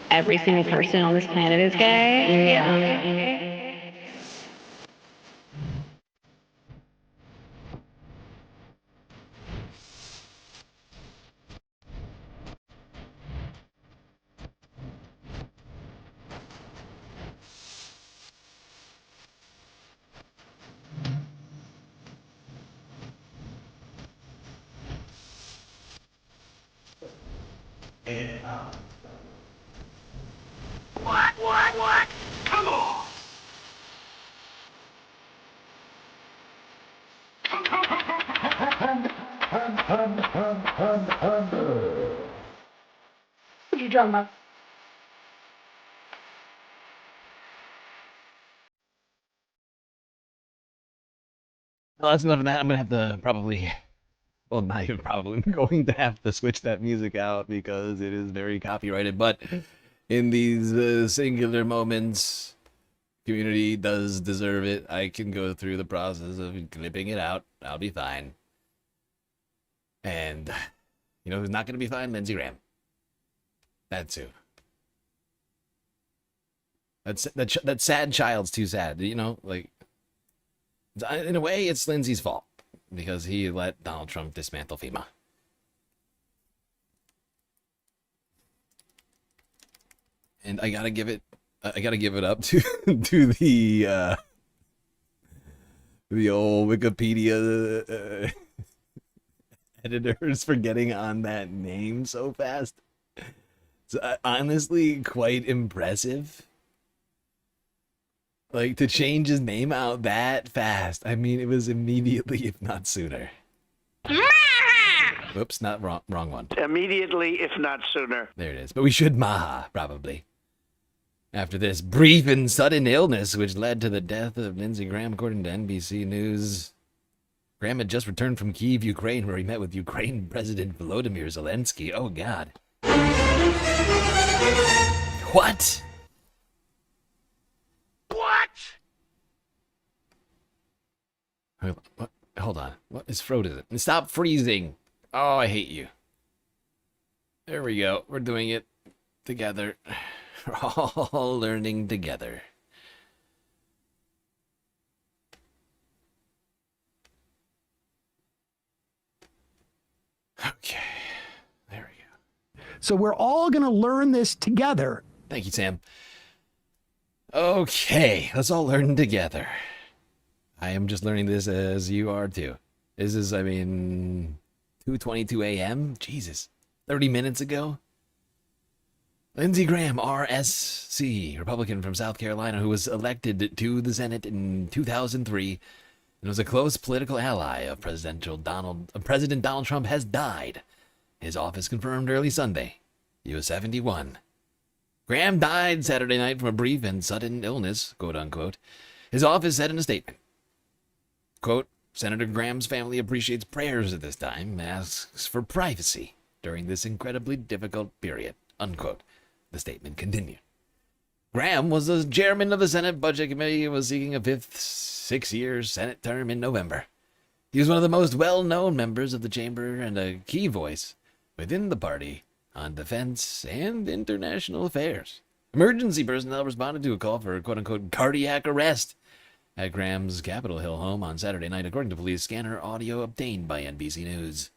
Every single person on this planet is gay? Yeah. What? Come on! What you talking about? Well, that's enough of that. I'm gonna have to probably, well, not even probably, I'm going to have to switch that music out because it is very copyrighted. But in these singular moments, community does deserve it. I can go through the process of clipping it out. I'll be fine. And you know who's not gonna be fine? Lindsey Graham. That's who. That sad child's too sad. You know, like. In a way, it's Lindsey's fault because he let Donald Trump dismantle FEMA. And I gotta give it up to the old Wikipedia editors for getting on that name so fast. It's honestly quite impressive. Like, to change his name out that fast. I mean, it was immediately, if not sooner. Oops, not wrong one. Immediately, if not sooner. There it is. But we should Maha, probably. After this brief and sudden illness, which led to the death of Lindsey Graham, according to NBC News. Graham had just returned from Kyiv, Ukraine, where he met with Ukraine President Volodymyr Zelensky. Oh, God. What? What? Hold on. What is frozen? Stop freezing. Oh, I hate you. There we go. We're doing it together. We're all learning together. Okay. There we go. So we're all going to learn this together. Thank you, Sam. Okay. Let's all learn together. I am just learning this as you are too. This is, I mean, 2:22 a.m. Jesus, 30 minutes ago. Lindsey Graham, RSC, Republican from South Carolina, who was elected to the Senate in 2003 and was a close political ally of President Donald Trump, has died. His office confirmed early Sunday. He was 71. Graham died Saturday night from a brief and sudden illness, quote unquote. His office said in a statement, quote, Senator Graham's family appreciates prayers at this time and asks for privacy during this incredibly difficult period, unquote. The statement continued. Graham was the chairman of the Senate Budget Committee and was seeking a fifth 6-year Senate term in November. He was one of the most well-known members of the chamber and a key voice within the party on defense and international affairs. Emergency personnel responded to a call for a quote-unquote cardiac arrest at Graham's Capitol Hill home on Saturday night, according to police scanner audio obtained by NBC News.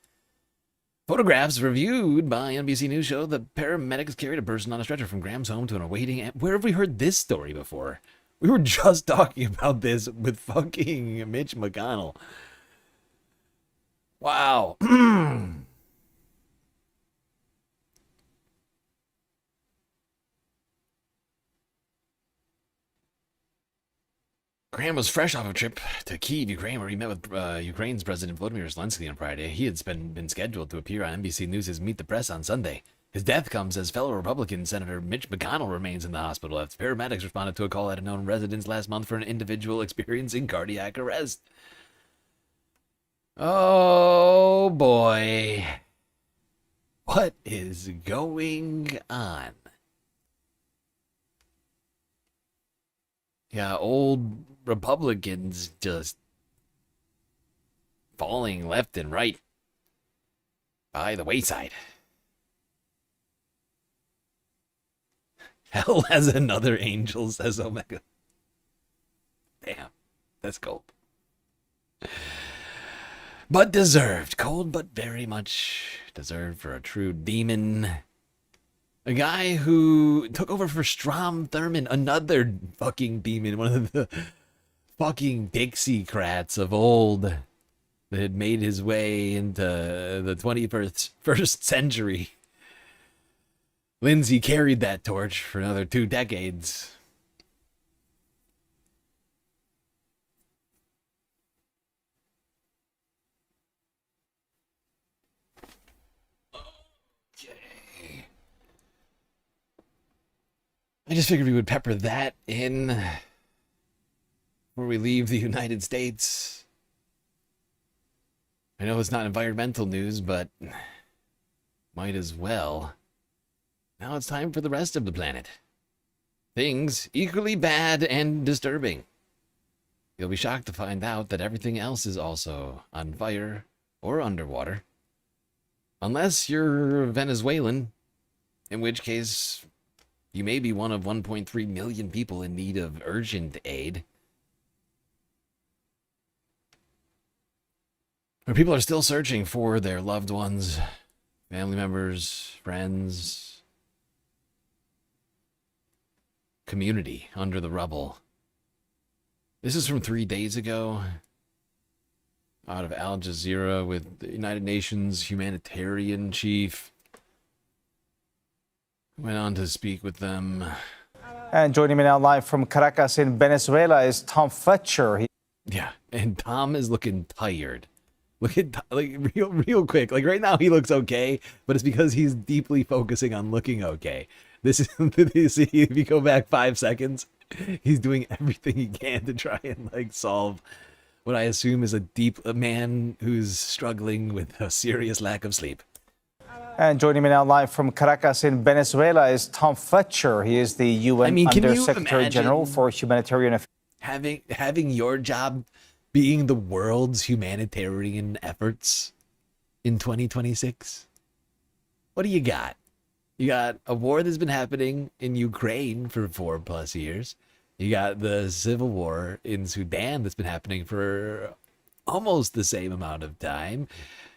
Photographs reviewed by NBC News show the paramedics carried a person on a stretcher from Graham's home to an awaiting... Where have we heard this story before? We were just talking about this with fucking Mitch McConnell. Wow. Graham was fresh off a trip to Kyiv, Ukraine, where he met with Ukraine's President Volodymyr Zelensky on Friday. He had been scheduled to appear on NBC News' Meet the Press on Sunday. His death comes as fellow Republican Senator Mitch McConnell remains in the hospital after paramedics responded to a call at a known residence last month for an individual experiencing cardiac arrest. Oh, boy. What is going on? Yeah, old Republicans just falling left and right by the wayside. Hell has another angel, says Omega. Damn, that's cold. But deserved. Cold, but very much deserved for a true demon. A guy who took over for Strom Thurmond, another fucking demon, one of the fucking Dixiecrats of old that had made his way into the 21st century. Lindsay carried that torch for another 2 decades. Okay. I just figured we would pepper that in before we leave the United States. I know it's not environmental news, but might as well. Now it's time for the rest of the planet. Things equally bad and disturbing. You'll be shocked to find out that everything else is also on fire or underwater. Unless you're Venezuelan, in which case you may be one of 1.3 million people in need of urgent aid. Where people are still searching for their loved ones, family members, friends, community under the rubble. This is from 3 days ago, out of Al Jazeera, with the United Nations humanitarian chief. Went on to speak with them. And joining me now live from Caracas in Venezuela is Tom Fletcher. Yeah, and Tom is looking tired. Look at, like, real quick. Like, right now he looks okay, but it's because he's deeply focusing on looking okay. This is, if you go back 5 seconds, he's doing everything he can to try and, like, solve what I assume is a man who's struggling with a serious lack of sleep. And joining me now live from Caracas in Venezuela is Tom Fletcher. He is the UN Under-Secretary General for Humanitarian Affairs. Having your job being the world's humanitarian efforts in 2026? What do you got? You got a war that's been happening in Ukraine for 4+ years. You got the civil war in Sudan that's been happening for almost the same amount of time.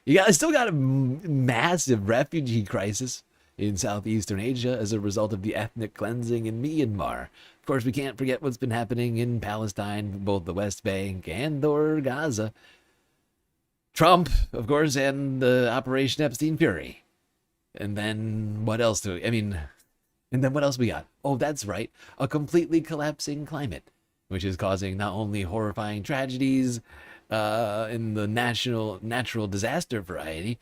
You still got a massive refugee crisis in Southeastern Asia as a result of the ethnic cleansing in Myanmar. Of course, we can't forget what's been happening in Palestine, both the West Bank and or Gaza. Trump, of course, and the Operation Epstein Fury. And then what else and then what else we got? Oh, that's right. A completely collapsing climate, which is causing not only horrifying tragedies in the natural disaster variety,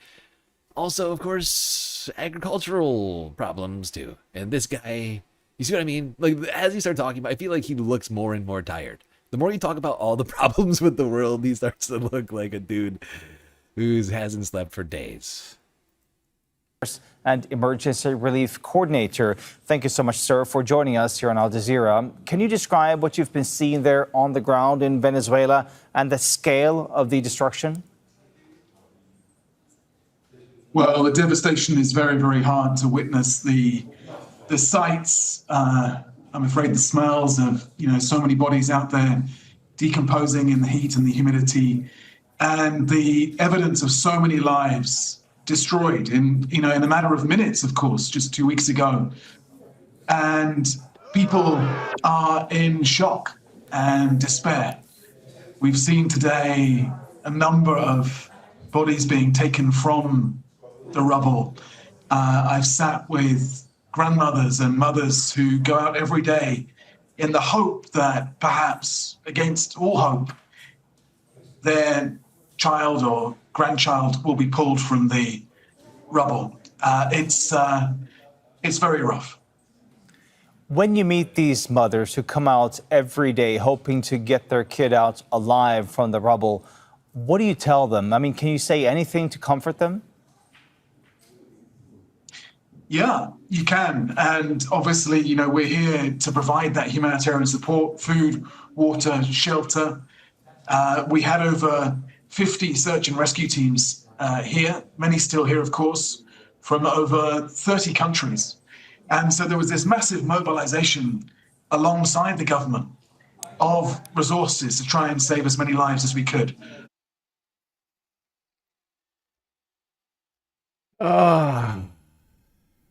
also, of course, agricultural problems too. And this guy, you see what I mean? Like, as you start talking about, I feel like he looks more and more tired. The more you talk about all the problems with the world, he starts to look like a dude who hasn't slept for days. And Emergency Relief Coordinator. Thank you so much, sir, for joining us here on Al Jazeera. Can you describe what you've been seeing there on the ground in Venezuela and the scale of the destruction? Well, the devastation is very, very hard to witness. The sights, I'm afraid the smells of, so many bodies out there decomposing in the heat and the humidity, and the evidence of so many lives destroyed in a matter of minutes, of course, just 2 weeks ago. And people are in shock and despair. We've seen today a number of bodies being taken from the rubble. I've sat with grandmothers and mothers who go out every day in the hope that perhaps, against all hope, their child or grandchild will be pulled from the rubble. It's very rough. When you meet these mothers who come out every day hoping to get their kid out alive from the rubble, what do you tell them? I mean, can you say anything to comfort them? Yeah, you can. And obviously, we're here to provide that humanitarian support, food, water, shelter. We had over 50 search and rescue teams here, many still here, of course, from over 30 countries. And so there was this massive mobilization alongside the government of resources to try and save as many lives as we could.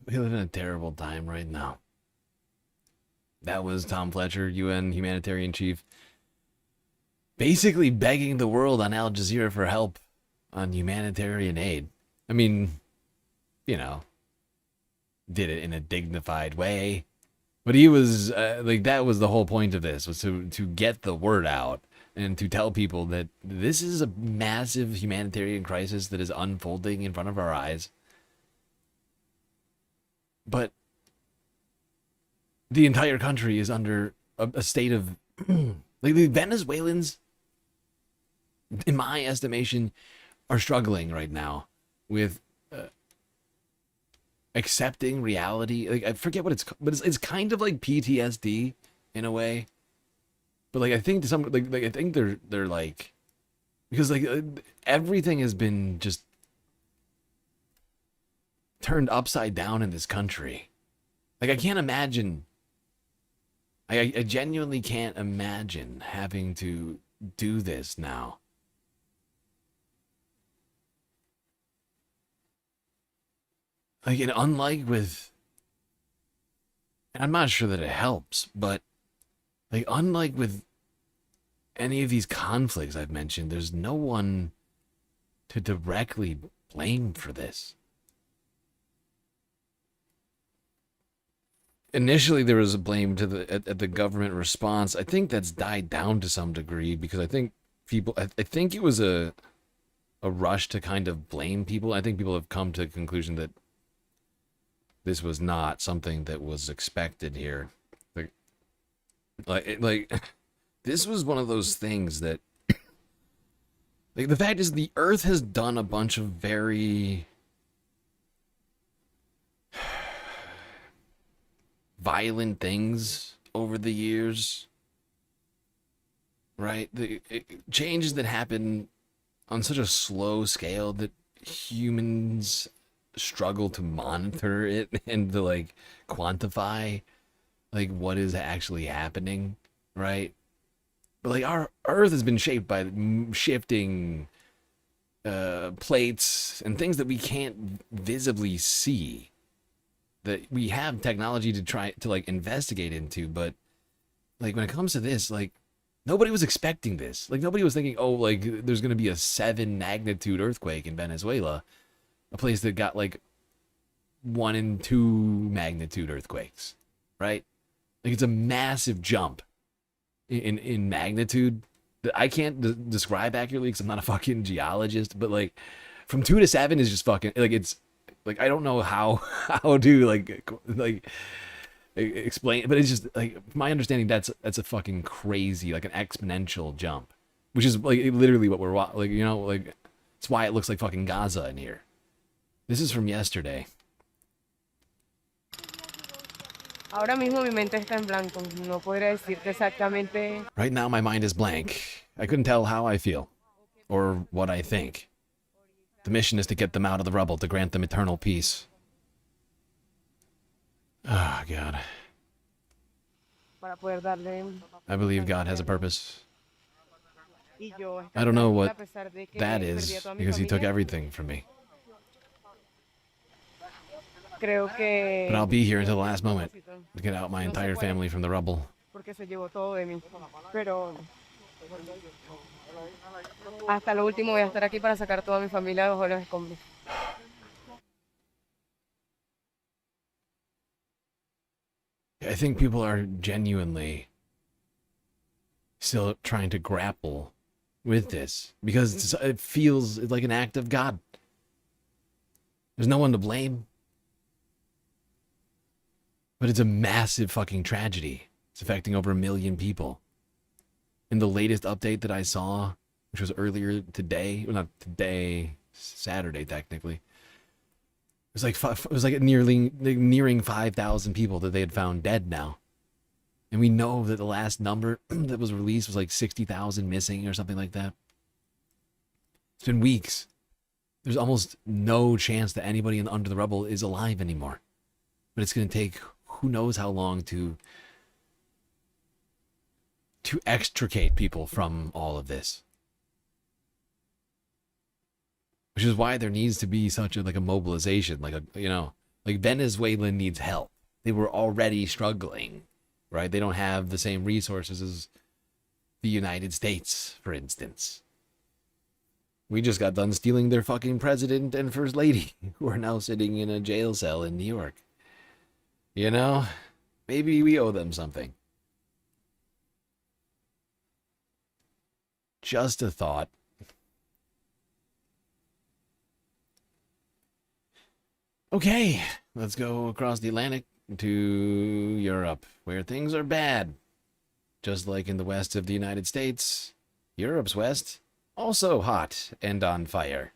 We live in a terrible time right now. That was Tom Fletcher, UN humanitarian chief, basically begging the world on Al Jazeera for help on humanitarian aid. I mean, did it in a dignified way. But he was like, that was the whole point of this, was to get the word out and to tell people that this is a massive humanitarian crisis that is unfolding in front of our eyes. But the entire country is under a state of like, the Venezuelans, in my estimation, are struggling right now with accepting reality. Like, I forget what but it's kind of like PTSD in a way. But like, I think to some like I think they're like, because like everything has been just turned upside down in this country. Like, I can't imagine. I genuinely can't imagine having to do this now. Like, and unlike with, and I'm not sure that it helps, but like, unlike with any of these conflicts I've mentioned, there's no one to directly blame for this. Initially, there was a blame to at the government response. I think that's died down to some degree, because I think people, I think it was a rush to kind of blame people. I think people have come to the conclusion that this was not something that was expected here. Like this was one of those things that, like, the fact is, the Earth has done a bunch of very violent things over the years, right? The changes that happen on such a slow scale that humans struggle to monitor it and to like quantify like what is actually happening, right? But like, our Earth has been shaped by shifting plates and things that we can't visibly see, that we have technology to try to like investigate into. But like, when it comes to this, like, nobody was expecting this. Like, nobody was thinking, oh, like, there's going to be a 7 magnitude earthquake in Venezuela, a place that got like 1 and 2 magnitude earthquakes, right? Like, it's a massive jump in magnitude that I can't describe accurately because I'm not a fucking geologist. But like, from 2 to 7 is just fucking, like, it's like, I don't know how to like explain, but it's just like, my understanding, that's a fucking crazy, like, an exponential jump, which is like literally what we're like, you know, like, it's why it looks like fucking Gaza in here. This is from yesterday. Ahora mismo mi mente está en blanco. No podría decirte exactamente. Right now, my mind is blank. I couldn't tell how I feel or what I think. The mission is to get them out of the rubble, to grant them eternal peace. Oh, God. Para poder darle. I believe God has a purpose. Y yo, I don't know what that is, because he took everything from me. Creo que. But I'll be here until the last moment to get out my entire family from the rubble. Porque se llevó todo de mí. Pero hasta lo último voy a estar aquí para sacar toda mi familia de los escombros. I think people are genuinely still trying to grapple with this, because it feels like an act of God. There's no one to blame. But it's a massive fucking tragedy. It's affecting over 1 million people. And the latest update that I saw, which was earlier today, well, not today, Saturday technically, it was like nearing 5,000 people that they had found dead now. And we know that the last number that was released was like 60,000 missing or something like that. It's been weeks. There's almost no chance that anybody under the rubble is alive anymore. But it's going to take who knows how long to extricate people from all of this. Which is why there needs to be such a, like, a mobilization, like, a, you know, like, Venezuela needs help. They were already struggling, right? They don't have the same resources as the United States, for instance. We just got done stealing their fucking president and first lady, who are now sitting in a jail cell in New York. You know, maybe we owe them something. Just a thought. Okay, let's go across the Atlantic to Europe, where things are bad. Just like in the west of the United States, Europe's west, also hot and on fire.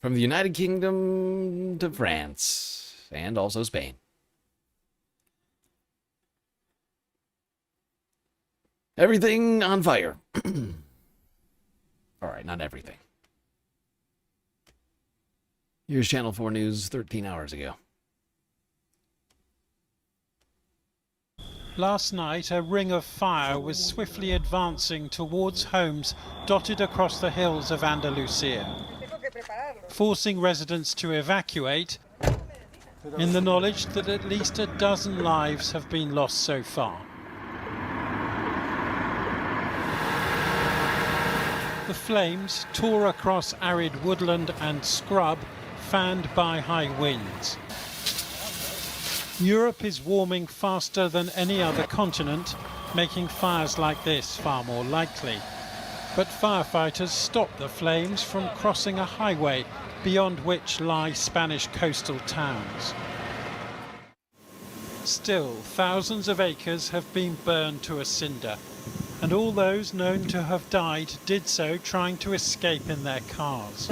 From the United Kingdom to France, and also Spain. Everything on fire. Alright, not everything. Here's Channel 4 News 13 hours ago. Last night, a ring of fire was swiftly advancing towards homes dotted across the hills of Andalusia, forcing residents to evacuate in the knowledge that at least a dozen lives have been lost so far. The flames tore across arid woodland and scrub, fanned by high winds. Europe is warming faster than any other continent, making fires like this far more likely. But firefighters stopped the flames from crossing a highway beyond which lie Spanish coastal towns. Still, thousands of acres have been burned to a cinder, and all those known to have died did so trying to escape in their cars.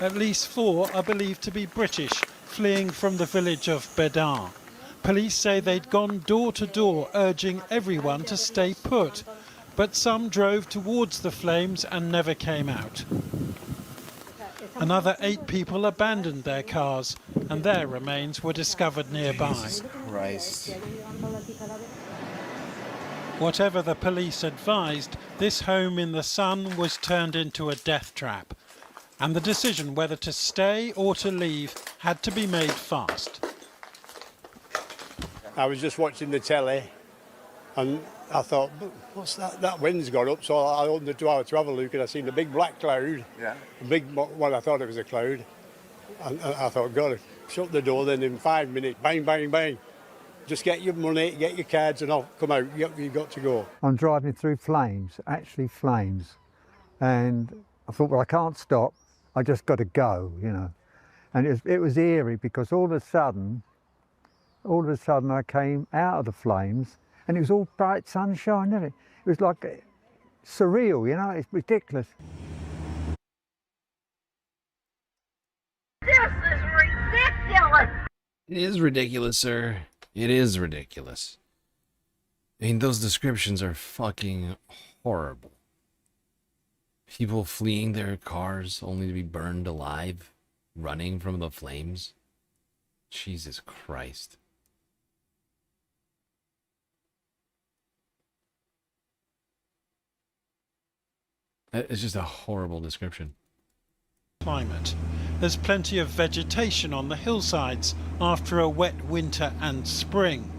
At least 4 are believed to be British, fleeing from the village of Bedar. Police say they'd gone door to door urging everyone to stay put, but some drove towards the flames and never came out. Another 8 people abandoned their cars, and their remains were discovered nearby. Jesus Christ. Whatever the police advised, this home in the sun was turned into a death trap, and the decision whether to stay or to leave had to be made fast. I was just watching the telly and I thought, what's that? That wind's gone up, so I opened the 2-hour travel look and I seen a big black cloud. Yeah. A big one, I thought it was a cloud. And I thought, God, shut the door, then in 5 minutes, bang, bang, bang. Just get your money, get your cards and I'll come out, you've got to go. I'm driving through flames, actually flames. And I thought, well, I can't stop, I just got to go, you know. And it was eerie because all of a sudden I came out of the flames and it was all bright sunshine, wasn't it? It was like surreal, you know, it's ridiculous. This is ridiculous! It is ridiculous, sir. It is ridiculous. I mean, those descriptions are fucking horrible. People fleeing their cars only to be burned alive, running from the flames. Jesus Christ. It's just a horrible description. Climate. There's plenty of vegetation on the hillsides after a wet winter and spring,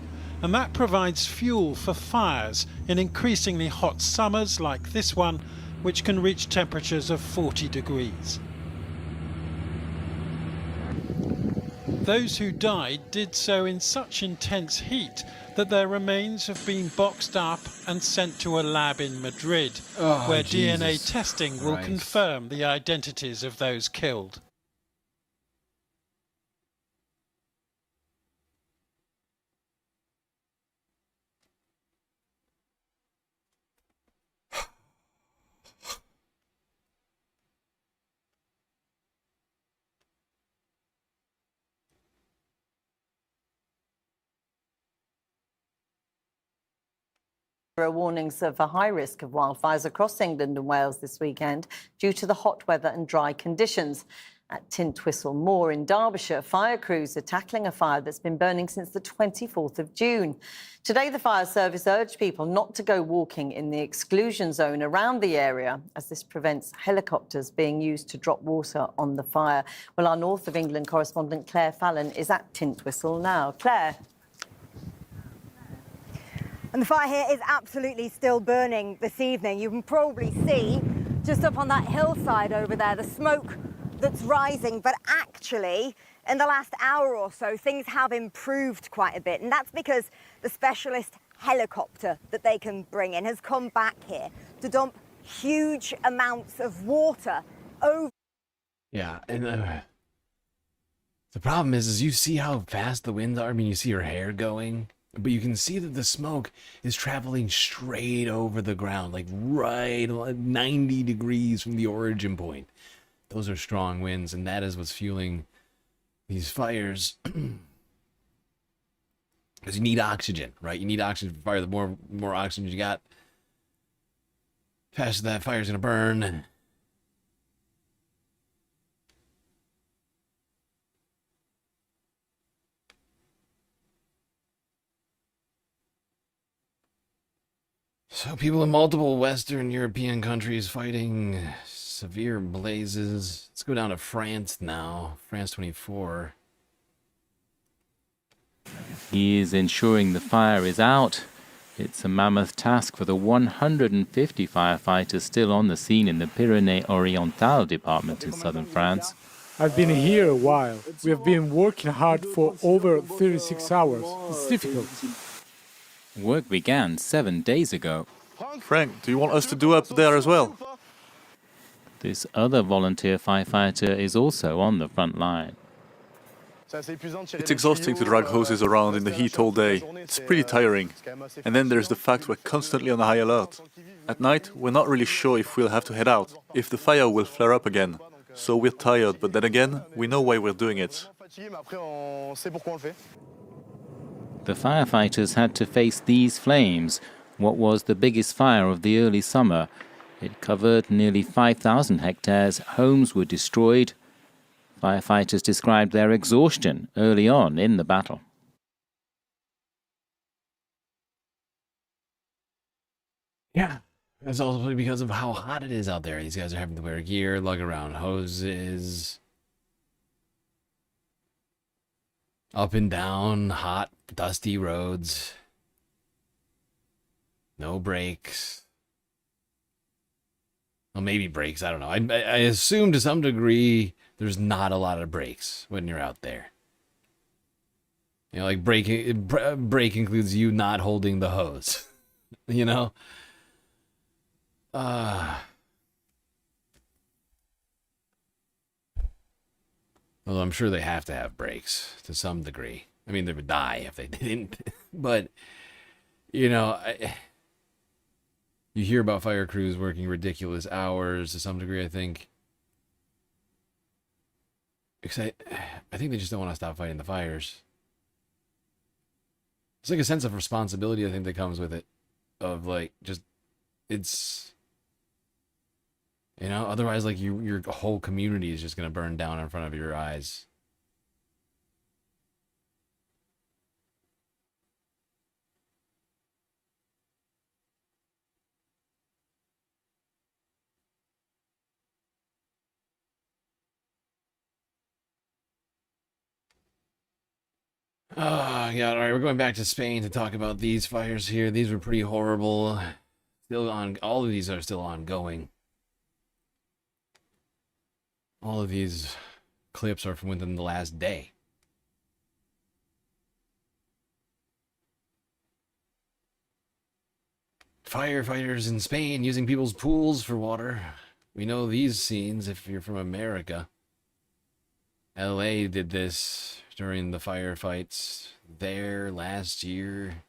and that provides fuel for fires in increasingly hot summers like this one, which can reach temperatures of 40 degrees. Those who died did so in such intense heat that their remains have been boxed up and sent to a lab in Madrid, where Jesus DNA testing will Christ. confirm the identities of those killed. There are warnings of a high risk of wildfires across England and Wales this weekend due to the hot weather and dry conditions. At Tintwistle Moor in Derbyshire, fire crews are tackling a fire that's been burning since the 24th of June. Today, the fire service urged people not to go walking in the exclusion zone around the area, as this prevents helicopters being used to drop water on the fire. Well, our North of England correspondent Claire Fallon is at Tintwistle now. Claire. And the fire here is absolutely still burning this evening. You can probably see just up on that hillside over there the smoke that's rising, but actually in the last hour or so, things have improved quite a bit. And that's because the specialist helicopter that they can bring in has come back here to dump huge amounts of water over. Yeah, and the problem is you see how fast the winds are. I mean, you see her hair going, but you can see that the smoke is traveling straight over the ground, like right 90 degrees from the origin point. Those are strong winds, and that is what's fueling these fires. Because you need oxygen, right? You need oxygen for fire. The more oxygen you got, faster that fire's gonna burn. So people in multiple Western European countries fighting severe blazes. Let's go down to France now. France 24. He is ensuring the fire is out. It's a mammoth task for the 150 firefighters still on the scene in the Pyrénées-Orientales department in southern France. I've been here a while. We have been working hard for over 36 hours. It's difficult. Work began 7 days ago. Frank, do you want us to do up there as well? This other volunteer firefighter is also on the front line. It's exhausting to drag hoses around in the heat all day. It's pretty tiring. And then there's the fact we're constantly on high alert. At night, we're not really sure if we'll have to head out, if the fire will flare up again. So we're tired, but then again, we know why we're doing it. The firefighters had to face these flames, what was the biggest fire of the early summer. It covered nearly 5,000 hectares, homes were destroyed. Firefighters described their exhaustion early on in the battle. Yeah, that's also because of how hot it is out there. These guys are having to wear gear, lug around hoses. Up and down, hot, dusty roads. No brakes. Well, maybe brakes, I don't know. I assume to some degree there's not a lot of brakes when you're out there. You know, like brake includes you not holding the hose. You know? Although I'm sure they have to have brakes to some degree. I mean, they would die if they didn't. But, you know, you hear about fire crews working ridiculous hours to some degree, I think. Because I think they just don't want to stop fighting the fires. It's like a sense of responsibility, I think, that comes with it. Of, like, just, it's... You know, otherwise, like, your whole community is just going to burn down in front of your eyes. Oh, yeah, all right, we're going back to Spain to talk about these fires here. These were pretty horrible. Still on, all of these are still ongoing. All of these clips are from within the last day. Firefighters in Spain using people's pools for water. We know these scenes if you're from America. LA did this during the firefights there last year.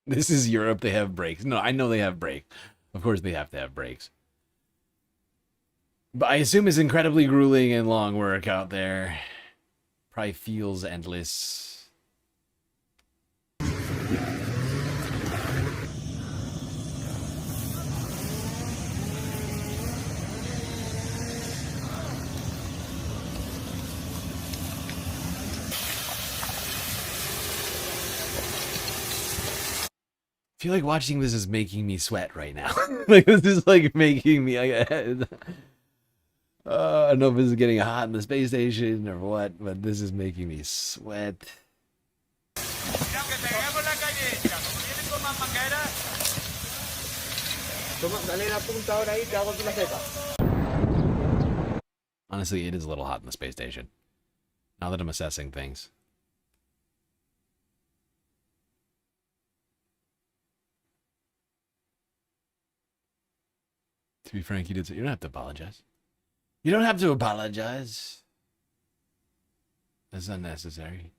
This is Europe, they have brakes. No, I know they have brakes. Of course they have to have brakes. But I assume it's incredibly grueling and long work out there. Probably feels endless. feel like watching this is making me sweat right now. Like, this is like making me. I don't know if this is getting hot in the space station or what, but this is making me sweat. Honestly, it is a little hot in the space station. Now that I'm assessing things. To be frank, you did say you don't have to apologize. You don't have to apologize. That's unnecessary.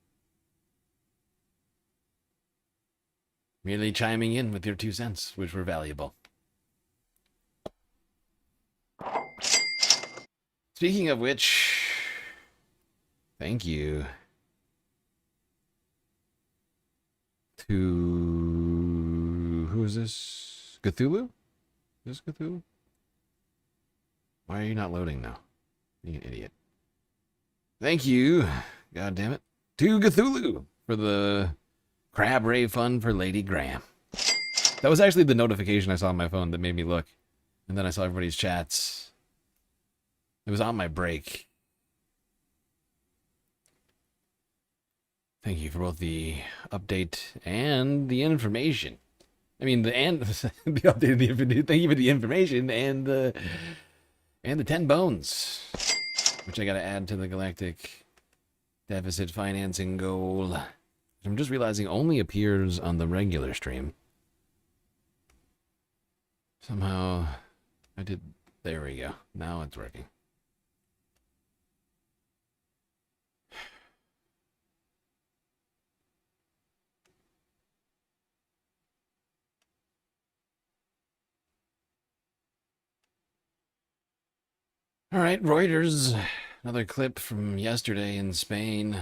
Merely chiming in with your 2 cents, which were valuable. Speaking of which, thank you to... Who is this? Cthulhu? Is this Cthulhu? Why are you not loading now? Being an idiot. Thank you, god damn it, to Cthulhu for the Crab Ray Fund for Lady Graham. That was actually the notification I saw on my phone that made me look. And then I saw everybody's chats. It was on my break. Thank you for both the update and the information. I mean, the update, thank you for the information and the 10 bones, which I got to add to the galactic deficit financing goal. I'm just realizing only appears on the regular stream. Somehow I did. There we go. Now it's working. All right, Reuters. Another clip from yesterday in Spain.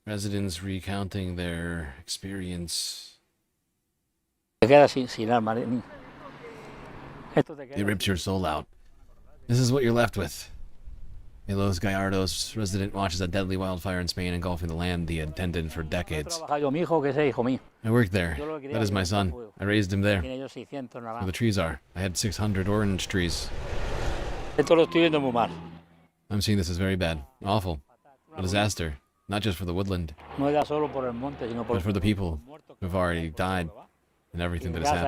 Residents recounting their experience. They ripped your soul out. This is what you're left with. Los Gallardos resident watches a deadly wildfire in Spain engulfing the land he attended for decades. I worked there. That is my son. I raised him there. Where the trees are. I had 600 orange trees. I'm seeing this as very bad. Awful. A disaster. Not just for the woodland, but for the people who've already died and everything that has happened.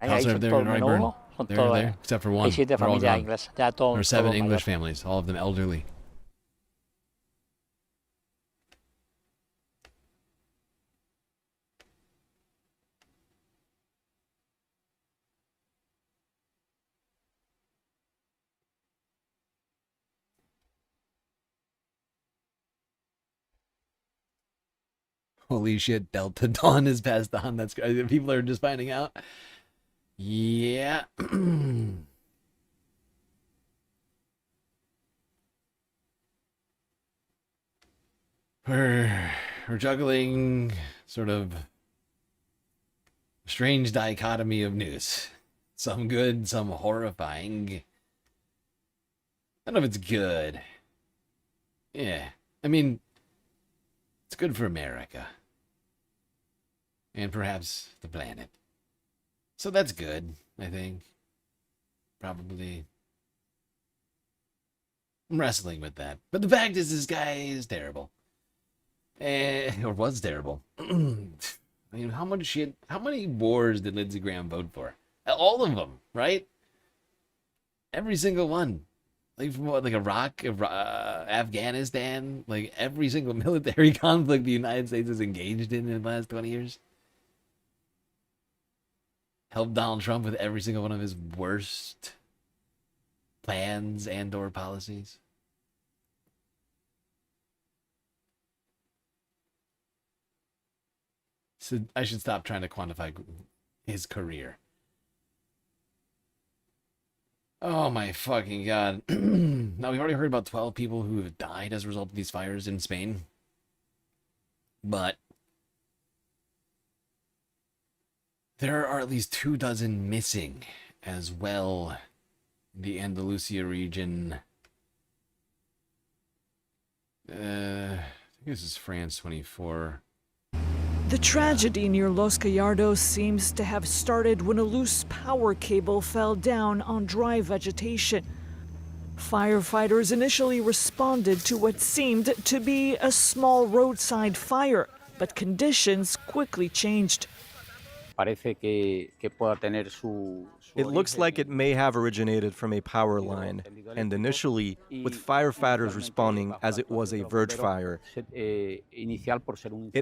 House over there already burned. They're there, except for one. They're all gone. There are 7 English families, all of them elderly. Holy shit, Delta Dawn is passed on. That's crazy. People are just finding out. Yeah. We're juggling sort of strange dichotomy of news. Some good, some horrifying. I don't know if it's good. Yeah. I mean, it's good for America. And perhaps the planet. So that's good, I think. Probably. I'm wrestling with that. But the fact is, this guy is terrible. Or was terrible. I mean, how many wars did Lindsey Graham vote for? All of them, right? Every single one. Like from what, like Iraq, Afghanistan, like every single military conflict the United States has engaged in the last 20 years. Helped Donald Trump with every single one of his worst plans and or policies. So I should stop trying to quantify his career. Oh my fucking god. Now, we've already heard about 12 people who have died as a result of these fires in Spain. But there are at least 24 missing as well in the Andalusia region. I think this is France 24. The tragedy near Los Gallardos seems to have started when a loose power cable fell down on dry vegetation. Firefighters initially responded to what seemed to be a small roadside fire, but conditions quickly changed. It looks like it may have originated from a power line, and initially, with firefighters responding as it was a verge fire, it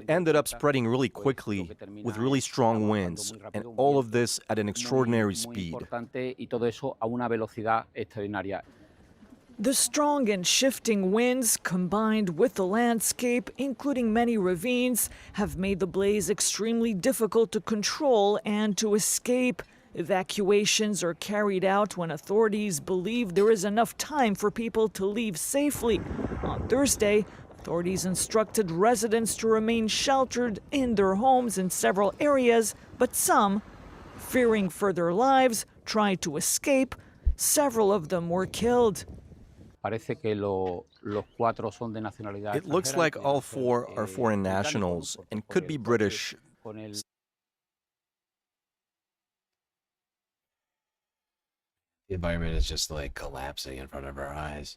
ended up spreading really quickly with really strong winds, and all of this at an extraordinary speed. The strong and shifting winds, combined with the landscape, including many ravines, have made the blaze extremely difficult to control and to escape. Evacuations are carried out when authorities believe there is enough time for people to leave safely. On Thursday, authorities instructed residents to remain sheltered in their homes in several areas, but some, fearing for their lives, tried to escape. Several of them were killed. It looks like all four are foreign nationals and could be British. The environment is just like collapsing in front of our eyes.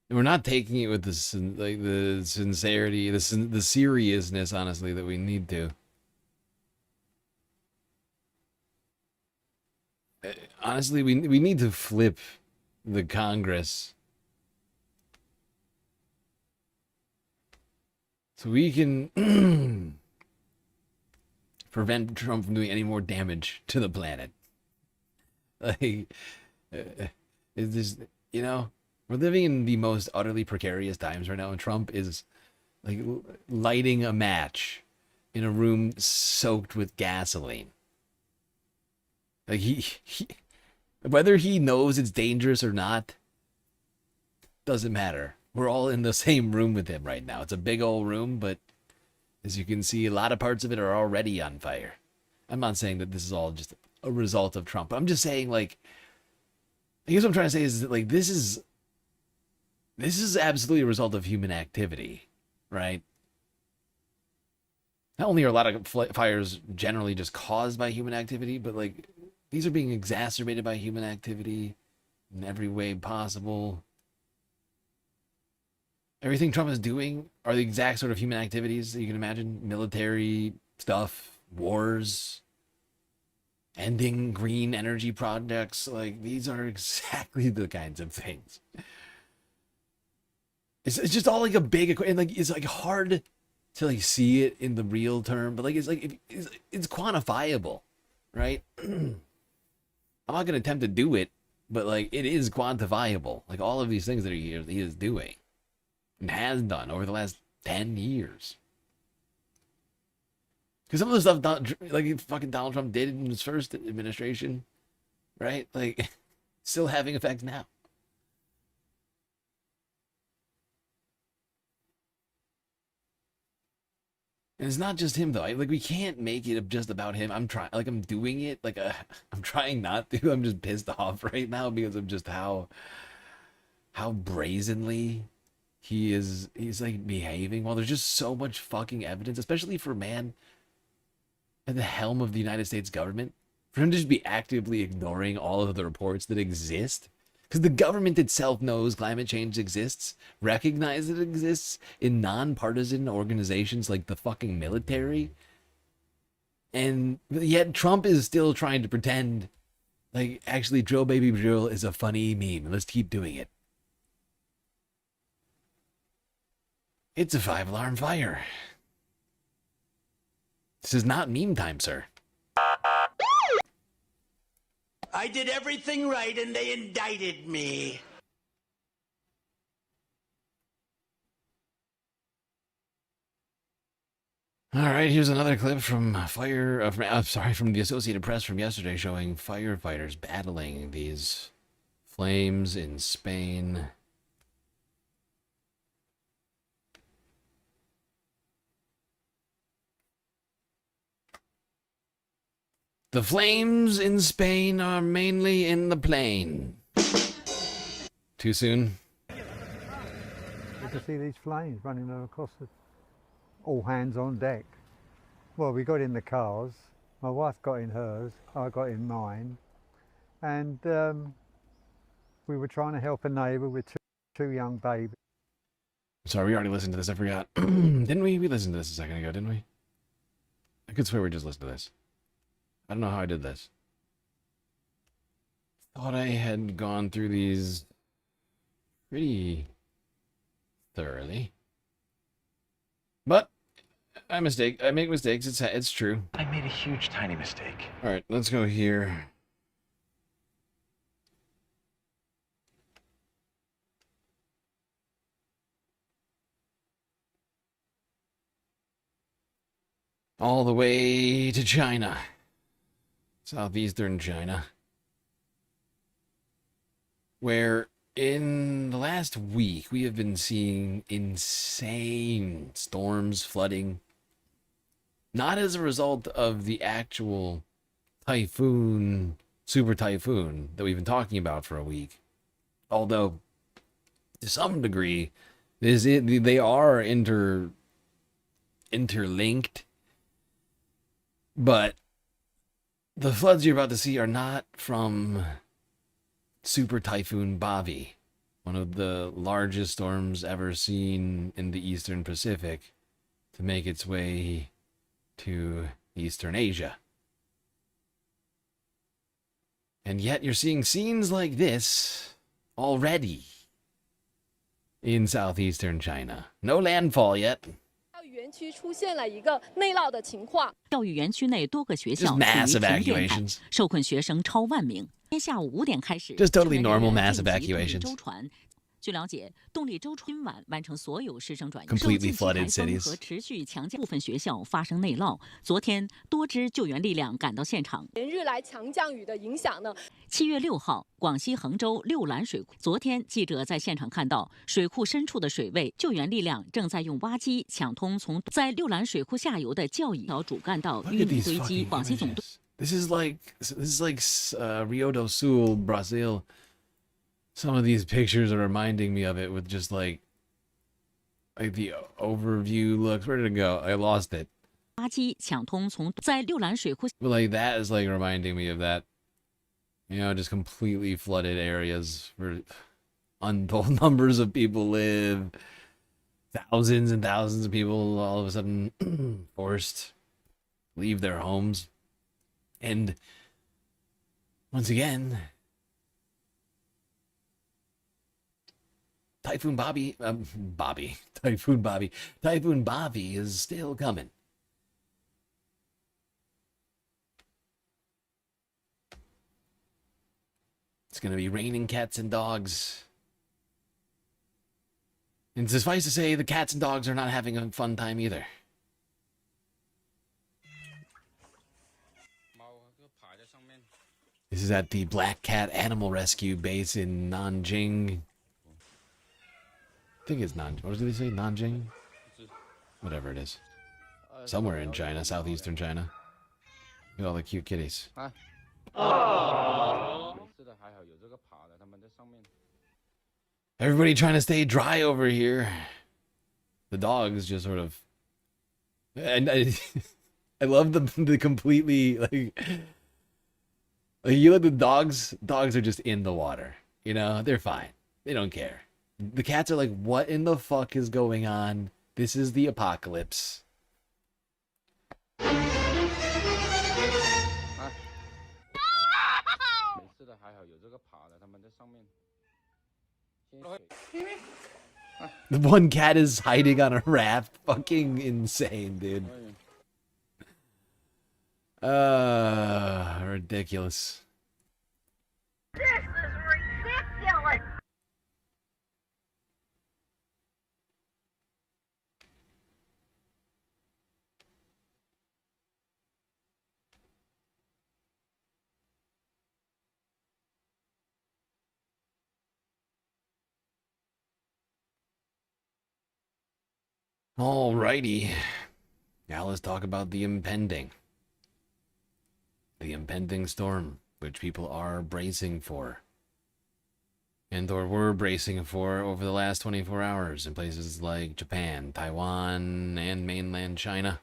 And we're not taking it with the sincerity, the seriousness, honestly, that we need to. Honestly, we need to flip the Congress so we can prevent Trump from doing any more damage to the planet. Like, is this, you know, we're living in the most utterly precarious times right now, and Trump is like lighting a match in a room soaked with gasoline. Like he whether he knows it's dangerous or not doesn't matter. We're all in the same room with him right now. It's a big old room, but as you can see, a lot of parts of it are already on fire. I'm not saying that this is all just a result of Trump. I'm just saying, like, I guess what I'm trying to say is that, like, this is absolutely a result of human activity, right? Not only are a lot of fires generally just caused by human activity, but, like, these are being exacerbated by human activity in every way possible. Everything Trump is doing are the exact sort of human activities that you can imagine. Military stuff, wars, ending green energy projects. Like, these are exactly the kinds of things. It's just all like a big, and like it's like hard to like see it in the real term, but like it's quantifiable, right? I'm not gonna attempt to do it, but like it is quantifiable. Like all of these things that he is doing and has done over the last 10 years. Because some of the stuff like fucking Donald Trump did in his first administration, right? Like, still having effects now. And it's not just him though. Like, we can't make it just about him. I'm doing it. Like, I'm trying not to. I'm just pissed off right now because of just how brazenly he's like behaving. Well, there's just so much fucking evidence, especially for a man at the helm of the United States government, for him to just be actively ignoring all of the reports that exist. Because the government itself knows climate change exists, recognizes it exists in nonpartisan organizations like the fucking military. And yet Trump is still trying to pretend like actually drill baby drill is a funny meme. Let's keep doing it. It's a 5-alarm fire. This is not meme time, sir. I did everything right and they indicted me. All right, here's another clip from from the Associated Press from yesterday showing firefighters battling these flames in Spain. The flames in Spain are mainly in the plain. Too soon? You can see these flames running across the... All hands on deck. Well, we got in the cars. My wife got in hers. I got in mine, and we were trying to help a neighbour with two young babies. Sorry, we already listened to this. I forgot. Didn't we? We listened to this a second ago, didn't we? I could swear we just listened to this. I don't know how I did this. Thought I had gone through these pretty thoroughly. But I mistake. I make mistakes. It's true. I made a huge, tiny mistake. All right, let's go here. All the way to China. Southeastern China. Where in the last week we have been seeing insane storms, flooding. Not as a result of the actual typhoon, super typhoon that we've been talking about for a week. Although, to some degree, they are interlinked. But the floods you're about to see are not from Super Typhoon Bavi, one of the largest storms ever seen in the Eastern Pacific to make its way to Eastern Asia. And yet you're seeing scenes like this already in southeastern China. No landfall yet. 园区出现了一个内涝的情况。教育园区内多个学校 Just 处于 massive 停电态 evacuations. 受困学生超万名。今天下午5点开始， Just totally 救援人 normal 员 mass 晋级动力 evacuations. 舟船。据了解，动力舟今晚完成所有师生转移。 Completely 受近期 flooded 台风 cities. 和持续强降，部分学校发生内涝。昨天，多支救援力量赶到现场。 连日来强降雨的影响呢7月6号，广西衡州六兰水库。昨天，记者在现场看到水库深处的水位，救援力量正在用挖机抢通在六兰水库下游的较一条主干道 Look 淤 at 泥 these 堆积。 fucking 广西总队。 images. This is like Rio do Sul, Brazil. Some of these pictures are reminding me of it with just like the overview looks. Where did it go? I lost it. 挖机抢通在六兰水库。 But like that is like reminding me of that. You know, just completely flooded areas where untold numbers of people live. Thousands and thousands of people all of a sudden forced to leave their homes. And once again, Typhoon Bavi is still coming. It's going to be raining cats and dogs. And suffice to say, the cats and dogs are not having a fun time either. This is at the Black Cat Animal Rescue Base in Nanjing. I think it's Nanjing. What did they say? Nanjing? Whatever it is. Somewhere in China, southeastern China. Look at all the cute kitties. Everybody trying to stay dry over here. The dogs just sort of... And I love the completely, like you look at the dogs are just in the water. You know, they're fine. They don't care. The cats are like, what in the fuck is going on? This is the apocalypse. The one cat is hiding on a raft. Fucking insane, dude. Ridiculous. This is ridiculous. Alrighty. Now let's talk about the impending storm, which people are bracing for. And or were bracing for over the last 24 hours in places like Japan, Taiwan, and mainland China.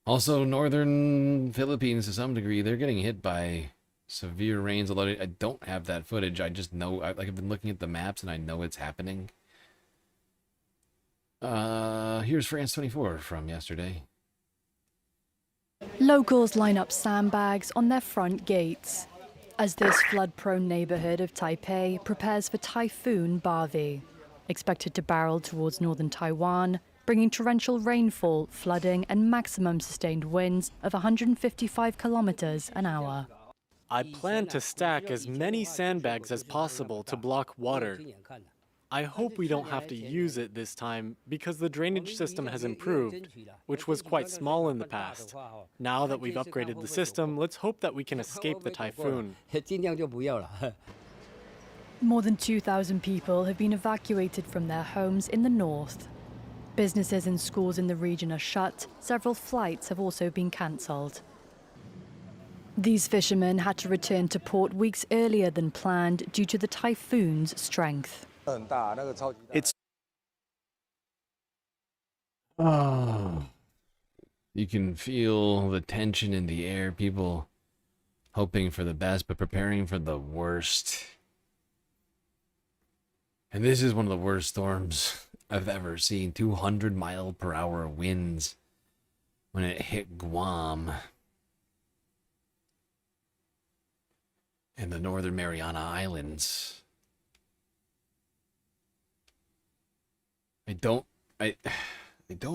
Also, northern Philippines to some degree, they're getting hit by severe rains. Although I don't have that footage, I just know, I've been looking at the maps and I know it's happening. Here's France 24 from yesterday. Locals line up sandbags on their front gates as this flood-prone neighborhood of Taipei prepares for Typhoon Bavi, expected to barrel towards northern Taiwan, bringing torrential rainfall, flooding, and maximum sustained winds of 155 kilometers an hour. I plan to stack as many sandbags as possible to block water. I hope we don't have to use it this time because the drainage system has improved, which was quite small in the past. Now that we've upgraded the system, let's hope that we can escape the typhoon. More than 2,000 people have been evacuated from their homes in the north. Businesses and schools in the region are shut. Several flights have also been cancelled. These fishermen had to return to port weeks earlier than planned due to the typhoon's strength. It's You can feel the tension in the air, people hoping for the best but preparing for the worst. And this is one of the worst storms I've ever seen. 200-mile-per-hour winds when it hit Guam and the Northern Mariana Islands. I don't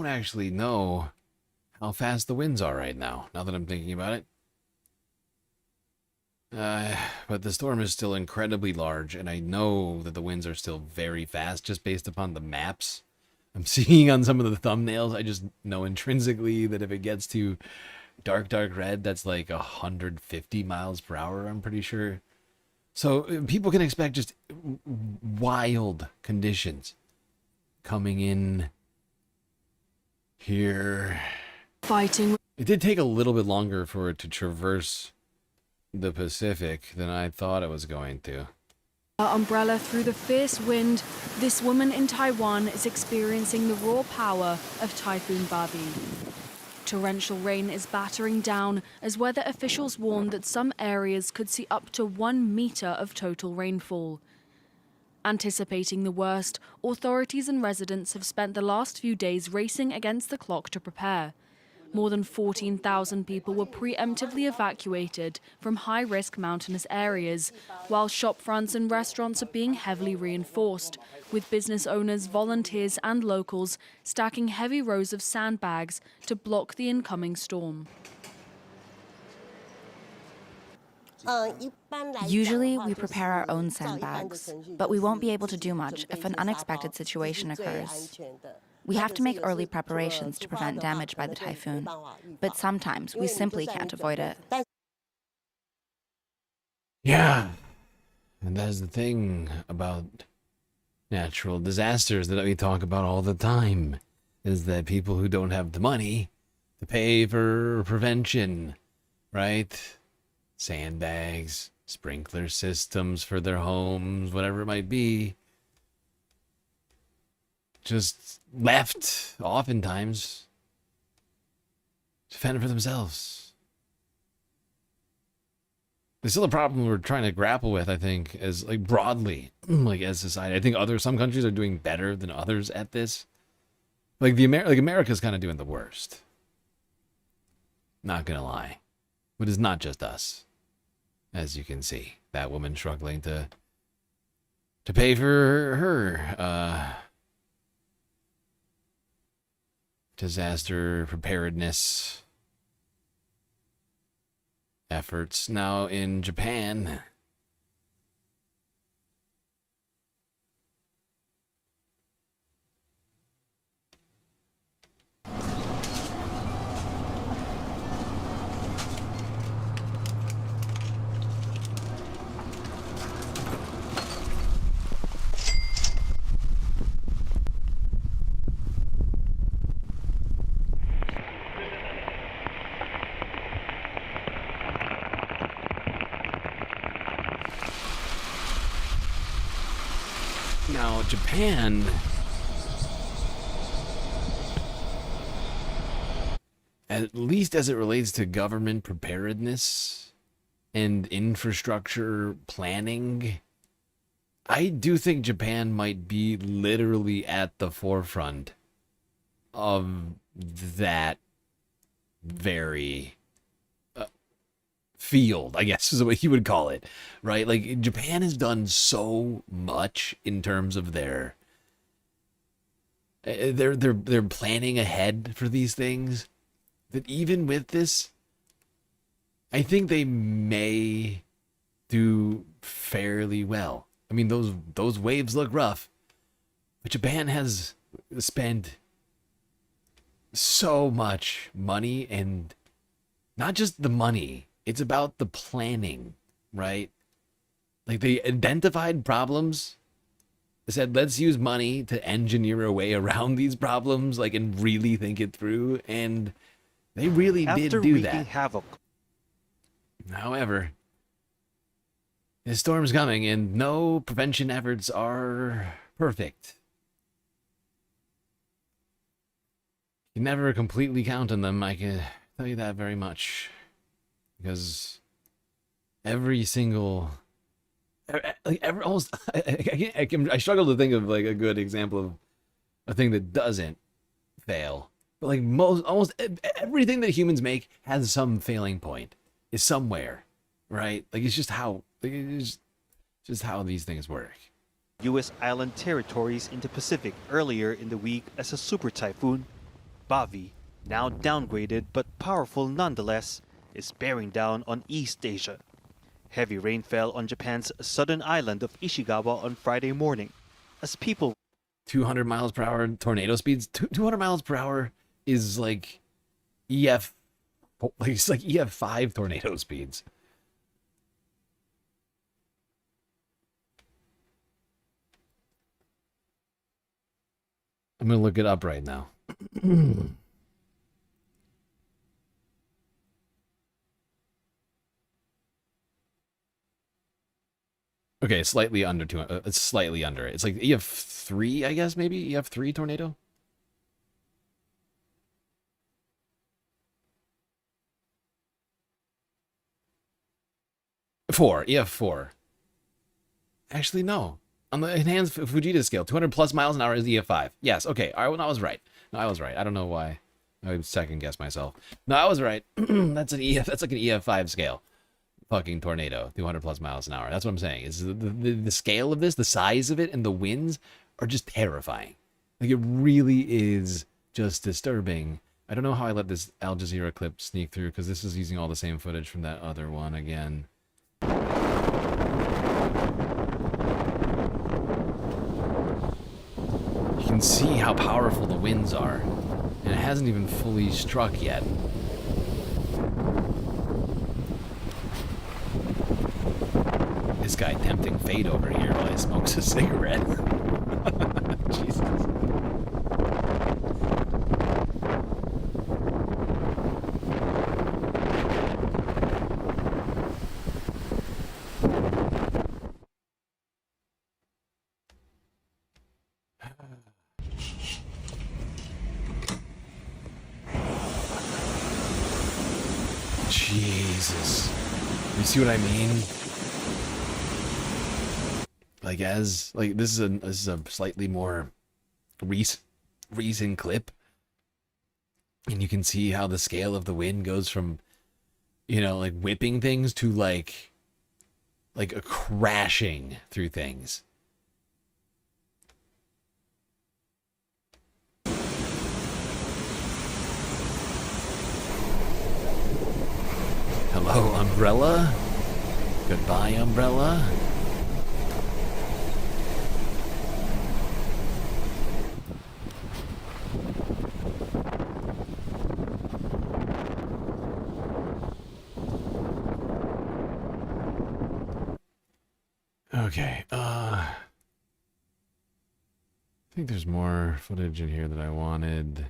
actually know how fast the winds are right now that I'm thinking about it. But the storm is still incredibly large, and I know that the winds are still very fast just based upon the maps I'm seeing on some of the thumbnails. I just know intrinsically that if it gets to dark red, that's like 150 miles per hour, I'm pretty sure. So people can expect just wild conditions coming in here. Fighting. It did take a little bit longer for it to traverse the Pacific than I thought it was going to. Umbrella through the fierce wind, this woman in Taiwan is experiencing the raw power of Typhoon Bavi. Torrential rain is battering down as weather officials warn that some areas could see up to 1 meter of total rainfall. Anticipating the worst, authorities and residents have spent the last few days racing against the clock to prepare. More than 14,000 people were preemptively evacuated from high-risk mountainous areas, while shop fronts and restaurants are being heavily reinforced, with business owners, volunteers and locals stacking heavy rows of sandbags to block the incoming storm. Usually, we prepare our own sandbags, but we won't be able to do much if an unexpected situation occurs. We have to make early preparations to prevent damage by the typhoon, but sometimes we simply can't avoid it. Yeah, and that's the thing about natural disasters that we talk about all the time, is that people who don't have the money to pay for prevention, right? Sandbags, sprinkler systems for their homes, whatever it might be, just left, oftentimes, to fend for themselves. There's still a problem we're trying to grapple with, I think, as like broadly, like as society. I think some countries are doing better than others at this. Like America's kind of doing the worst. Not gonna lie, but it's not just us. As you can see, that woman struggling to pay for her disaster preparedness efforts. Now in Japan, Japan at least as it relates to government preparedness and infrastructure planning, I do think Japan might be literally at the forefront of that very field, I guess is what you would call it, right? Like, Japan has done so much in terms of their they're planning ahead for these things, that even with this, I think they may do fairly well. I mean, those waves look rough, but Japan has spent so much money, and not just the money, it's about the planning, right? Like, they identified problems, said, let's use money to engineer a way around these problems, like, and really think it through, and they really did do that. Havoc. However, the storm's coming, and no prevention efforts are perfect. You never completely count on them, I can tell you that very much. Because every single... almost, I struggle to think of, like, a good example of a thing that doesn't fail. But, like, almost everything that humans make has some failing point. Is somewhere, right? Like, it's just how... It's just how these things work. U.S. island territories in the Pacific earlier in the week as a super typhoon, Bavi, now downgraded but powerful nonetheless, is bearing down on East Asia. Heavy rain fell on Japan's southern island of Ishikawa on Friday morning, as people... 200 miles per hour tornado speeds? 200 miles per hour is like EF... Like, it's like EF5 tornado speeds. I'm going to look it up right now. Okay, slightly under 200. It's slightly under it. It's like EF3, I guess, maybe? EF3 tornado? EF4. Actually, no. On the enhanced Fujita scale, 200 plus miles an hour is EF5. Yes, okay. I was right. No, I was right. I don't know why. I would second guess myself. No, I was right. That's like an EF5 scale. Fucking tornado, 200 plus miles an hour. That's what I'm saying. Is the scale of this, the size of it, and the winds are just terrifying. Like, it really is just disturbing. I don't know how I let this Al Jazeera clip sneak through, because this is using all the same footage from that other one again. You can see how powerful the winds are, and it hasn't even fully struck yet. This guy tempting fate over here while he smokes a cigarette. Jesus. Jesus. You see what I mean? Like, this is a slightly more recent clip, and you can see how the scale of the wind goes from, you know, like, whipping things to like a crashing through things. Hello, umbrella. Goodbye, umbrella. Okay, I think there's more footage in here that I wanted.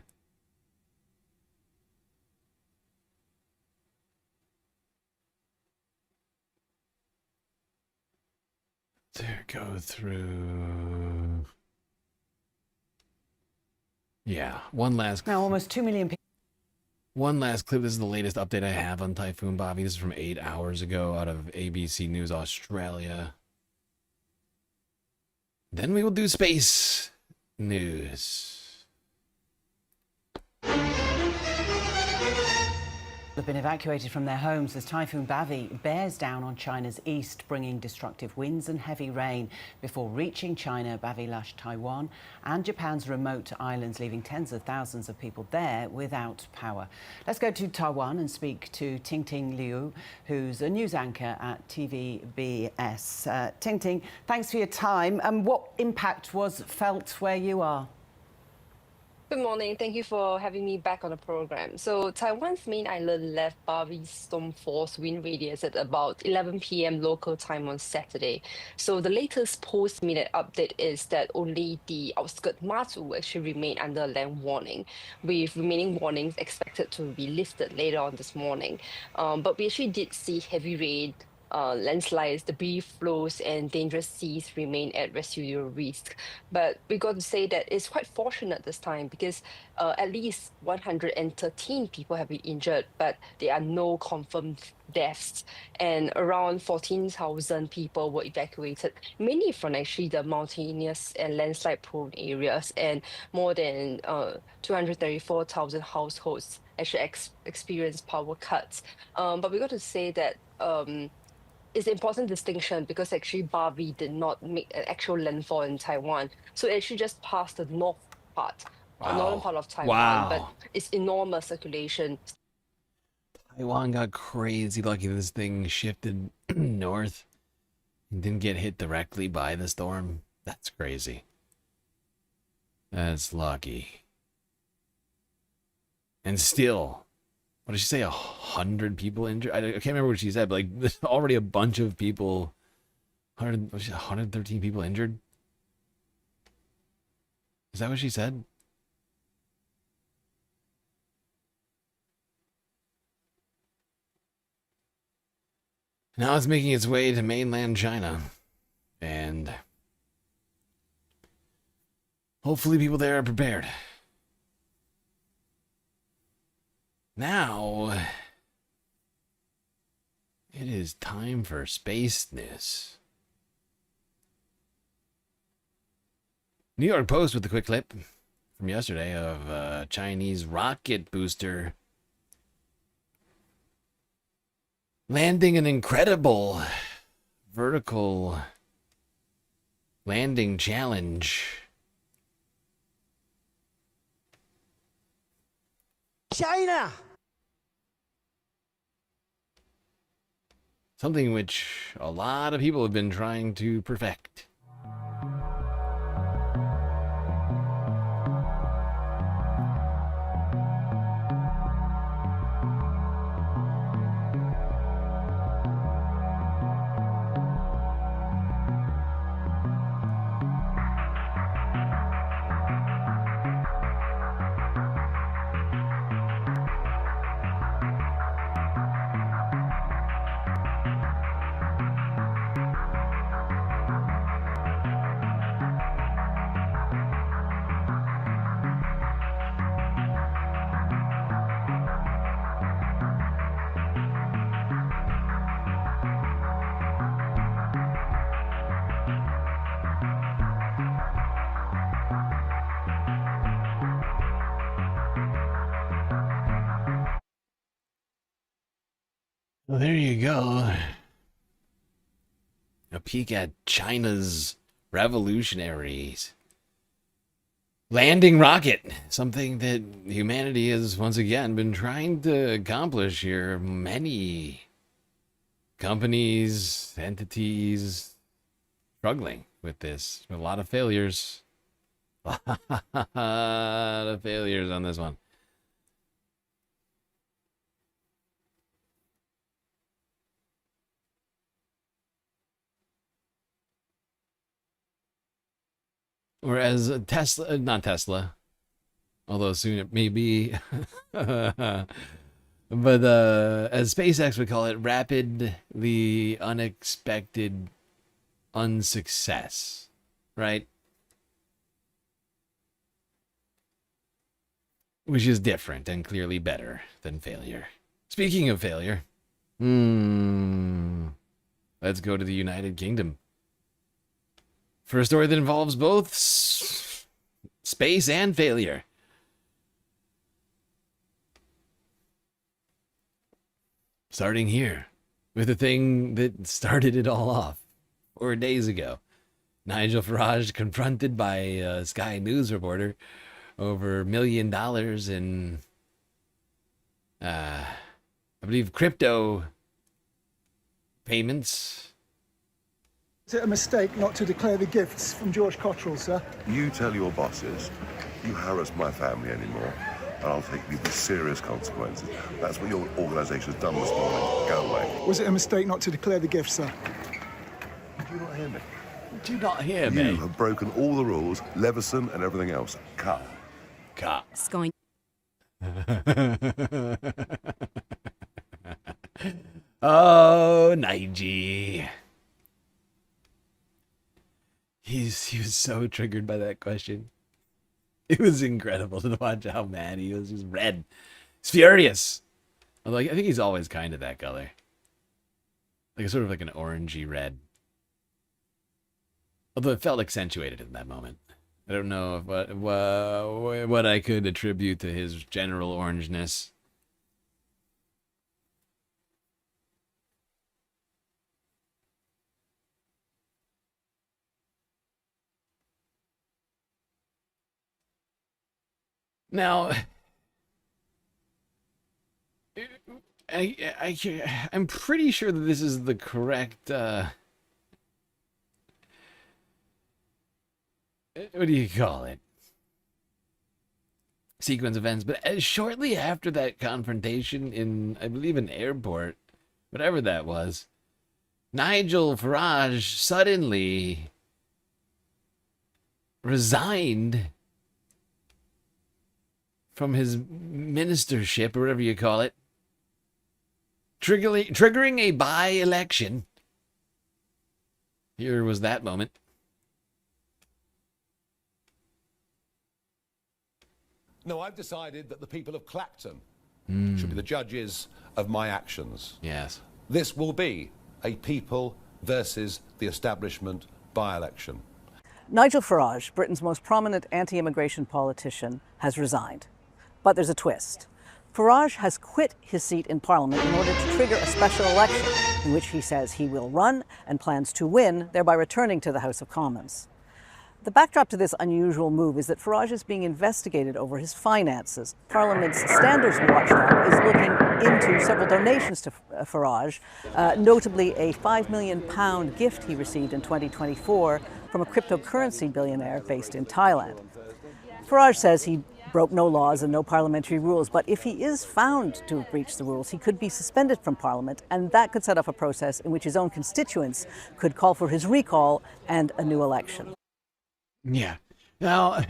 To go through. Yeah, one last. Now, almost 2 million people. One last clip. This is the latest update I have on Typhoon Bavi. This is from 8 hours ago out of ABC News Australia. Then we will do space news. Have been evacuated from their homes as Typhoon Bavi bears down on China's east, bringing destructive winds and heavy rain. Before reaching China, Bavi lashed Taiwan and Japan's remote islands, leaving tens of thousands of people there without power. Let's go to Taiwan and speak to Ting Liu, who's a news anchor at TVBS. Ting, thanks for your time. What impact was felt where you are? Good morning. Thank you for having me back on the program. So Taiwan's main island left Bavi's storm force wind radius at about 11 p.m. local time on Saturday. So the latest post-minute update is that only the outskirts Matsu will actually remain under land warning, with remaining warnings expected to be lifted later on this morning. But we actually did see heavy rain, landslides, debris flows, and dangerous seas remain at residual risk. But we got to say that it's quite fortunate this time because at least 113 people have been injured, but there are no confirmed deaths. And around 14,000 people were evacuated, mainly from actually the mountainous and landslide-prone areas, and more than 234,000 households actually experienced power cuts. But we got to say that it's an important distinction because actually Bavi did not make an actual landfall in Taiwan. So it actually just passed the northern part of Taiwan, but it's enormous circulation. Taiwan got crazy lucky this thing shifted north and didn't get hit directly by the storm. That's crazy. That's lucky. And still, what did she say? 100 people injured? I can't remember what she said, but like there's already a bunch of people. 113 people injured? Is that what she said? Now it's making its way to mainland China. And hopefully people there are prepared. Now, it is time for space news. New York Post with a quick clip from yesterday of a Chinese rocket booster landing an incredible vertical landing challenge. China! Something which a lot of people have been trying to perfect. Well, there you go. A peek at China's revolutionaries landing rocket. Something that humanity has once again been trying to accomplish here. Many companies, entities struggling with this. A lot of failures. A lot of failures on this one. Whereas Tesla, not Tesla, although soon it may be, but as SpaceX would call it, rapidly unexpected unsuccess, right? which is different and clearly better than failure. Speaking of failure, let's go to the United Kingdom for a story that involves both space and failure. Starting here with the thing that started it all off 4 days ago. Nigel Farage confronted by a Sky News reporter over $1 million in, I believe, crypto payments. Is it a mistake not to declare the gifts from George Cottrell, sir? You tell your bosses you harass my family anymore, and I'll take you with serious consequences. That's what your organisation has done this morning. Go away. Was it a mistake not to declare the gifts, sir? Did you not hear me? Did you not hear me? You have broken all the rules, Leveson and everything else. Cut. Cut. Going. Oh, Nige. He was so triggered by that question. It was incredible to watch how mad he was. He's red. He's furious. Although I think he's always kind of that color. Like sort of like an orangey red. Although it felt accentuated in that moment. I don't know if what I could attribute to his general orangeness. Now, I'm pretty sure that this is the correct what do you call it? Sequence of events. But shortly after that confrontation in, I believe, an airport, whatever that was, Nigel Farage suddenly resigned from his ministership, or whatever you call it, triggering a by-election. Here was that moment. No, I've decided that the people of Clacton should be the judges of my actions. Yes. This will be a people versus the establishment by-election. Nigel Farage, Britain's most prominent anti-immigration politician, has resigned. But there's a twist. Farage has quit his seat in Parliament in order to trigger a special election in which he says he will run and plans to win, thereby returning to the House of Commons. The backdrop to this unusual move is that Farage is being investigated over his finances. Parliament's Standards Watchdog is looking into several donations to Farage, notably a £5 million gift he received in 2024 from a cryptocurrency billionaire based in Thailand. Farage says he broke no laws and no parliamentary rules, but if he is found to have breached the rules, he could be suspended from Parliament, and that could set off a process in which his own constituents could call for his recall and a new election. Yeah. Now,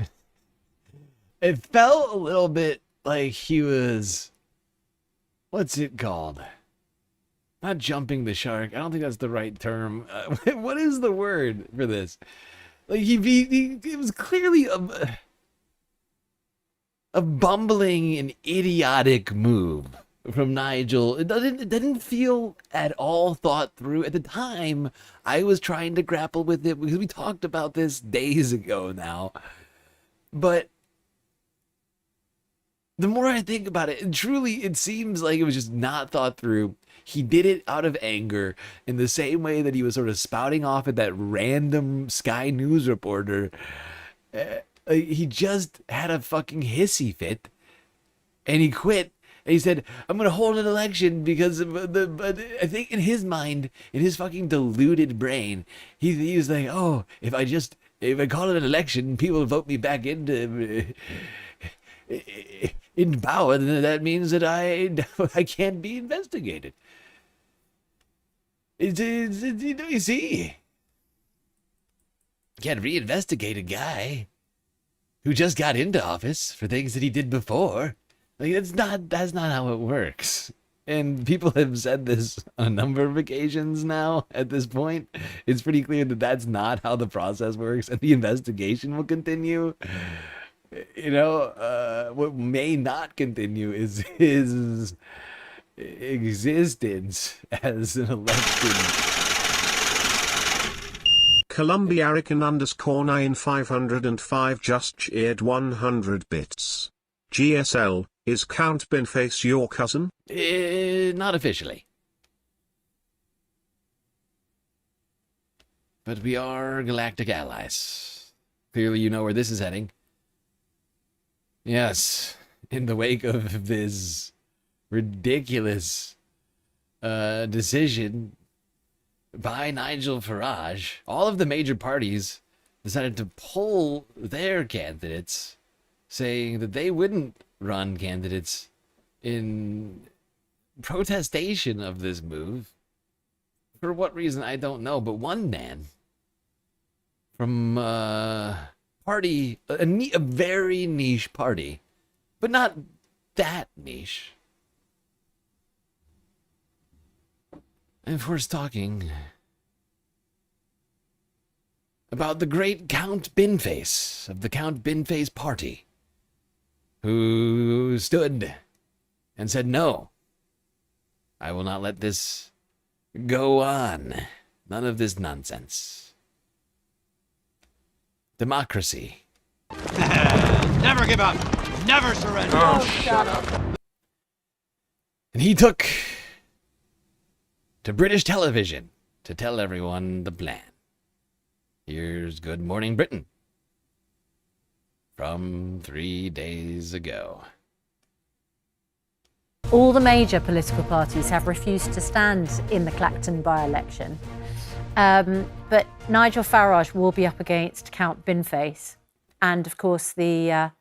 it felt a little bit like he was, what's it called? Not jumping the shark. I don't think that's the right term. What is the word for this? Like it was clearly a bumbling and idiotic move from Nigel. It didn't feel at all thought through. At the time, I was trying to grapple with it because we talked about this days ago now. But the more I think about it, truly it seems like it was just not thought through. He did it out of anger in the same way that he was sort of spouting off at that random Sky News reporter. He just had a fucking hissy fit and he quit. And he said, I'm going to hold an election because but I think in his mind, in his fucking deluded brain, he was like, oh, if I call it an election, people will vote me back into power, then that means that I can't be investigated. You see, you can't reinvestigate a guy who just got into office for things that he did before. Like that's not how it works. And people have said this on a number of occasions now at this point. It's pretty clear that that's not how the process works and the investigation will continue. what may not continue is his existence as an elected. Columbiarican_9505 just cheered 100 bits. GSL, is Count Binface your cousin? Not officially. But we are galactic allies. Clearly you know where this is heading. Yes, in the wake of this ridiculous decision by Nigel Farage, all of the major parties decided to pull their candidates, saying that they wouldn't run candidates in protestation of this move. For what reason, I don't know, but one man from party, a very niche party, but not that niche. And of course, talking about the great Count Binface of the Count Binface party, who stood and said, "No, I will not let this go on. None of this nonsense. Democracy." Never give up. Never surrender. Oh, shut up. And he took to British television to tell everyone the plan. Here's Good Morning Britain from 3 days ago. All the major political parties have refused to stand in the Clacton by-election. But Nigel Farage will be up against Count Binface. And of course, the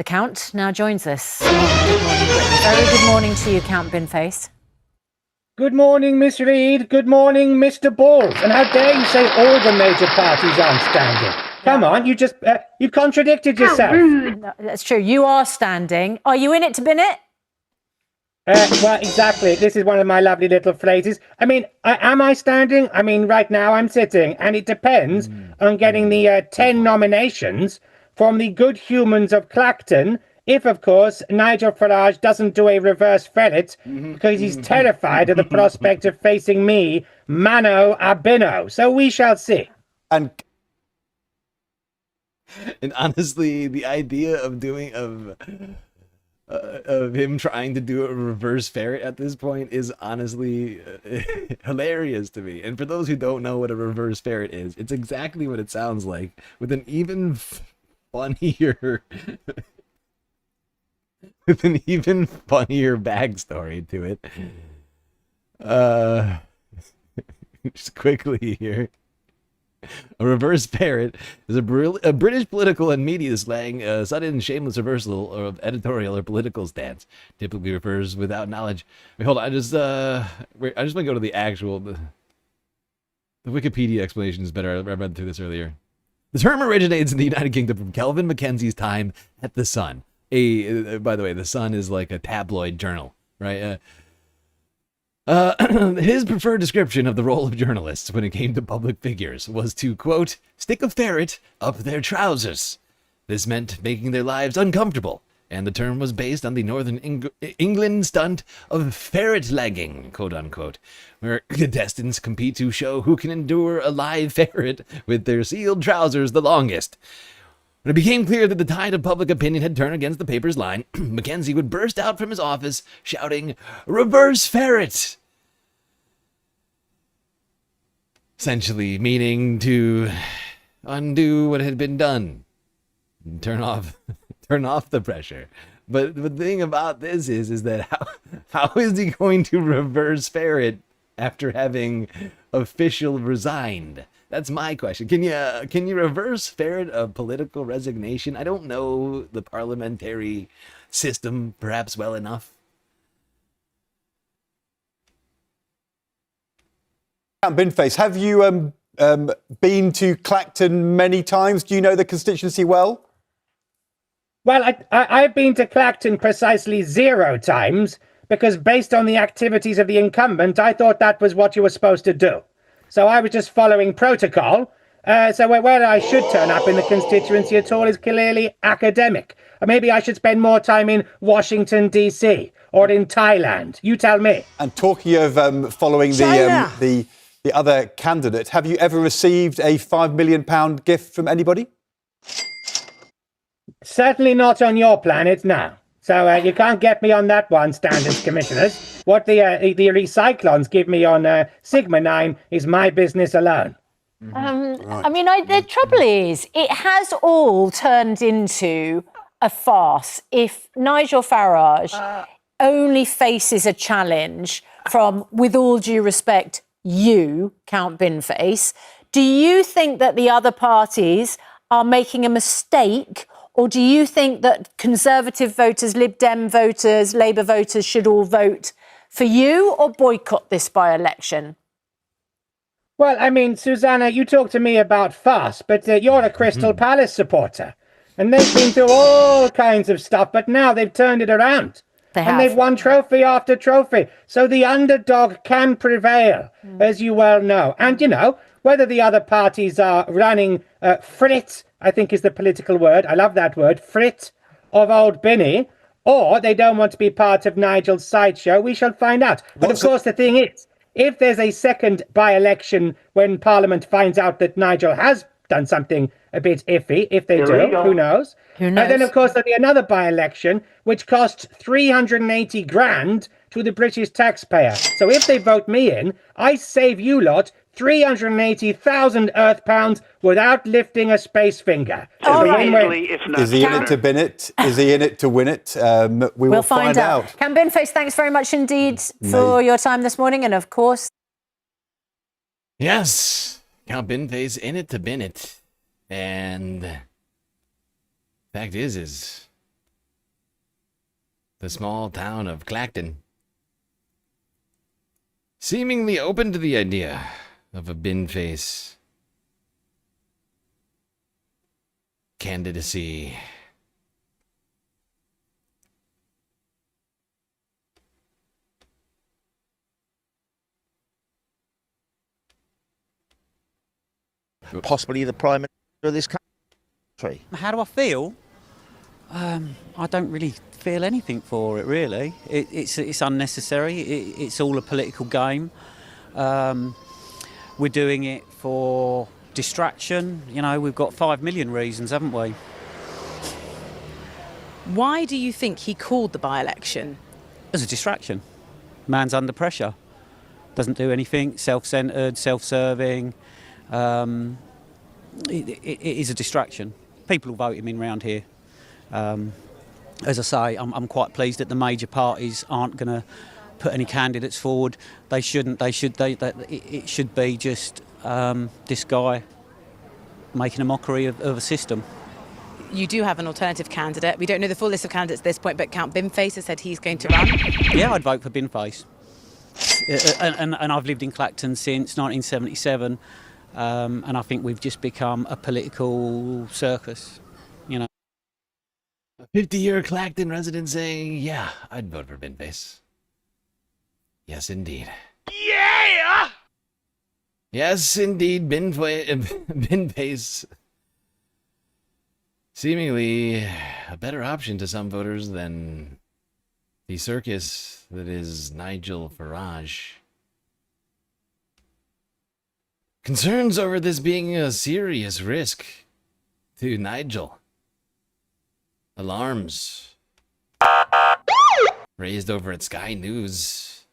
Count now joins us. Good morning, Britain. Very good morning to you, Count Binface. Good morning, Miss Reid. Good morning, Mr. Balls. And how dare you say all the major parties aren't standing? Come on, you contradicted yourself. No, that's true. You are standing. Are you in it to bin it? Well, exactly. This is one of my lovely little phrases. I mean, am I standing? I mean, right now I'm sitting, and it depends on getting the 10 nominations from the good humans of Clacton, if, of course, Nigel Farage doesn't do a reverse ferret because he's terrified of the prospect of facing me, mano a bino. So we shall see. And honestly, the idea of doing of him trying to do a reverse ferret at this point is honestly hilarious to me. And for those who don't know what a reverse ferret is, it's exactly what it sounds like, with an even funnier backstory to it. Just quickly here. A reverse ferret is a British political and media slang, sudden and shameless reversal of editorial or political stance. Typically refers without knowledge. Wait, hold on. I just want to go to the actual. The Wikipedia explanation is better. I read through this earlier. The term originates in the United Kingdom from Kelvin Mackenzie's time at The Sun. By the way, The Sun is like a tabloid journal, right? His preferred description of the role of journalists when it came to public figures was to, quote, stick a ferret up their trousers. This meant making their lives uncomfortable, and the term was based on the Northern England stunt of ferret legging, quote unquote, where contestants compete to show who can endure a live ferret with their sealed trousers the longest. When it became clear that the tide of public opinion had turned against the paper's line, Mackenzie would burst out from his office shouting, "Reverse ferret!" Essentially meaning to undo what had been done. Turn off the pressure. But the thing about this is that how is he going to reverse ferret after having official resigned? That's my question. Can you reverse ferret a political resignation? I don't know the parliamentary system perhaps well enough. Binface, have you been to Clacton many times? Do you know the constituency well? Well, I've been to Clacton precisely 0 times because based on the activities of the incumbent, I thought that was what you were supposed to do. So I was just following protocol. So where I should turn up in the constituency at all is clearly academic. Or maybe I should spend more time in Washington, D.C. or in Thailand. You tell me. And talking of following the other candidate, have you ever received a £5 million gift from anybody? Certainly not on your planet, no. So you can't get me on that one, Standards Commissioners. What the Recyclons give me on Sigma 9 is my business alone. I mean, the trouble is, it has all turned into a farce if Nigel Farage only faces a challenge from, with all due respect, you, Count Binface. Do you think that the other parties are making a mistake, or do you think that Conservative voters, Lib Dem voters, Labour voters should all vote for you or boycott this by-election? Well, I mean, Susanna, you talk to me about farce, but you're a Crystal Palace supporter. And they've been through all kinds of stuff, but now they've turned it around. And they've won trophy after trophy. So the underdog can prevail, as you well know. And, you know, whether the other parties are running frit, I think is the political word. I love that word, frit of old Binny, or they don't want to be part of Nigel's sideshow, we shall find out. But of course, the thing is, if there's a second by-election when Parliament finds out that Nigel has done something a bit iffy, if they do, who knows? And then, of course, there'll be another by-election, which costs 380 grand to the British taxpayer. So if they vote me in, I save you lot 380,000 Earth pounds without lifting a space finger. Is he in it to bin it? Is he in it to win it? We'll find out. Count Binface, thanks very much indeed for your time this morning. And of course... Yes, Count Binface in it to bin it. And fact is the small town of Clacton seemingly open to the idea of a Binface candidacy. Possibly the Prime Minister of this country. How do I feel? I don't really feel anything for it, really. It's unnecessary. It's all a political game. We're doing it for distraction. You know, we've got 5 million reasons, haven't we? Why do you think he called the by-election? As a distraction. Man's under pressure. Doesn't do anything. Self-centred, self-serving. It is a distraction. People will vote him in round here. As I say, I'm quite pleased that the major parties aren't going to put any candidates forward. They shouldn't. It should be just this guy making a mockery of a system. You do have an alternative candidate. We don't know the full list of candidates at this point, but Count Binface has said he's going to run. Yeah, I'd vote for Binface. And I've lived in Clacton since 1977, and I think we've just become a political circus, you know. A 50-year Clacton resident saying, yeah, I'd vote for Binface. Yes, indeed. Yeah! Yes, indeed, Binface. Seemingly a better option to some voters than the circus that is Nigel Farage. Concerns over this being a serious risk to Nigel. Alarms raised over at Sky News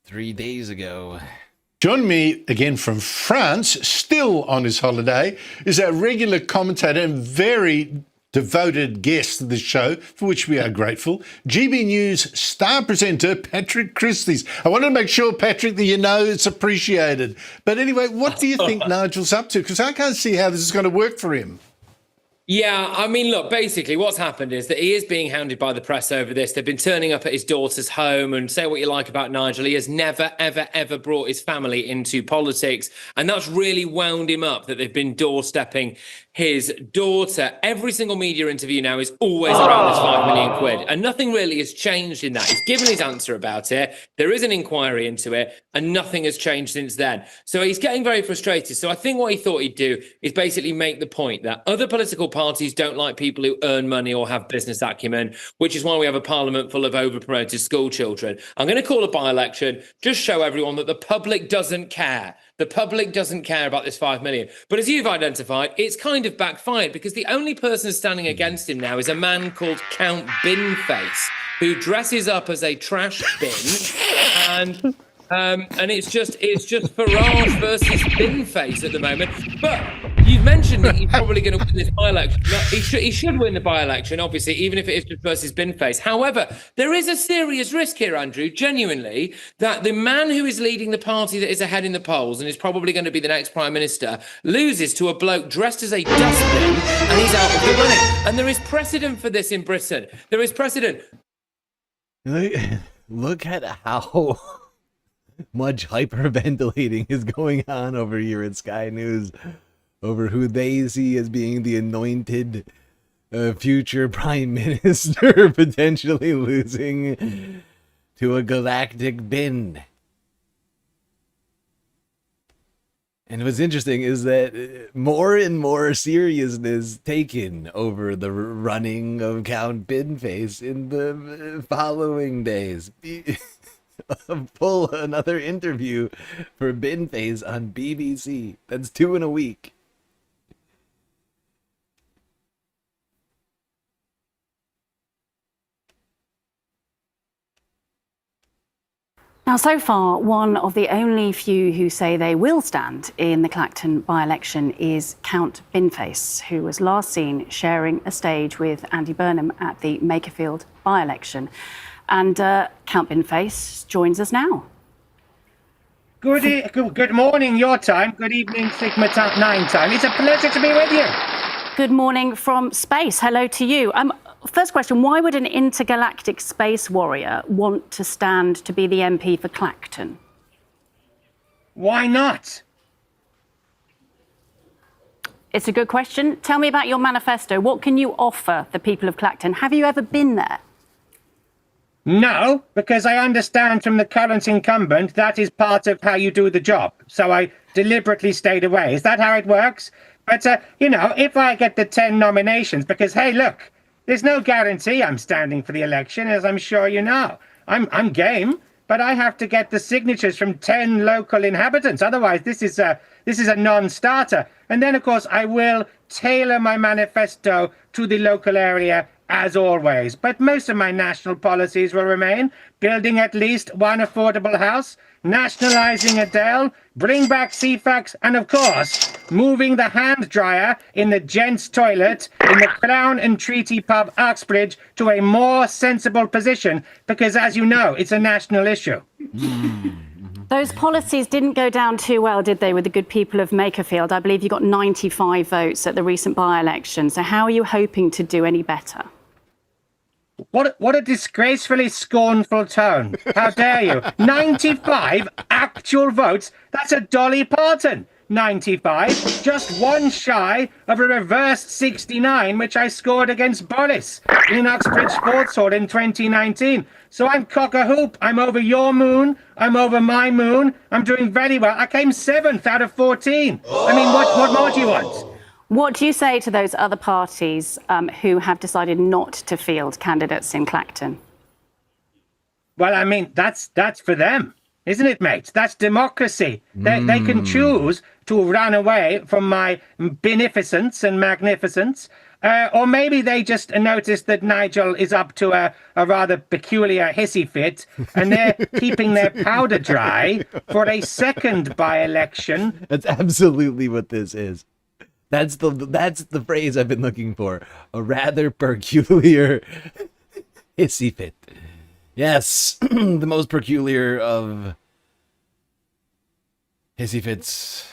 3 days ago. Join me again from France, still on his holiday, is our regular commentator and very devoted guest of the show, for which we are grateful, GB News star presenter Patrick Christys. I wanted to make sure, Patrick, that you know it's appreciated. But anyway, what do you think Nigel's up to? Because I can't see how this is going to work for him. Yeah, I mean, look, basically what's happened is that he is being hounded by the press over this. They've been turning up at his daughter's home, and say what you like about Nigel, he has never, ever, ever brought his family into politics. And that's really wound him up, that they've been doorstepping his daughter. Every single media interview now is always around this 5 million quid. And nothing really has changed in that. He's given his answer about it. There is an inquiry into it, and nothing has changed since then. So he's getting very frustrated. So I think what he thought he'd do is basically make the point that other political parties don't like people who earn money or have business acumen, which is why we have a parliament full of over-promoted school children. I'm going to call a by-election, just show everyone that the public doesn't care. The public doesn't care about this 5 million. But as you've identified, it's kind of backfired, because the only person standing against him now is a man called Count Binface, who dresses up as a trash bin, and it's just Farage versus Binface at the moment. But you've mentioned that he's probably going to win this by-election. No, he should win the by-election, obviously, even if it is just versus Binface. However, there is a serious risk here, Andrew, genuinely, that the man who is leading the party that is ahead in the polls and is probably going to be the next Prime Minister loses to a bloke dressed as a dustbin, and he's out of the running. And there is precedent for this in Britain. There is precedent. Look at how much hyperventilating is going on over here at Sky News over who they see as being the anointed future prime minister, potentially losing to a galactic bin. And what's interesting is that more and more seriousness taken over the running of Count Binface in the following days. Pull another interview for Binface on BBC. That's 2 in a week. Now, so far, one of the only few who say they will stand in the Clacton by-election is Count Binface, who was last seen sharing a stage with Andy Burnham at the Makerfield by-election. And Count Binface joins us now. Good morning, your time. Good evening, Sigma 9 time. It's a pleasure to be with you. Good morning from space. Hello to you. First question, why would an intergalactic space warrior want to stand to be the MP for Clacton? Why not? It's a good question. Tell me about your manifesto. What can you offer the people of Clacton? Have you ever been there? No, because I understand from the current incumbent that is part of how you do the job. So I deliberately stayed away. Is that how it works? But, you know, if I get the 10 nominations, because, hey, look, there's no guarantee I'm standing for the election, as I'm sure you know. I'm game, but I have to get the signatures from 10 local inhabitants. Otherwise, this is a non-starter. And then, of course, I will tailor my manifesto to the local area as always. But most of my national policies will remain: building at least one affordable house, nationalising Adele, bring back CFAX, and of course, moving the hand dryer in the gents' toilet in the Crown and Treaty pub Uxbridge to a more sensible position, because as you know, it's a national issue. Those policies didn't go down too well, did they, with the good people of Makerfield? I believe you got 95 votes at the recent by-election. So how are you hoping to do any better? What a disgracefully scornful tone. How dare you? 95 actual votes? That's a Dolly Parton. 95, just one shy of a reverse 69, which I scored against Boris in Uxbridge Sports Hall in 2019. So I'm cock-a-hoop. I'm over your moon. I'm over my moon. I'm doing very well. I came 7th out of 14. I mean, what more do you want? What do you say to those other parties who have decided not to field candidates in Clacton? Well, I mean, that's for them, isn't it, mate? That's democracy. They can choose to run away from my beneficence and magnificence, or maybe they just noticed that Nigel is up to a rather peculiar hissy fit, and they're keeping their powder dry for a second by-election. That's absolutely what this is. That's the phrase I've been looking for. A rather peculiar hissy fit. Yes, the most peculiar of hissy fits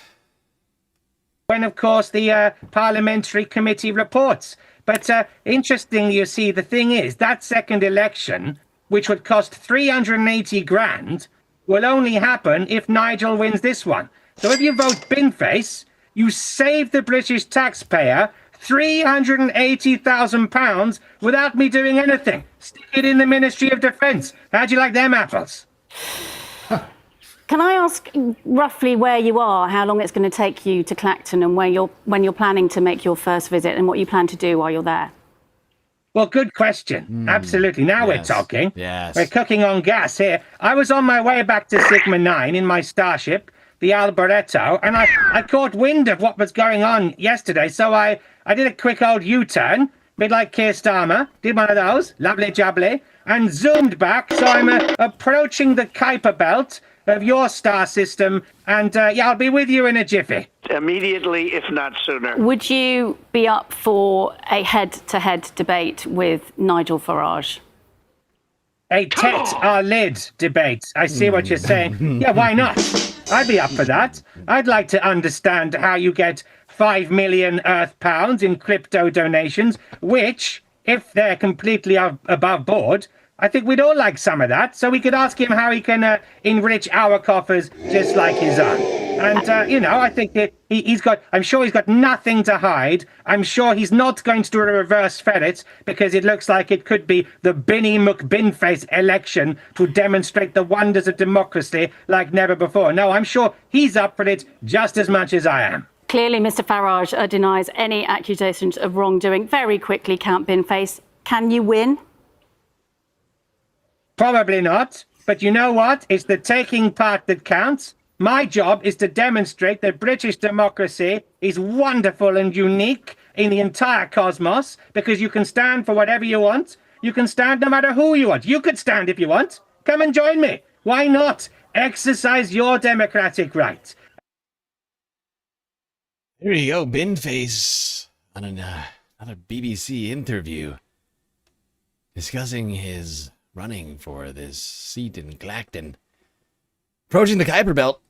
when, of course, the parliamentary committee reports. But interestingly, you see, the thing is, that second election, which would cost 380 grand, will only happen if Nigel wins this one. So if you vote Binface, you save the British taxpayer £380,000 without me doing anything. Stick it in the Ministry of Defence. How'd you like them apples? Can I ask roughly where you are, how long it's going to take you to Clacton, and when you're planning to make your first visit, and what you plan to do while you're there? Well, good question. Absolutely. Now we're talking. Yes. We're cooking on gas here. I was on my way back to Sigma 9 in my starship, the Alboreto, and I caught wind of what was going on yesterday, so I did a quick old U-turn, a bit like Keir Starmer, did one of those, lovely jubbly, and zoomed back, so I'm approaching the Kuiper belt of your star system, and yeah, I'll be with you in a jiffy. Immediately, if not sooner. Would you be up for a head-to-head debate with Nigel Farage? A tete-a-lid debate. I see what you're saying. Yeah, why not? I'd be up for that. I'd like to understand how you get 5 million Earth pounds in crypto donations, which, if they're completely above board, I think we'd all like some of that, so we could ask him how he can enrich our coffers just like his own. And, you know, I think that I'm sure he's got nothing to hide. I'm sure he's not going to do a reverse ferret because it looks like it could be the Binny McBinface election to demonstrate the wonders of democracy like never before. No, I'm sure he's up for it just as much as I am. Clearly, Mr. Farage denies any accusations of wrongdoing. Very quickly, Count Binface, can you win? Probably not, but you know what? It's the taking part that counts. My job is to demonstrate that British democracy is wonderful and unique in the entire cosmos, because you can stand for whatever you want. You can stand no matter who you want. You could stand if you want. Come and join me. Why not? Exercise your democratic right. Here you go, Binface, on a BBC interview, discussing his running for this seat in Clacton, approaching the Kuiper Belt.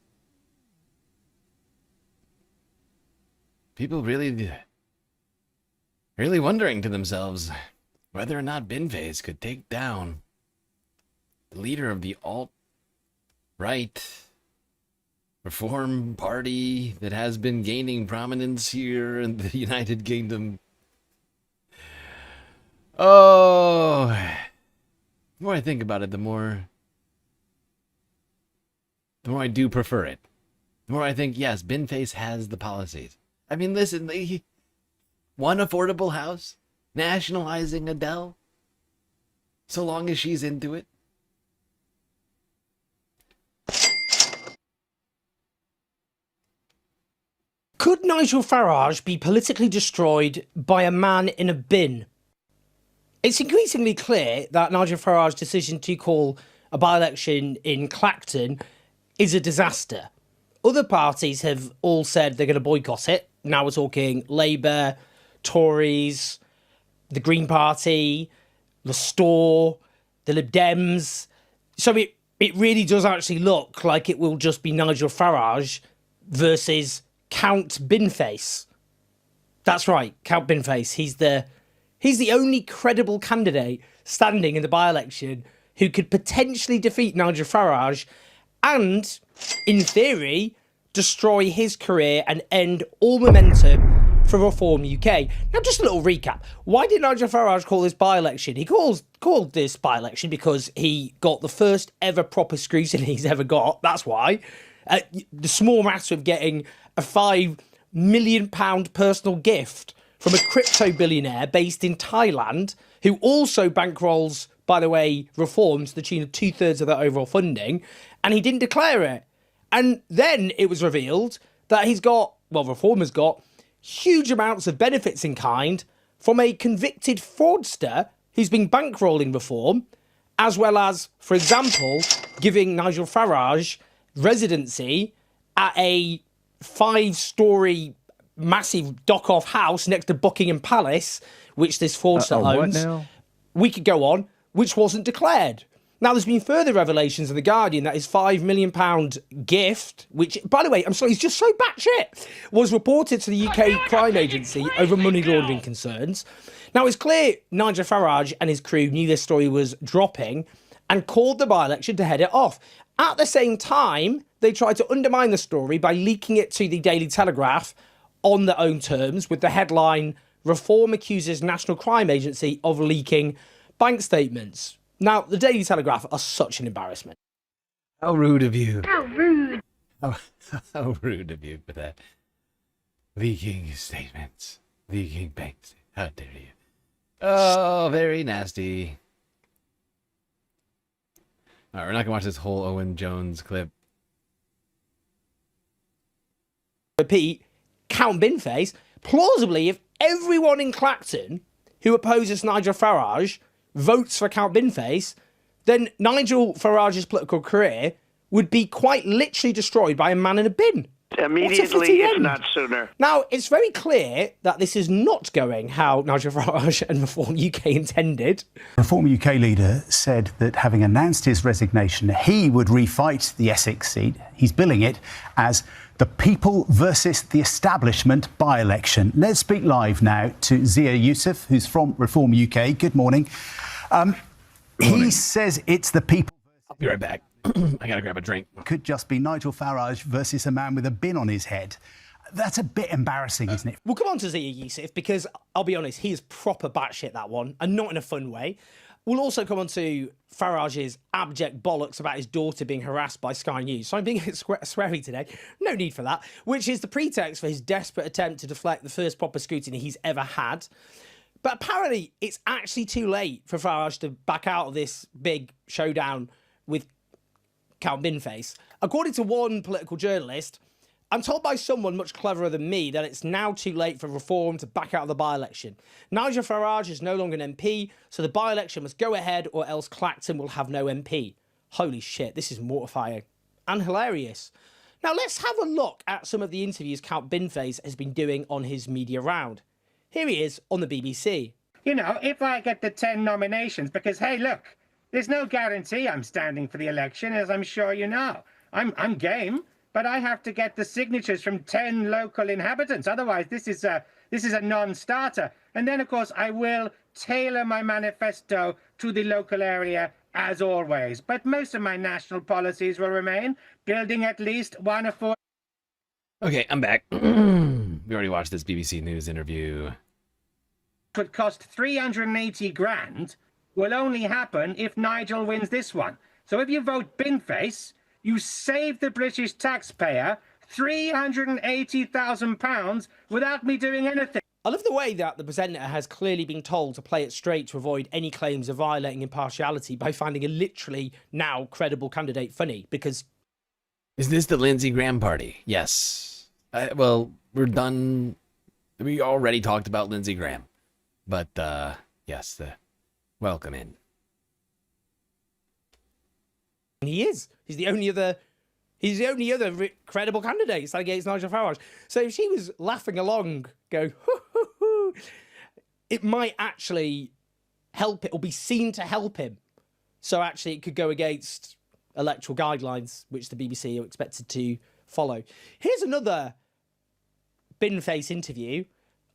People really wondering to themselves whether or not Binface could take down the leader of the alt-right reform party that has been gaining prominence here in the United Kingdom. Oh, the more I think about it, the more I do prefer it. The more I think, yes, Binface has the policies. I mean, listen, one affordable house, nationalizing Adele, so long as she's into it. Could Nigel Farage be politically destroyed by a man in a bin? It's increasingly clear that Nigel Farage's decision to call a by-election in Clacton is a disaster. Other parties have all said they're going to boycott it. Now we're talking Labour, Tories, the Green Party, Restore, the Lib Dems. So it really does actually look like it will just be Nigel Farage versus Count Binface. That's right, Count Binface. He's the only credible candidate standing in the by-election who could potentially defeat Nigel Farage and, in theory, destroy his career and end all momentum for Reform UK. Now, just a little recap. Why did Nigel Farage call this by-election? He called this by-election because he got the first ever proper scrutiny he's ever got. That's why. The small matter of getting a £5 million personal gift from a crypto billionaire based in Thailand, who also bankrolls, by the way, Reform to the tune of 2/3 of that overall funding, and he didn't declare it. And then it was revealed that Reform has got huge amounts of benefits in kind from a convicted fraudster who's been bankrolling Reform, as well as, for example, giving Nigel Farage residency at a 5-storey massive dock-off house next to Buckingham Palace, which this fraudster owns. What now? We could go on, which wasn't declared. Now, there's been further revelations in The Guardian that his £5 million gift, which, by the way, I'm sorry, he's just so batshit, was reported to the UK crime agency over money laundering concerns. Now, it's clear Nigel Farage and his crew knew this story was dropping and called the by-election to head it off. At the same time, they tried to undermine the story by leaking it to the Daily Telegraph on their own terms with the headline, Reform accuses National Crime Agency of leaking bank statements. Now, the Daily Telegraph are such an embarrassment. How rude of you. How rude. How rude of you for that. Leaking statements. Leaking banks. How dare you. Oh, very nasty. All right, we're not going to watch this whole Owen Jones clip. Repeat, Count Binface, plausibly, if everyone in Clacton who opposes Nigel Farage votes for Count Binface, then Nigel Farage's political career would be quite literally destroyed by a man in a bin. Immediately, if not sooner. Now, it's very clear that this is not going how Nigel Farage and Reform UK intended. Reform UK leader said that having announced his resignation, he would refight the Essex seat. He's billing it as the people versus the establishment by-election. Let's speak live now to Zia Youssef, who's from Reform UK. Good morning. He says it's the people. I'll be right back. I gotta grab a drink. Could just be Nigel Farage versus a man with a bin on his head. That's a bit embarrassing, isn't it? We'll come on to Zia Youssef because, I'll be honest, he is proper batshit, that one, and not in a fun way. We'll also come on to Farage's abject bollocks about his daughter being harassed by Sky News. So I'm being a bit sweary today. No need for that. Which is the pretext for his desperate attempt to deflect the first proper scrutiny he's ever had. But apparently, it's actually too late for Farage to back out of this big showdown with Count Binface. According to one political journalist, I'm told by someone much cleverer than me that it's now too late for Reform to back out of the by-election. Nigel Farage is no longer an MP, so the by-election must go ahead or else Clacton will have no MP. Holy shit, this is mortifying and hilarious. Now let's have a look at some of the interviews Count Binface has been doing on his media round. Here he is on the BBC. You know, if I get the 10 nominations, because, hey, look, there's no guarantee I'm standing for the election, as I'm sure you know. I'm game, but I have to get the signatures from 10 local inhabitants. Otherwise, this is a non-starter. And then, of course, I will tailor my manifesto to the local area, as always. But most of my national policies will remain, building at least one of 4... Okay, I'm back. We already watched this BBC News interview. Could cost 380 grand. Will only happen if Nigel wins this one. So if you vote Binface, you save the British taxpayer £380,000 without me doing anything. I love the way that the presenter has clearly been told to play it straight to avoid any claims of violating impartiality by finding a literally now credible candidate funny, because... Is this the Lindsey Graham party? Yes. Well, we're done. We already talked about Lindsey Graham. But, yes, welcome in. He is. He's the only other credible candidate standing against Nigel Farage. So if she was laughing along, going, hoo, hoo, hoo, it might actually help it or be seen to help him. So actually it could go against electoral guidelines, which the BBC are expected to follow. Here's another Binface interview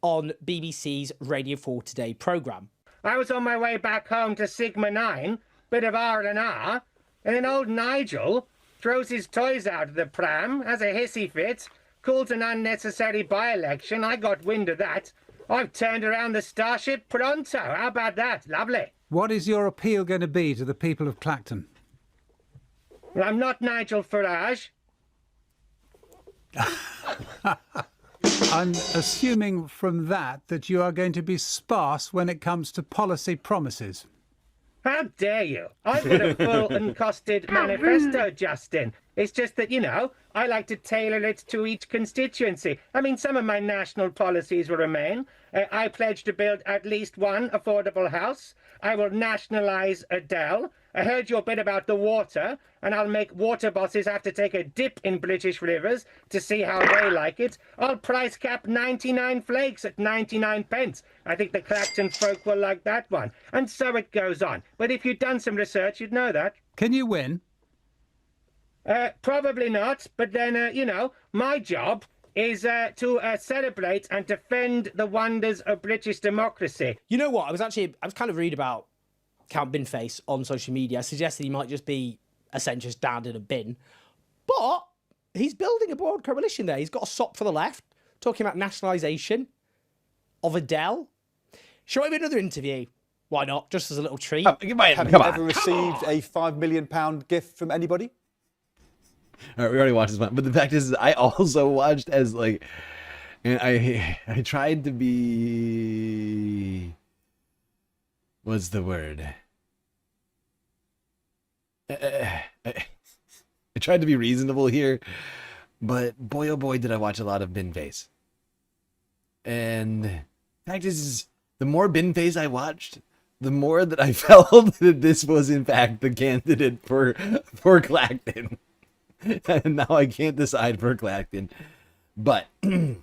on BBC's Radio 4 Today programme. I was on my way back home to Sigma 9, bit of R&R, and then old Nigel throws his toys out of the pram, has a hissy fit, calls an unnecessary by-election. I got wind of that. I've turned around the Starship pronto. How about that? Lovely. What is your appeal going to be to the people of Clacton? Well, I'm not Nigel Farage. I'm assuming from that you are going to be sparse when it comes to policy promises. How dare you? I've got a full and costed manifesto, Justin. It's just that, you know, I like to tailor it to each constituency. I mean, some of my national policies will remain. I pledge to build at least one affordable house. I will nationalise Adele. I heard your bit about the water, and I'll make water bosses have to take a dip in British rivers to see how they like it. I'll price cap 99 flakes at 99 pence. I think the Clacton folk will like that one. And so it goes on. But if you'd done some research, you'd know that. Can you win? Probably not, but then, you know, my job is to celebrate and defend the wonders of British democracy. You know what? I was kind of reading about Count Binface on social media, suggesting he might just be a centrist dad in a bin. But he's building a broad coalition there. He's got a SOP for the left, talking about nationalisation of Adele. Shall I have another interview? Why not? Just as a little treat. Have you ever received a £5 million gift from anybody? All right, we already watched this one, but the fact is, I also watched as like, and I tried to be, what's the word? I tried to be reasonable here, but boy oh boy did I watch a lot of Binface. And the fact is, the more Binface I watched, the more that I felt that this was in fact the candidate for Clacton. And now I can't decide for Clacton. But I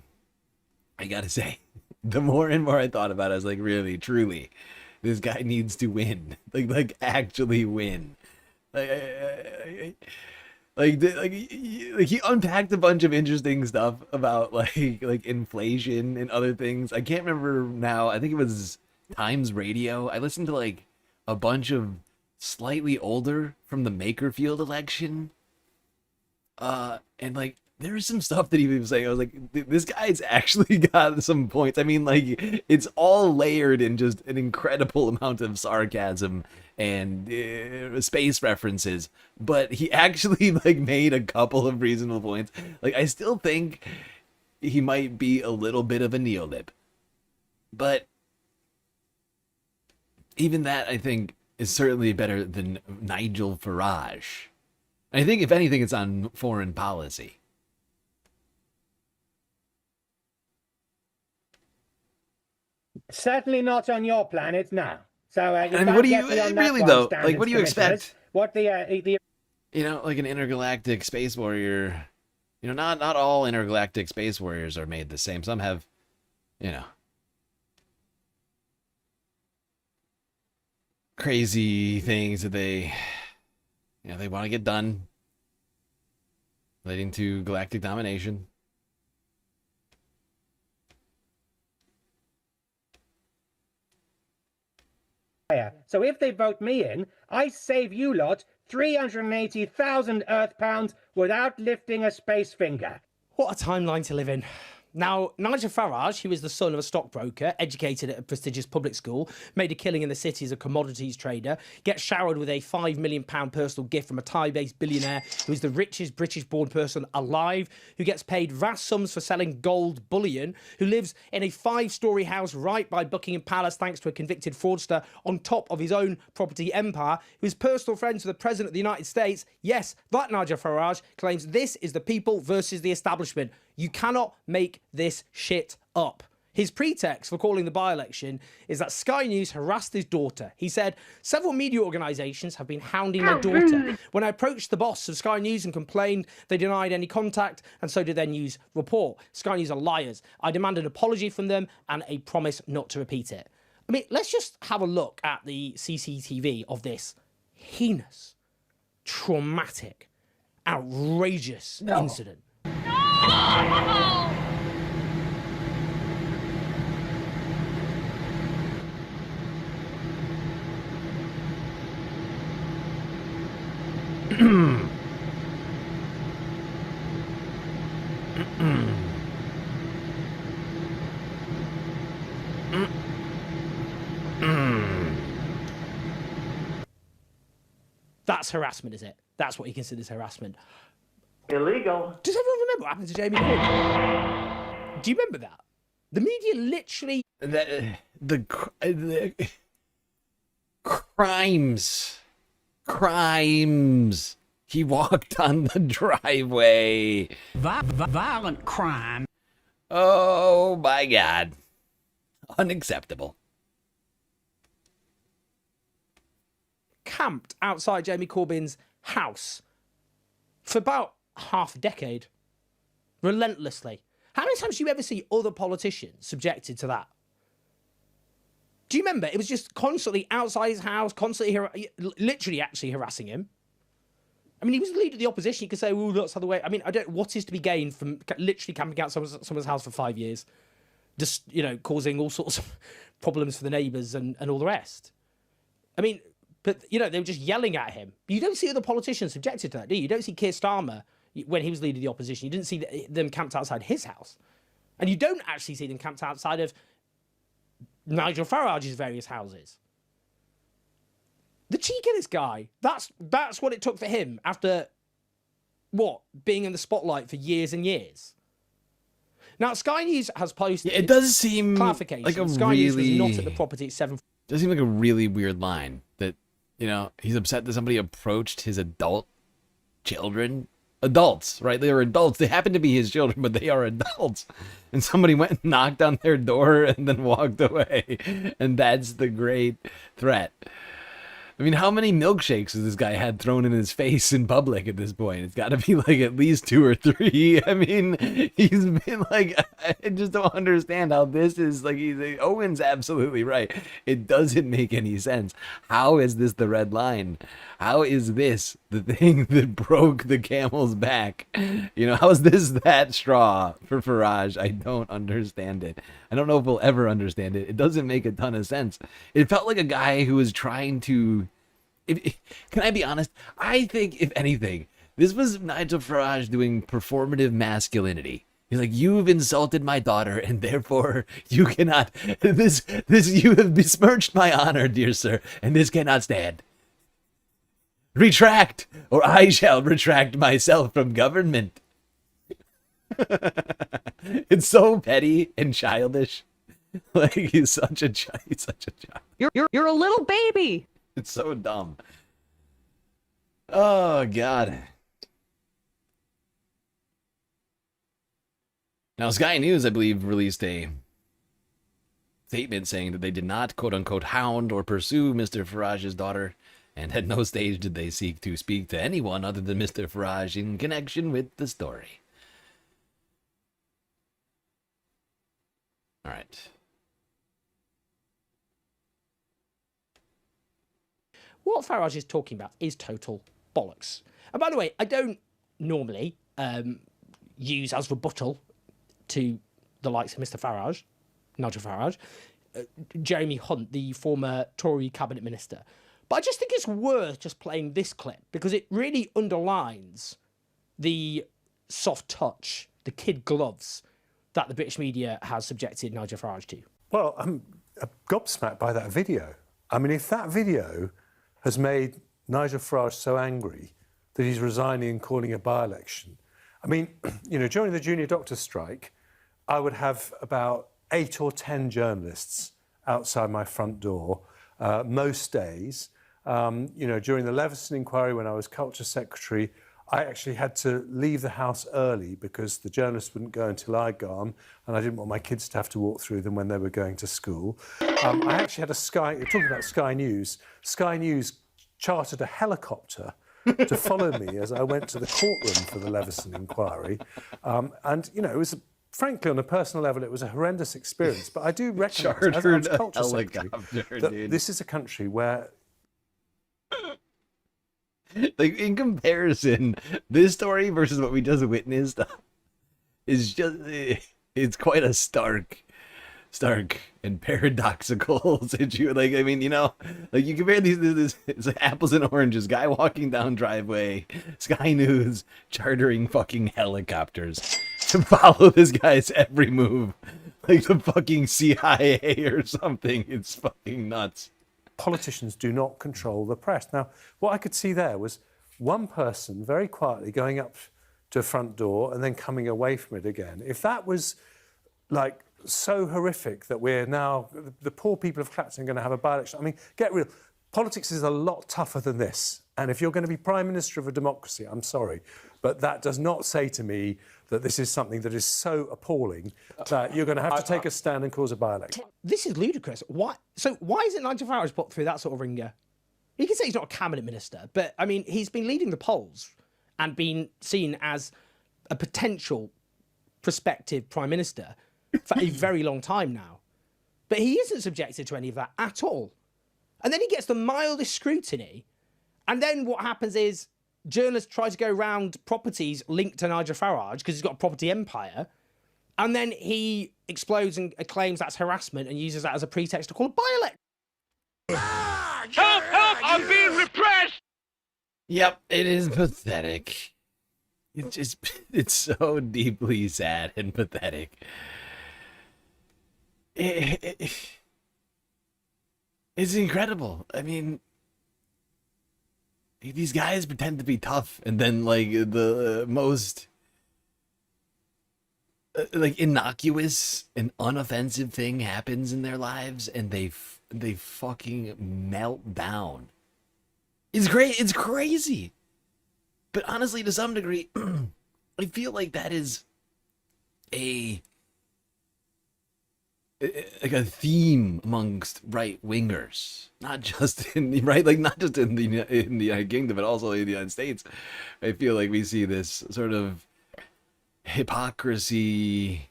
gotta say, the more and more I thought about it, I was like, really, truly, this guy needs to win. Like actually win. Like he unpacked a bunch of interesting stuff about like inflation and other things. I can't remember now. I think it was Times Radio. I listened to like a bunch of slightly older from the Makerfield election. And like there's some stuff that he was saying. I was like, this guy's actually got some points. I mean, like it's all layered in just an incredible amount of sarcasm and space references, but he actually like made a couple of reasonable points. Like I still think he might be a little bit of a neolib, but even that I think is certainly better than Nigel Farage. I think, if anything, it's on foreign policy. Certainly not on your planet now. So, I mean, what do you really though? Like, what do you expect? What the you know, like an intergalactic space warrior. You know, not all intergalactic space warriors are made the same. Some have, you know, crazy things that they want to get done relating to galactic domination. So if they vote me in, I save you lot 380,000 Earth pounds without lifting a space finger. What a timeline to live in. Now, Nigel Farage, who is the son of a stockbroker, educated at a prestigious public school, made a killing in the city as a commodities trader, gets showered with a £5 million personal gift from a Thai-based billionaire who is the richest British-born person alive, who gets paid vast sums for selling gold bullion, who lives in a 5-storey house right by Buckingham Palace thanks to a convicted fraudster on top of his own property empire, who is personal friends with the President of the United States. Yes, that Nigel Farage claims this is the people versus the establishment. You cannot make this shit up. His pretext for calling the by-election is that Sky News harassed his daughter. He said, several media organisations have been hounding my daughter. When I approached the boss of Sky News and complained, they denied any contact, and so did their news report. Sky News are liars. I demand an apology from them and a promise not to repeat it. I mean, let's just have a look at the CCTV of this heinous, traumatic, outrageous incident. That's harassment, is it? That's what he considers harassment. Illegal. Does everyone remember what happened to Jamie Corbyn? Do you remember that? The media literally... The crimes He walked on the driveway. Violent crime. Oh my God. Unacceptable. Camped outside Jeremy Corbyn's house for about half a decade. Relentlessly. How many times do you ever see other politicians subjected to that? Do you remember? It was just constantly outside his house, constantly, literally actually harassing him. I mean, he was the leader of the opposition. You could say, well, that's how the way. I mean, I don't. What is to be gained from literally camping out someone's house for 5 years? Just, causing all sorts of problems for the neighbours and all the rest. I mean, but, they were just yelling at him. You don't see other politicians subjected to that, do you? You don't see Keir Starmer, when he was leader of the opposition, you didn't see them camped outside his house. And you don't actually see them camped outside of Nigel Farage's various houses. The cheek of this guy, that's what it took for him after, being in the spotlight for years and years. Now, Sky News has posted... Yeah, it does seem clarification. like a Sky News was not at the property at 7... It does seem like a really weird line that, he's upset that somebody approached his adult children. Adults, right? They are adults. They happen to be his children, but they are adults. And somebody went and knocked on their door and then walked away. And that's the great threat. I mean, how many milkshakes has this guy had thrown in his face in public at this point? It's got to be like at least 2 or 3. I mean, he's been like, I just don't understand how this is like, Owen's absolutely right. It doesn't make any sense. How is this the red line? How is this the thing that broke the camel's back? How is this that straw for Farage? I don't understand it. I don't know if we'll ever understand it. It doesn't make a ton of sense. It felt like a guy who was trying to... Can I be honest? I think, if anything, this was Nigel Farage doing performative masculinity. He's like, you've insulted my daughter, and therefore you cannot... You have besmirched my honor, dear sir, and this cannot stand. Retract, or I shall retract myself from government. It's so petty and childish. Like, he's such a child. You're a little baby. It's so dumb. Oh, God. Now, Sky News, I believe, released a statement saying that they did not, quote-unquote, hound or pursue Mr. Farage's daughter, and at no stage did they seek to speak to anyone other than Mr. Farage in connection with the story. All right. What Farage is talking about is total bollocks. And by the way, I don't normally use as rebuttal to the likes of Mr. Farage, Nigel Farage, Jeremy Hunt, the former Tory cabinet minister. But I just think it's worth just playing this clip because it really underlines the soft touch, the kid gloves that the British media has subjected Nigel Farage to. Well, I'm gobsmacked by that video. I mean, if that video has made Nigel Farage so angry that he's resigning and calling a by-election. I mean, during the junior doctor strike, I would have about 8 or 10 journalists outside my front door most days. During the Leveson inquiry, when I was culture secretary, I actually had to leave the house early because the journalists wouldn't go until I'd gone, and I didn't want my kids to have to walk through them when they were going to school. I actually had talking about Sky News chartered a helicopter to follow me as I went to the courtroom for the Leveson inquiry. It was, frankly, on a personal level, it was a horrendous experience, but I do recognise, as a culture secretary, that this is a country where... Like, in comparison, this story versus what we just witnessed is just, it's quite a stark and paradoxical situation. Like, I mean, you compare these, it's like apples and oranges. Guy walking down driveway, Sky News chartering fucking helicopters to follow this guy's every move. Like the fucking CIA or something. It's fucking nuts. Politicians do not control the press. Now, what I could see there was one person very quietly going up to a front door and then coming away from it again. If that was like so horrific that we're now, the poor people of Clacton are going to have a by-election. I mean, get real. Politics is a lot tougher than this. And if you're going to be Prime Minister of a democracy, I'm sorry, but that does not say to me that this is something that is so appalling that you're going to have to take a stand and cause a by-election. This is ludicrous. Why isn't Nigel Farage put through that sort of ringer? You can say he's not a cabinet minister, but I mean, he's been leading the polls and been seen as a potential prospective prime minister for a very long time now. But he isn't subjected to any of that at all. And then he gets the mildest scrutiny. And then what happens is journalists try to go around properties linked to Nigel Farage because he's got a property empire. And then he explodes and claims that's harassment and uses that as a pretext to call a by-election. Help! Help! I'm being repressed! Yep, it is pathetic. It's so deeply sad and pathetic. It's incredible. I mean, these guys pretend to be tough, and then like the most like innocuous and unoffensive thing happens in their lives, and they fucking melt down. It's great. It's crazy. But honestly, to some degree, I feel like that is a theme amongst right wingers, not just in the not just in the United Kingdom, but also in the United States. I feel like we see this sort of hypocrisy,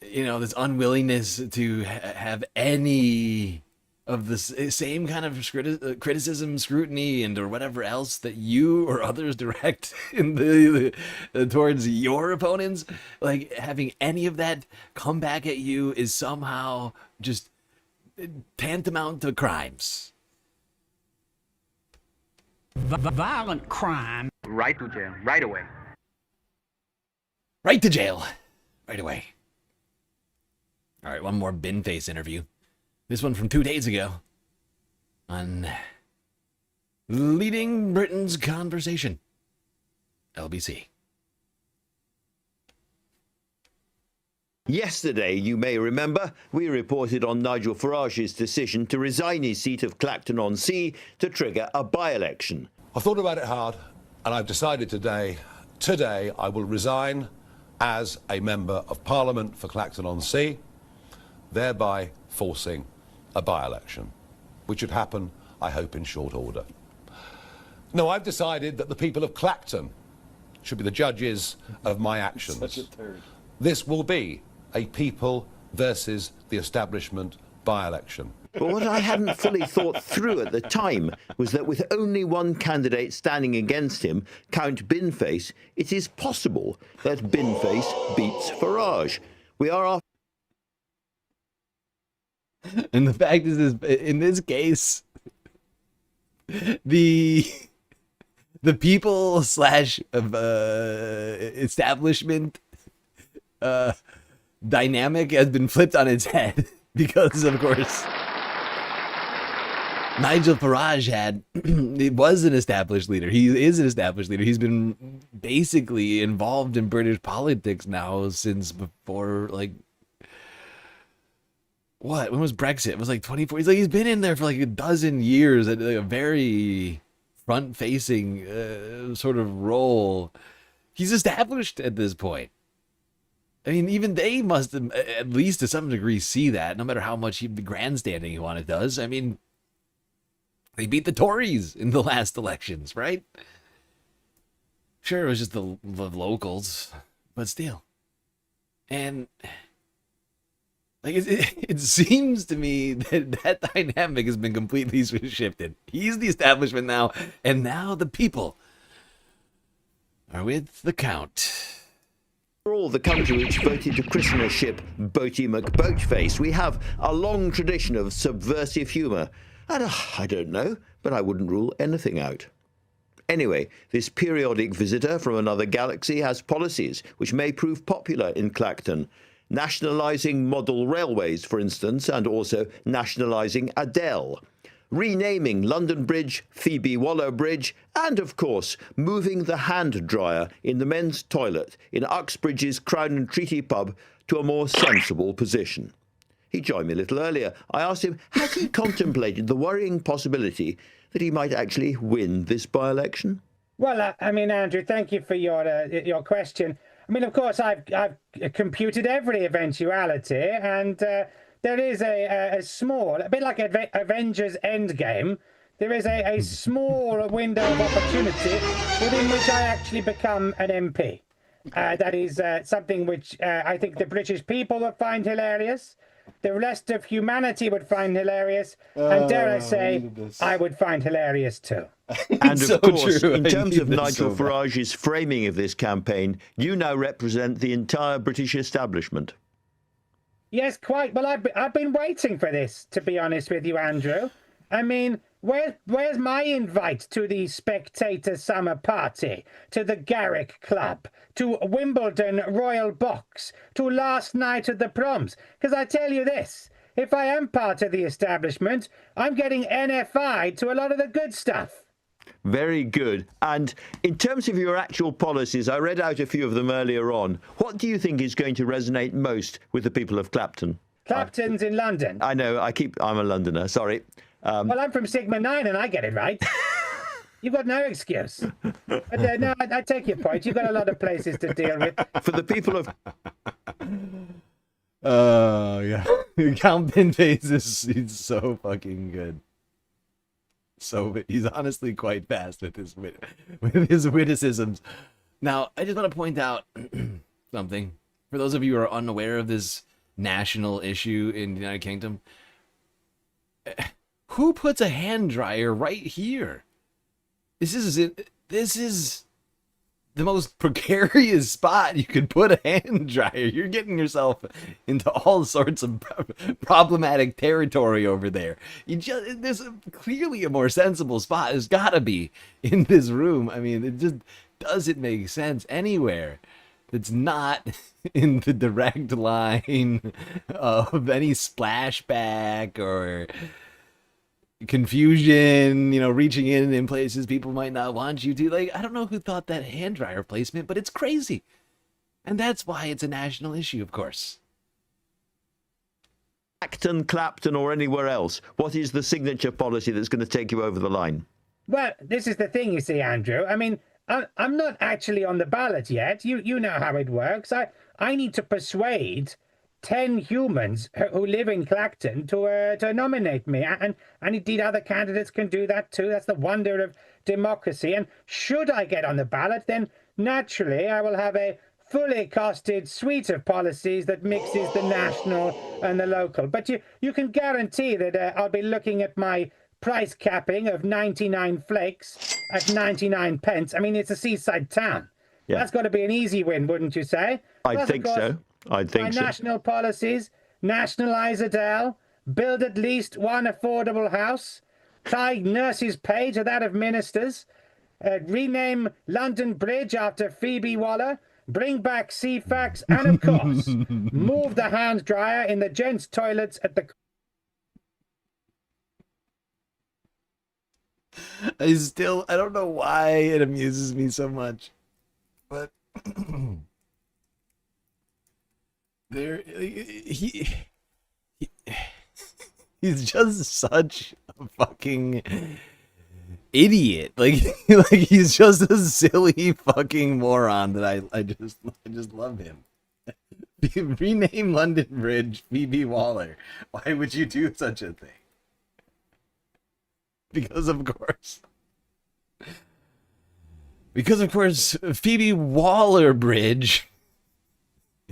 this unwillingness to have any of the same kind of criticism, scrutiny, and or whatever else that you or others direct in towards your opponents. Like, having any of that come back at you is somehow just tantamount to crimes. Violent crime. Right to jail, right away. Right to jail, right away. All right, one more Binface interview. This one from 2 days ago on Leading Britain's Conversation, LBC. Yesterday, you may remember, we reported on Nigel Farage's decision to resign his seat of Clacton-on-Sea to trigger a by-election. I've thought about it hard, and I've decided today I will resign as a Member of Parliament for Clacton-on-Sea, thereby forcing a by-election, which would happen, I hope, in short order. No, I've decided that the people of Clacton should be the judges of my actions. Such a turd. This will be a people versus the establishment by-election. But what I hadn't fully thought through at the time was that with only one candidate standing against him, Count Binface, it is possible that Binface beats Farage. We are And the fact is, in this case, the people / establishment dynamic has been flipped on its head because, of course, Nigel Farage was an established leader. He is an established leader. He's been basically involved in British politics now since before, like, what? When was Brexit? It was like 24. He's been in there for like a dozen years at like a very front-facing sort of role. He's established at this point. I mean, even they must, at least to some degree, see that, no matter how much grandstanding you want it does. I mean, they beat the Tories in the last elections, right? Sure, it was just the locals, but still. And like it seems to me that dynamic has been completely shifted. He's the establishment now, and now the people are with the Count. For all the country which voted to christen a ship Boaty McBoatface, we have a long tradition of subversive humour. And I don't know, but I wouldn't rule anything out. Anyway, this periodic visitor from another galaxy has policies which may prove popular in Clacton. Nationalising model railways, for instance, and also nationalising Adele. Renaming London Bridge, Phoebe Waller Bridge, and, of course, moving the hand dryer in the men's toilet in Uxbridge's Crown and Treaty pub to a more sensible position. He joined me a little earlier. I asked him, has he contemplated the worrying possibility that he might actually win this by-election? Well, I mean, Andrew, thank you for your question. I mean, of course, I've computed every eventuality, and there is a small, a bit like Avengers Endgame, there is a small window of opportunity within which I actually become an MP. That is something which I think the British people would find hilarious, the rest of humanity would find hilarious, and dare I say, I would find hilarious too. And of course, in terms of Nigel Farage's framing of this campaign, you now represent the entire British establishment. Yes, quite. Well, I've been waiting for this, to be honest with you, Andrew. I mean, where's my invite to the Spectator Summer Party, to the Garrick Club, to Wimbledon Royal Box, to last night at the proms? Because I tell you this, if I am part of the establishment, I'm getting NFI'd to a lot of the good stuff. Very good. And in terms of your actual policies, I read out a few of them earlier on. What do you think is going to resonate most with the people of Clapton? Clapton's in London. I know, I'm a Londoner, sorry. Well, I'm from Sigma 9 and I get it right. You've got no excuse. But no, I take your point. You've got a lot of places to deal with. For the people of... Oh, yeah. Count Binface is so fucking good. So he's honestly quite fast with his witticisms. Now, I just want to point out something. For those of you who are unaware of this national issue in the United Kingdom, who puts a hand dryer right here? This is the most precarious spot you could put a hand dryer. You're getting yourself into all sorts of problematic territory over there. There's clearly a more sensible spot. There's got to be in this room. I mean, it just doesn't make sense anywhere. It's not in the direct line of any splashback or confusion, reaching in places people might not want you to. Like, I don't know who thought that hand dryer placement, but it's crazy. And that's why it's a national issue, of course. Acton, Clapton, or anywhere else, what is the signature policy that's going to take you over the line? Well, this is the thing, you see, Andrew. I mean, I'm not actually on the ballot yet. You know how it works. I need to persuade 10 humans who live in Clacton to nominate me, and indeed other candidates can do that too. That's the wonder of democracy. And should I get on the ballot, then naturally I will have a fully costed suite of policies that mixes the national and the local. But you can guarantee that I'll be looking at my price capping of 99 flakes at 99 pence. I mean, it's a seaside town. Yeah. That's got to be an easy win, wouldn't you say? I think so. I think so. National policies: nationalise Adele, build at least one affordable house, tie nurses' pay to that of ministers, rename London Bridge after Phoebe Waller, bring back CFAX, and of course, move the hand dryer in the gents' toilets at the... I don't know why it amuses me so much, but he's just such a fucking idiot. Like he's just a silly fucking moron that I just love him. Rename London Bridge Phoebe Waller. Why would you do such a thing? Because of course, Phoebe Waller Bridge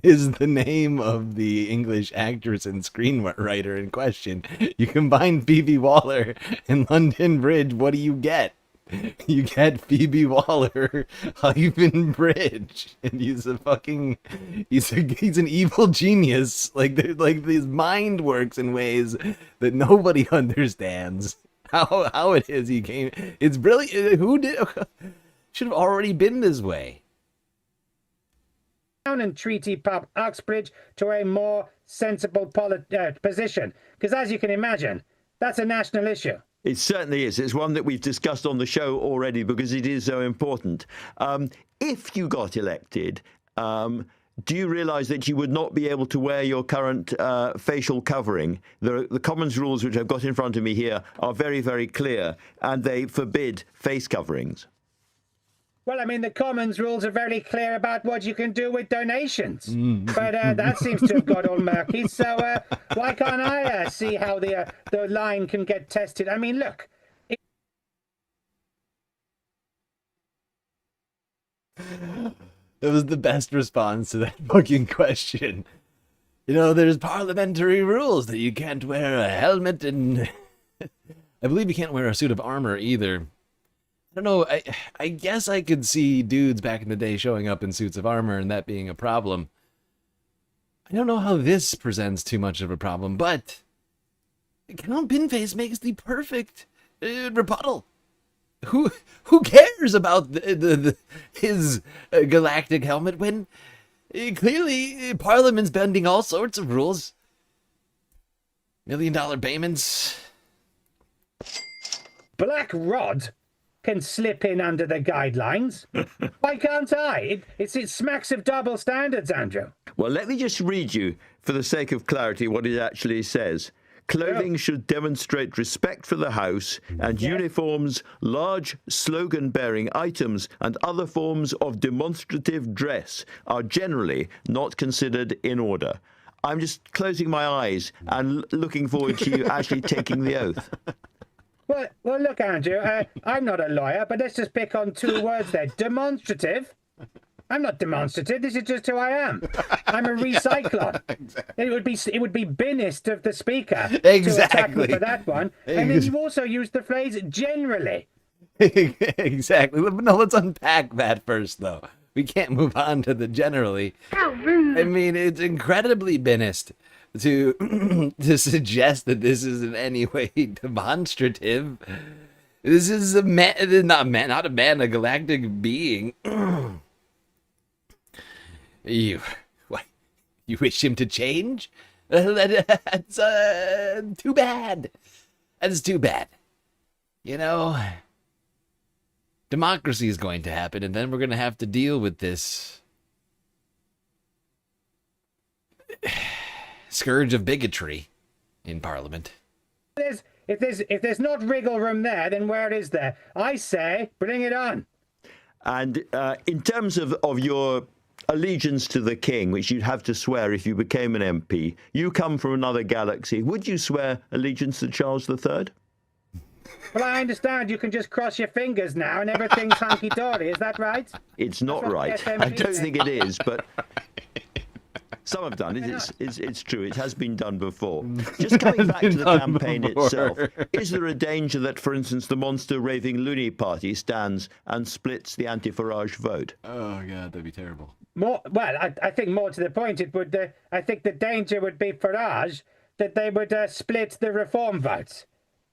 is the name of the English actress and screenwriter in question. You combine Phoebe Waller and London Bridge, what do you get? You get Phoebe Waller hyphen Bridge, and he's an evil genius. Like his mind works in ways that nobody understands. How it is he came. It's brilliant. Who did? Should have already been this way. And treaty pub Uxbridge to a more sensible position, because as you can imagine, that's a national issue. It certainly is. It's one that we've discussed on the show already because it is so important. If you got elected, do you realise that you would not be able to wear your current facial covering? The Commons rules, which I've got in front of me here, are very, very clear, and they forbid face coverings. Well, I mean, the Commons rules are very clear about what you can do with donations. But that seems to have got all murky. So why can't I see how the line can get tested? I mean, look. That was the best response to that fucking question. You know, there's parliamentary rules that you can't wear a helmet and I believe you can't wear a suit of armor either. I don't know, I guess I could see dudes back in the day showing up in suits of armor and that being a problem. I don't know how this presents too much of a problem, but Count Binface makes the perfect rebuttal. Who cares about his galactic helmet when clearly Parliament's bending all sorts of rules? $1 million payments. Black Rod can slip in under the guidelines. Why can't I? It smacks of double standards, Andrew. Well, let me just read you, for the sake of clarity, what it actually says. Clothing should demonstrate respect for the House, and uniforms, large slogan-bearing items, and other forms of demonstrative dress are generally not considered in order. I'm just closing my eyes and looking forward to you actually taking the oath. Well, look, Andrew, I'm not a lawyer, but let's just pick on two words there. Demonstrative. I'm not demonstrative. This is just who I am. I'm a recycler. Exactly. It would be binnist of the speaker to attack me for that one. And then you also used the phrase generally. Exactly. No, let's unpack that first, though. We can't move on to the generally. How rude. I mean, it's incredibly binnist to suggest that this is in any way demonstrative. This is a man, not a man, a galactic being. You wish him to change? That's too bad. That's too bad. You know, democracy is going to happen, and then we're going to have to deal with this scourge of bigotry in Parliament. If there's not wriggle room there, then where is there? I say, bring it on. And in terms of your allegiance to the king, which you'd have to swear if you became an MP, you come from another galaxy. Would you swear allegiance to Charles III? Well, I understand you can just cross your fingers now and everything's hunky-dory. Is that right? It's not right. I don't think it is, but some have done it. It's true. It has been done before. Just coming back to the campaign itself, is there a danger that, for instance, the monster raving loony party stands and splits the anti-Farage vote? Oh, God, that'd be terrible. I think more to the point, it would. I think the danger would be Farage that they would split the reform votes,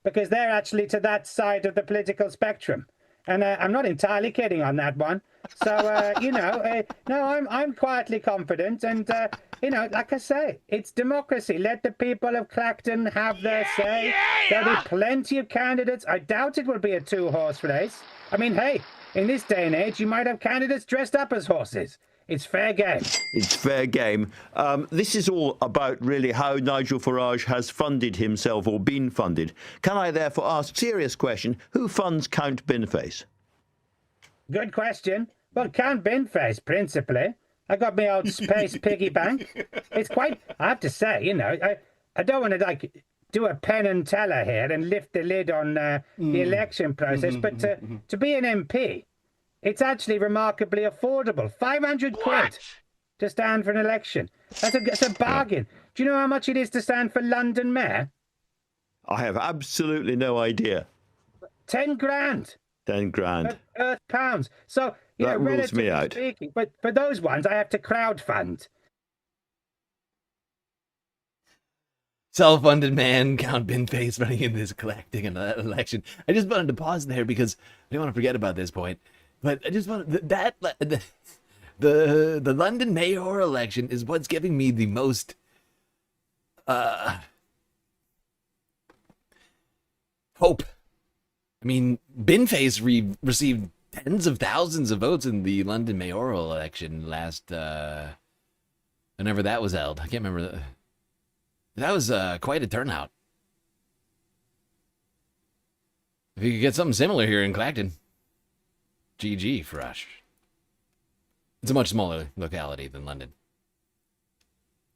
because they're actually to that side of the political spectrum. And I'm not entirely kidding on that one. So, no, I'm quietly confident. And, like I say, it's democracy. Let the people of Clacton have their say. There'll be plenty of candidates. I doubt it will be a two-horse race. I mean, hey, in this day and age, you might have candidates dressed up as horses. It's fair game. It's fair game. This is all about really how Nigel Farage has funded himself or been funded. Can I therefore ask, serious question, who funds Count Binface? Good question. Well, Count Binface, principally. I got my old space piggy bank. It's quite, I have to say, I don't want to, do a Penn and Teller here and lift the lid on the election process, but to be an MP, it's actually remarkably affordable. 500 quid to stand for an election. That's a bargain. Do you know how much it is to stand for London Mayor? I have absolutely no idea. 10 grand. 10 grand. Earth pounds. So, that rules me out. Speaking, but for those ones, I have to crowdfund. Self-funded man, Count Binface running in this galactic election. I just wanted to pause there because I didn't want to forget about this point. But I just want the London mayor election is what's giving me the most hope. I mean, Binface received tens of thousands of votes in the London mayoral election last whenever that was held. I can't remember. That was quite a turnout. If you could get something similar here in Clacton, GG, Farage. It's a much smaller locality than London.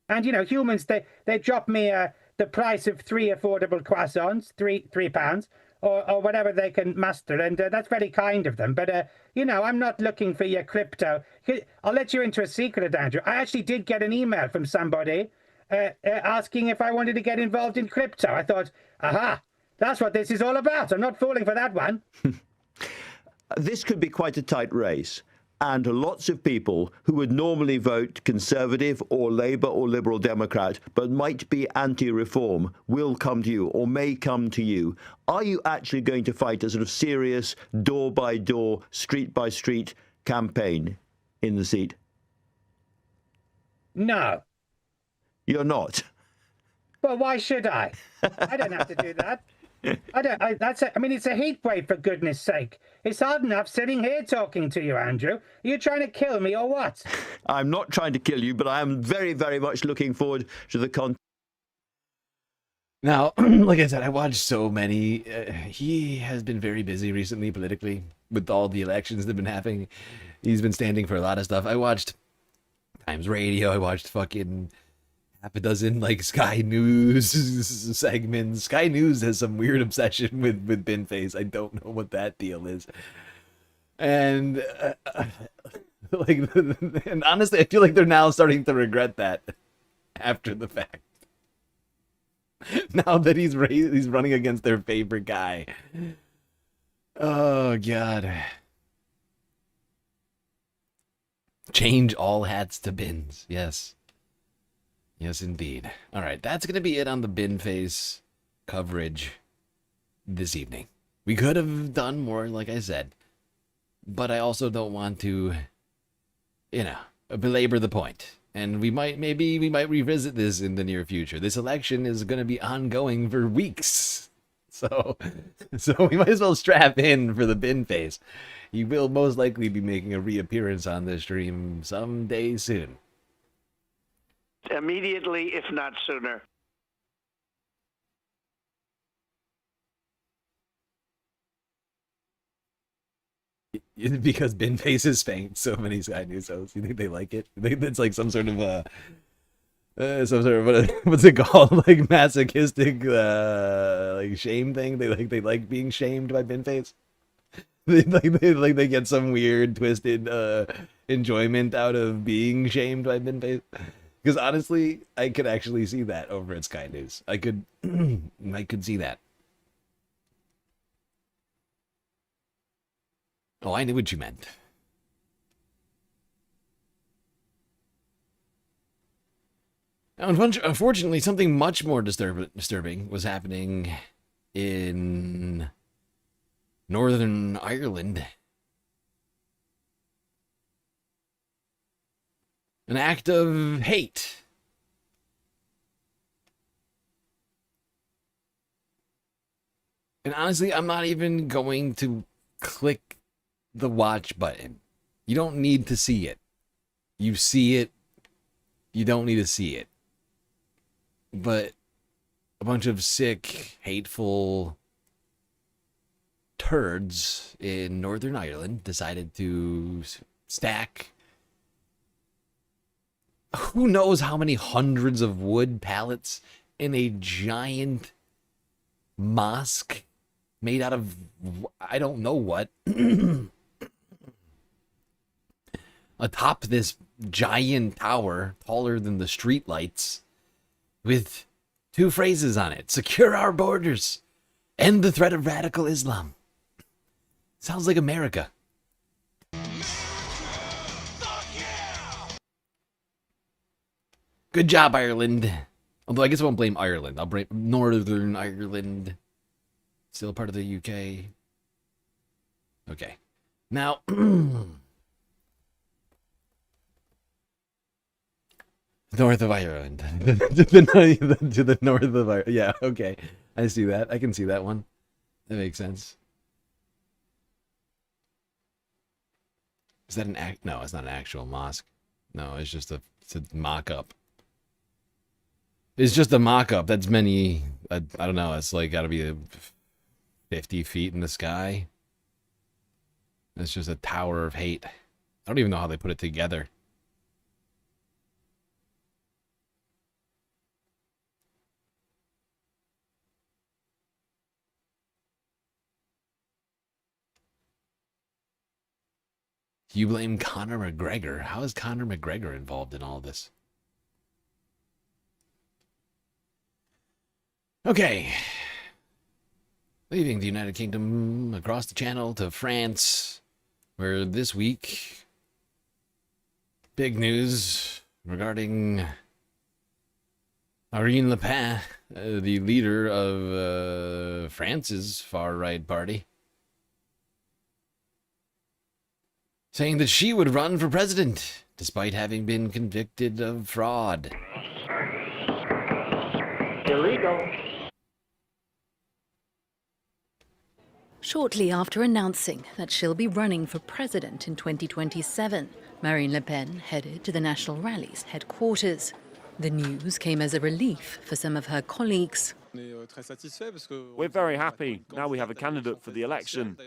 And, you know, humans, they drop me the price of 3 affordable croissants, £3, or whatever they can muster, and that's very kind of them. But, you know, I'm not looking for your crypto. I'll let you into a secret, Andrew. I actually did get an email from somebody asking if I wanted to get involved in crypto. I thought, aha, that's what this is all about. I'm not falling for that one. This could be quite a tight race. And lots of people who would normally vote Conservative or Labour or Liberal Democrat, but might be anti-reform, will come to you or may come to you. Are you actually going to fight a sort of serious door-by-door, street-by-street campaign in the seat? No. You're not? Well, why should I? I don't have to do that. I mean, it's a heat wave, for goodness sake. It's hard enough sitting here talking to you, Andrew. Are you trying to kill me or what? I'm not trying to kill you, but I am very, very much looking forward to the content. Now, like I said, I watched so many. He has been very busy recently politically with all the elections that have been happening. He's been standing for a lot of stuff. I watched Times Radio. I watched fucking half a dozen like Sky News segments. Sky News has some weird obsession with Binface. I don't know what that deal is. And like, and honestly, I feel like they're now starting to regret that after the fact. Now that he's running against their favorite guy. Oh God. Change all hats to bins. Yes. Yes, indeed. All right, that's going to be it on the Binface coverage this evening. We could have done more, like I said, but I also don't want to, you know, belabor the point. And maybe we might revisit this in the near future. This election is going to be ongoing for weeks. So we might as well strap in for the Binface. He will most likely be making a reappearance on this stream someday soon. Immediately, if not sooner. Because Binface has spanked so many Sky News hosts. You think they like it? You think it's like some sort of what's it called? Like masochistic like shame thing? They like being shamed by Binface? They get some weird twisted enjoyment out of being shamed by Binface. Because honestly, I could actually see that over at Sky News. I could see that. Oh, I knew what you meant. Unfortunately, something much more disturbing was happening in Northern Ireland. An act of hate. And honestly, I'm not even going to click the watch button. You don't need to see it. You see it. You don't need to see it. But a bunch of sick, hateful turds in Northern Ireland decided to stack who knows how many hundreds of wood pallets in a giant mosque made out of I don't know what. Atop this giant tower, taller than the streetlights, with two phrases on it: secure our borders, end the threat of radical Islam. Sounds like America. Good job, Ireland. Although I guess I won't blame Ireland. I'll blame Northern Ireland. Still part of the UK. Okay. Now, north of Ireland. to the north of Ireland. Yeah, okay. I see that. I can see that one. That makes sense. Is that an act? No, it's not an actual mosque. No, it's just a It's a mock-up. It's just a mock-up. That's many... I don't know. It's like got to be 50 feet in the sky. It's just a tower of hate. I don't even know how they put it together. You blame Conor McGregor? How is Conor McGregor involved in all this? Okay. Leaving the United Kingdom across the channel to France, where this week, big news regarding Marine Le Pen, the leader of France's far-right party, saying that she would run for president, despite having been convicted of fraud. Illegal. Shortly after announcing that she'll be running for president in 2027, Marine Le Pen headed to the National Rally's headquarters. The news came as a relief for some of her colleagues. We're very happy. Now we have a candidate for the election.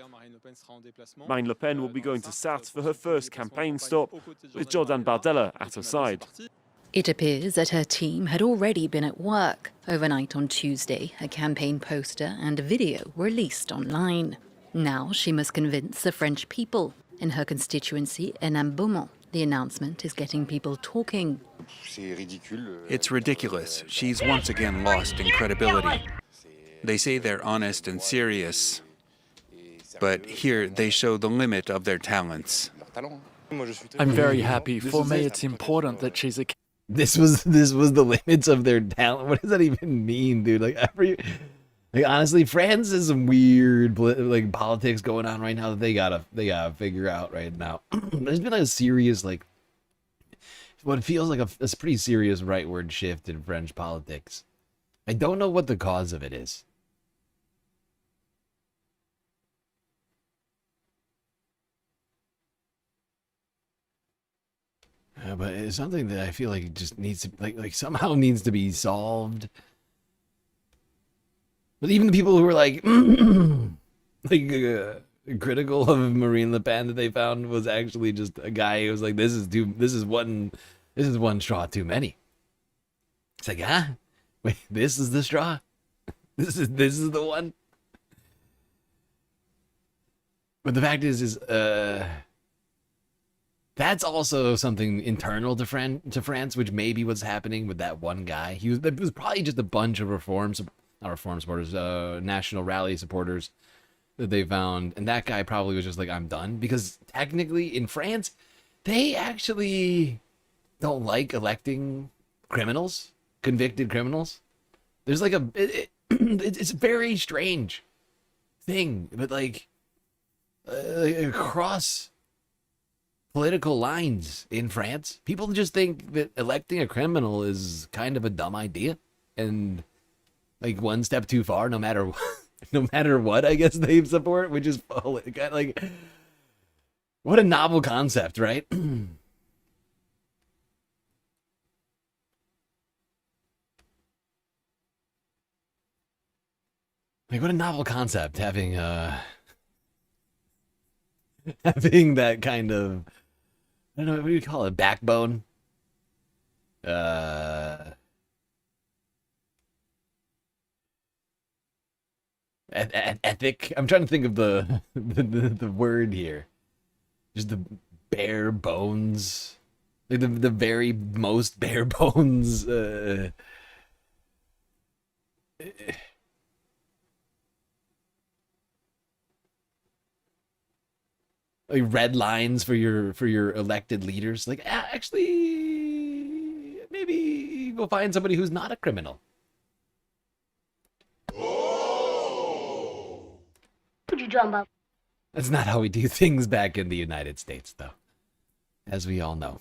Marine Le Pen will be going to Sarthe for her first campaign stop, with Jordan Bardella at her side. It appears that her team had already been at work. Overnight on Tuesday, a campaign poster and a video were released online. Now she must convince the French people. In her constituency, Hénin-Beaumont, the announcement is getting people talking. It's ridiculous. She's once again lost in credibility. They say they're honest and serious, but here they show the limit of their talents. I'm very happy. For me, it's important that she's a... This was the limits of their talent. What does that even mean, dude? Like honestly, France has some weird politics going on right now that they gotta figure out right now. There's been a serious what feels like a pretty serious rightward shift in French politics. I don't know what the cause of it is. But it's something that I feel like it just needs to somehow needs to be solved. But even the people who were critical of Marine Le Pen that they found was actually just a guy who was like, this is one straw too many. It's like, wait, this is the straw? This is the one? But the fact is that's also something internal to France, which may be what's happening with that one guy. It was probably just a bunch of National Rally supporters that they found, and that guy probably was just like, I'm done. Because technically in France, they actually don't like electing criminals, convicted criminals. There's it's a very strange thing, but across political lines in France, people just think that electing a criminal is kind of a dumb idea and one step too far, no matter what, I guess they support, which is what a novel concept, right? What a novel concept, having that kind of, I don't know, what do you call it? Backbone? Ethic? I'm trying to think of the word here. Just the bare bones. The very most bare bones. Red lines for your elected leaders. Actually, maybe we'll find somebody who's not a criminal. Could you jump up? That's not how we do things back in the United States, though, as we all know.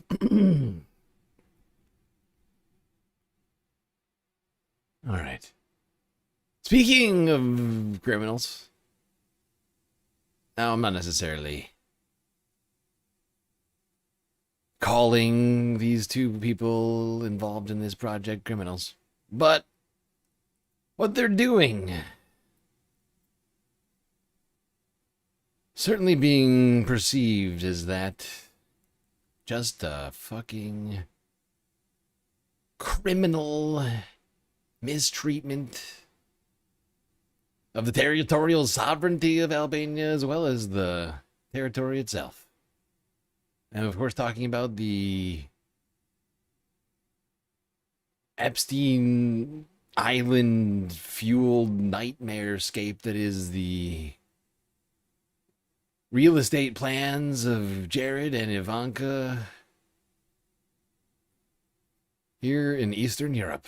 All right. Speaking of criminals, now I'm not necessarily calling these two people involved in this project criminals. But what they're doing, certainly being perceived as that just a fucking criminal mistreatment of the territorial sovereignty of Albania as well as the territory itself. And of course, talking about the Epstein Island fueled nightmarescape that is the real estate plans of Jared and Ivanka here in Eastern Europe.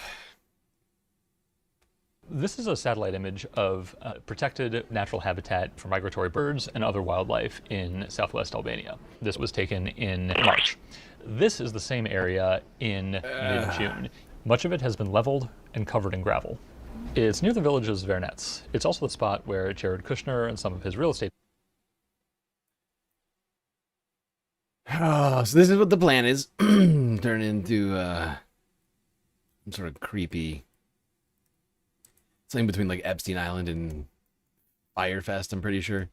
This is a satellite image of protected natural habitat for migratory birds and other wildlife in southwest Albania. This was taken in March. This is the same area in mid-June. Much of it has been leveled and covered in gravel. It's near the village of Zvernets. It's also the spot where Jared Kushner and some of his real estate... Oh, so this is what the plan is. Turn into some sort of creepy... something between like Epstein Island and Firefest, I'm pretty sure.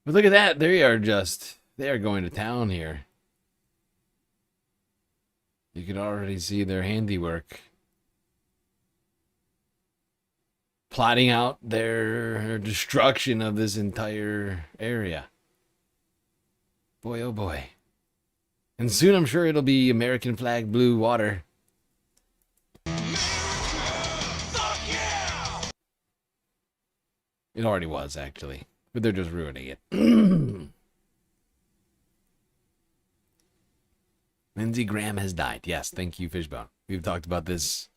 But look at that. They are going to town here. You can already see their handiwork. Plotting out their destruction of this entire area. Boy, oh boy. And soon I'm sure it'll be American flag blue water. It already was, actually. But they're just ruining it. Lindsey Graham has died. Yes, thank you, Fishbone. We've talked about this.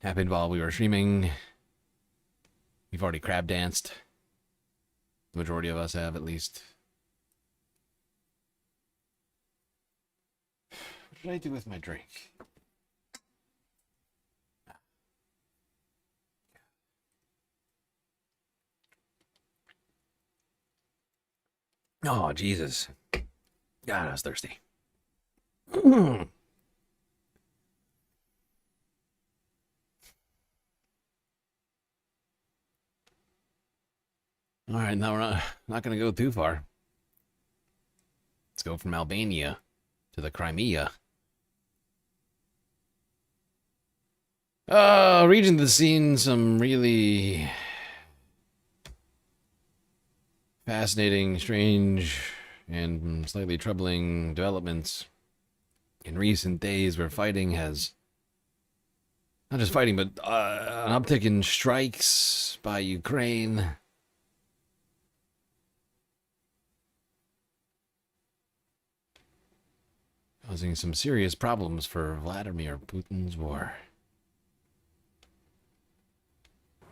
Happened while we were streaming. We've already crab danced. The majority of us have, at least. What did I do with my drink? Oh, Jesus. God, I was thirsty. All right, now we're not going to go too far. Let's go from Albania to the Crimea. Region that's seen some really fascinating, strange, and slightly troubling developments in recent days where fighting has, not just fighting, but an uptick in strikes by Ukraine. Causing some serious problems for Vladimir Putin's war.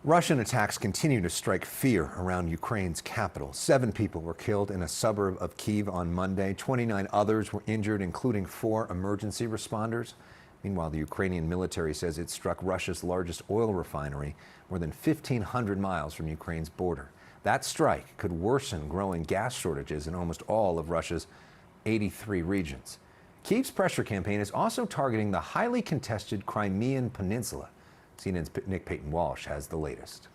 Russian attacks continue to strike fear around Ukraine's capital. 7 people were killed in a suburb of Kyiv on Monday. 29 others were injured, including 4 emergency responders. Meanwhile, the Ukrainian military says it struck Russia's largest oil refinery more than 1,500 miles from Ukraine's border. That strike could worsen growing gas shortages in almost all of Russia's 83 regions. Kyiv's pressure campaign is also targeting the highly contested Crimean Peninsula. CNN's Nick Payton-Walsh has the latest.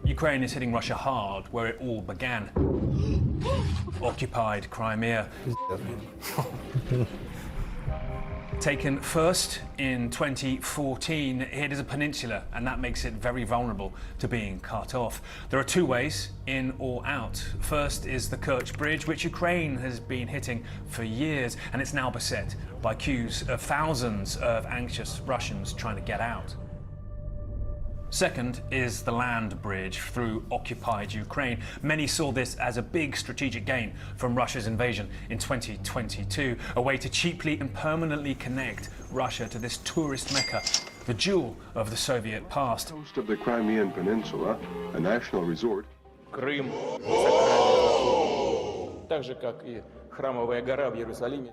Ukraine is hitting Russia hard where it all began. Occupied Crimea. Taken first in 2014, it is a peninsula, and that makes it very vulnerable to being cut off. There are 2 ways, in or out. First is the Kerch Bridge, which Ukraine has been hitting for years, and it's now beset by queues of thousands of anxious Russians trying to get out. Second is the land bridge through occupied Ukraine. Many saw this as a big strategic gain from Russia's invasion in 2022, a way to cheaply and permanently connect Russia to this tourist mecca, the jewel of the Soviet past. Most of the Crimean Peninsula, a national resort. Крым, так же как и Храмовая гора в Иерусалиме.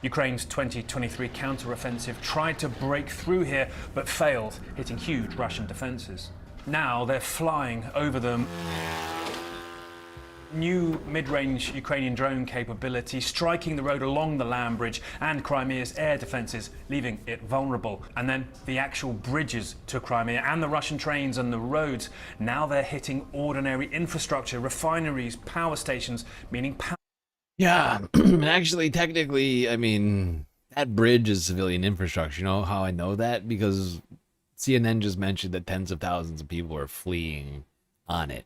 Ukraine's 2023 counter-offensive tried to break through here, but failed, hitting huge Russian defenses. Now they're flying over them. new mid-range Ukrainian drone capability, striking the road along the land bridge and Crimea's air defences, leaving it vulnerable. And then the actual bridges to Crimea and the Russian trains and the roads, now they're hitting ordinary infrastructure, refineries, power stations, meaning power. Yeah, actually, technically, I mean, that bridge is civilian infrastructure. You know how I know that? Because CNN just mentioned that tens of thousands of people are fleeing on it.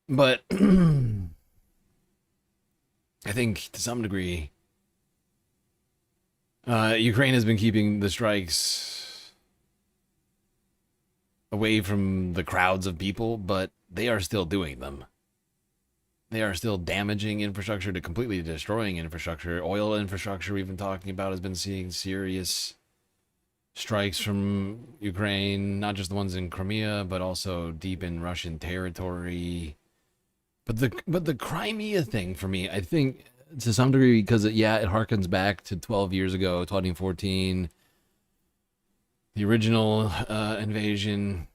But I think to some degree, Ukraine has been keeping the strikes away from the crowds of people, but they are still doing them. They are still damaging infrastructure to completely destroying infrastructure. Oil infrastructure we've been talking about has been seeing serious strikes from Ukraine, not just the ones in Crimea, but also deep in Russian territory. But the Crimea thing for me, I think to some degree, because it harkens back to 12 years ago, 2014, the original invasion.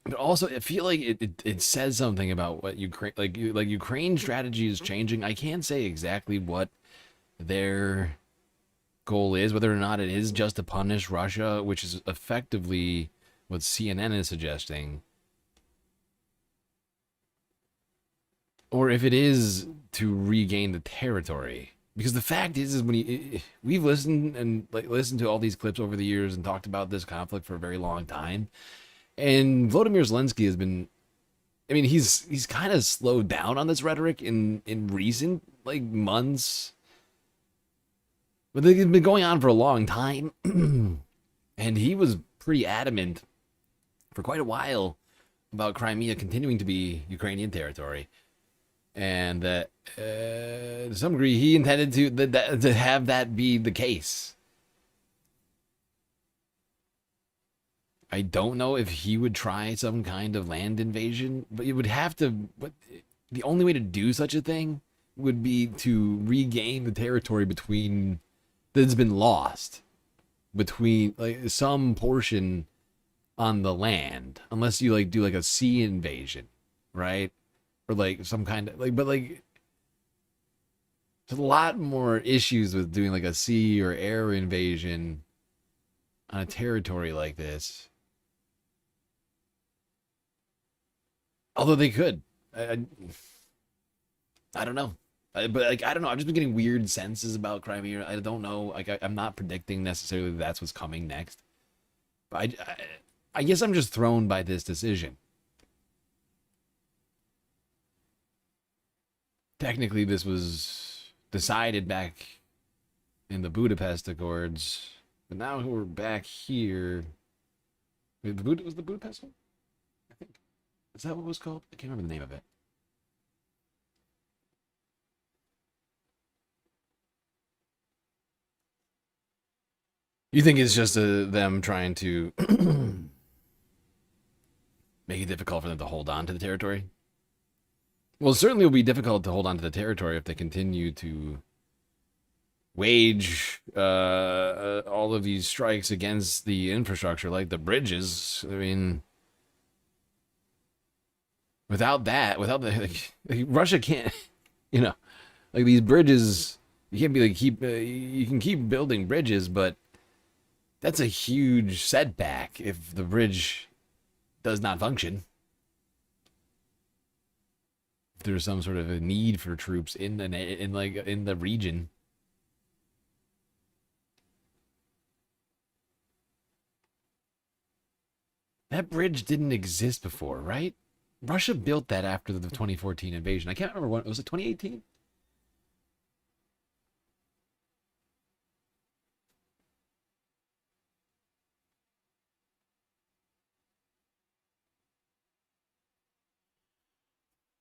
But also, I feel like it says something about what Ukraine, like Ukraine's strategy is changing. I can't say exactly what their goal is, whether or not it is just to punish Russia, which is effectively what CNN is suggesting, or if it is to regain the territory. Because the fact is when we've listened to all these clips over the years and talked about this conflict for a very long time, and Volodymyr Zelensky has been, I mean, he's kind of slowed down on this rhetoric in recent months, but it's been going on for a long time. And he was pretty adamant for quite a while about Crimea continuing to be Ukrainian territory, and that to some degree he intended to have that be the case. I don't know if he would try some kind of land invasion, but it would have to. But the only way to do such a thing would be to regain the territory that's been lost between some portion on the land, unless you do a sea invasion, right? Or some kind of but there's a lot more issues with doing a sea or air invasion on a territory like this. Although they could. I don't know. But I don't know. I've just been getting weird senses about Crimea. I don't know. I'm not predicting necessarily that's what's coming next. But I guess I'm just thrown by this decision. Technically, this was decided back in the Budapest Accords, but now we're back here. Wait, was the Budapest one? I think. Is that what it was called? I can't remember the name of it. You think it's just them trying to make it difficult for them to hold on to the territory? Well, it certainly will be difficult to hold on to the territory if they continue to wage all of these strikes against the infrastructure, like the bridges. I mean, without Russia can't, these bridges, you can't be you can keep building bridges, but that's a huge setback if the bridge does not function. If there's some sort of a need for troops in the region. That bridge didn't exist before, right? Russia built that after the 2014 invasion. I can't remember when. Was it 2018?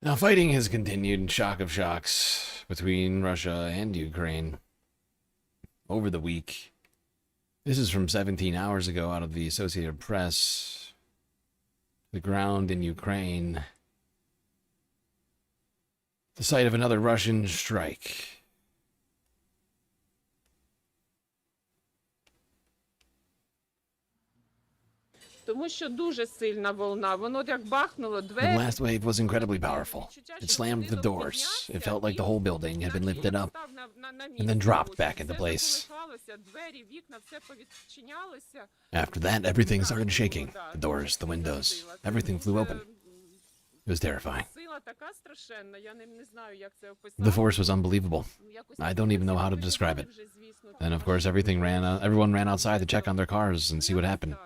Now, fighting has continued in shock of shocks between Russia and Ukraine over the week. This is from 17 hours ago out of the Associated Press. The ground in Ukraine, the site of another Russian strike. The last wave was incredibly powerful. It slammed the doors. It felt like the whole building had been lifted up and then dropped back into place. After that, everything started shaking. The doors, the windows, everything flew open. It was terrifying. The force was unbelievable. I don't even know how to describe it. And of course, everyone ran outside to check on their cars and see what happened.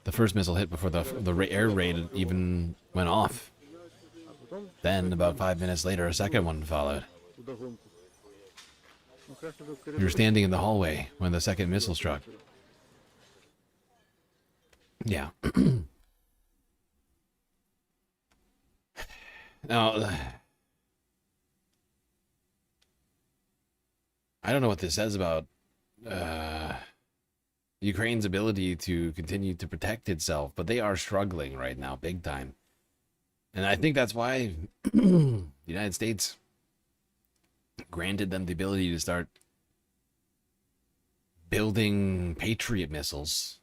The first missile hit before the air raid even went off. Then, about 5 minutes later, a second one followed. We were standing in the hallway when the second missile struck. Yeah. Now, I don't know what this says about Ukraine's ability to continue to protect itself, but they are struggling right now, big time. And I think that's why the United States granted them the ability to start building Patriot missiles.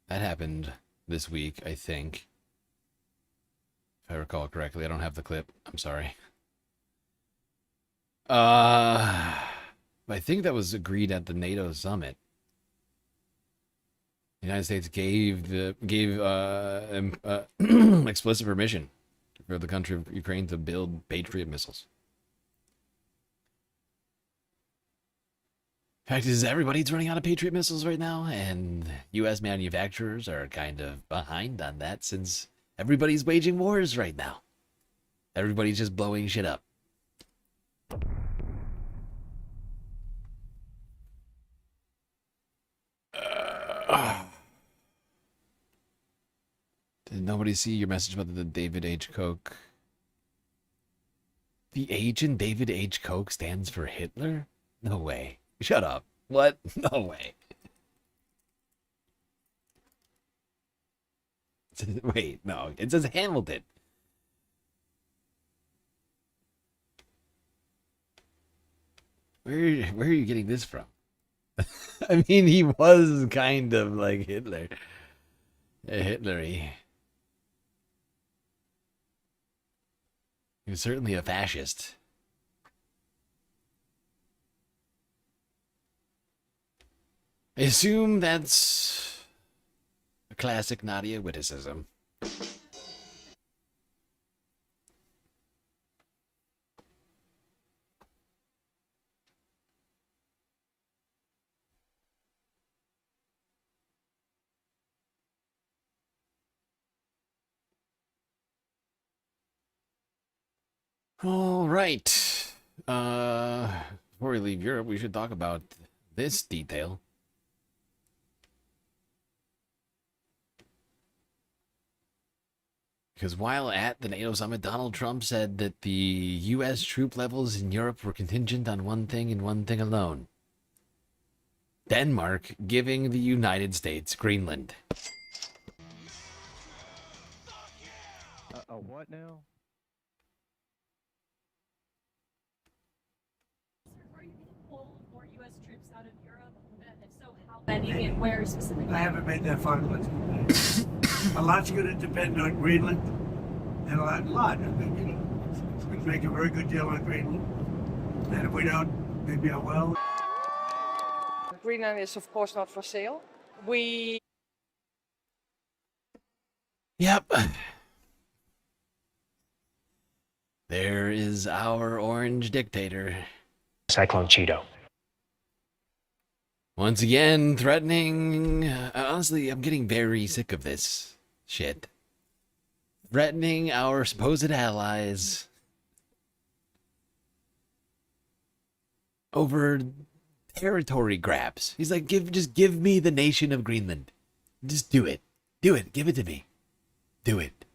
That happened this week, I think. If I recall correctly, I don't have the clip. I'm sorry. I think that was agreed at the NATO summit. The United States gave explicit permission for the country of Ukraine to build Patriot missiles. Fact is, everybody's running out of Patriot missiles right now, and U.S. manufacturers are kind of behind on that since everybody's waging wars right now. Everybody's just blowing shit up. Did nobody see your message about the David H. Koch? The H in David H. Koch stands for Hitler? No way. Shut up. What? No way. Wait, no. It says Hamilton. Where are you getting this from? I mean, he was kind of like Hitler. Hitlery. He was certainly a fascist. I assume that's a classic Nadia witticism. All right. Before we leave Europe, we should talk about this detail. Because while at the NATO summit, Donald Trump said that the U.S. troop levels in Europe were contingent on one thing and one thing alone. Denmark giving the United States Greenland. What now? More U.S. troops out of Europe? If so, how many and where specifically? I haven't made that final list. A lot's going to depend on Greenland, and a lot. I think, you know, we can make a very good deal on Greenland, and if we don't, maybe I will. Greenland is, of course, not for sale. Yep. There is our orange dictator. Cyclone Cheeto. Once again, threatening... honestly, I'm getting very sick of this shit. Threatening our supposed allies over territory grabs. He's like, just give me the nation of Greenland. Just do it. Do it. Give it to me. Do it.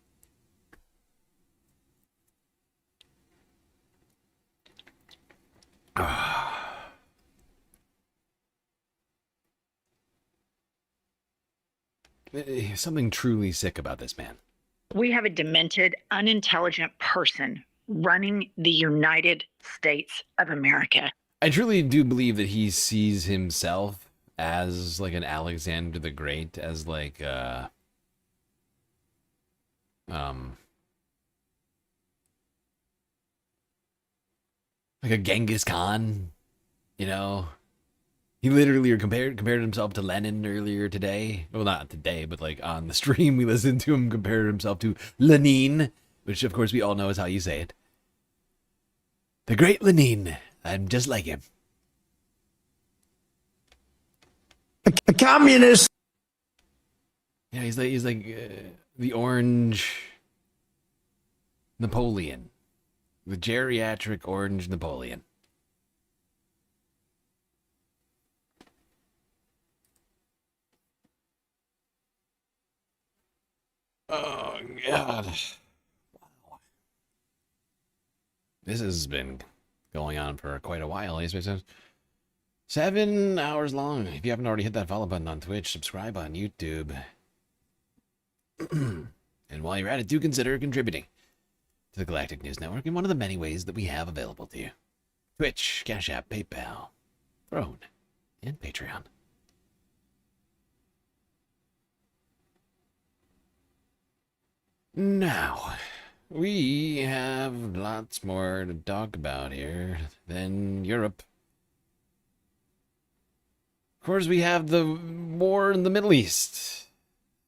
Something truly sick about this man. We have a demented, unintelligent person running the United States of America. I truly do believe that he sees himself as like an Alexander the Great, as like a Genghis Khan, you know. He literally compared himself to Lenin earlier today. Well, not today, but like on the stream we listened to him compare himself to Lenin, which of course we all know is how you say it. The great Lenin. I'm just like him. A communist. Yeah, he's like the orange Napoleon. The geriatric orange Napoleon. Oh, God. Wow. This has been going on for quite a while. 7 hours long. If you haven't already hit that follow button on Twitch, subscribe on YouTube. And while you're at it, do consider contributing to the Galactic News Network in one of the many ways that we have available to you. Twitch, Cash App, PayPal, Throne, and Patreon. Now, we have lots more to talk about here than Europe. Of course, we have the war in the Middle East.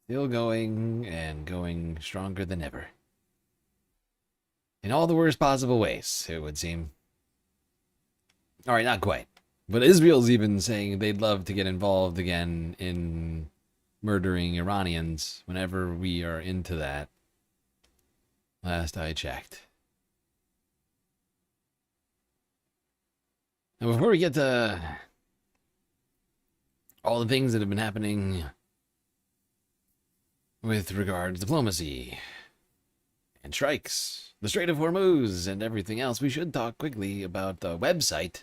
Still going and going stronger than ever. In all the worst possible ways, it would seem. Alright, not quite. But Israel's even saying they'd love to get involved again in murdering Iranians whenever we are into that. Last I checked. Now, before we get to all the things that have been happening with regard to diplomacy and strikes, the Strait of Hormuz, and everything else, we should talk quickly about the website,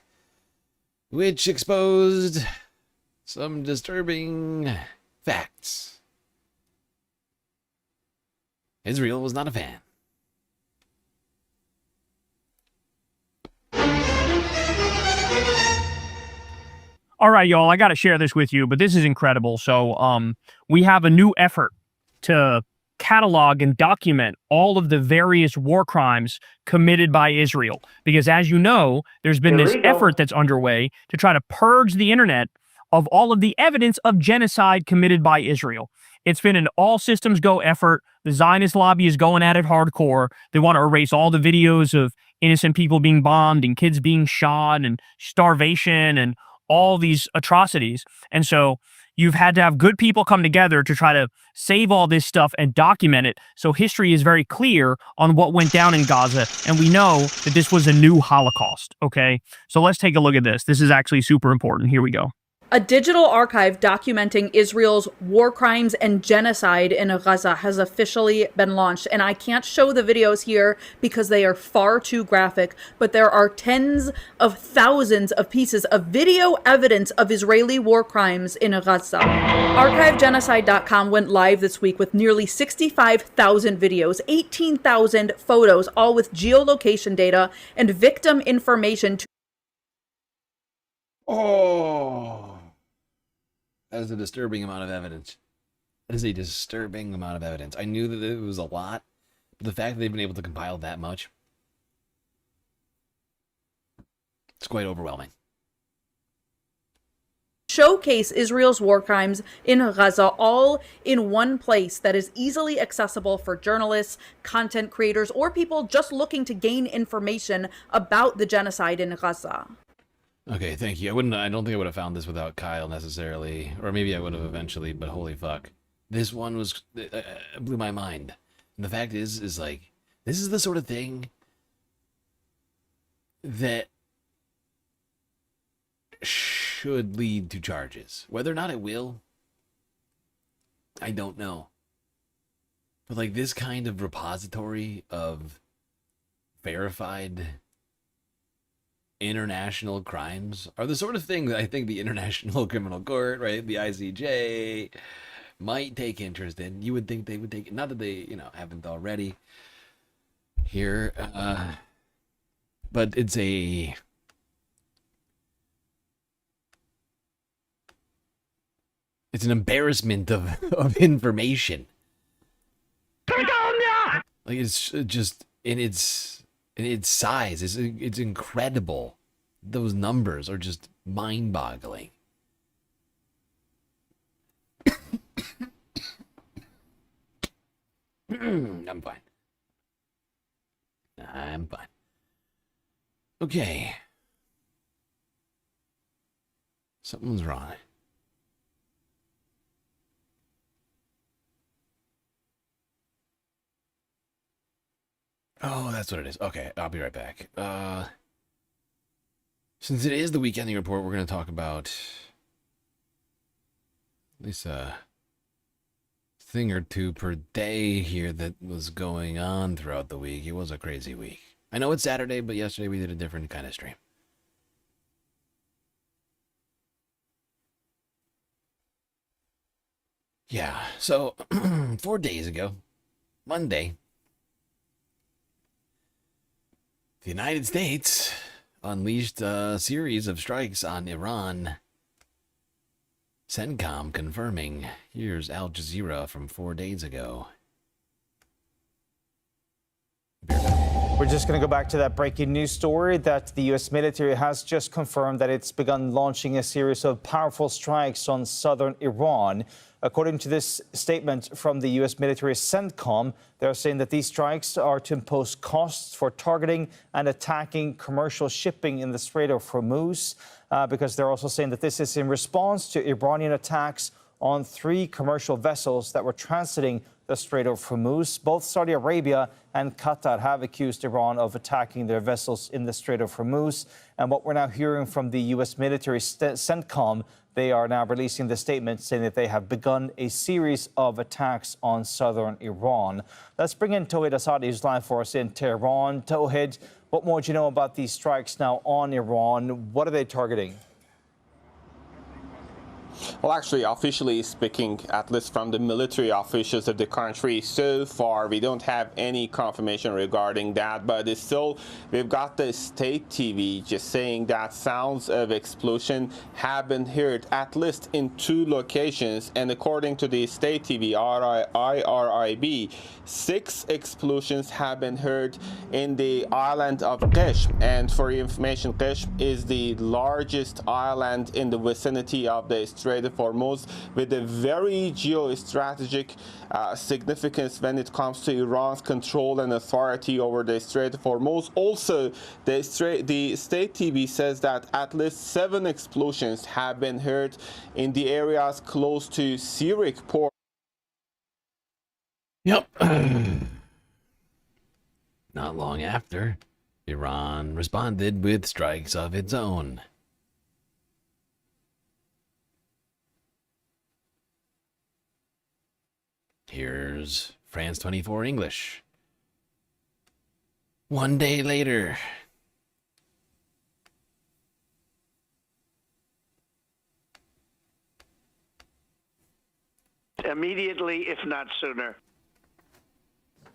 which exposed some disturbing facts. Israel was not a fan. All right, y'all, I got to share this with you, but this is incredible. So we have a new effort to catalog and document all of the various war crimes committed by Israel. Because as you know, there's been this effort that's underway to try to purge the internet of all of the evidence of genocide committed by Israel. It's been an all systems go effort. The Zionist lobby is going at it hardcore. They want to erase all the videos of innocent people being bombed and kids being shot and starvation and all these atrocities. And so you've had to have good people come together to try to save all this stuff and document it. So history is very clear on what went down in Gaza. And we know that this was a new Holocaust. Okay. So let's take a look at this. This is actually super important. Here we go. A digital archive documenting Israel's war crimes and genocide in Gaza has officially been launched. And I can't show the videos here because they are far too graphic, but there are tens of thousands of pieces of video evidence of Israeli war crimes in Gaza. ArchiveGenocide.com went live this week with nearly 65,000 videos, 18,000 photos, all with geolocation data and victim information. That is a disturbing amount of evidence. That is a disturbing amount of evidence. I knew that it was a lot, but the fact that they've been able to compile that much, it's quite overwhelming. Showcase Israel's war crimes in Gaza all in one place that is easily accessible for journalists, content creators, or people just looking to gain information about the genocide in Gaza. Okay, thank you. I don't think I would have found this without Kyle necessarily, or maybe I would have eventually, but holy fuck. This one blew my mind. And the fact is like, this is the sort of thing that should lead to charges. Whether or not it will, I don't know. But like this kind of repository of verified international crimes are the sort of thing that I think the International Criminal Court, right, the ICJ, might take interest in. You would think they would take, not that they, haven't already here, but it's It's an embarrassment of information. Like, it's just in its size. It's incredible. Those numbers are just mind-boggling. I'm fine. I'm fine. Okay. Something's wrong. Oh, that's what it is. Okay, I'll be right back. Since it is the weekending report, we're going to talk about at least a thing or two per day here that was going on throughout the week. It was a crazy week. I know it's Saturday, but yesterday we did a different kind of stream. Yeah, so 4 days ago, Monday, the United States unleashed a series of strikes on Iran. CENTCOM confirming. Here's Al Jazeera from 4 days ago. We're just going to go back to that breaking news story that the U.S. military has just confirmed that it's begun launching a series of powerful strikes on southern Iran. According to this statement from the U.S. military CENTCOM, they're saying that these strikes are to impose costs for targeting and attacking commercial shipping in the Strait of Hormuz, because they're also saying that this is in response to Iranian attacks on 3 commercial vessels that were transiting the Strait of Hormuz. Both Saudi Arabia and Qatar have accused Iran of attacking their vessels in the Strait of Hormuz. And what we're now hearing from the U.S. military CENTCOM, they are now releasing the statement saying that they have begun a series of attacks on southern Iran. Let's bring in Tawhid Asadi, who's live for us in Tehran. Tawhid, what more do you know about these strikes now on Iran? What are they targeting? Well, actually, officially speaking, at least from the military officials of the country, so far we don't have any confirmation regarding that, but it's still, we've got the state TV just saying that sounds of explosion have been heard at least in 2 locations, and according to the state TV IRIB, 6 explosions have been heard in the island of Qeshm. And for your information, Qeshm is the largest island in the vicinity of the Strait of Hormuz, with a very geostrategic significance when it comes to Iran's control and authority over the Strait of Hormuz. Also, the state TV says that at least 7 explosions have been heard in the areas close to Sirik port. Yep. Not long after, Iran responded with strikes of its own. Here's France 24 English. 1 day later. Immediately, if not sooner.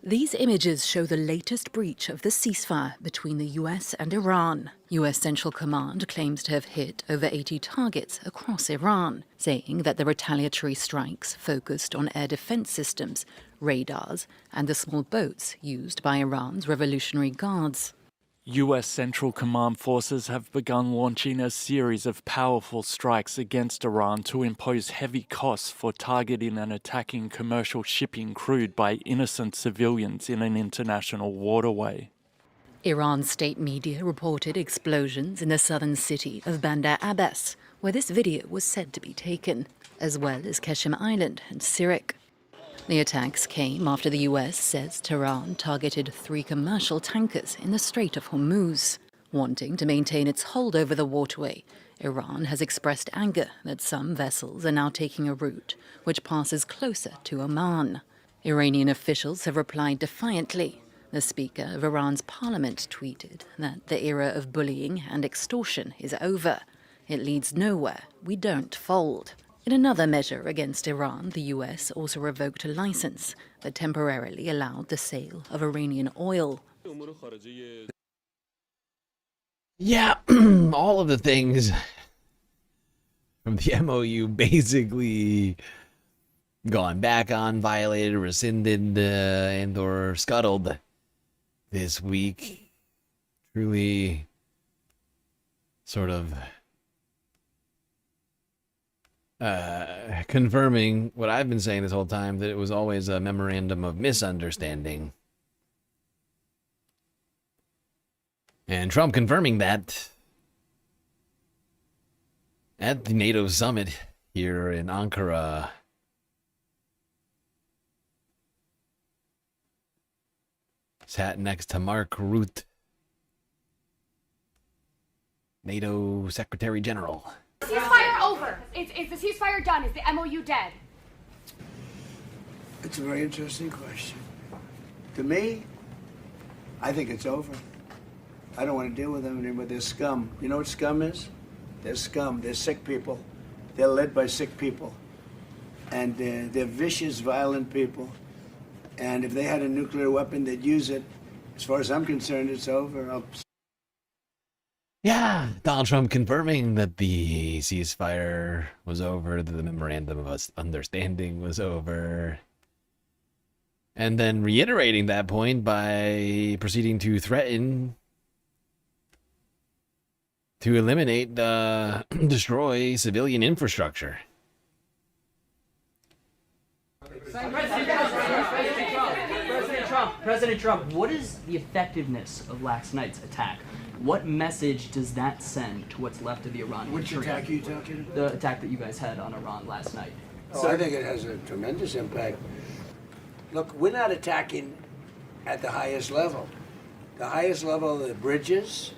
These images show the latest breach of the ceasefire between the US and Iran. US Central Command claims to have hit over 80 targets across Iran, saying that the retaliatory strikes focused on air defense systems, radars, and the small boats used by Iran's Revolutionary Guards. US Central Command forces have begun launching a series of powerful strikes against Iran to impose heavy costs for targeting and attacking commercial shipping crewed by innocent civilians in an international waterway. Iran's state media reported explosions in the southern city of Bandar Abbas, where this video was said to be taken, as well as Qeshm Island and Sirik. The attacks came after the US says Tehran targeted 3 commercial tankers in the Strait of Hormuz. Wanting to maintain its hold over the waterway, Iran has expressed anger that some vessels are now taking a route which passes closer to Oman. Iranian officials have replied defiantly. The Speaker of Iran's parliament tweeted that the era of bullying and extortion is over. It leads nowhere. We don't fold. In another measure against Iran, the US also revoked a license that temporarily allowed the sale of Iranian oil. Yeah, all of the things from the MOU basically gone back on, violated, rescinded, and or scuttled this week. Truly sort of confirming what I've been saying this whole time, that it was always a memorandum of misunderstanding. And Trump confirming that at the NATO summit here in Ankara. Sat next to Mark Rutte, NATO Secretary General. Ceasefire over. Is the ceasefire done? Is the MOU dead? It's a very interesting question. To me, I think it's over. I don't want to deal with them anymore. They're scum. You know what scum is? They're scum. They're sick people. They're led by sick people. And they're vicious, violent people. And if they had a nuclear weapon, they'd use it. As far as I'm concerned, it's over. Yeah, Donald Trump confirming that the ceasefire was over, that the memorandum of understanding was over. And then reiterating that point by proceeding to threaten to eliminate, destroy civilian infrastructure. President Trump, what is the effectiveness of last night's attack? What message does that send to what's left of the Iranian Which attack are you talking about? The attack that you guys had on Iran last night. So I think it has a tremendous impact. Look, we're not attacking at the highest level. The highest level are the bridges,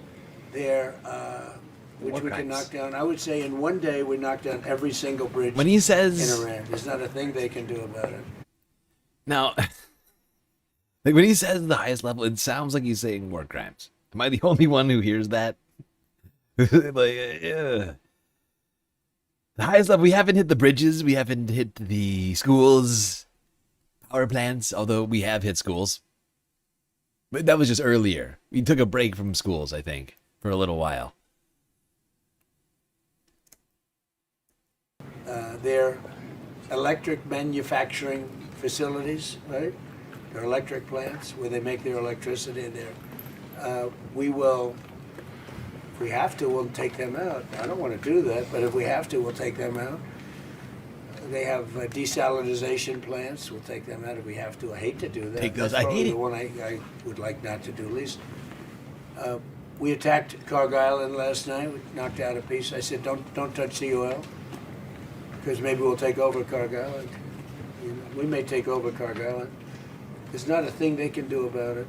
which we can knock down. I would say in one day we knocked down every single bridge when he says, in Iran. There's not a thing they can do about it. Now, like when he says the highest level, it sounds like he's saying war crimes. Am I the only one who hears that? The highest level, we haven't hit the bridges, we haven't hit the schools, power plants, although we have hit schools. But that was just earlier. We took a break from schools, I think, for a little while. They're electric manufacturing facilities, right? They're electric plants where they make their electricity in there. We will, if we have to, we'll take them out. I don't want to do that, but if we have to, we'll take them out. They have desalinization plants. We'll take them out if we have to. I hate to do that. Take those. That's I hate probably it. the one I would like not to do least. We attacked Carg Island last night. We knocked out a piece. I said, don't touch the oil, because maybe we'll take over Carg Island. You know, we may take over Carg Island. There's not a thing they can do about it.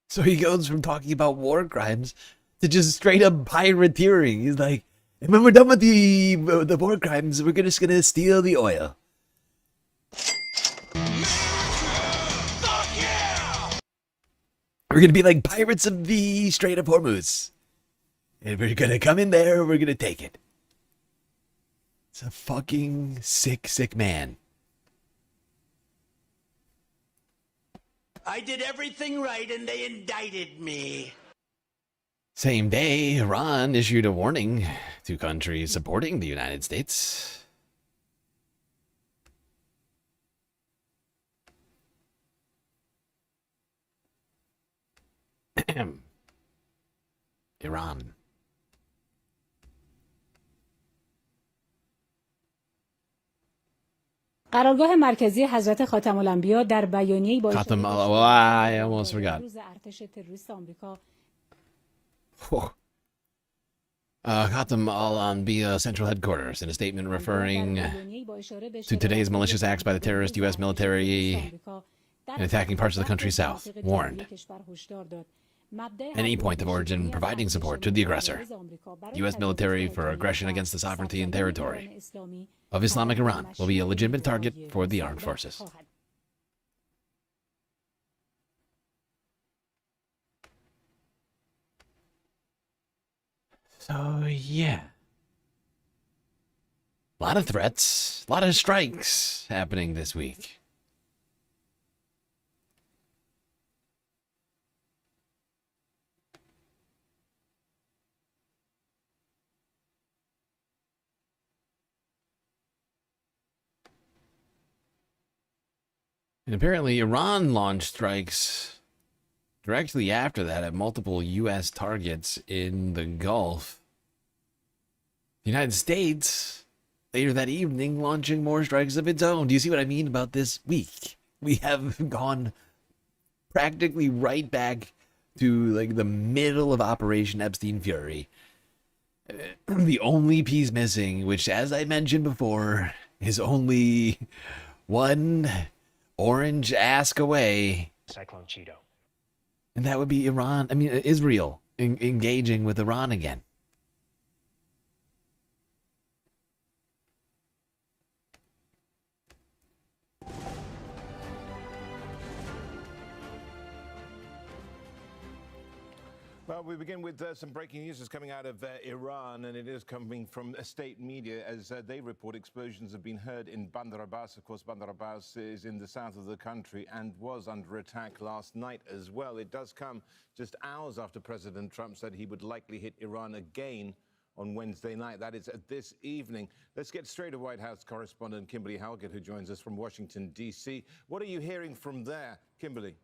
So he goes from talking about war crimes to just straight up pirateering. He's like, and when we're done with the war crimes, we're just gonna steal the oil. We're gonna be like pirates of the Strait of Hormuz. And we're gonna come in there and we're gonna take it. It's a fucking sick, sick man. I did everything right and they indicted me. Same day, Iran issued a warning to countries supporting the United States. Iran. قرارگاه مرکزی حضرت خاتم الانبیا در بیانیه‌ای با I almost forgot. روز ارتش تروریست آمریکا Khatam al-Anbiya Central Headquarters in a statement referring to today's malicious acts by the terrorist U.S. military in attacking parts of the country's south, warned. Any point of origin providing support to the aggressor, U.S. military for aggression against the sovereignty and territory of Islamic Iran will be a legitimate target for the armed forces. So, yeah. A lot of threats, a lot of strikes happening this week. And apparently Iran launched strikes directly after that at multiple U.S. targets in the Gulf. The United States, later that evening, launching more strikes of its own. Do you see what I mean about this week? We have gone practically right back to like the middle of Operation Epstein Fury. The only piece missing, which, as I mentioned before, is only one orange ask away. Cyclone Cheeto. And that would be Iran. I mean, Israel engaging with Iran again. Well, we begin with some breaking news that's coming out of Iran, and it is coming from state media as they report explosions have been heard in Bandar Abbas. Of course, Bandar Abbas is in the south of the country and was under attack last night as well. It does come just hours after President Trump said he would likely hit Iran again on Wednesday night. That is this evening. Let's get straight to White House correspondent Kimberly Halgett, who joins us from Washington, D.C. What are you hearing from there, Kimberly?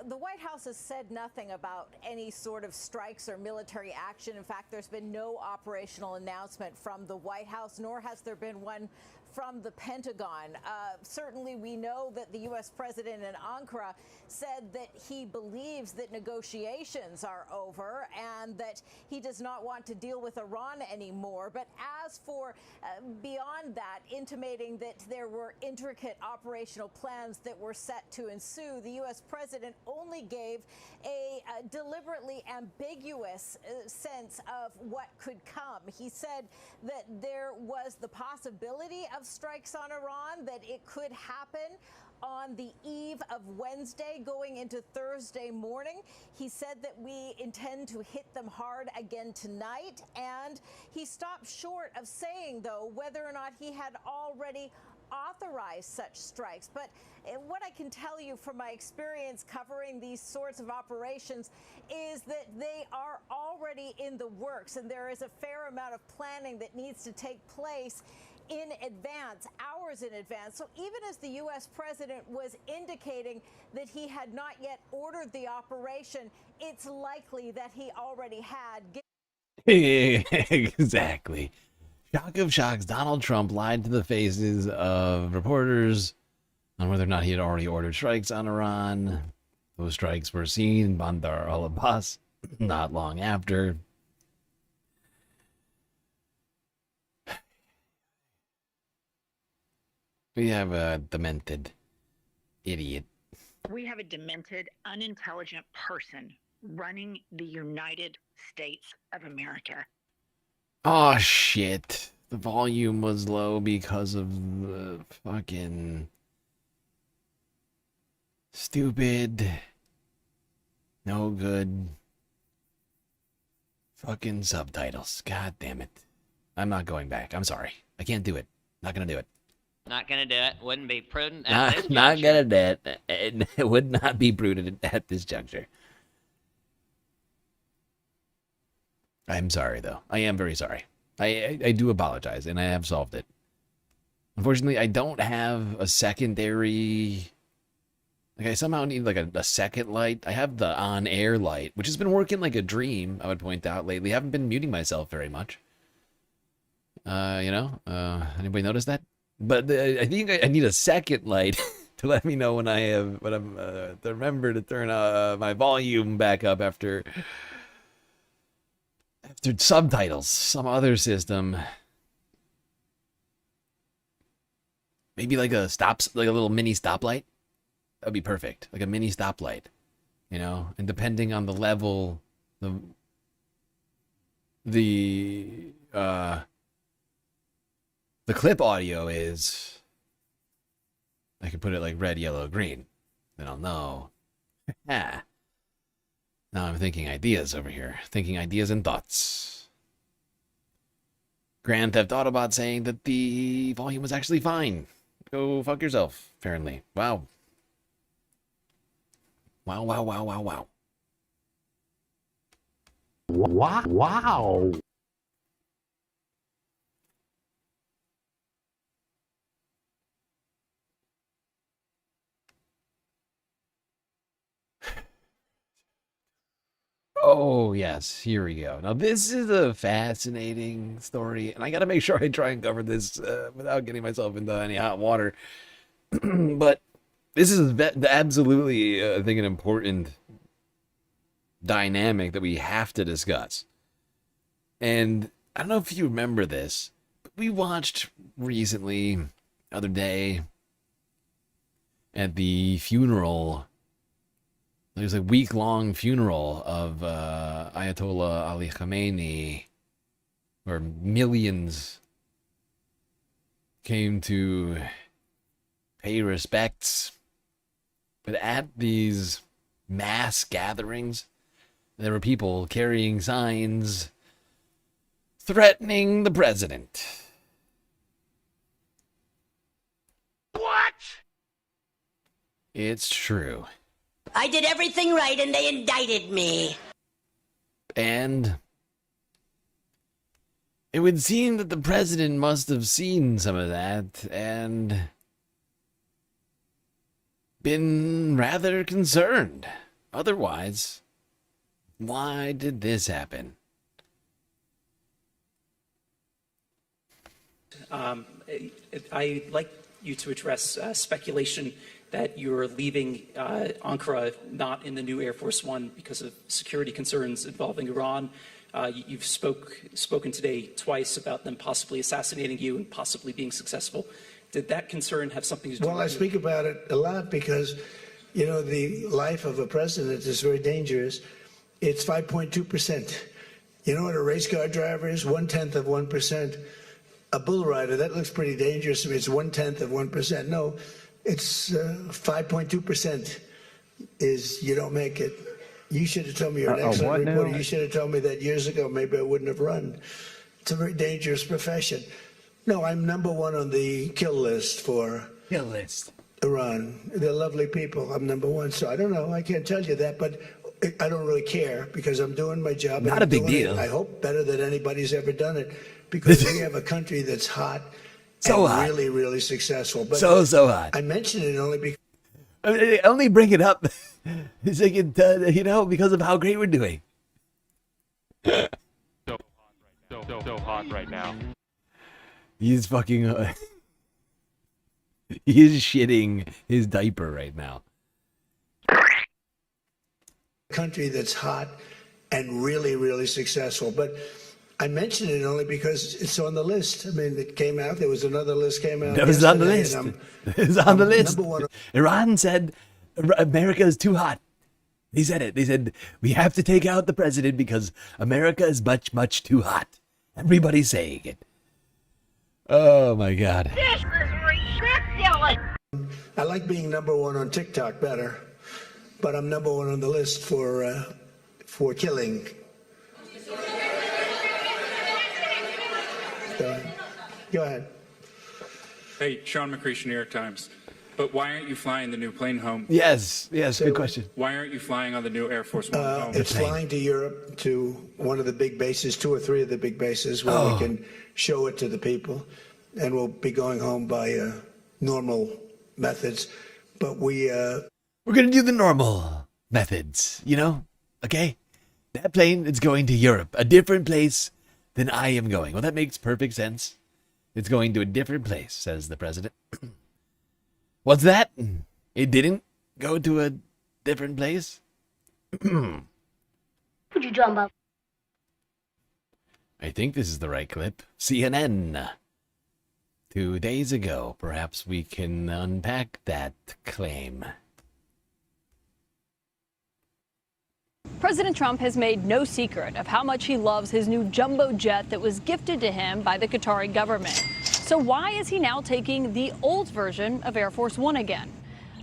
The White House has said nothing about any sort of strikes or military action. In fact, there's been no operational announcement from the White House, nor has there been one from the Pentagon. Certainly, we know that the U.S. president in Ankara said that he believes that negotiations are over and that he does not want to deal with Iran anymore. But as for beyond that, intimating that there were intricate operational plans that were set to ensue, the U.S. president only gave a deliberately ambiguous sense of what could come. He said that there was the possibility of strikes on Iran, that it could happen on the eve of Wednesday going into Thursday morning. He said that we intend to hit them hard again tonight, and he stopped short of saying, though, whether or not he had already authorized such strikes. But what I can tell you from my experience covering these sorts of operations is that they are already in the works, and there is a fair amount of planning that needs to take place in advance, hours in advance. So even as the U.S. president was indicating that he had not yet ordered the operation, it's likely that he already had. Exactly. Shock of shocks, Donald Trump lied to the faces of reporters on whether or not he had already ordered strikes on Iran. Those strikes were seen in Bandar al-Abbas not long after. We have a demented idiot. We have a demented, unintelligent person running the United States of America. Oh, shit. The volume was low because of the fucking stupid, no good fucking subtitles. God damn it. I'm not going back. I'm sorry. I can't do it. Not gonna do it. Not gonna do it. Wouldn't be prudent. Not gonna do it. It would not be prudent at this juncture. I'm sorry, though. I am very sorry. I do apologize, and I have solved it. Unfortunately, I don't have a secondary... Like, I somehow need, like, a second light. I have the on-air light, which has been working like a dream, I would point out, lately. I haven't been muting myself very much. Anybody notice that? But I think I need a second light to let me know when I'm to remember to turn my volume back up after subtitles, some other system. Maybe like a little mini stoplight. That'd be perfect. Like a mini stoplight, and depending on the level, the clip audio is, I could put it like red, yellow, green. Then I'll know. Now I'm thinking ideas over here. Thinking ideas and thoughts. Grand Theft Autobot saying that the volume was actually fine. Go fuck yourself, apparently. Wow. Wow. Wow. Oh, yes, here we go. Now, this is a fascinating story, and I got to make sure I try and cover this without getting myself into any hot water. But this is absolutely, I think, an important dynamic that we have to discuss. And I don't know if you remember this, but we watched recently, the other day, at the funeral. There's a week-long funeral of Ayatollah Ali Khamenei, where millions came to pay respects. But at these mass gatherings, there were people carrying signs threatening the president. What? It's true. I did everything right and they indicted me. And it would seem that the president must have seen some of that and been rather concerned. Otherwise, why did this happen? I'd like you to address speculation that you're leaving Ankara not in the new Air Force One because of security concerns involving Iran. You've spoken today twice about them possibly assassinating you and possibly being successful. Did that concern have something to do with it? Well, I speak about it a lot because, you know, the life of a president is very dangerous. It's 5.2%. You know what a race car driver is? 1/10 of 1%. A bull rider, that looks pretty dangerous to me. It's 1/10 of 1%. No, it's 5.2% is you don't make it. You should have told me you're an excellent reporter. You should have told me that years ago. Maybe I wouldn't have run. It's a very dangerous profession. No, I'm #1 on the kill list for Iran. They're lovely people. I'm #1. So I don't know. I can't tell you that, but I don't really care because I'm doing my job. Not a big deal. I hope better than anybody's ever done it because we have a country that's hot so and hot. really, really successful. But So hot. I mention it only because I only bring it up it's like because of how great we're doing. So hot right now. He's fucking he's shitting his diaper right now. country that's hot and really, really successful. But I mention it only because it's on the list. I mean, it came out. There was another list came out. It was on the list. It was on the list. #1. Iran said America is too hot. They said it. They said, we have to take out the president because America is much, much too hot. Everybody's saying it. Oh, my God. This is ridiculous. I like being #1 on TikTok better, but I'm #1 on the list for killing. Go ahead. Hey, Sean McCreesh, New York Times. But why aren't you flying the new plane home? Yes, good question. Why aren't you flying on the new Air Force One home? It's flying to Europe, to one of the big bases, 2 or 3 of the big bases, where we can show it to the people. And we'll be going home by normal methods. But we're going to do the normal methods, okay? That plane is going to Europe, a different place than I am going. Well, that makes perfect sense. It's going to a different place, says the president. What's that? It didn't go to a different place? What you talking about? I think this is the right clip. CNN. 2 days ago. Perhaps we can unpack that claim. President Trump has made no secret of how much he loves his new jumbo jet that was gifted to him by the Qatari government. So why is he now taking the old version of Air Force One again?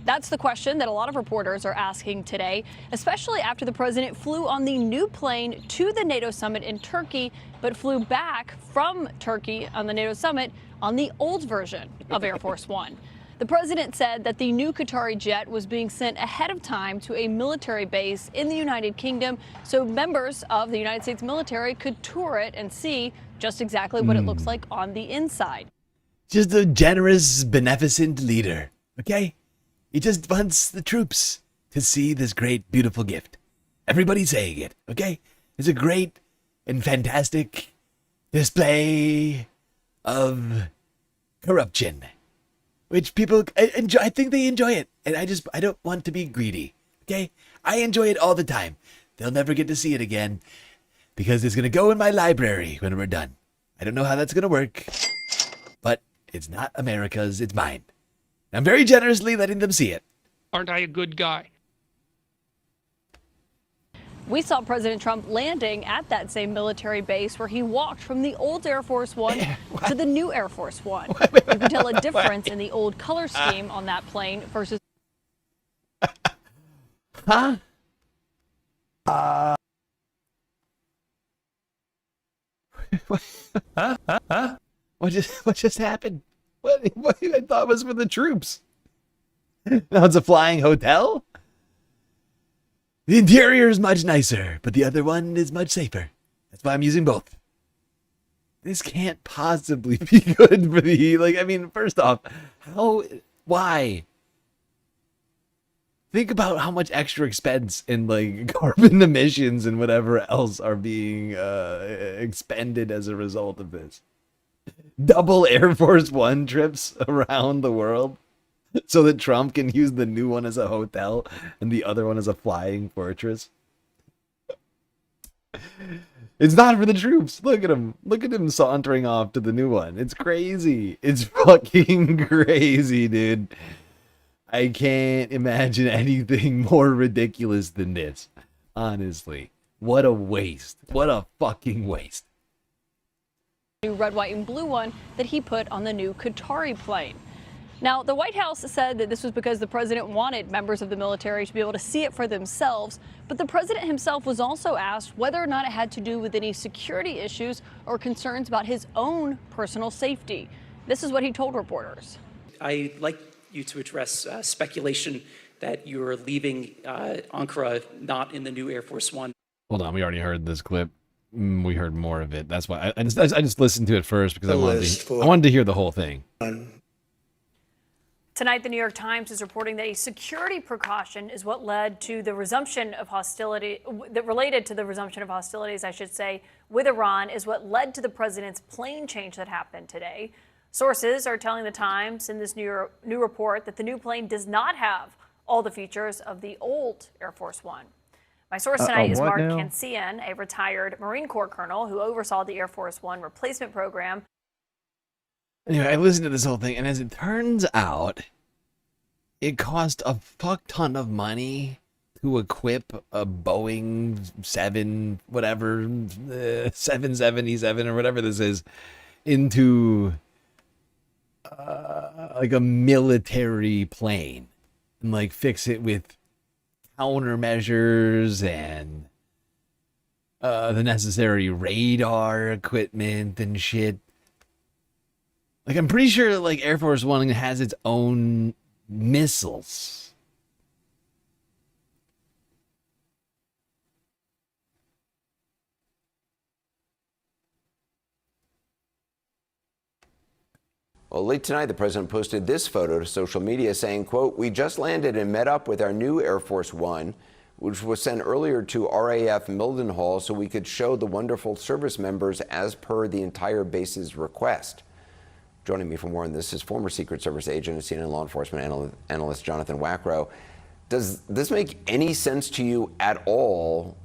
That's the question that a lot of reporters are asking today, especially after the president flew on the new plane to the NATO summit in Turkey, but flew back from Turkey on the NATO summit on the old version of Air Force One. The president said that the new Qatari jet was being sent ahead of time to a military base in the United Kingdom so members of the United States military could tour it and see just exactly what it looks like on the inside. Just a generous, beneficent leader, okay? He just wants the troops to see this great, beautiful gift. Everybody's saying it, okay? It's a great and fantastic display of corruption, which people enjoy. I think they enjoy it, and I don't want to be greedy, okay? I enjoy it all the time. They'll never get to see it again because it's going to go in my library when we're done. I don't know how that's going to work, but it's not America's, it's mine. I'm very generously letting them see it. Aren't I a good guy? We saw President Trump landing at that same military base where he walked from the old Air Force One to the new Air Force One. You can tell a difference in the old color scheme on that plane versus... Huh? What just happened? What I thought was for the troops. Now it's a flying hotel? The interior is much nicer, but the other one is much safer. That's why I'm using both. This can't possibly be good for the, like, I mean, first off, why? Think about how much extra expense in, like, carbon emissions and whatever else are being expended as a result of this. Double Air Force One trips around the world so that Trump can use the new one as a hotel and the other one as a flying fortress. It's not for the troops. Look at him. Look at him sauntering off to the new one. It's crazy. It's fucking crazy, dude. I can't imagine anything more ridiculous than this. Honestly. What a waste. What a fucking waste. New red, white, and blue one that he put on the new Qatari plane. Now, the White House said that this was because the president wanted members of the military to be able to see it for themselves, but the president himself was also asked whether or not it had to do with any security issues or concerns about his own personal safety. This is what he told reporters. I'd like you to address speculation that you're leaving Ankara not in the new Air Force One. Hold on, we already heard this clip. We heard more of it. That's why I just listened to it first because I wanted to hear the whole thing. Tonight, the New York Times is reporting that a security precaution is what led to the resumption of hostility, that related to the resumption of hostilities, I should say, with Iran, is what led to the president's plane change that happened today. Sources are telling the Times in this new report that the new plane does not have all the features of the old Air Force One. My source tonight is Mark Kansian, a retired Marine Corps colonel who oversaw the Air Force One replacement program. Anyway, I listened to this whole thing, and as it turns out, it cost a fuck ton of money to equip a Boeing 777 or whatever this is into like a military plane and like fix it with countermeasures and the necessary radar equipment and shit. Like, I'm pretty sure like Air Force One has its own missiles. Well, late tonight, the president posted this photo to social media saying, quote, "We just landed and met up with our new Air Force One, which was sent earlier to RAF Mildenhall so we could show the wonderful service members as per the entire base's request." Joining me for more on this is former Secret Service agent and CNN law enforcement analyst Jonathan Wackrow. Does this make any sense to you at all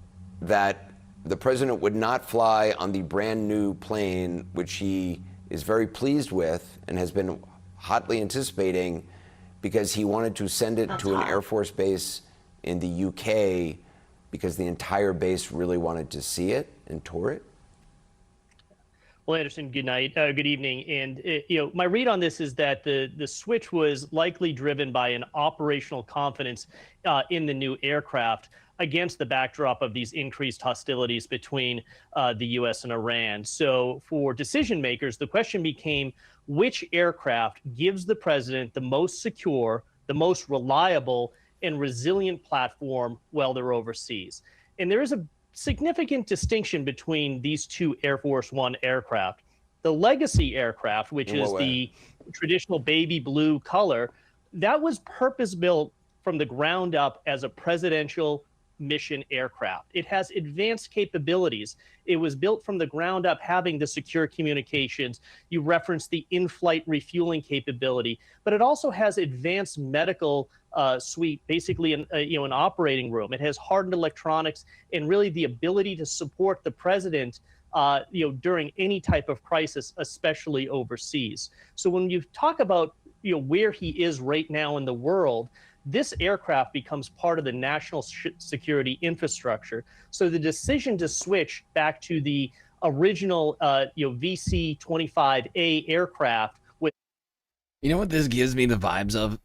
that the president would not fly on the brand new plane, which he is very pleased with and has been hotly anticipating, because he wanted to send it to an Air Force base in the UK because the entire base really wanted to see it and tour it? Well, Anderson, good night, good evening. And my read on this is that the switch was likely driven by an operational confidence in the new aircraft against the backdrop of these increased hostilities between the U.S. and Iran. So for decision makers, the question became, which aircraft gives the president the most secure, the most reliable, and resilient platform while they're overseas? And there is a significant distinction between these two Air Force One aircraft. The legacy aircraft, which is the traditional baby blue color, that was purpose-built from the ground up as a presidential mission aircraft. It has advanced capabilities. It was built from the ground up, having the secure communications. You referenced the in-flight refueling capability, but it also has advanced medical suite, basically an operating room. It has hardened electronics and really the ability to support the president during any type of crisis, especially overseas. So when you talk about where he is right now in the world, this aircraft becomes part of the national security infrastructure. So the decision to switch back to the original VC-25A aircraft with... You know what this gives me the vibes of?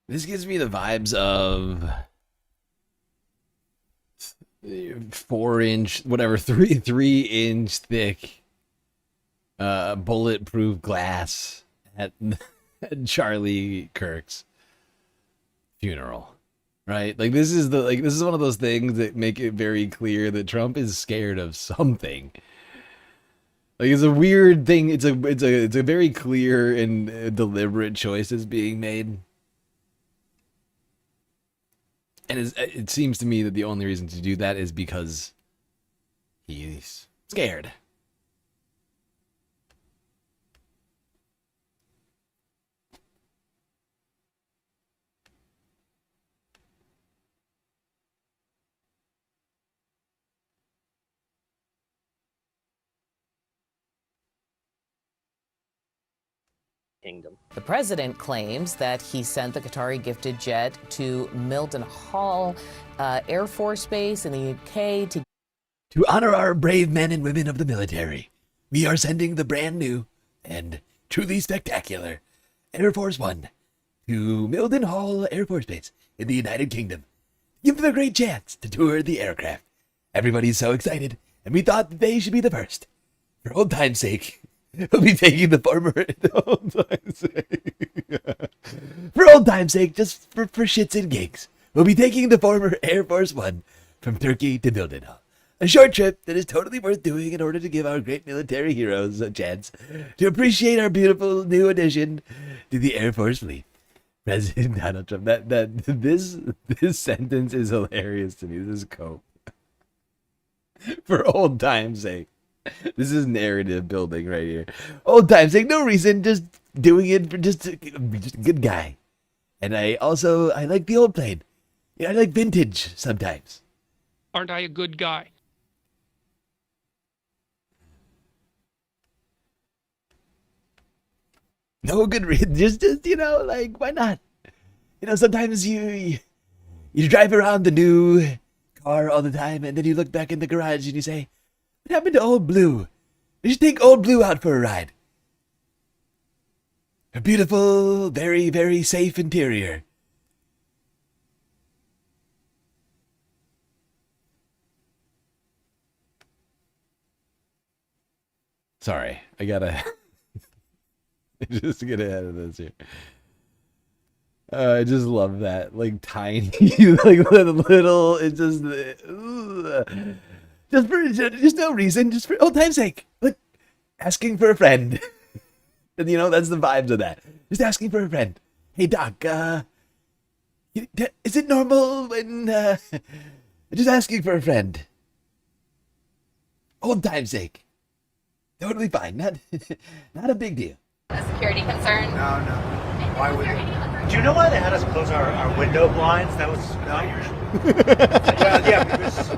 This gives me the vibes of 4-inch, whatever, 3-inch thick bulletproof glass at Charlie Kirk's funeral, right? Like this is one of those things that make it very clear that Trump is scared of something. Like it's a weird thing. It's a very clear and deliberate choice that's being made. And it seems to me that the only reason to do that is because he's scared. Kingdom. The president claims that he sent the Qatari gifted jet to Mildenhall Air Force Base in the UK to honor our brave men and women of the military. We are sending the brand new and truly spectacular Air Force One to Mildenhall Air Force Base in the United Kingdom. Give them a great chance to tour the aircraft. Everybody's so excited, and we thought that they should be the first. For old time's sake, we'll be taking the former... For old time's sake, just for shits and gigs, we'll be taking the former Air Force One from Turkey to Mildenhall. A short trip that is totally worth doing in order to give our great military heroes a chance to appreciate our beautiful new addition to the Air Force fleet. President Donald Trump. This sentence is hilarious to me. This is cope. For old time's sake. This is narrative building right here. Old time's sake, no reason, just doing it for just a good guy. And I like the old plane. Yeah, I like vintage sometimes. Aren't I a good guy? No good reason. Just why not? Sometimes you drive around the new car all the time, and then you look back in the garage and you say, what happened to Old Blue? We should take Old Blue out for a ride. A beautiful, very, very safe interior. Sorry, I gotta just get ahead of this here. I just love that, tiny, little. It's just no reason, just for old time's sake. Asking for a friend, and that's the vibes of that. Just asking for a friend. Hey doc, is it normal when just asking for a friend? Old time's sake. Totally fine. Not a big deal. A security concern? No. Why would they? Do you know why they had us close our window blinds? That was not usual. Well, yeah, because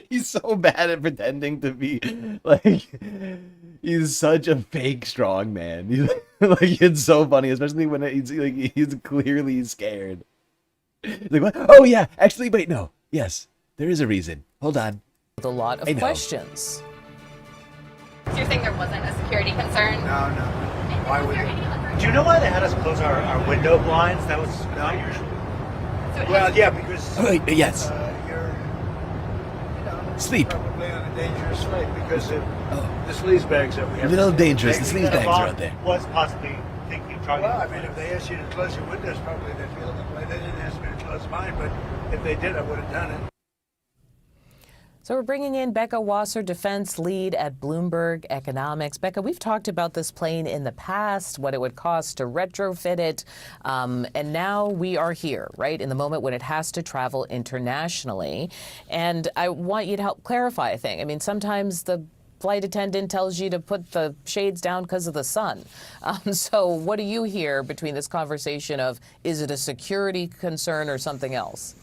He's so bad at pretending to be he's such a fake strong man. He's it's so funny, especially when he's clearly scared. He's what? Oh yeah, actually, wait, no. Yes, there is a reason. Hold on. with a lot of questions. So you're saying there wasn't a security concern? No. Why would they? Do you know why they had us close our window blinds? That was not usual. Well, yeah, because yes. You're sleep. Probably on a dangerous flight because of the sleaze bags that we have. A little dangerous. The sleaze bags are out there. Was possibly thinking Well, I mean, if they asked you to close your windows, probably they feel that way. They didn't ask me to close mine, but if they did, I would have done it. So we're bringing in Becca Wasser, defense lead at Bloomberg Economics. Becca, we've talked about this plane in the past, what it would cost to retrofit it, and now we are here, right, in the moment when it has to travel internationally. And I want you to help clarify a thing. I mean, sometimes the flight attendant tells you to put the shades down because of the sun. So what do you hear between this conversation of, is it a security concern or something else?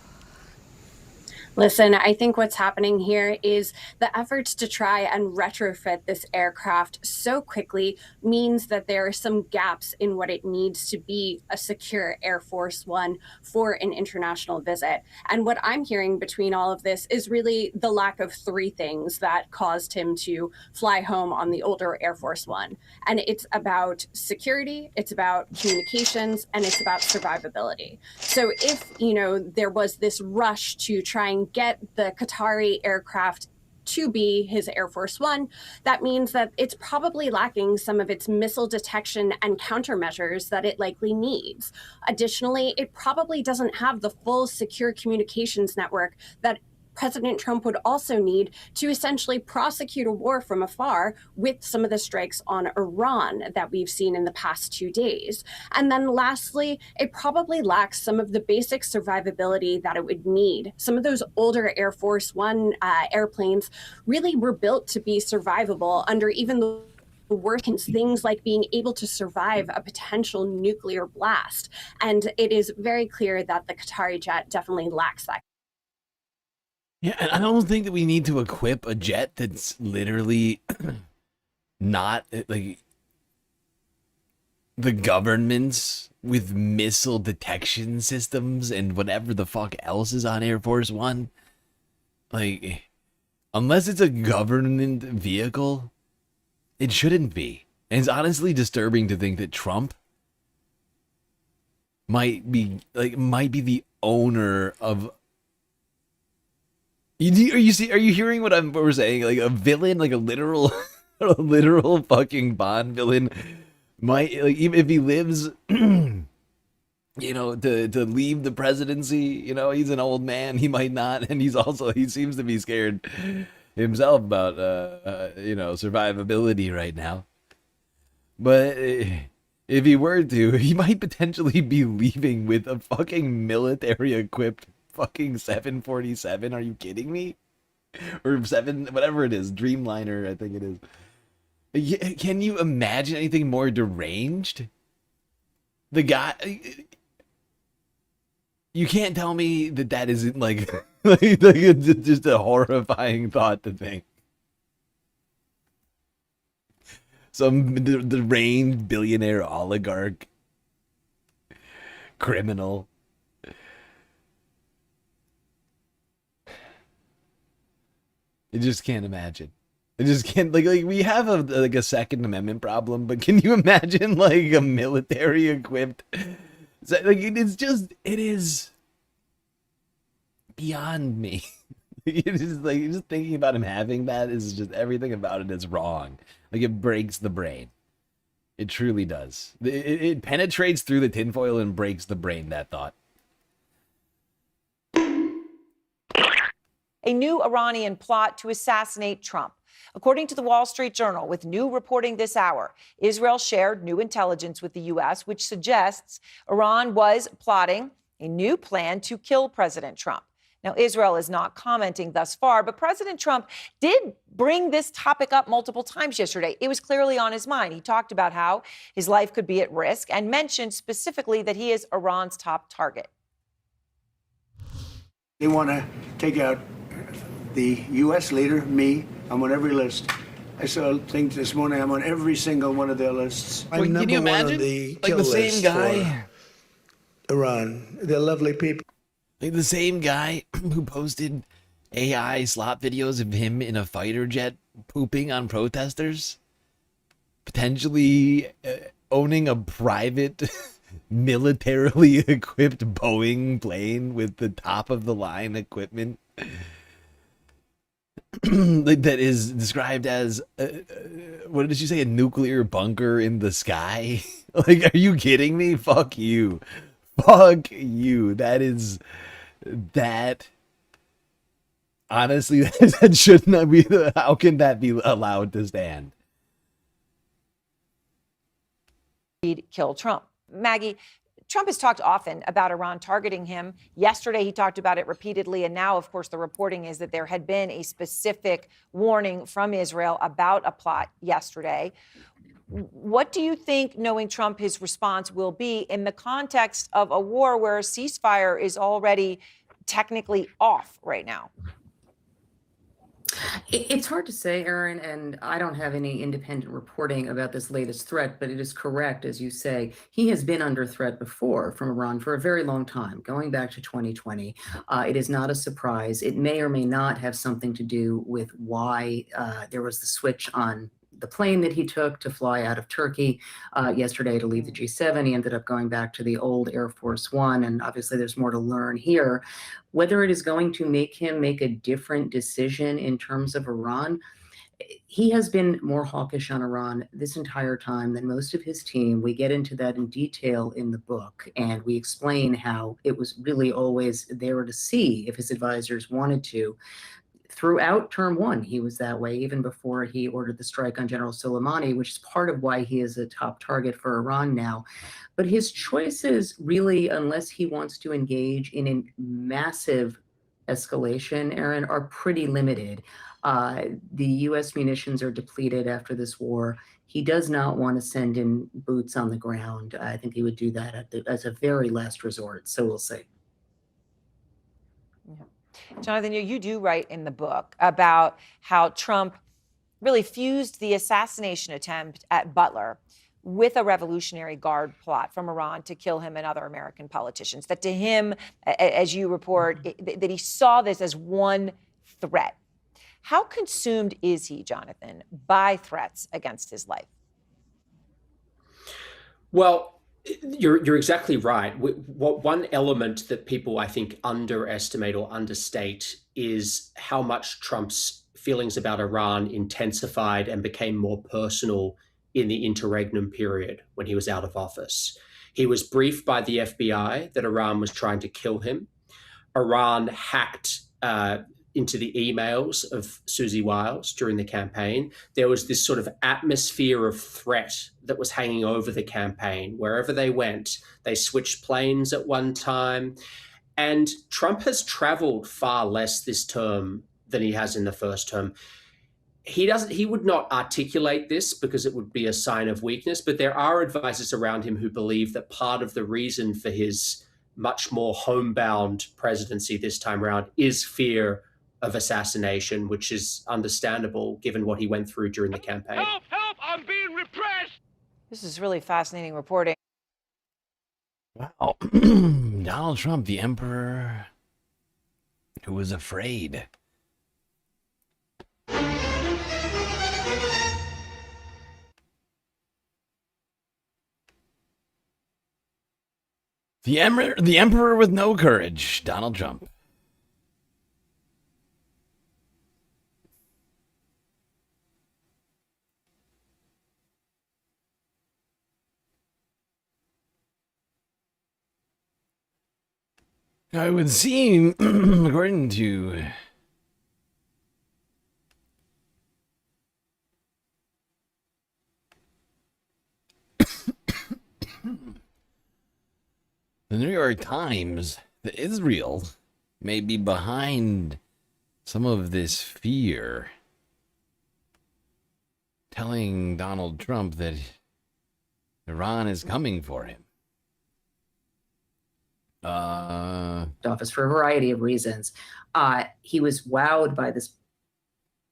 Listen, I think what's happening here is the efforts to try and retrofit this aircraft so quickly means that there are some gaps in what it needs to be a secure Air Force One for an international visit. And what I'm hearing between all of this is really the lack of three things that caused him to fly home on the older Air Force One. And it's about security, it's about communications, and it's about survivability. So if, there was this rush to try and get the Qatari aircraft to be his Air Force One, that means that it's probably lacking some of its missile detection and countermeasures that it likely needs. Additionally, it probably doesn't have the full secure communications network that President Trump would also need to essentially prosecute a war from afar with some of the strikes on Iran that we've seen in the past 2 days. And then lastly, it probably lacks some of the basic survivability that it would need. Some of those older Air Force One airplanes really were built to be survivable under even the worst things like being able to survive a potential nuclear blast. And it is very clear that the Qatari jet definitely lacks that. Yeah, and I don't think that we need to equip a jet that's literally not like the government's with missile detection systems and whatever the fuck else is on Air Force One. Like, unless it's a government vehicle, it shouldn't be. And it's honestly disturbing to think that Trump might be the owner of. Are you hearing what we're saying? Like a villain, like a literal fucking Bond villain might, like, even if he lives, to leave the presidency, he's an old man, he might not, and he seems to be scared himself about, survivability right now. But if he were to, he might potentially be leaving with a fucking military-equipped fucking 747. Are you kidding me? Or whatever it is, Dreamliner, I think it is. Can you imagine anything more deranged? The guy, you can't tell me that isn't like it's just a horrifying thought to think. Some deranged billionaire oligarch criminal. I just can't imagine. I just can't, like we have a Second Amendment problem, but can you imagine like a military equipped? It is beyond me. It is like just thinking about him having that is just everything about it is wrong. Like it breaks the brain. It truly does. It penetrates through the tinfoil and breaks the brain, that thought. A new Iranian plot to assassinate Trump. According to the Wall Street Journal, with new reporting this hour, Israel shared new intelligence with the U.S., which suggests Iran was plotting a new plan to kill President Trump. Now, Israel is not commenting thus far, but President Trump did bring this topic up multiple times yesterday. It was clearly on his mind. He talked about how his life could be at risk and mentioned specifically that he is Iran's top target. They want to take out the U.S. leader, me. I'm on every list. I saw a thing this morning. I'm on every single one of their lists. Wait, can you imagine? Like the same guy? Iran. They're lovely people. Like the same guy who posted AI slot videos of him in a fighter jet pooping on protesters, potentially owning a private militarily equipped Boeing plane with the top of the line equipment that is described as what did you say, a nuclear bunker in the sky? Like, are you kidding me? Fuck you. Fuck you. That honestly, that should not be, how can that be allowed to stand? Kill Trump. Maggie, Trump has talked often about Iran targeting him. Yesterday, he talked about it repeatedly. And now, of course, the reporting is that there had been a specific warning from Israel about a plot yesterday. What do you think, knowing Trump, his response will be in the context of a war where a ceasefire is already technically off right now? It's hard to say, Aaron, and I don't have any independent reporting about this latest threat, but it is correct, as you say, he has been under threat before from Iran for a very long time, going back to 2020. It is not a surprise. It may or may not have something to do with why there was the switch on the plane that he took to fly out of Turkey yesterday to leave the G7. He ended up going back to the old Air Force One, and obviously there's more to learn here. Whether it is going to make him make a different decision in terms of Iran, he has been more hawkish on Iran this entire time than most of his team. We get into that in detail in the book, and we explain how it was really always there to see if his advisors wanted to. Throughout term one, he was that way, even before he ordered the strike on General Soleimani, which is part of why he is a top target for Iran now. But his choices really, unless he wants to engage in a massive escalation, Aaron, are pretty limited. The U.S. munitions are depleted after this war. He does not want to send in boots on the ground. I think he would do that as a very last resort. So we'll see. Yeah. Jonathan, you do write in the book about how Trump really fused the assassination attempt at Butler with a Revolutionary Guard plot from Iran to kill him and other American politicians. That to him, as you report, that he saw this as one threat. How consumed is he, Jonathan, by threats against his life? Well, you're exactly right. One element that people, I think, underestimate or understate is how much Trump's feelings about Iran intensified and became more personal in the interregnum period when he was out of office. He was briefed by the FBI that Iran was trying to kill him. Iran hacked into the emails of Susie Wiles during the campaign. There was this sort of atmosphere of threat that was hanging over the campaign. Wherever they went, they switched planes at one time. And Trump has traveled far less this term than he has in the first term. He would not articulate this because it would be a sign of weakness, but there are advisors around him who believe that part of the reason for his much more homebound presidency this time around is fear of assassination, which is understandable given what he went through during the campaign. Help! Help! I'm being repressed! This is really fascinating reporting. Wow. Donald Trump, the emperor who was afraid. The emperor with no courage, Donald Trump. Now, it would seem, according to the New York Times, that Israel may be behind some of this fear, telling Donald Trump that Iran is coming for him. Office for a variety of reasons. He was wowed by this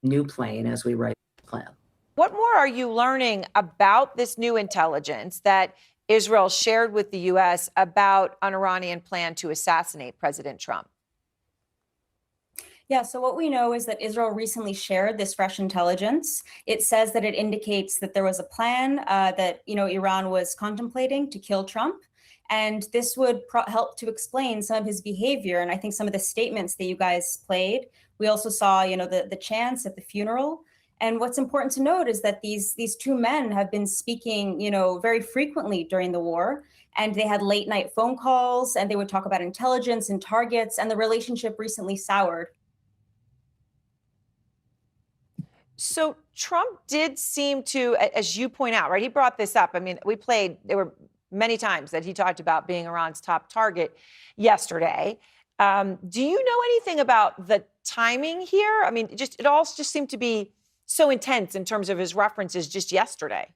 new plane, as we write the plan. What more are you learning about this new intelligence that Israel shared with the U.S. about an Iranian plan to assassinate President Trump? Yeah, so what we know is that Israel recently shared this fresh intelligence. It says that it indicates that there was a plan that Iran was contemplating to kill Trump. And this would help to explain some of his behavior. And I think some of the statements that you guys played, we also saw, the chants at the funeral. And what's important to note is that these two men have been speaking, very frequently during the war, and they had late night phone calls, and they would talk about intelligence and targets, and the relationship recently soured. So Trump did seem to, as you point out, right? He brought this up. I mean, there were many times that he talked about being Iran's top target yesterday. Do you know anything about the timing here? I mean, it all just seemed to be so intense in terms of his references just yesterday.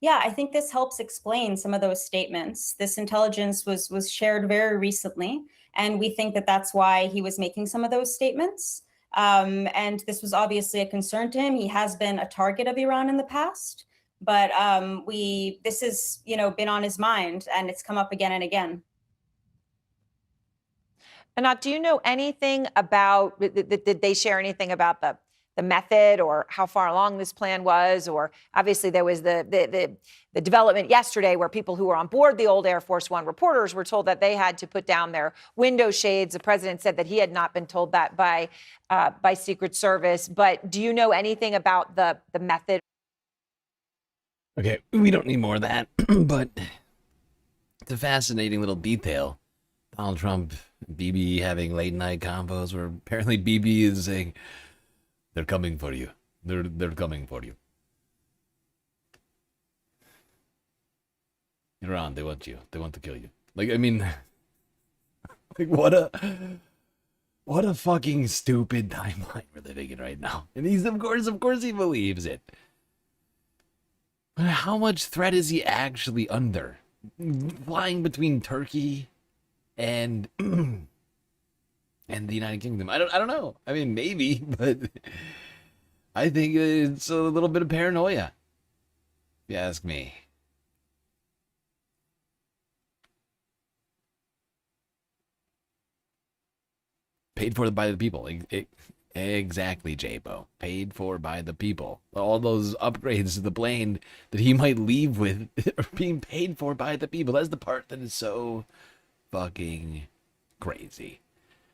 Yeah, I think this helps explain some of those statements. This intelligence was shared very recently, and we think that that's why he was making some of those statements. And this was obviously a concern to him. He has been a target of Iran in the past, but this has, been on his mind, and it's come up again and again. Anat, do you know anything about, did they share anything about the method or how far along this plan was? Or obviously there was the development yesterday where people who were on board the old Air Force One reporters were told that they had to put down their window shades. The president said that he had not been told that by Secret Service. But do you know anything about the method? Okay, we don't need more of that, but it's a fascinating little detail. Donald Trump, Bibi having late night convos where apparently Bibi is saying, "They're coming for you. They're coming for you. Iran, they want you. They want to kill you." Like, I mean, like what a fucking stupid timeline we're living in right now. And he's of course he believes it. But how much threat is he actually under? Flying between Turkey and the United Kingdom. I don't know. I mean, maybe, but I think it's a little bit of paranoia, if you ask me. Paid for by the people. Exactly, J-Bo. Paid for by the people. All those upgrades to the plane that he might leave with are being paid for by the people. That's the part that is so fucking crazy.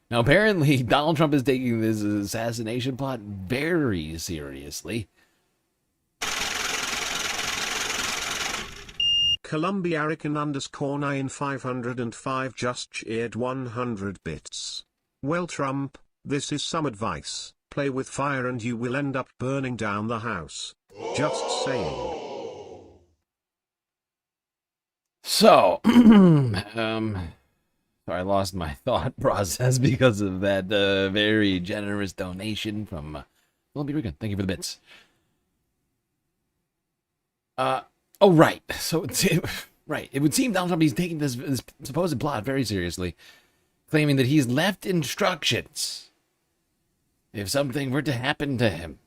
Now, apparently, Donald Trump is taking this assassination plot very seriously. Columbiarican_9505 just cheered 100 bits. Well, Trump, this is some advice. Play with fire and you will end up burning down the house. Just saying. So, I lost my thought process because of that very generous donation from Columbia Rican. Thank you for the bits. Oh, right. So, right. It would seem Donald Trump is taking this supposed plot very seriously, claiming that he's left instructions if something were to happen to him.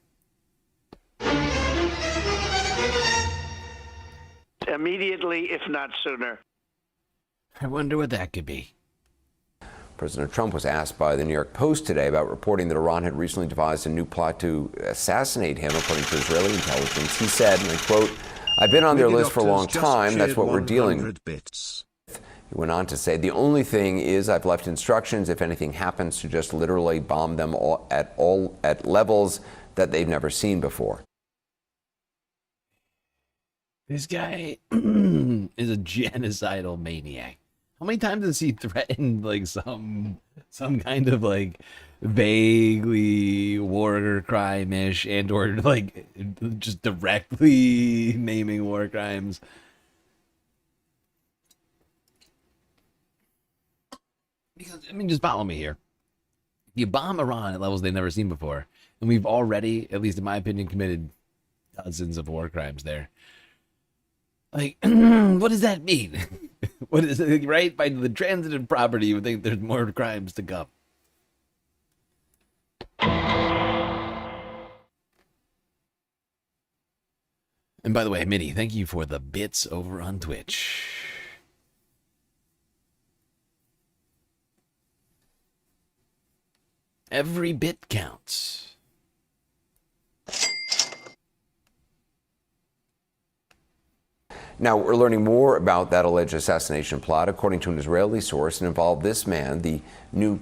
Immediately, if not sooner. I wonder what that could be. President Trump was asked by the New York Post today about reporting that Iran had recently devised a new plot to assassinate him, according to Israeli intelligence. He said, and I quote, "I've been on their list for a long time. That's what we're dealing with." He went on to say, "The only thing is I've left instructions if anything happens to just literally bomb them at levels that they've never seen before." This guy is a genocidal maniac. How many times has he threatened like some kind of like vaguely war crime-ish and or like just directly naming war crimes? Because, I mean, just follow me here. You bomb Iran at levels they've never seen before, and we've already, at least in my opinion, committed dozens of war crimes there. Like, what does that mean? What is it, right? By the transitive property, you would think there's more crimes to come. And by the way, Minnie, thank you for the bits over on Twitch. Every bit counts. Now, we're learning more about that alleged assassination plot. According to an Israeli source, it involved this man, the new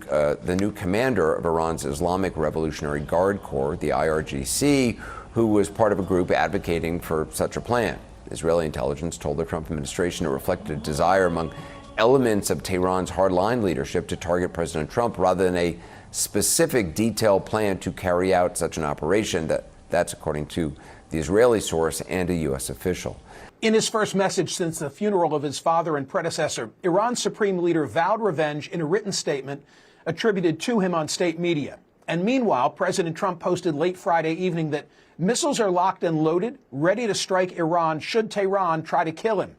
commander of Iran's Islamic Revolutionary Guard Corps, the IRGC, who was part of a group advocating for such a plan. Israeli intelligence told the Trump administration it reflected a desire among elements of Tehran's hardline leadership to target President Trump rather than a specific detailed plan to carry out such an operation. That's according to the Israeli source and a U.S. official. In his first message since the funeral of his father and predecessor, Iran's supreme leader vowed revenge in a written statement attributed to him on state media. And meanwhile, President Trump posted late Friday evening that missiles are locked and loaded, ready to strike Iran should Tehran try to kill him.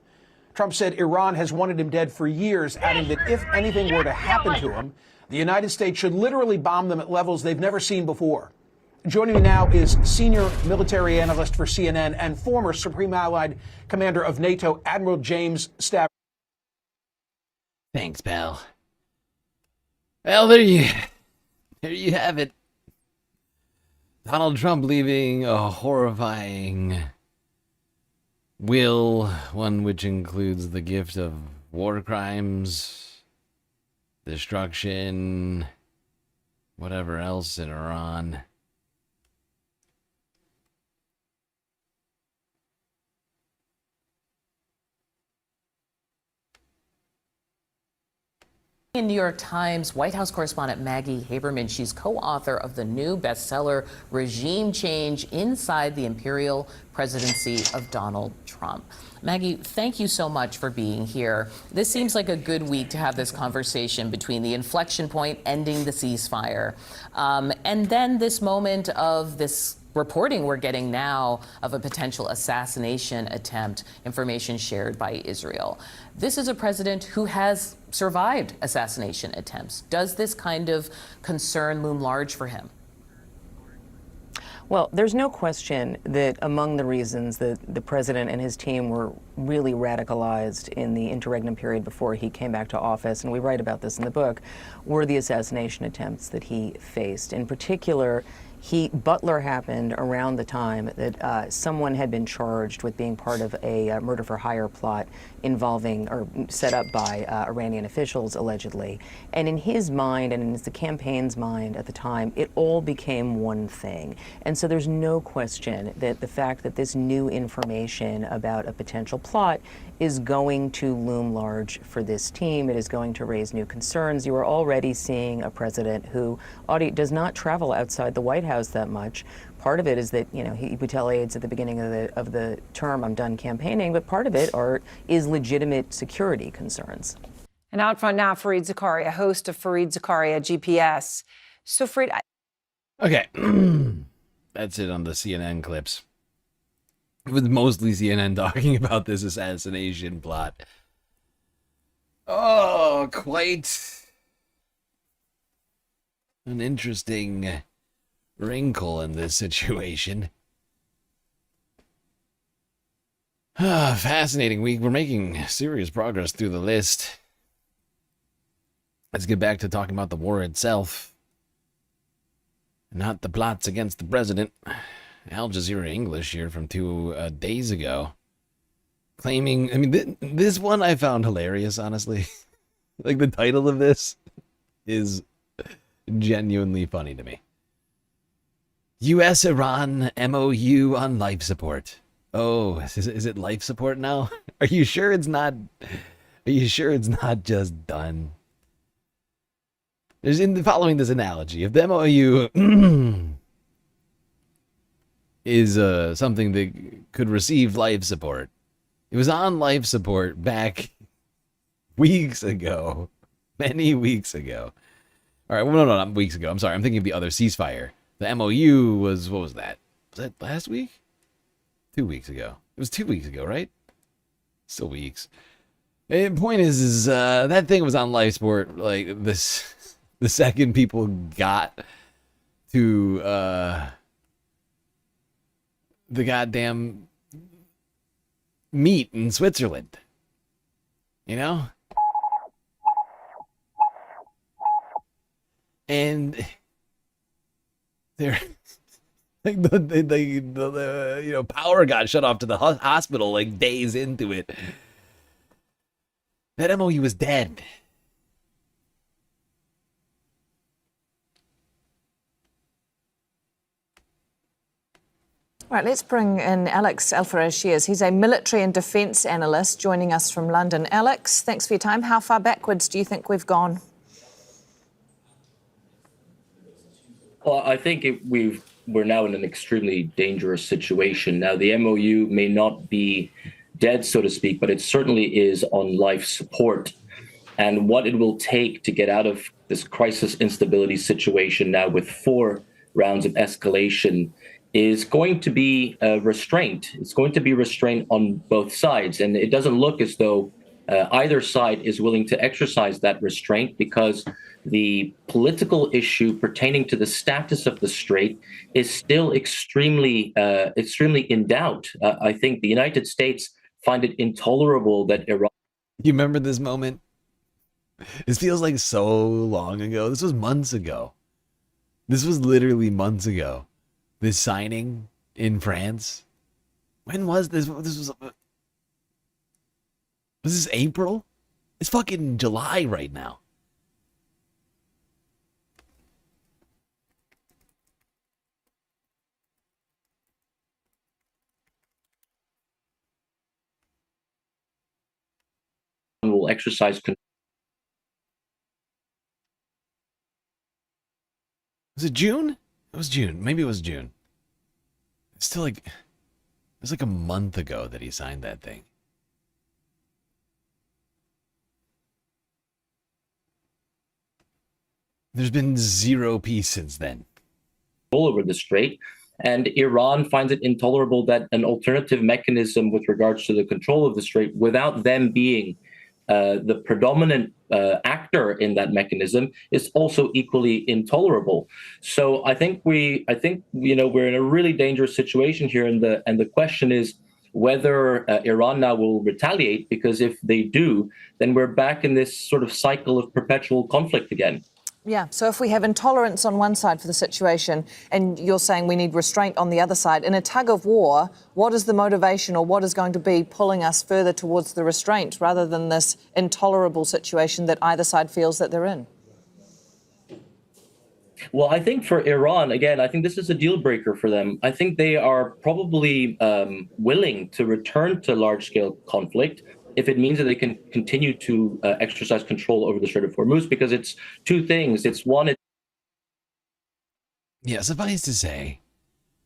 Trump said Iran has wanted him dead for years, adding that if anything were to happen to him, the United States should literally bomb them at levels they've never seen before. Joining me now is senior military analyst for CNN and former Supreme Allied Commander of NATO, Admiral James Stavridis. Thanks, pal. Well, there you have it. Donald Trump leaving a horrifying will, one which includes the gift of war crimes, destruction, whatever else in Iran. In New York Times, White House correspondent Maggie Haberman, she's co-author of the new bestseller, Regime Change Inside the Imperial Presidency of Donald Trump. Maggie, thank you so much for being here. This seems like a good week to have this conversation between the inflection point ending the ceasefire and then this moment of this reporting we're getting now of a potential assassination attempt, information shared by Israel. This is a president who has survived assassination attempts. Does this kind of concern loom large for him? Well, there's no question that among the reasons that the president and his team were really radicalized in the interregnum period before he came back to office, and we write about this in the book, were the assassination attempts that he faced. In particular, Butler happened around the time that someone had been charged with being part of a murder for hire plot involving or set up by Iranian officials, allegedly. And in his mind and in the campaign's mind at the time, it all became one thing. And so there's no question that the fact that this new information about a potential plot is going to loom large for this team. It is going to raise new concerns. You are already seeing a president who does not travel outside the White House that much. Part of it is that, you know, he retaliates at the beginning of the term, I'm done campaigning, but part of it is legitimate security concerns. And out front now, Fareed Zakaria, host of Fareed Zakaria GPS. So, Fareed, Okay, that's it on the CNN clips. With mostly CNN talking about this assassination plot. Oh, quite an interesting wrinkle in this situation. Fascinating week. We're making serious progress through the list. Let's get back to talking about the war itself. Not the plots against the president. Al Jazeera English here from 2 days ago. Claiming, I mean, this one I found hilarious, honestly. Like, the title of this is genuinely funny to me. U.S.-Iran MOU on life support. Oh, is it life support now? Are you sure it's not? Are you sure it's not just done? There's following this analogy. If the MOU is something that could receive life support, it was on life support back weeks ago, many weeks ago. All right, well, no, not weeks ago. I'm sorry. I'm thinking of the other ceasefire. The MOU was, what was that? Was that last week? 2 weeks ago. It was 2 weeks ago, right? Still weeks. The point is that thing was on life support. Like, this, the second people got to the goddamn meet in Switzerland. You know? And Like the power got shut off to the hospital like days into it. That MOU was dead. All right, let's bring in Alex Alfarez. He's a military and defence analyst joining us from London. Alex, thanks for your time. How far backwards do you think we've gone? Well, I think we're now in an extremely dangerous situation. Now, the MOU may not be dead, so to speak, but it certainly is on life support. And what it will take to get out of this crisis instability situation now with 4 rounds of escalation is going to be restraint. It's going to be restraint on both sides. And it doesn't look as though either side is willing to exercise that restraint, because the political issue pertaining to the status of the strait is still extremely in doubt. I think the United States find it intolerable that Iran... You remember this moment? This feels like so long ago. This was months ago. This was literally months ago. This signing in France. When was this? Was this April? It's fucking July right now. Will exercise control. Was it June? It was June. Maybe it was June. It's still like, it was like a month ago that he signed that thing. There's been zero peace since then. All over the strait, and Iran finds it intolerable that an alternative mechanism with regards to the control of the strait, without them being the predominant actor in that mechanism, is also equally intolerable. So I think we're in a really dangerous situation here, and the question is whether Iran now will retaliate, because if they do, then we're back in this sort of cycle of perpetual conflict again. Yeah, so if we have intolerance on one side for the situation, and you're saying we need restraint on the other side, in a tug of war, what is the motivation, or what is going to be pulling us further towards the restraint rather than this intolerable situation that either side feels that they're in? Well, I think for Iran, again, I think this is a deal breaker for them. I think they are probably willing to return to large-scale conflict if it means that they can continue to exercise control over the Strait of Hormuz, because it's two things. It's one... Yeah, suffice to say,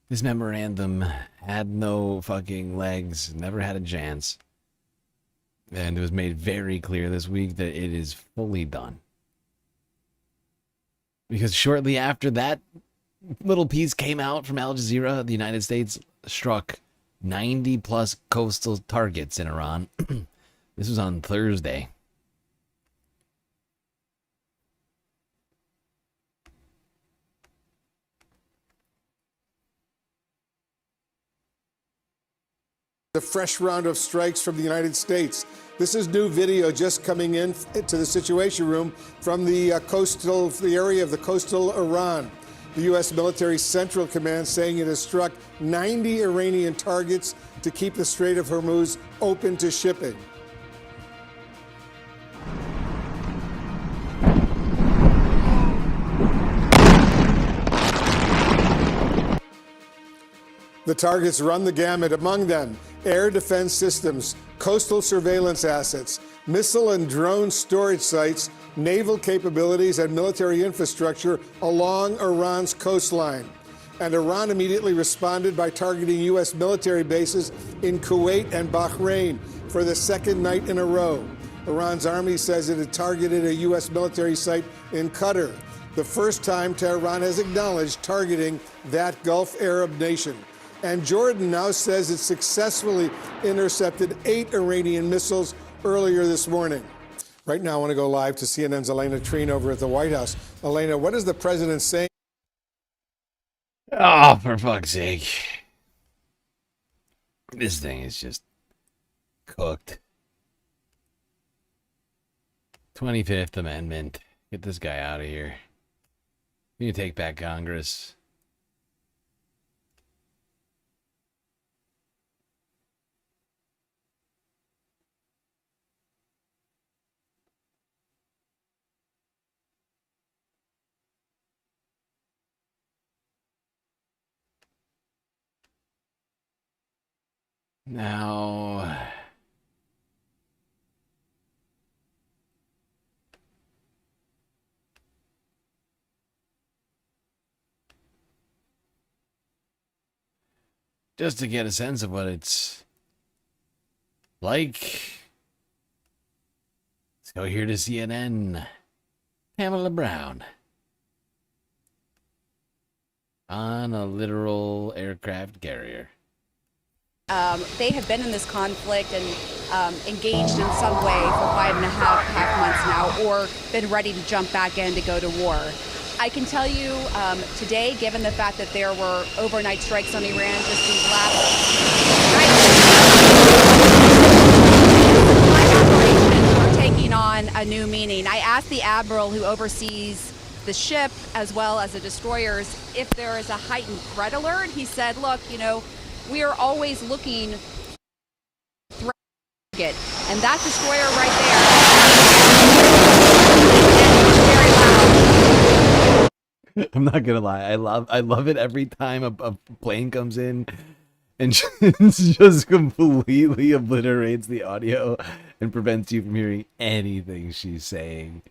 this memorandum had no fucking legs, never had a chance. And it was made very clear this week that it is fully done. Because shortly after that little piece came out from Al Jazeera, the United States struck 90 plus coastal targets in Iran. This was on Thursday. A fresh round of strikes from the United States. This is new video just coming in to the Situation Room from the area of the coastal Iran. The U.S. Military Central Command saying it has struck 90 Iranian targets to keep the Strait of Hormuz open to shipping. The targets run the gamut, among them air defense systems, coastal surveillance assets, missile and drone storage sites, naval capabilities, and military infrastructure along Iran's coastline. And Iran immediately responded by targeting U.S. military bases in Kuwait and Bahrain for the second night in a row. Iran's army says it had targeted a U.S. military site in Qatar, the first time Tehran has acknowledged targeting that Gulf Arab nation. And Jordan now says it successfully intercepted 8 Iranian missiles earlier this morning. Right now, I want to go live to CNN's Elena Treen over at the White House. Elena, what is the president saying? Oh, for fuck's sake. This thing is just cooked. 25th Amendment. Get this guy out of here. You take back Congress. Now, just to get a sense of what it's like, let's go here to CNN. Pamela Brown on a literal aircraft carrier. They have been in this conflict and engaged in some way for 5.5 months now, or been ready to jump back in to go to war. I can tell you today, given the fact that there were overnight strikes on Iran just these last operations are taking on a new meaning. I asked the admiral who oversees the ship as well as the destroyers if there is a heightened threat alert. He said, look, you know, we are always looking threat target, and that destroyer right there. I'm not gonna lie, I love it every time a plane comes in and just completely obliterates the audio and prevents you from hearing anything she's saying.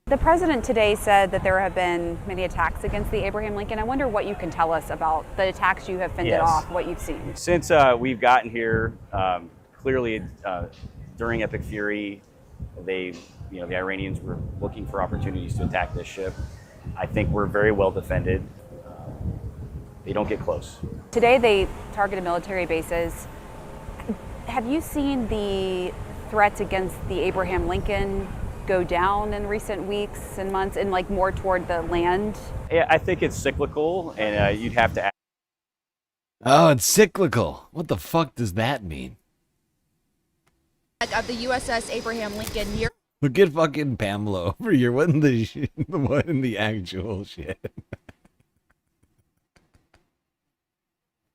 The president today said that there have been many attacks against the Abraham Lincoln. I wonder what you can tell us about the attacks you have fended off, what you've seen. Since we've gotten here, clearly during Epic Fury, the Iranians were looking for opportunities to attack this ship. I think we're very well defended. They don't get close. Today they targeted military bases. Have you seen the threats against the Abraham Lincoln go down in recent weeks and months, and like more toward the land? Yeah, I think it's cyclical, and you'd have to. Oh, it's cyclical. What the fuck does that mean? Of the USS Abraham Lincoln near. Look at fucking Pamela over here. What in the actual shit?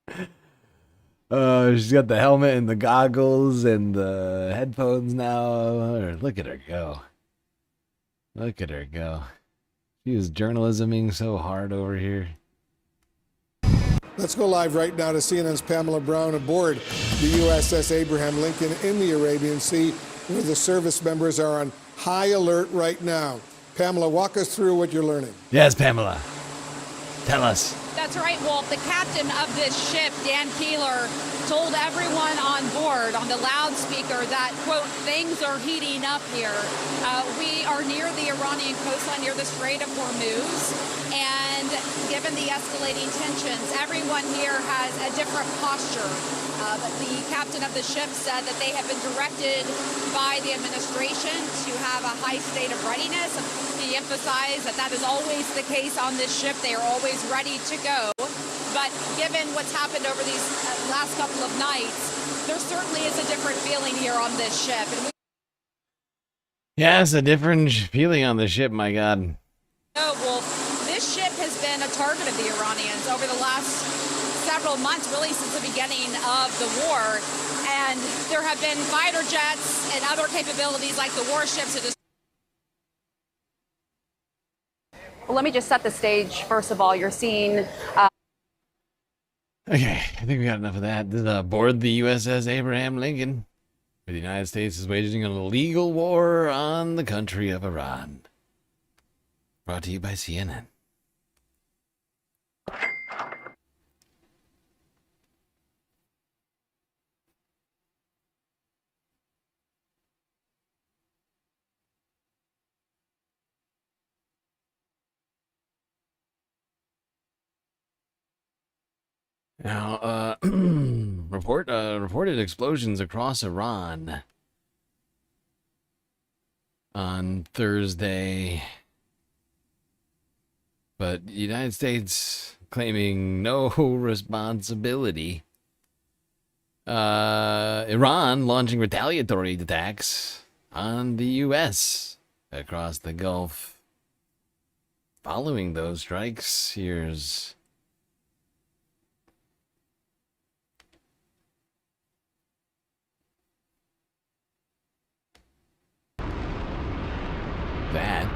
She's got the helmet and the goggles and the headphones now. Look at her go. Look at her go. She is journalisming so hard over here. Let's go live right now to CNN's Pamela Brown aboard the USS Abraham Lincoln in the Arabian Sea, where the service members are on high alert right now. Pamela, walk us through what you're learning. Yes, Pamela. Tell us. That's right, Wolf. The captain of this ship, Dan Keeler, told everyone on board on the loudspeaker that, quote, things are heating up here. We are near the Iranian coastline, near the Strait of Hormuz, and given the escalating tensions, everyone here has a different posture. The captain of the ship said that they have been directed by the administration to have a high state of readiness. He emphasized that that is always the case on this ship. They are always ready to go. But given what's happened over these last couple of nights, there certainly is a different feeling here on this ship. Yeah, it's a different feeling on the ship, my God. Oh, well, this ship has been a target of the Iranians over the last several months, really since the beginning of the war. And there have been fighter jets and other capabilities like the warships. Well, let me just set the stage. First of all, you're seeing... Okay, I think we got enough of that. This is aboard the USS Abraham Lincoln, where the United States is waging an illegal war on the country of Iran. Brought to you by CNN. Now, reported explosions across Iran on Thursday, but the United States claiming no responsibility. Iran launching retaliatory attacks on the U.S. across the Gulf. Following those strikes, here's that.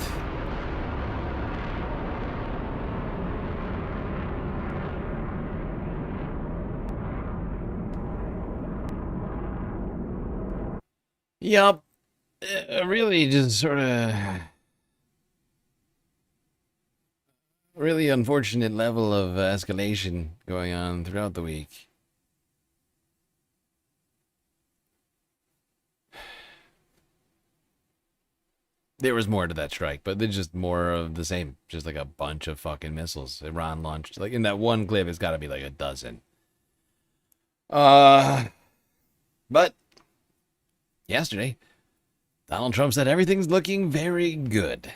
Yup. Really just sort of... really unfortunate level of escalation going on throughout the week. There was more to that strike, but there's just more of the same. Just like a bunch of fucking missiles Iran launched. Like in that one clip, it's got to be like a dozen. But yesterday, Donald Trump said everything's looking very good.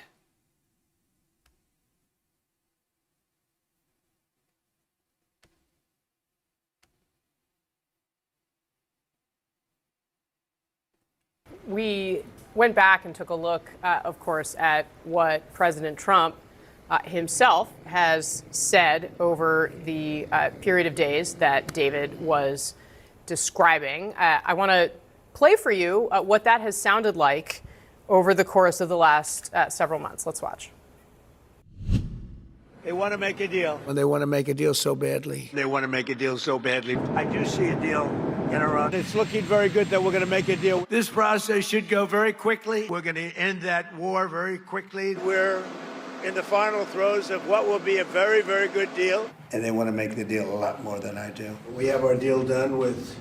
We went back and took a look, of course, at what President Trump himself has said over the period of days that David was describing. I want to play for you what that has sounded like over the course of the last several months. Let's watch. They want to make a deal. Well, they want to make a deal so badly. They want to make a deal so badly. I do see a deal in Iran. It's looking very good that we're going to make a deal. This process should go very quickly. We're going to end that war very quickly. We're in the final throes of what will be a very, very good deal. And they want to make the deal a lot more than I do. We have our deal done with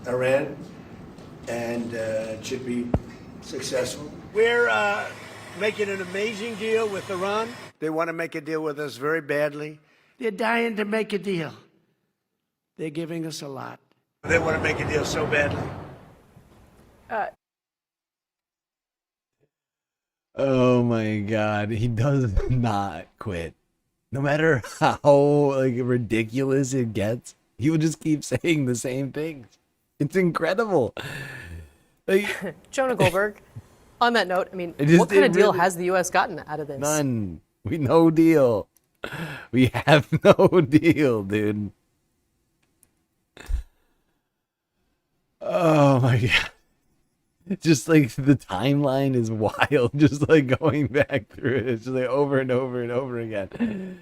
Iran, and it should be successful. We're making an amazing deal with Iran. They want to make a deal with us very badly. They're dying to make a deal. They're giving us a lot. They want to make a deal so badly. Oh my God, he does not quit. No matter how like ridiculous it gets, he will just keep saying the same things. It's incredible. Like, Jonah Goldberg, on that note, I mean, just- what kind it of deal really- has the U.S. gotten out of this? None. We no deal. We have no deal, dude. Oh my God. It's just like the timeline is wild. Just like going back through it. It's just like over and over and over again.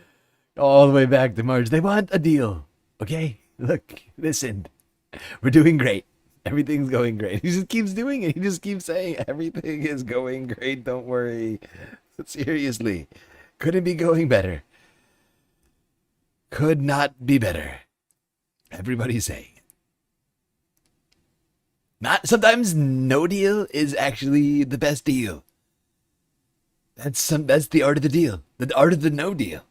All the way back to March. They want a deal. Okay? Look, listen. We're doing great. Everything's going great. He just keeps doing it. He just keeps saying everything is going great. Don't worry. Seriously. Couldn't be going better. Could not be better. Everybody's saying it. Not sometimes no deal is actually the best deal. That's the art of the deal. The art of the no deal.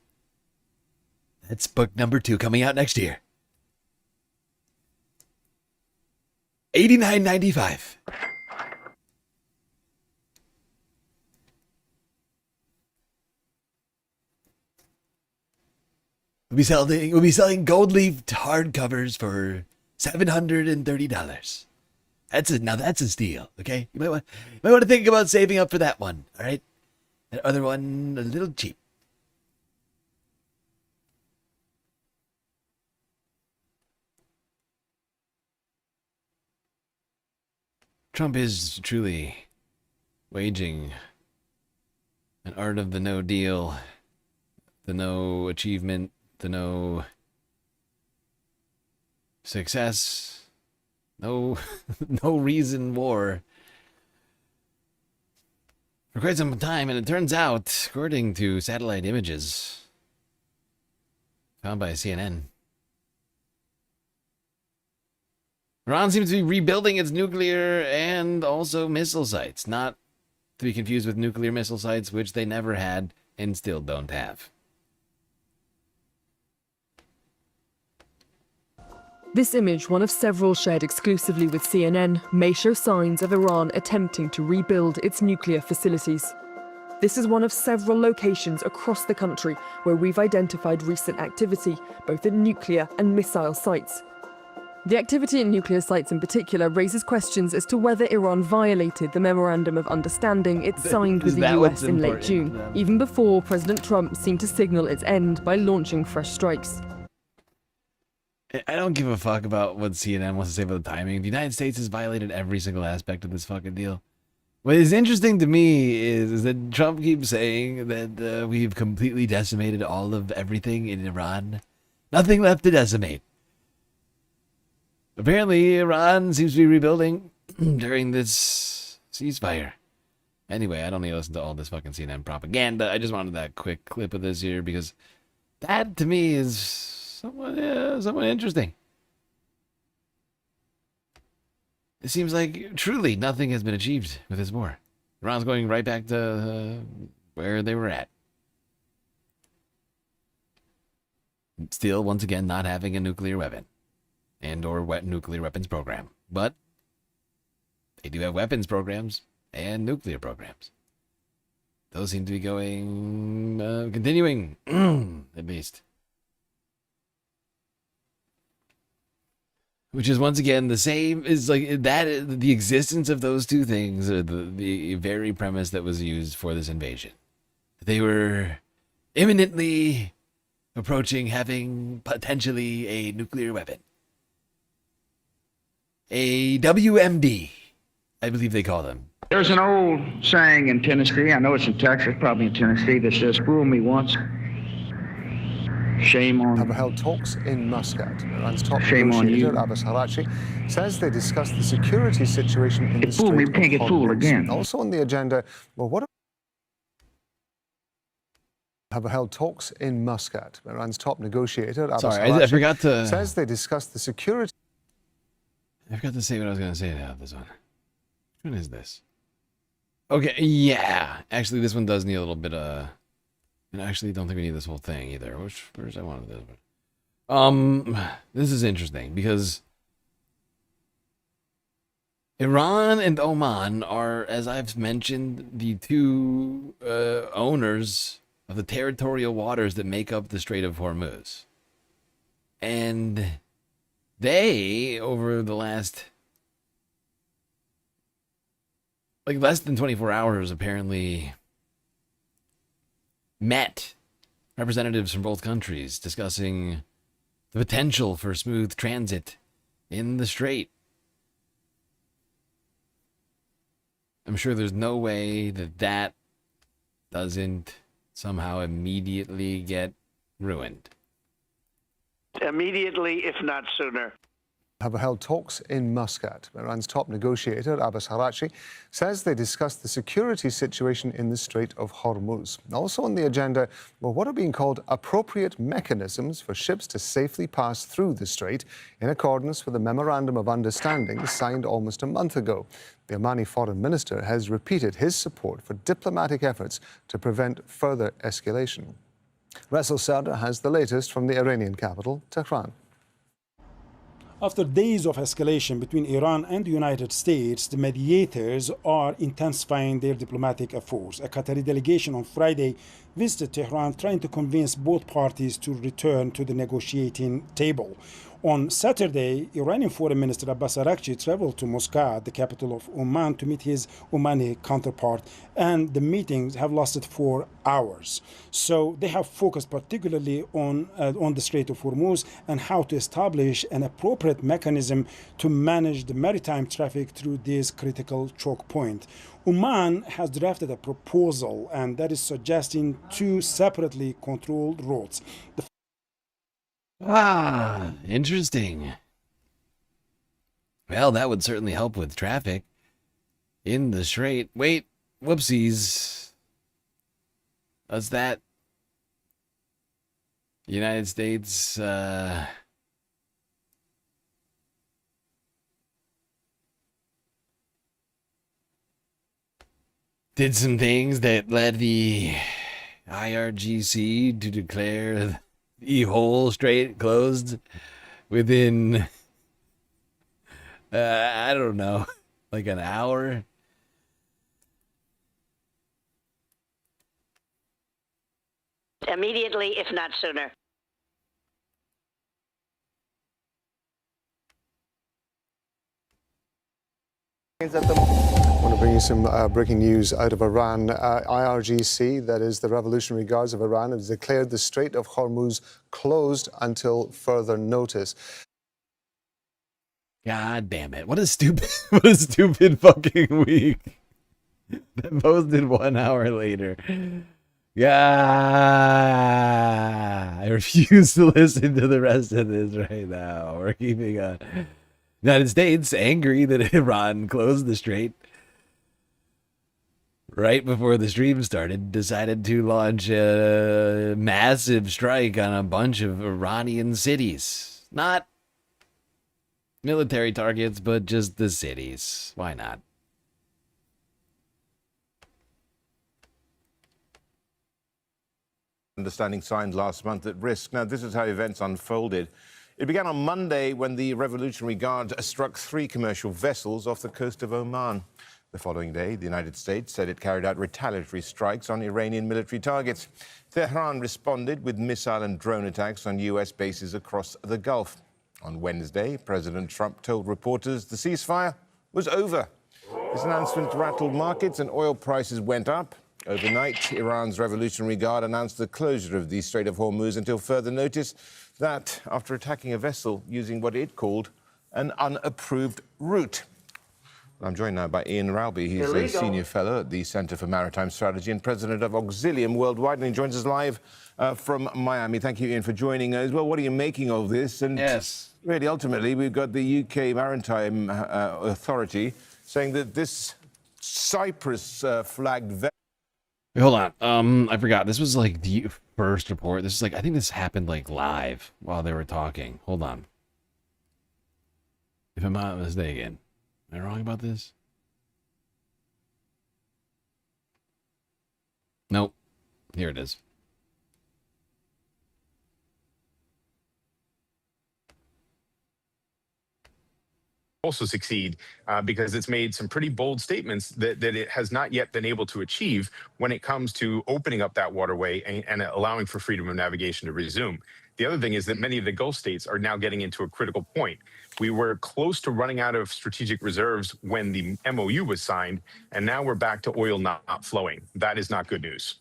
That's book number 2 coming out next year. $89.95. We'll be selling gold leaf hardcovers for $730. That's a steal, okay? You might want to think about saving up for that one, all right? That other one, a little cheap. Trump is truly waging an art of the no deal, the no achievement, the no success, no reason war for quite some time. And it turns out, according to satellite images found by CNN, Iran seems to be rebuilding its nuclear and also missile sites, not to be confused with nuclear missile sites, which they never had and still don't have. This image, one of several shared exclusively with CNN, may show signs of Iran attempting to rebuild its nuclear facilities. This is one of several locations across the country where we've identified recent activity, both at nuclear and missile sites. The activity at nuclear sites in particular raises questions as to whether Iran violated the Memorandum of Understanding it signed with the US in late June, even before President Trump seemed to signal its end by launching fresh strikes. I don't give a fuck about what CNN wants to say about the timing. The United States has violated every single aspect of this fucking deal. What is interesting to me is that Trump keeps saying that we've completely decimated all of everything in Iran. Nothing left to decimate. Apparently, Iran seems to be rebuilding during this ceasefire. Anyway, I don't need to listen to all this fucking CNN propaganda. I just wanted that quick clip of this here because that, to me, is somewhat interesting. It seems like truly nothing has been achieved with this war. Iran's going right back to where they were at. Still, once again, not having a nuclear weapon and or nuclear weapons program. But they do have weapons programs and nuclear programs. Those seem to be going, continuing, at least. Which is, once again, the same, is like that, the existence of those two things are the very premise that was used for this invasion. They were imminently approaching having potentially a nuclear weapon. A WMD, I believe they call them. There's an old saying in Tennessee, I know it's in Texas, probably in Tennessee, that says, fool me once, shame on have held talks in Muscat. Iran's top Shame on negotiator, you. Abbas Araghchi, says they discussed the security situation in the Fool me, Strait can't of get fooled Hormuz. again. Also on the agenda, well, what have held talks in Muscat. Iran's top negotiator, Abbas Sorry, I Araghchi, forgot to... says they discussed the security... I forgot to say what I was going to say about this one. Which one is this? Okay, yeah. Actually, this one does need a little bit of... And I actually don't think we need this whole thing either. Where's I wanted this one? This is interesting because Iran and Oman are, as I've mentioned, the two owners of the territorial waters that make up the Strait of Hormuz. And they, over the last, like, less than 24 hours, apparently met representatives from both countries discussing the potential for smooth transit in the strait. I'm sure there's no way that that doesn't somehow immediately get ruined. Immediately, if not sooner. have held talks in Muscat. Iran's top negotiator, Abbas Araghchi, says they discussed the security situation in the Strait of Hormuz. Also on the agenda were what are being called appropriate mechanisms for ships to safely pass through the strait in accordance with a memorandum of understanding signed almost a month ago. The Omani foreign minister has repeated his support for diplomatic efforts to prevent further escalation. Rasul Sadr has the latest from the Iranian capital, Tehran. After days of escalation between Iran and the United States, the mediators are intensifying their diplomatic efforts. A Qatari delegation on Friday visited Tehran, trying to convince both parties to return to the negotiating table. On Saturday, Iranian Foreign Minister Abbas Araghchi traveled to Muscat, the capital of Oman, to meet his Omani counterpart, and the meetings have lasted 4 hours. So they have focused particularly on the Strait of Hormuz and how to establish an appropriate mechanism to manage the maritime traffic through this critical choke point. Oman has drafted a proposal, and that is suggesting 2 separately controlled routes. Interesting. Well, that would certainly help with traffic in the strait. Wait, whoopsies. That's that. United States, did some things that led the IRGC to declare the whole strait closed within, I don't know, like an hour. Immediately, if not sooner. I want to bring you some breaking news out of Iran. IRGC, that is the Revolutionary Guards of Iran, has declared the Strait of Hormuz closed until further notice. God damn it. What a stupid fucking week. That posted 1 hour later. Yeah, I refuse to listen to the rest of this right now. We're keeping on. United States angry that Iran closed the strait. right before the stream started, decided to launch a massive strike on a bunch of Iranian cities. Not military targets, but just the cities. Why not? Understanding signed last month at risk. Now, this is how events unfolded. It began on Monday when the Revolutionary Guard struck 3 commercial vessels off the coast of Oman. The following day, the United States said it carried out retaliatory strikes on Iranian military targets. Tehran responded with missile and drone attacks on U.S. bases across the Gulf. On Wednesday, President Trump told reporters the ceasefire was over. This announcement rattled markets and oil prices went up. Overnight, Iran's Revolutionary Guard announced the closure of the Strait of Hormuz until further notice. That after attacking a vessel using what it called an unapproved route. I'm joined now by Ian Ralby. He's a senior fellow at the Center for Maritime Strategy and president of Auxilium Worldwide, and he joins us live from Miami. Thank you, Ian, for joining us. Well, what are you making of this? And yes, really, ultimately, we've got the UK Maritime Authority saying that this Cyprus flagged vessel. Wait, hold on. I forgot. This was like the first report. This is like, I think this happened like live while they were talking. Hold on. If I'm not mistaken. Am I wrong about this? Nope. Here it is. Also succeed because it's made some pretty bold statements that it has not yet been able to achieve when it comes to opening up that waterway and allowing for freedom of navigation to resume. The other thing is that many of the Gulf states are now getting into a critical point. We were close to running out of strategic reserves when the MOU was signed, and now we're back to oil not flowing. That is not good news.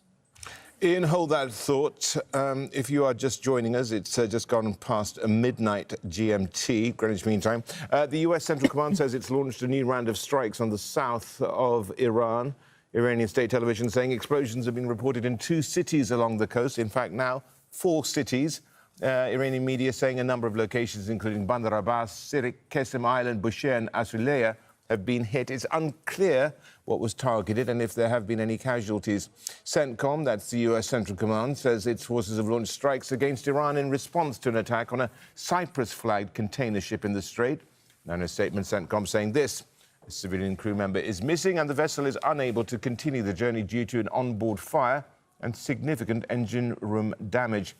Ian, hold that thought. If you are just joining us, it's just gone past midnight GMT, Greenwich Mean Time. The U.S. Central Command says it's launched a new round of strikes on the south of Iran. Iranian state television saying explosions have been reported in 2 cities along the coast. In fact, now 4 cities. Iranian media saying a number of locations, including Bandar Abbas, Sirik, Qesem Island, Bushehr and Asuleya, have been hit. It's unclear what was targeted and if there have been any casualties. CENTCOM, that's the U.S. Central Command, says its forces have launched strikes against Iran in response to an attack on a Cyprus-flagged container ship in the Strait. Now, in a statement, CENTCOM saying this: a civilian crew member is missing and the vessel is unable to continue the journey due to an onboard fire and significant engine room damage.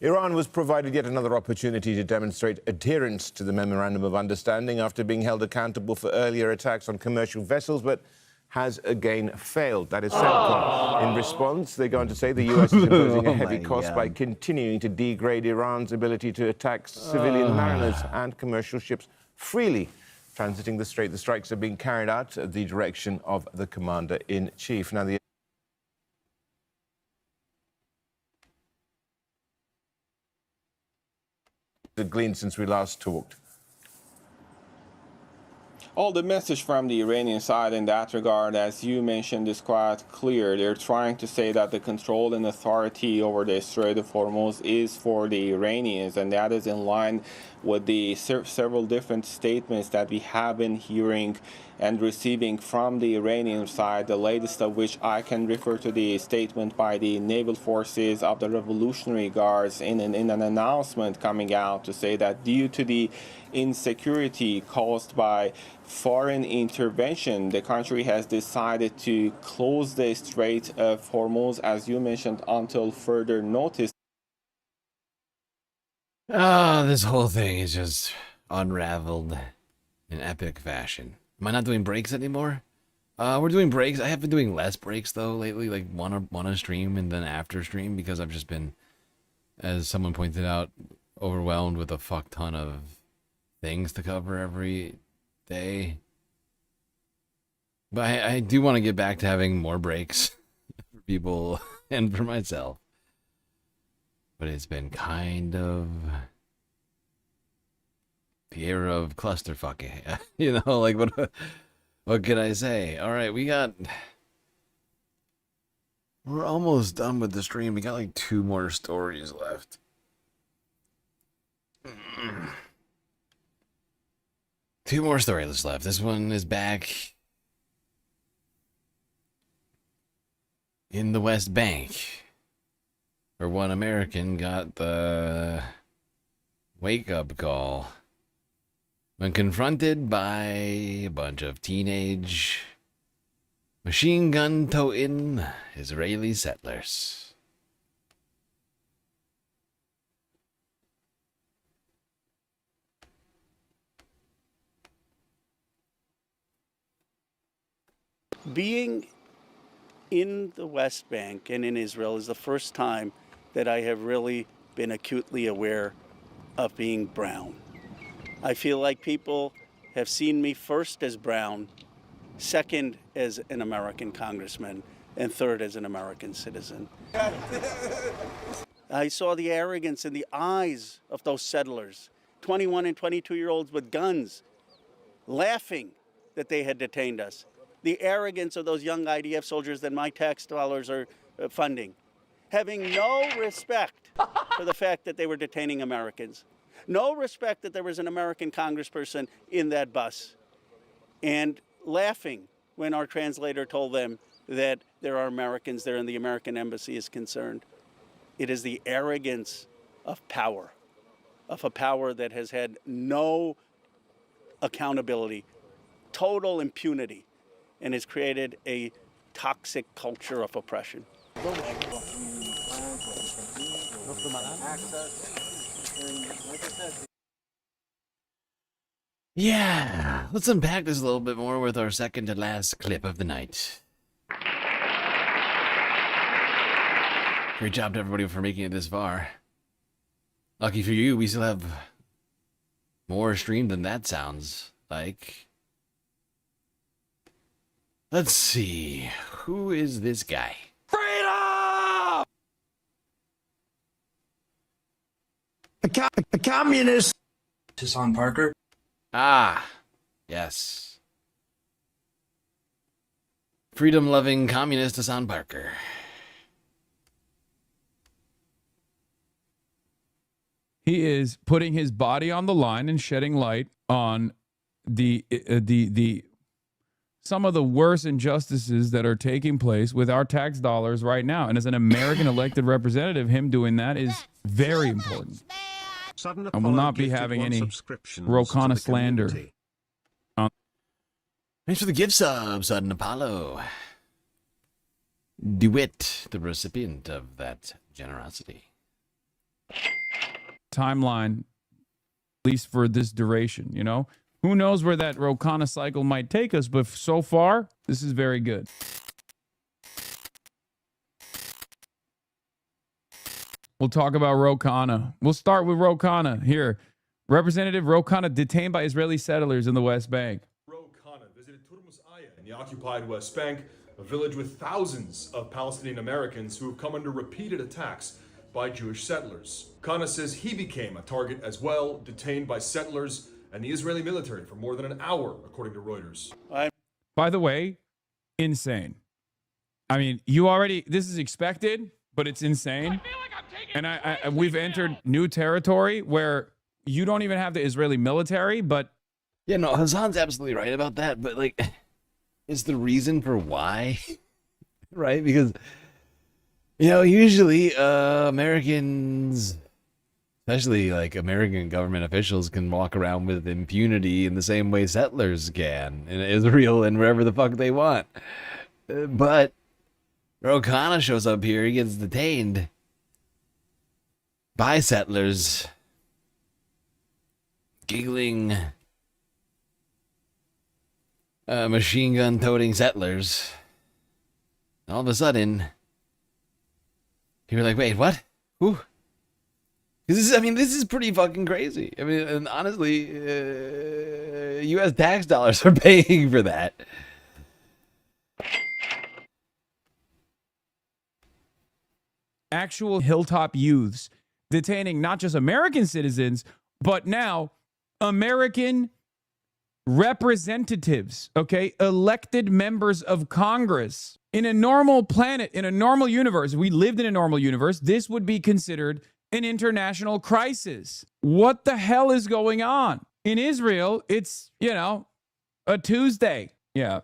Iran was provided yet another opportunity to demonstrate adherence to the Memorandum of Understanding after being held accountable for earlier attacks on commercial vessels, but has again failed. That is CENTCOM. In response, they go on to say the U.S. is imposing a heavy cost by continuing to degrade Iran's ability to attack civilian mariners and commercial ships freely transiting the strait. The strikes are being carried out at the direction of the Commander-in-Chief. Now, the gleaned since we last talked. All the message from the Iranian side in that regard, as you mentioned, is quite clear. They're trying to say that the control and authority over the Strait of Hormuz is for the Iranians, and that is in line with the several different statements that we have been hearing and receiving from the Iranian side, the latest of which I can refer to the statement by the naval forces of the Revolutionary Guards in an announcement coming out to say that due to the insecurity caused by foreign intervention, the country has decided to close the Strait of Hormuz, as you mentioned, until further notice. This whole thing is just unraveled in epic fashion. Am I not doing breaks anymore? We're doing breaks. I have been doing less breaks though lately, like one a stream and then after stream, because I've just been, as someone pointed out, overwhelmed with a fuck ton of things to cover every day. But I do want to get back to having more breaks for people and for myself. But it's been kind of the era of clusterfucking. You know, like what can I say? All right, we're almost done with the stream. We got like 2 more stories left. 2 more stories left. This one is back in the West Bank, where one American got the wake-up call when confronted by a bunch of teenage machine gun-toting Israeli settlers. Being in the West Bank and in Israel is the first time that I have really been acutely aware of being brown. I feel like people have seen me first as brown, second as an American congressman, and third as an American citizen. I saw the arrogance in the eyes of those settlers, 21 and 22-year-olds with guns, laughing that they had detained us. The arrogance of those young IDF soldiers that my tax dollars are funding, having no respect for the fact that they were detaining Americans, no respect that there was an American congressperson in that bus, and laughing when our translator told them that there are Americans there and the American embassy is concerned. It is the arrogance of power, of a power that has had no accountability, total impunity, and has created a toxic culture of oppression. Yeah, let's unpack this a little bit more with our second to last clip of the night. Great job to everybody for making it this far. Lucky for you, we still have more streamed than that sounds like. Let's see. Who is this guy? Freedom! A communist. Hassan Parker. Ah, yes. Freedom-loving communist Hassan Parker. He is putting his body on the line and shedding light on the some of the worst injustices that are taking place with our tax dollars right now. And as an American elected representative, him doing that is very important. I will not be having any Rokana slander. Thanks for the gift sub, Sudden Apollo. DeWitt, the recipient of that generosity. Timeline, at least for this duration, you know? Who knows where that Rokana cycle might take us, but so far, this is very good. We'll talk about Rokana. We'll start with Rokana here. Representative Rokana detained by Israeli settlers in the West Bank. Rokana visited Turmus Aya in the occupied West Bank, a village with thousands of Palestinian Americans who have come under repeated attacks by Jewish settlers. Kana says he became a target as well, detained by settlers and the Israeli military for more than an hour, according to Reuters. By the way, insane. I mean, this is expected, but it's insane. And we've entered new territory where you don't even have the Israeli military, but... Yeah, no, Hassan's absolutely right about that, but, like, is the reason for why, right? Because, you know, usually Americans... especially, like, American government officials can walk around with impunity in the same way settlers can in Israel and wherever the fuck they want. But Rokana shows up here, he gets detained by settlers, giggling, machine gun-toting settlers. And all of a sudden, you're like, wait, what? Who? This is pretty fucking crazy. I mean, and honestly, U.S. tax dollars are paying for that. Actual hilltop youths detaining not just American citizens, but now American representatives, okay? Elected members of Congress. In a normal planet, in a normal universe, we lived in a normal universe, this would be considered an international crisis. What the hell is going on? In Israel, it's, you know, a Tuesday. Yeah.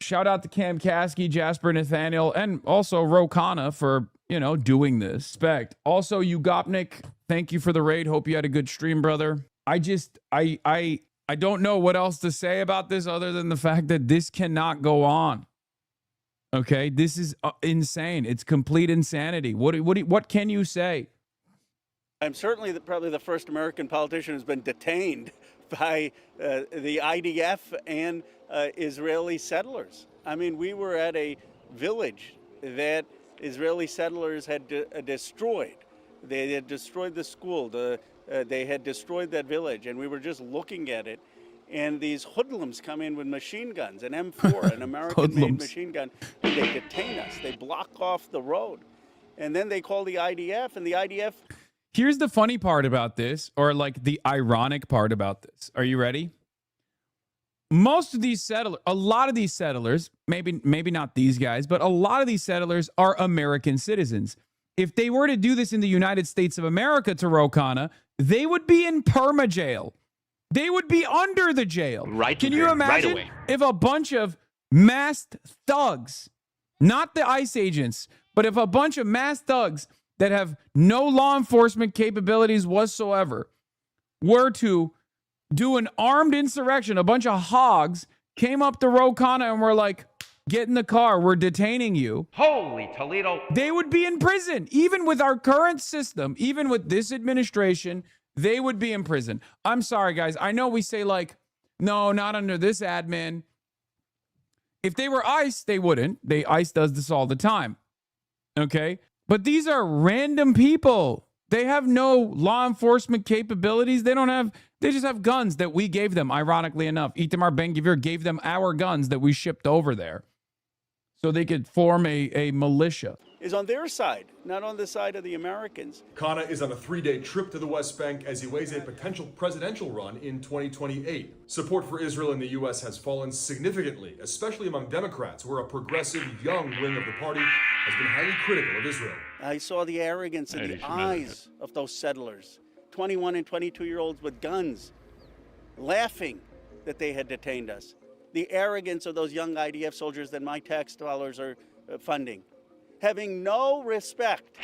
shout out to Cam Caskey, Jasper Nathaniel, and also Rokana for, you know, doing this. Respect. Also, Ugopnik, thank you for the raid. Hope you had a good stream, brother. I don't know what else to say about this other than the fact that this cannot go on. Okay, this is insane. It's complete insanity. What can you say? I'm certainly probably the first American politician who's been detained by the IDF and Israeli settlers. I mean, we were at a village that Israeli settlers had destroyed. They had destroyed the school. They had destroyed that village, and we were just looking at it. And these hoodlums come in with machine guns, an M4, an American-made machine gun, and they detain us. They block off the road. And then they call the IDF, and the IDF... Here's the funny part about this, or like the ironic part about this. Are you ready? Most of these settlers, a lot of these settlers, maybe not these guys, but a lot of these settlers are American citizens. If they were to do this in the United States of America to Rokana, they would be in perma jail. They would be under the jail. Right. Can you imagine right away. if a bunch of masked thugs, not the ICE agents, but if a bunch of masked thugs that have no law enforcement capabilities whatsoever were to do an armed insurrection, a bunch of hogs came up to Rokana and were like, get in the car, we're detaining you. Holy Toledo. They would be in prison. Even with our current system, even with this administration, they would be in prison. I'm sorry, guys. I know we say like, no, not under this admin. If they were ICE, they wouldn't. ICE does this all the time. Okay? But these are random people. They have no law enforcement capabilities. They just have guns that we gave them, ironically enough. Itamar Ben-Gvir gave them our guns that we shipped over there so they could form a militia. Is on their side, not on the side of the Americans. Kana is on a 3-day trip to the West Bank as he weighs a potential presidential run in 2028. Support for Israel in the U.S. has fallen significantly, especially among Democrats, where a progressive young wing of the party has been highly critical of Israel. I saw the arrogance in the eyes of those settlers, 21 and 22-year-olds with guns, laughing that they had detained us. The arrogance of those young IDF soldiers that my tax dollars are funding. Having no respect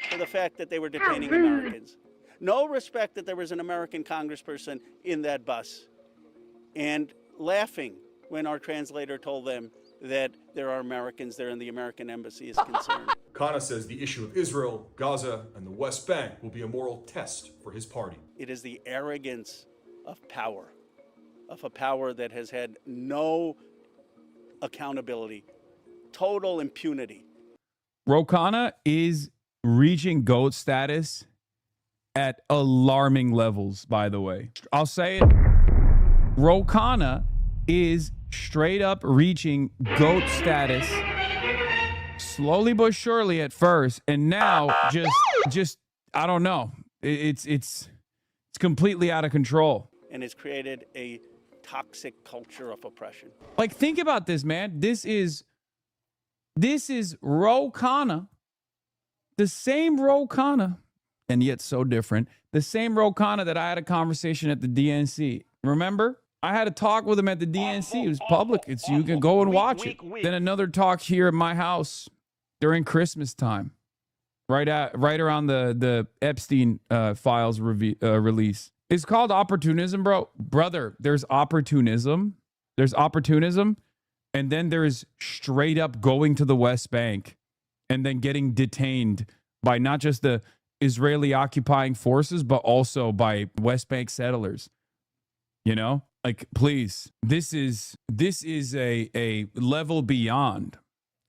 for the fact that they were detaining Americans. No respect that there was an American congressperson in that bus. And laughing when our translator told them that there are Americans there and the American embassy is concerned. Kana says the issue of Israel, Gaza, and the West Bank will be a moral test for his party. It is the arrogance of a power that has had no accountability, total impunity. Rokana is reaching GOAT status at alarming levels, by the way. I'll say it. Rokana is straight up reaching GOAT status slowly but surely at first, and now just I don't know. It's completely out of control. And it's created a toxic culture of oppression. Like, think about this, man. This is Rokana, the same Rokana, and yet so different. The same Rokana that I had a conversation at the DNC. Remember? I had a talk with him at the DNC. It was public. You can go and watch it. Then another talk here at my house during Christmas time, right around the Epstein files release. It's called opportunism, brother. There's opportunism. And then there's straight up going to the West Bank and then getting detained by not just the Israeli occupying forces, but also by West Bank settlers. You know, like, please, this is a level beyond.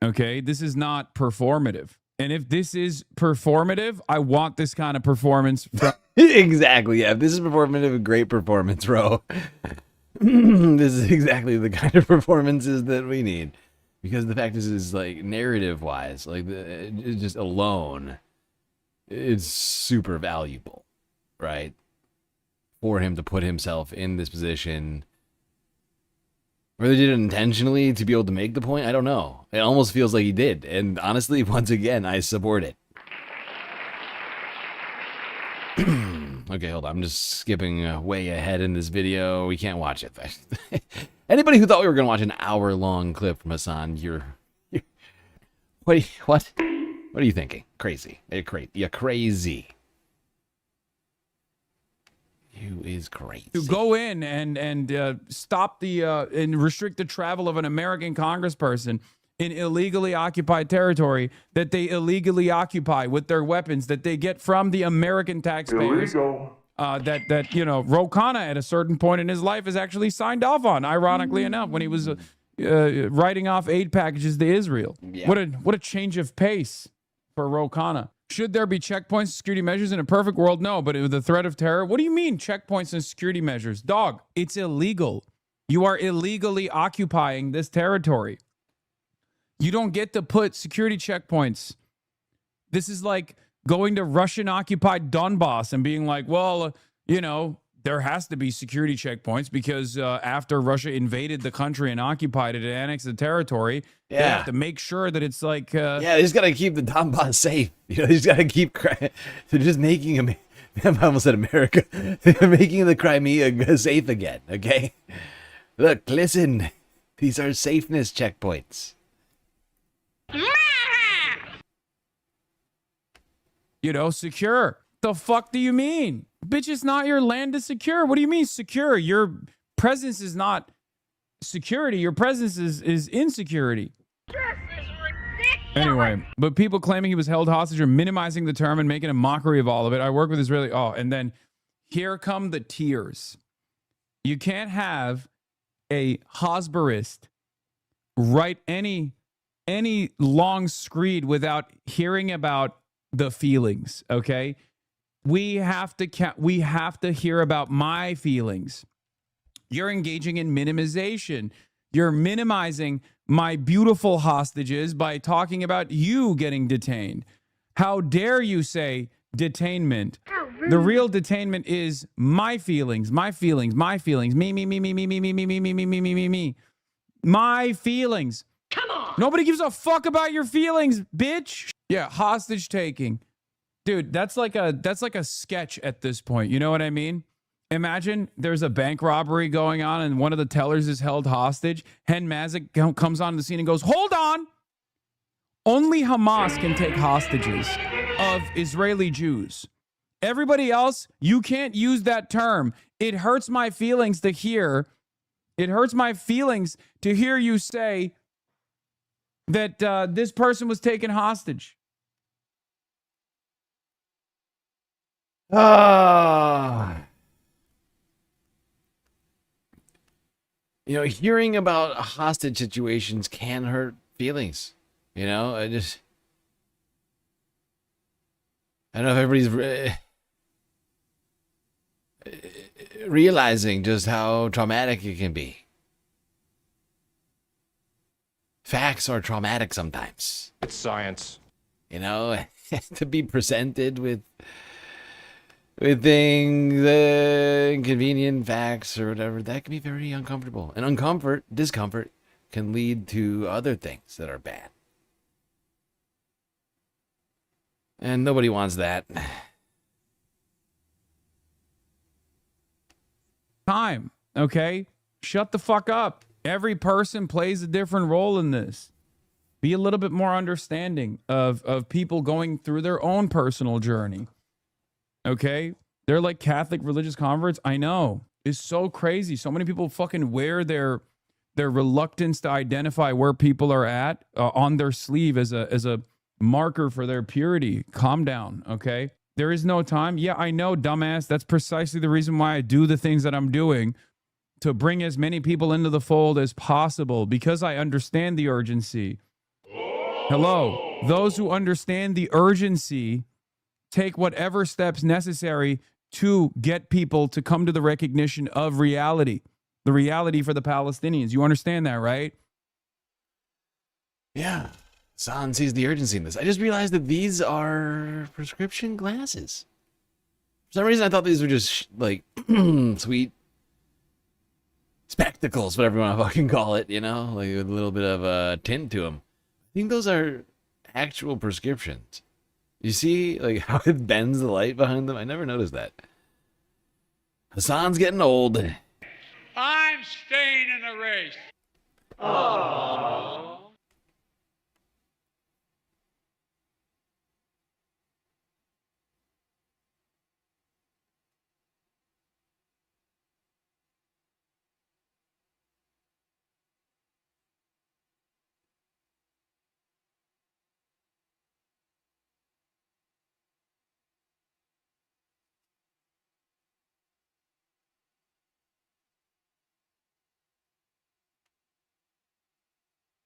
Okay, this is not performative. And if this is performative, I want this kind of performance from Exactly. Yeah, if this is performative, a great performance, bro. This is exactly the kind of performances that we need, because the fact is like, narrative wise, like just alone, it's super valuable, right? For him to put himself in this position, whether he did it intentionally to be able to make the point, I don't know. It almost feels like he did, and honestly, once again, I support it. Okay, hold on. I'm just skipping way ahead in this video. We can't watch it. Anybody who thought we were going to watch an hour-long clip from Hassan, what are you thinking? Crazy. You're crazy. You is crazy. To go in and stop the and restrict the travel of an American congressperson in illegally occupied territory that they illegally occupy with their weapons that they get from the American taxpayers. Illegal. That Ro Khanna at a certain point in his life has actually signed off on, ironically enough, when he was writing off aid packages to Israel. Yeah. What a change of pace for Ro Khanna. Should there be checkpoints, security measures in a perfect world? No, but with the threat of terror, what do you mean checkpoints and security measures? Dog, it's illegal. You are illegally occupying this territory. You don't get to put security checkpoints. This is like going to Russian-occupied Donbass and being like, well, there has to be security checkpoints because after Russia invaded the country and occupied it and annexed the territory, they have to make sure that it's like... they just got to keep the Donbass safe. They just got to keep... They're just making them... I almost said America. They're making the Crimea safe again, okay? Look, listen. These are safeness checkpoints. Secure. The fuck do you mean? Bitch, it's not your land to secure. What do you mean secure? Your presence is not security. Your presence is insecurity. Anyway, but people claiming he was held hostage are minimizing the term and making a mockery of all of it. I work with Israeli. Oh, and then here come the tears. You can't have a Hosbarist write any long screed without hearing about the feelings, okay? We have to hear about my feelings. You're engaging in minimization. You're minimizing my beautiful hostages by talking about you getting detained. How dare you say detainment? The real detainment is my feelings, my feelings, my feelings. Me. My feelings. Come on. Nobody gives a fuck about your feelings, bitch. Yeah, hostage taking. Dude, that's like a sketch at this point. You know what I mean? Imagine there's a bank robbery going on and one of the tellers is held hostage. Hen Mazik comes on the scene and goes, "Hold on. Only Hamas can take hostages of Israeli Jews. Everybody else, you can't use that term. It hurts my feelings to hear. It hurts my feelings to hear you say that this person was taken hostage." Hearing about hostage situations can hurt feelings. I don't know if everybody's realizing just how traumatic it can be. Facts are traumatic sometimes. It's science. To be presented with things, inconvenient facts or whatever, that can be very uncomfortable. And discomfort can lead to other things that are bad. And nobody wants that. Time, okay? Shut the fuck up. Every person plays a different role in this. Be a little bit more understanding of people going through their own personal journey. Okay? They're like Catholic religious converts. I know. It's so crazy. So many people fucking wear their reluctance to identify where people are at on their sleeve as a marker for their purity. Calm down, okay? There is no time. Yeah, I know, dumbass. That's precisely the reason why I do the things that I'm doing, to bring as many people into the fold as possible, because I understand the urgency. Hello. Those who understand the urgency take whatever steps necessary to get people to come to the recognition of reality, the reality for the Palestinians. You understand that, right? Yeah. San sees the urgency in this. I just realized that these are prescription glasses. For some reason, I thought these were just sweet spectacles, whatever you want to fucking call it, like with a little bit of a tint to them. I think those are actual prescriptions. You see, how it bends the light behind them? I never noticed that. Hassan's getting old. I'm staying in the race.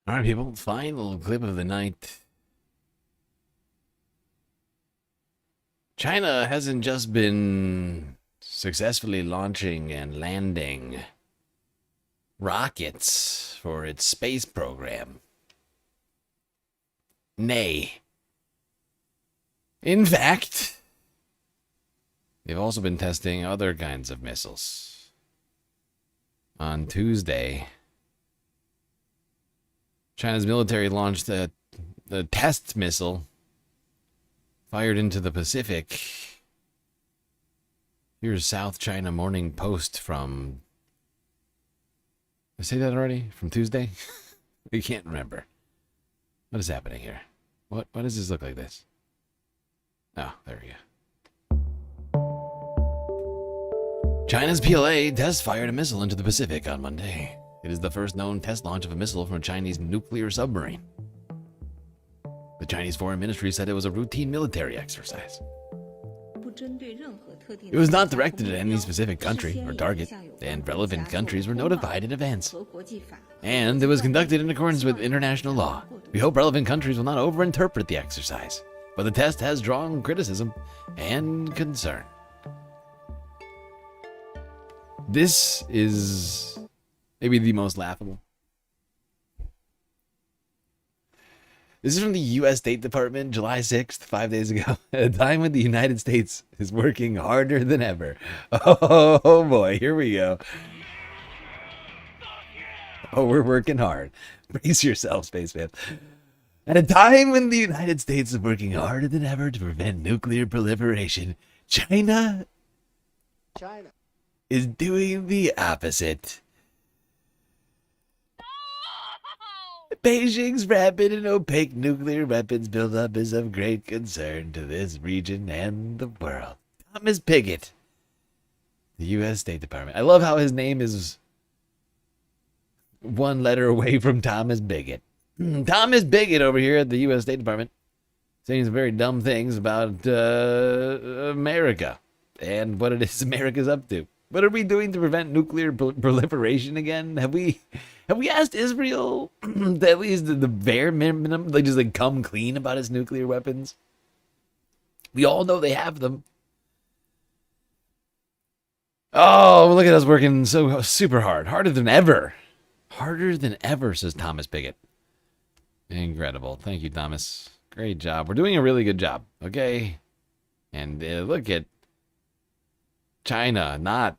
All right, people. Final clip of the night. China hasn't just been successfully launching and landing rockets for its space program. Nay. In fact, they've also been testing other kinds of missiles. On Tuesday, China's military launched a test missile fired into the Pacific. Here's South China Morning Post from... Did I say that already? From Tuesday? I can't remember. What is happening here? What does this look like this? Oh, there we go. China's PLA test fired a missile into the Pacific on Monday. It is the first known test launch of a missile from a Chinese nuclear submarine. The Chinese Foreign Ministry said it was a routine military exercise. It was not directed at any specific country or target, and relevant countries were notified in advance. And it was conducted in accordance with international law. We hope relevant countries will not overinterpret the exercise, but the test has drawn criticism and concern. This is maybe the most laughable. This is from the U.S. State Department, July 6th, 5 days ago, at a time when the United States is working harder than ever. Oh boy, here we go. Oh, we're working hard. Brace yourself, spaceman. At a time when the United States is working harder than ever to prevent nuclear proliferation, China is doing the opposite. Beijing's rapid and opaque nuclear weapons buildup is of great concern to this region and the world. Thomas Pickett, the U.S. State Department. I love how his name is one letter away from Thomas Bigot. Thomas Bigot over here at the U.S. State Department saying some very dumb things about America and what it is America's up to. What are we doing to prevent nuclear proliferation again? Have we asked Israel at least the bare minimum, like just like come clean about its nuclear weapons? We all know they have them. Oh, look at us working so super hard, harder than ever, says Thomas Pickett. Incredible, thank you, Thomas. Great job. We're doing a really good job. Okay, and look at China not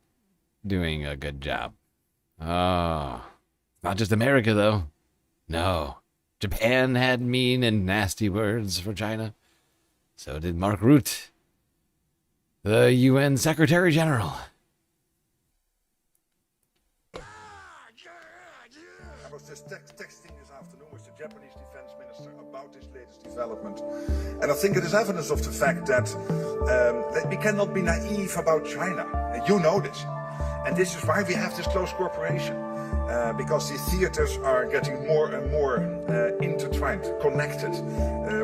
doing a good job. Oh, not just America, though. No. Japan had mean and nasty words for China. So did Mark Rutte, the UN Secretary General. I was just texting this afternoon with the Japanese defense minister about this latest development. And I think it is evidence of the fact that we cannot be naive about China. You know this. And this is why we have this close cooperation. Because the theaters are getting more and more intertwined, connected.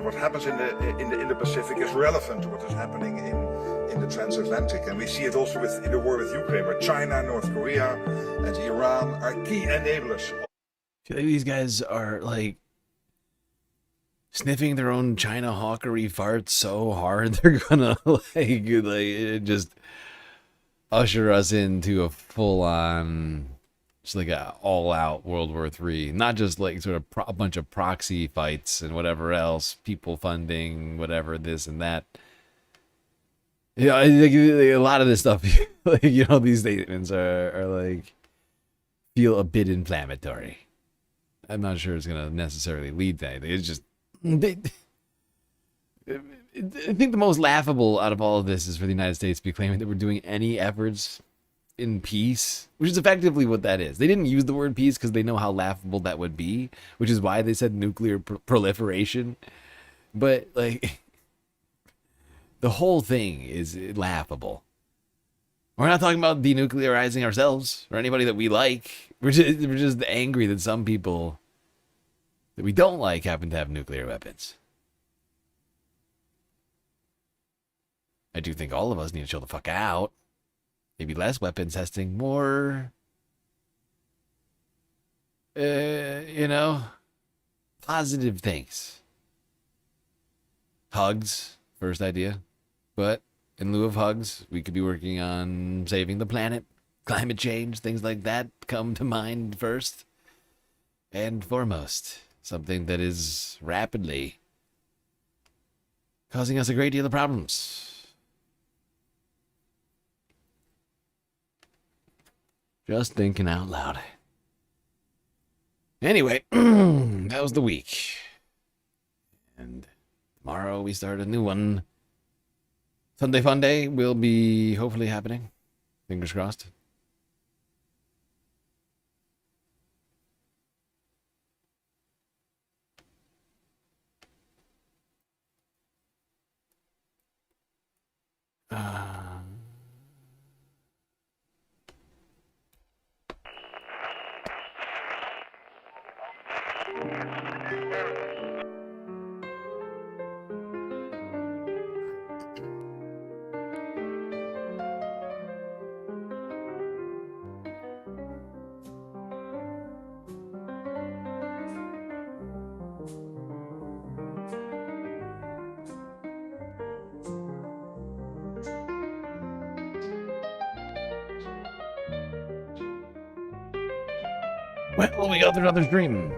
What happens in the Pacific is relevant to what is happening in the transatlantic. And we see it also in the war with Ukraine, where China, North Korea, and Iran are key enablers. I feel like these guys are like sniffing their own China hawkery farts so hard they're gonna like just usher us into a full-on, just like a all-out World War III. Not just like sort of a bunch of proxy fights and whatever else, people funding, whatever, this and that. Yeah, a lot of this stuff, like, you know, these statements are like, feel a bit inflammatory. I'm not sure it's going to necessarily lead to anything. It's just, I think the most laughable out of all of this is for the United States to be claiming that we're doing any efforts in peace, which is effectively what that is. They didn't use the word peace because they know how laughable that would be, which is why they said nuclear proliferation. But, like, the whole thing is laughable. We're not talking about denuclearizing ourselves or anybody that we like. We're just angry that some people that we don't like happen to have nuclear weapons. I do think all of us need to chill the fuck out. Maybe less weapon testing, more, positive things. Hugs, first idea. But in lieu of hugs, we could be working on saving the planet, climate change, things like that come to mind first and foremost. Something that is rapidly causing us a great deal of problems. Just thinking out loud. Anyway, that was the week. And tomorrow we start a new one. Sunday Fun Day will be hopefully happening. Fingers crossed. Well, we got through another stream.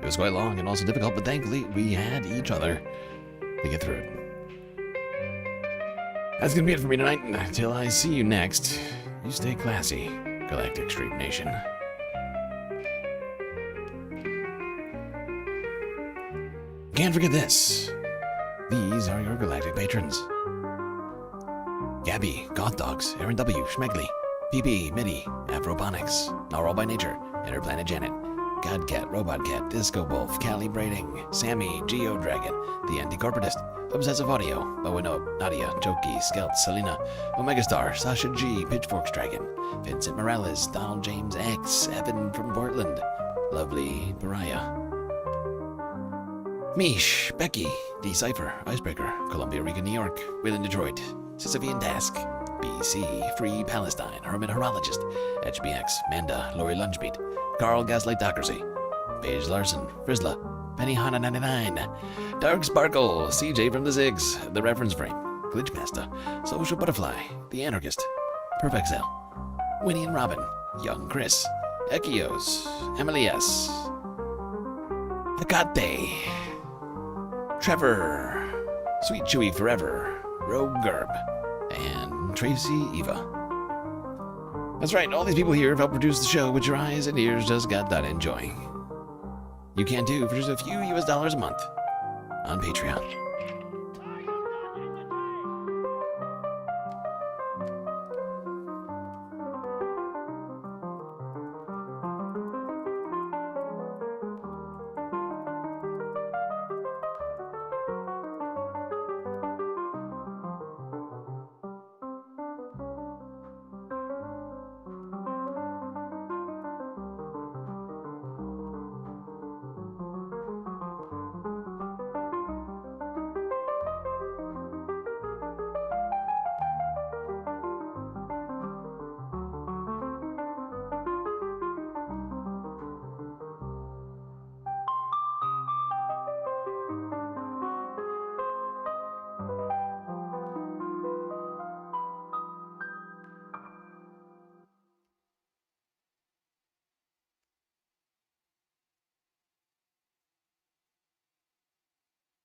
It was quite long and also difficult, but thankfully we had each other to get through it. That's gonna be it for me tonight. Until I see you next, you stay classy, Galactic Stream Nation. Can't forget this. These are your galactic patrons. Gabby, Goth Dogs, Aaron W, Schmegley, PB, Midi, Afroponics, Gnarl by Nature, Interplanet Janet, Godcat, Robot Cat, Disco Wolf, Calibrating, Sammy, Geo Dragon, The Anti-Corporatist, Obsessive Audio, Owen Nadia, Choki, Skelt, Selena, Omegastar, Sasha G, Pitchforks Dragon, Vincent Morales, Donald James X, Evan from Portland, Lovely Pariah, Mish, Becky, D-Cypher, Icebreaker, Columbia, Riga, New York, Will in Detroit, Sisyphean Task, BC, Free Palestine, Hermit Horologist, HBX, Manda, Lori Lunchbeat, Carl Gaslightocracy, Paige Larson, Frizzla, Penny Hana 99, Dark Sparkle, CJ from the Zigs, The Reference Frame, Glitchmaster, Social Butterfly, The Anarchist, Perfect Cell, Winnie and Robin, Young Chris, Echios, Emily S, Hecate, Trevor, Sweet Chewy Forever, Rogue Gerb, and Tracy Eva. That's right, all these people here have helped produce the show, which your eyes and ears just got done enjoying. You can too for just a few US dollars a month on Patreon.